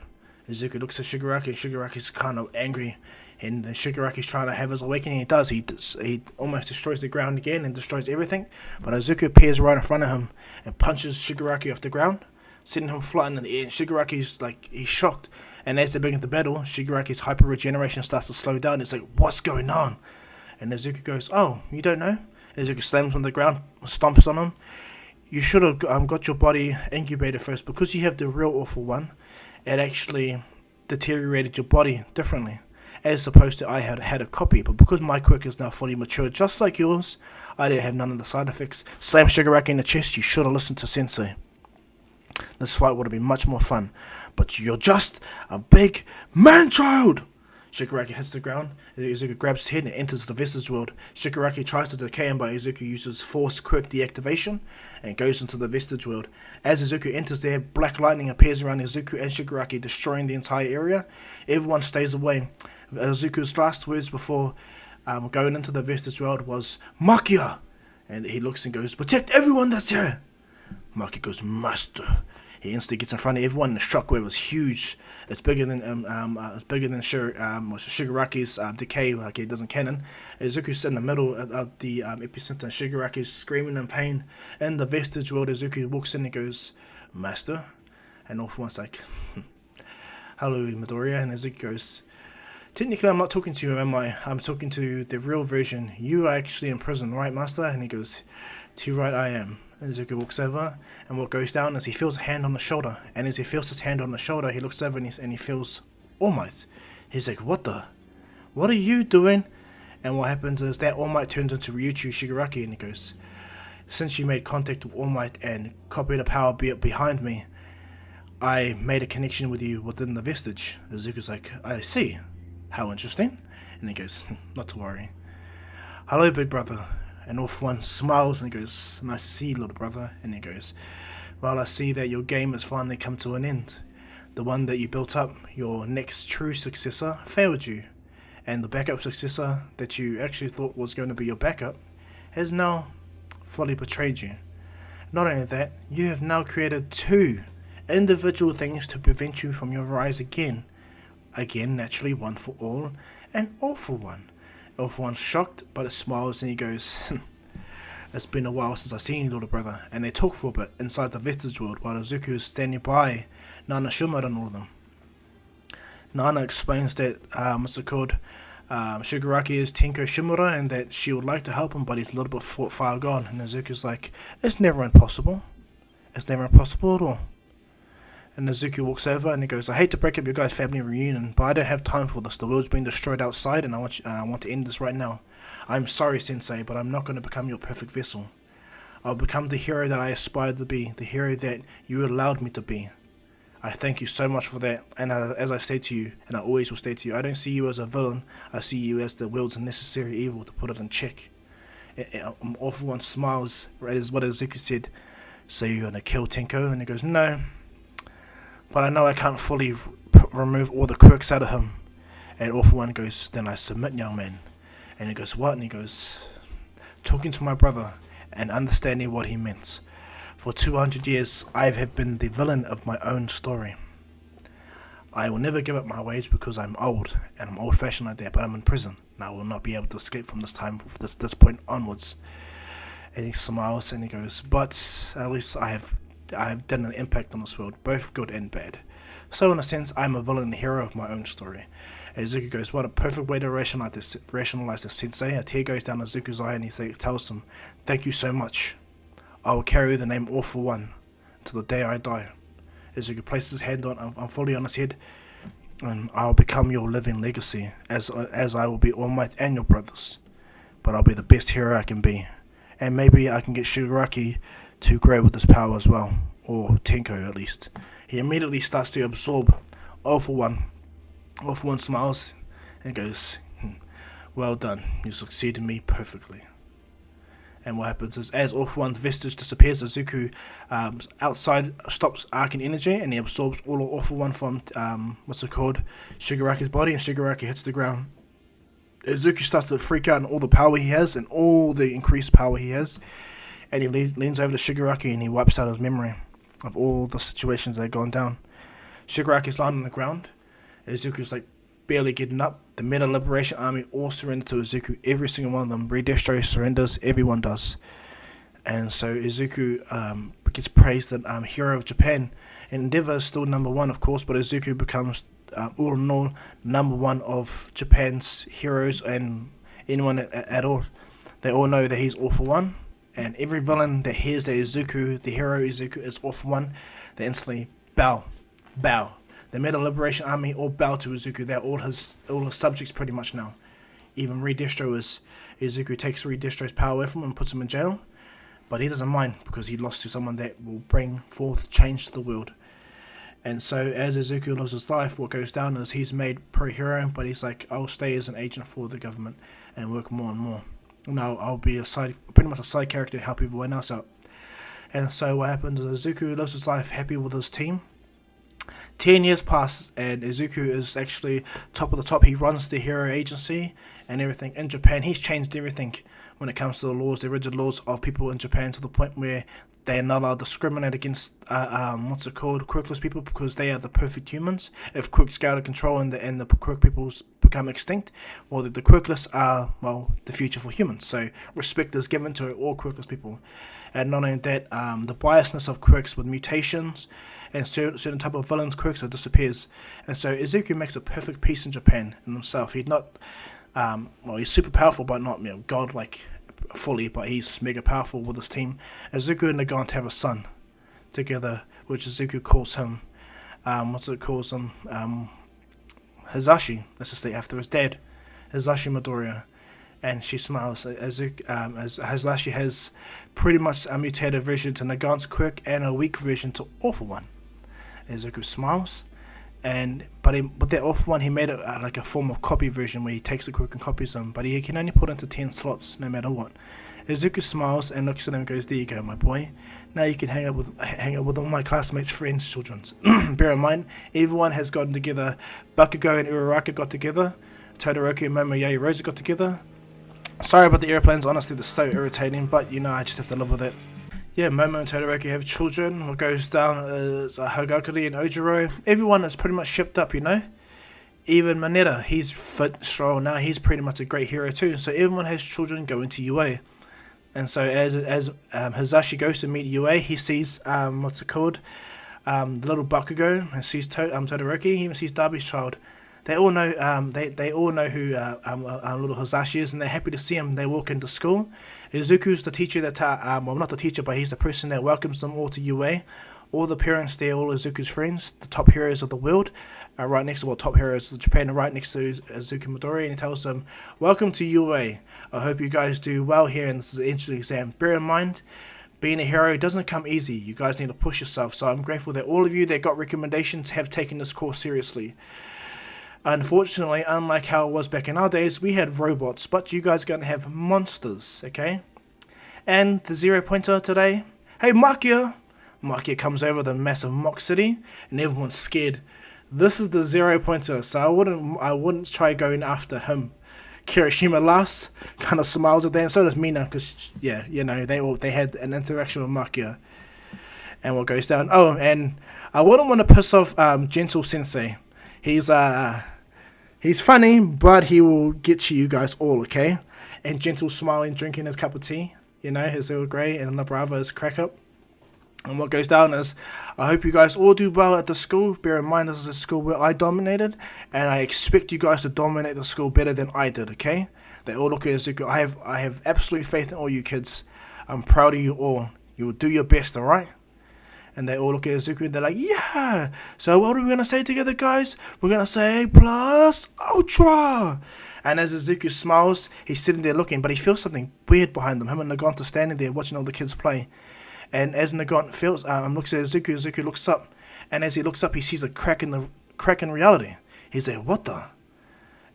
Izuku looks at Shigaraki, and Shigaraki's kind of angry. And then Shigaraki's trying to have his awakening. He does. He almost destroys the ground again and destroys everything. But Izuku appears right in front of him and punches Shigaraki off the ground, sending him flying in the air. And Shigaraki's he's shocked. And as they begin the battle, Shigaraki's hyper regeneration starts to slow down. It's like, "What's going on?" And Izuku goes, "Oh, you don't know?" Izuku slams on the ground, stomps on him. "You should have got your body incubated first, because you have the real awful one. It actually deteriorated your body differently, as opposed to I had a copy. But because my quirk is now fully mature, just like yours, I didn't have none of the side effects." Slam Shigaraki in the chest. "You should have listened to Sensei. This fight would have been much more fun. But you're just a big man-child." Shigaraki hits the ground. Izuku grabs his head and enters the Vestige world. Shigaraki tries to decay him, but Izuku uses Force Quirk deactivation and goes into the Vestige world. As Izuku enters there, black lightning appears around Izuku and Shigaraki, destroying the entire area. Everyone stays away. Izuku's last words before going into the Vestige world was, "Machia!" And he looks and goes, "Protect everyone that's here." Machia goes, "Master." He instantly gets in front of everyone. The shockwave is huge. It's bigger than Shigaraki's decay, like it does in canon. Izuku's in the middle of the epicenter. Shigaraki's screaming in pain. In the vestige world, Izuku walks in and goes, "Master," and all for one's like, "Hello, Midoriya," and Izuku goes, "Technically, I'm not talking to you, am I? I'm talking to the real version. You are actually in prison, right, Master?" And he goes, "Too right, I am." And Izuku walks over, and what goes down is he feels a hand on the shoulder. And as he feels his hand on the shoulder, he looks over and he feels All Might. He's like, "What are you doing?" And what happens is that All Might turns into Ryuichi Shigaraki, and he goes, "Since you made contact with All Might and copied the power behind me, I made a connection with you within the vestige." Izuku's like, "I see. How interesting." And he goes, "Not to worry. Hello, big brother." And Off One smiles and goes, "Nice to see you, little brother." And he goes, "Well, I see that your game has finally come to an end. The one that you built up, your next true successor, failed you. And the backup successor that you actually thought was going to be your backup has now fully betrayed you. Not only that, you have now created two individual things to prevent you from your rise again. Again, naturally, one for all and all for one." All for One's shocked, but it smiles and he goes, "It's been a while since I've seen you, little brother." And they talk for a bit inside the vestige world while Izuku is standing by Nana Shimura and all of them. Nana explains that, Shigaraki is Tenko Shimura and that she would like to help him, but he's a little bit far gone. And Izuku's like, "It's never impossible. It's never impossible at all." And Izuku walks over and he goes, "I hate to break up your guys' family reunion, but I don't have time for this. The world's being destroyed outside and I want to end this right now. I'm sorry, Sensei, but I'm not going to become your perfect vessel. I'll become the hero that I aspired to be, the hero that you allowed me to be. I thank you so much for that, and as I say to you, and I always will say to you, I don't see you as a villain, I see you as the world's necessary evil to put it in check." All for One smiles, right as what Izuku said, "So you're going to kill Tenko?" And he goes, "No, but I know I can't fully remove all the quirks out of him." And All for One goes, "Then I submit, young man." And he goes, "What?" And he goes, "Talking to my brother and understanding what he meant. For 200 years, I have been the villain of my own story. I will never give up my ways because I'm old, and I'm old-fashioned like that, but I'm in prison, and I will not be able to escape from this time, this point onwards." And he smiles and he goes, "But at least I have done an impact on this world, both good and bad. So in a sense, I'm a villain and hero of my own story." And Izuku goes, "What a perfect way to rationalize this, Sensei." A tear goes down Izuku's eye and he tells him, "Thank you so much. I will carry the name All for One till the day I die." Izuku places his hand fully on his head, "And I'll become your living legacy, as I will be All Might and your brothers. But I'll be the best hero I can be. And maybe I can get Shigaraki to grow with his power as well, or Tenko at least." He immediately starts to absorb All for One. All for One smiles and goes, "Well done, you succeeded me perfectly." And what happens is, as All for One's vestige disappears, Izuku outside stops arcing energy and he absorbs all for One from Shigaraki's body, and Shigaraki hits the ground. Izuku starts to freak out in all the power he has and all the increased power he has, and he leans over to Shigaraki and he wipes out his memory of all the situations that have gone down. Shigaraki's lying on the ground. Izuku's like barely getting up. The Meta Liberation Army all surrender to Izuku. Every single one of them. Redestro surrenders. Everyone does. And so Izuku gets praised as hero of Japan. Endeavor is still number one, of course, but Izuku becomes all in all number one of Japan's heroes and anyone at all. They all know that he's All for One. And every villain that hears that Izuku, the hero Izuku, is All for One, they instantly bow. The Meta Liberation Army all bow to Izuku. They're all his subjects pretty much now. Even Redestro Izuku takes Redestro's power away from him and puts him in jail. But he doesn't mind because he lost to someone that will bring forth change to the world. And so as Izuku lives his life, what goes down is he's made pro-hero, but he's like, I'll stay as an agent for the government and work more and more. No, I'll be pretty much a side character to help everyone else out. And so what happens is Izuku lives his life happy with his team. 10 years passes and Izuku is actually top of the top. He runs the hero agency and everything in Japan. He's changed everything when it comes to the laws, the rigid laws of people in Japan, to the point where they're not allowed to discriminate against quirkless people, because they are the perfect humans. If quirks go out of control and the quirk people become extinct, well, the quirkless are, well, the future for humans. So respect is given to all quirkless people. And not only that, the biasness of quirks with mutations and certain type of villains, quirks, it disappears. And so Izuku makes a perfect peace in Japan in himself. He's not, he's super powerful, but not, godlike fully, but he's mega powerful with his team. Izuku and Nagant have a son together, which Izuku calls him, Hisashi, let's just say, after his dad, Hisashi Midoriya. And she smiles. As Hisashi has pretty much a mutated version to Nagant's quirk and a weak version to Awful One. Izuku smiles, but with that Awful One, he made it like a form of copy version where he takes the quirk and copies them, but he can only put into 10 slots no matter what. Izuku smiles and looks at him and goes, "There you go, my boy. Now you can hang out with all my classmates, friends, children." Bear in mind, everyone has gotten together. Bakugo and Uraraka got together. Todoroki and Momo Yaoyorozu got together. Sorry about the airplanes, honestly, they're so irritating, but I just have to live with it. Yeah, Momo and Todoroki have children. What goes down is Hagakure and Ojiro. Everyone is pretty much shipped up, Even Mineta, he's fit, strong now, he's pretty much a great hero too. So everyone has children going to UA. And so as Hisashi goes to meet UA, he sees, the little Bakugo, and sees Todoroki, he even sees Darby's child. They all know they all know who little Hisashi is, and they're happy to see him. They walk into school. Izuku's the teacher that not the teacher, but he's the person that welcomes them all to UA. All the parents there, all Izuku's friends, the top heroes of the world, are right next to top heroes of Japan, are right next to Izuku Midoriya, and he tells them, "Welcome to UA. I hope you guys do well here, and this is an interesting exam. Bear in mind, being a hero doesn't come easy. You guys need to push yourself. So I'm grateful that all of you that got recommendations have taken this course seriously. Unfortunately, unlike how it was back in our days, we had robots, but you guys are going to have monsters, okay? And the 0 pointer today, hey Makia! Makia comes over the massive Mock City, and everyone's scared. This is the 0 pointer, so I wouldn't try going after him. Kirishima laughs, kind of smiles at that, and so does Mina, because, they had an interaction with Makia. And what goes down, and I wouldn't want to piss off Gentle Sensei. He's funny, but he will get to you guys all, okay? And Gentle smiling, drinking his cup of tea, his Earl Grey, and the brother is crack up. And what goes down is, I hope you guys all do well at the school. Bear in mind, this is a school where I dominated, and I expect you guys to dominate the school better than I did, okay? They all look at Izuku. I have absolute faith in all you kids. I'm proud of you all. You will do your best, alright? And they all look at Izuku and they're like, yeah! So what are we going to say together, guys? We're going to say plus ultra! And as Izuku smiles, he's sitting there looking, but he feels something weird behind them. Him and Nagant are standing there watching all the kids play. And as Nagant looks at Izuku, Izuku looks up. And as he looks up, he sees a crack in reality. He's like, what the?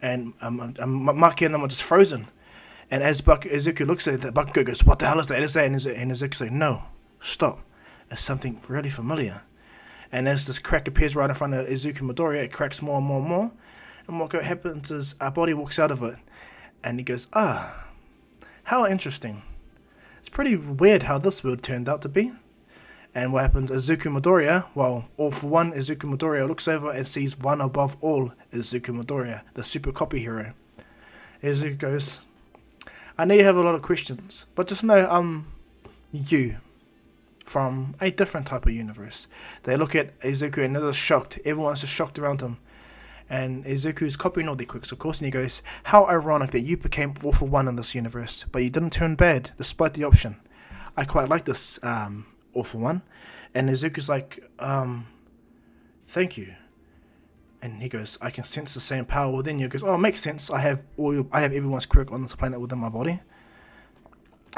And Maki and them are just frozen. And as Izuku looks at it, Bakugo goes, what the hell is that? And Izuku's like, no, stop. It's something really familiar. And as this crack appears right in front of Izuku Midoriya, it cracks more and more and more. And what happens is our body walks out of it. And he goes, how interesting. It's pretty weird how this world turned out to be. And what happens, Izuku Midoriya, all for one, Izuku Midoriya looks over and sees one above all Izuku Midoriya, the super copy hero. Izuku goes, I know you have a lot of questions, but just know you. From a different type of universe. They look at Izuku and they're shocked. Everyone's just shocked around him. And Izuku's copying all the quirks, of course, and he goes, how ironic that you became all for one in this universe, but you didn't turn bad, despite the option. I quite like this all for one. And Izuku's like, thank you. And he goes, I can sense the same power within you. He goes, it makes sense. I have everyone's quirk on this planet within my body.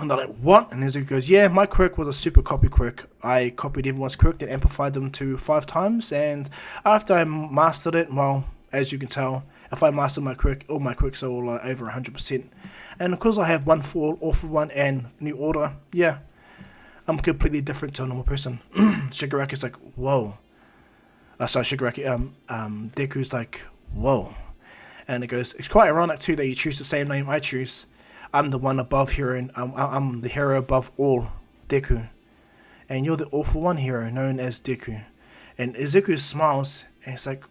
And they're like, what? And Izuku goes, yeah, my quirk was a super copy quirk. I copied everyone's quirk, then amplified them to 5 times, and after I mastered it, as you can tell, if I master my quirk, all my quirks are all over 100%. And of course I have one for all for one and New Order, yeah, I'm completely different to a normal person. Shigaraki's like, whoa. sorry, Shigaraki, Deku's like, whoa. And it goes, it's quite ironic too that you choose the same name I choose. I'm the one above hero, and I'm the hero above all, Deku. And you're the all-for one hero known as Deku. And Izuku smiles, and it's like,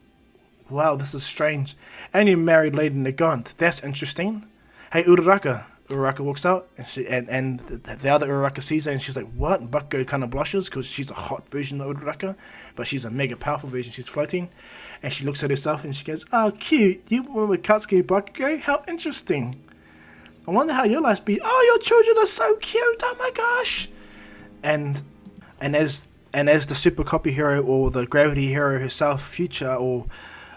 wow, this is strange. And you married Lady Nagant. That's interesting. Hey, Uraraka. Uraraka walks out, and the other Uraraka sees her, and she's like, what? And Bakugo kind of blushes, because she's a hot version of Uraraka, but she's a mega powerful version. She's floating, and she looks at herself, and she goes, oh, cute. You were with Katsuki Bakugo? How interesting. I wonder how your life's be. Oh, your children are so cute. Oh my gosh. And as the super copy hero, or the gravity hero herself, future or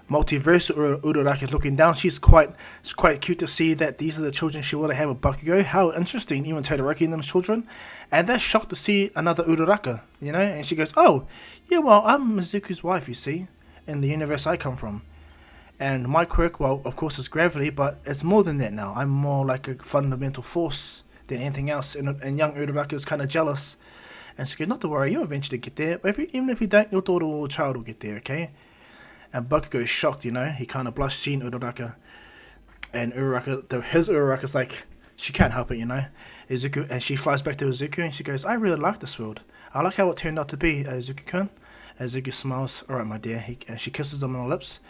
multiverse Uraraka is looking down, it's quite cute to see that these are the children she would have had with Bakugo. How interesting, even Todoroki and them's children. And they're shocked to see another Uraraka, you know, and she goes, oh, yeah, well, I'm Mizuku's wife, you see, in the universe I come from. And my quirk, well, of course, is gravity, but it's more than that now. I'm more like a fundamental force than anything else, and young Uraraka is kind of jealous. And she goes, not to worry, you'll eventually get there, but even if you don't, your daughter or child will get there, okay? And Bakugo is shocked, you know, he kind of blushed seeing Uraraka. And his Uraraka's like, she can't help it, you know. Izuku, and she flies back to Izuku, and she goes, I really like this world. I like how it turned out to be, Izuku-kun. Izuku smiles, alright, my dear, and she kisses him on the lips.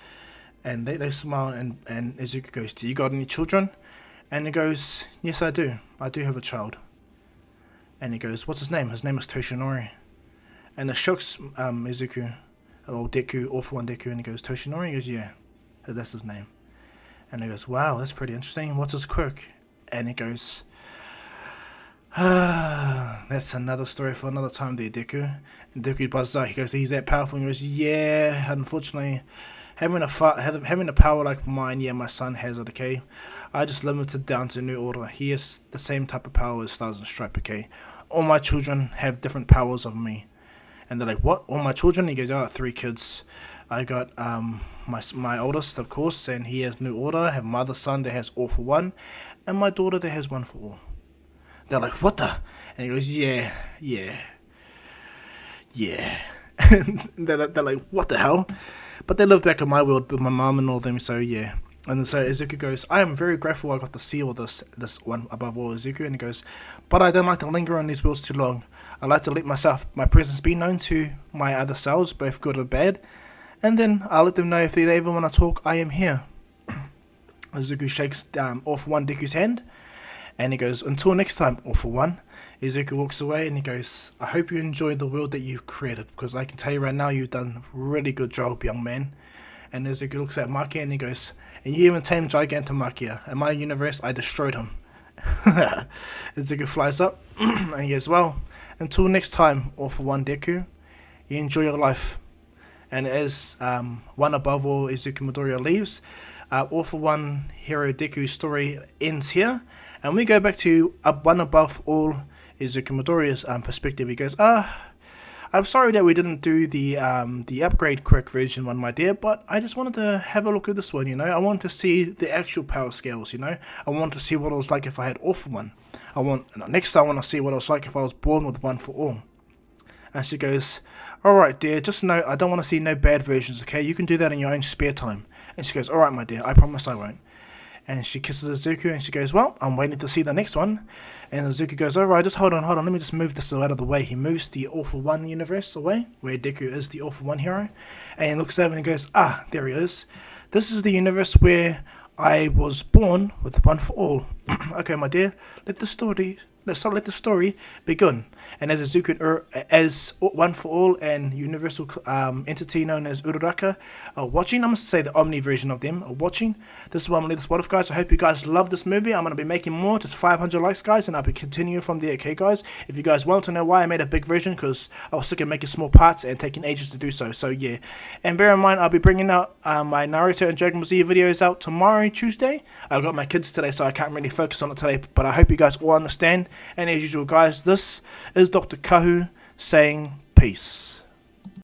And they smile, and Izuku goes, do you got any children? And he goes, yes, I do. I do have a child. And he goes, what's his name? His name is Toshinori. And it shocks Izuku, or Deku, all for one Deku, and he goes, Toshinori? He goes, yeah, that's his name. And he goes, wow, that's pretty interesting. What's his quirk? And he goes, that's another story for another time there, Deku. And Deku buzzes out, he goes, he's that powerful? And he goes, yeah, unfortunately, having a power like mine, yeah, my son has it, okay? I just limited down to New Order. He has the same type of power as Stars and Stripe, okay? All my children have different powers of me. And they're like, what? All my children? He goes, I got 3 kids. I got my oldest, of course, and he has New Order. I have my other son that has All for One, and my daughter that has One for All. They're like, what the? And he goes, yeah. And they're like, what the hell? But they live back in my world with my mom and all them, so yeah. And so Izuku goes, I am very grateful I got to see all this one above all, Izuku. And he goes, but I don't like to linger on these worlds too long. I like to let my presence be known to my other selves, both good or bad. And then I'll let them know if they ever want to talk, I am here. Izuku shakes All for One Deku's hand. And he goes, until next time, All for One. Izuku walks away and he goes, I hope you enjoyed the world that you've created, because I can tell you right now, you've done a really good job, young man. And Izuku looks at Makia and he goes, and you even tamed Gigantomakia. In my universe, I destroyed him. Izuku flies up and he goes, well, until next time, All for One Deku, you enjoy your life. And as One Above All Izuku Midoriya leaves, All for One Hero Deku's story ends here. And we go back to One Above All Izuku Midoriya's perspective. He goes, I'm sorry that we didn't do the upgrade quick version one, my dear, but I just wanted to have a look at this one, you know. I wanted to see the actual power scales, you know. I wanted to see what it was like if I had All for One. Next I want to see what it was like if I was born with One for All. And she goes, alright dear, just know I don't want to see no bad versions, okay? You can do that in your own spare time. And she goes, alright my dear, I promise I won't. And she kisses Izuku and she goes, well, I'm waiting to see the next one. And Izuku goes, alright, just hold on, let me just move this out of the way. He moves the All for One universe away, where Deku is the All for One hero. And he looks over and he goes, there he is. This is the universe where I was born with One for All. Okay, my dear, let the story begin. And as Izuku, as One for All and universal entity known as Uraraka are watching, I'm going to say the Omni version of them are watching. This is why I'm going to leave this one off, guys. I hope you guys love this movie. I'm going to be making more, just 500 likes, guys, and I'll be continuing from there, okay, guys? If you guys want to know why I made a big version, because I was sick of making small parts and taking ages to do so, yeah. And bear in mind, I'll be bringing out my Naruto and Dragon Ball Z videos out tomorrow, Tuesday. I've got my kids today, so I can't really focus on it today, but I hope you guys all understand. And as usual, guys, this is Dr. Kahu saying peace.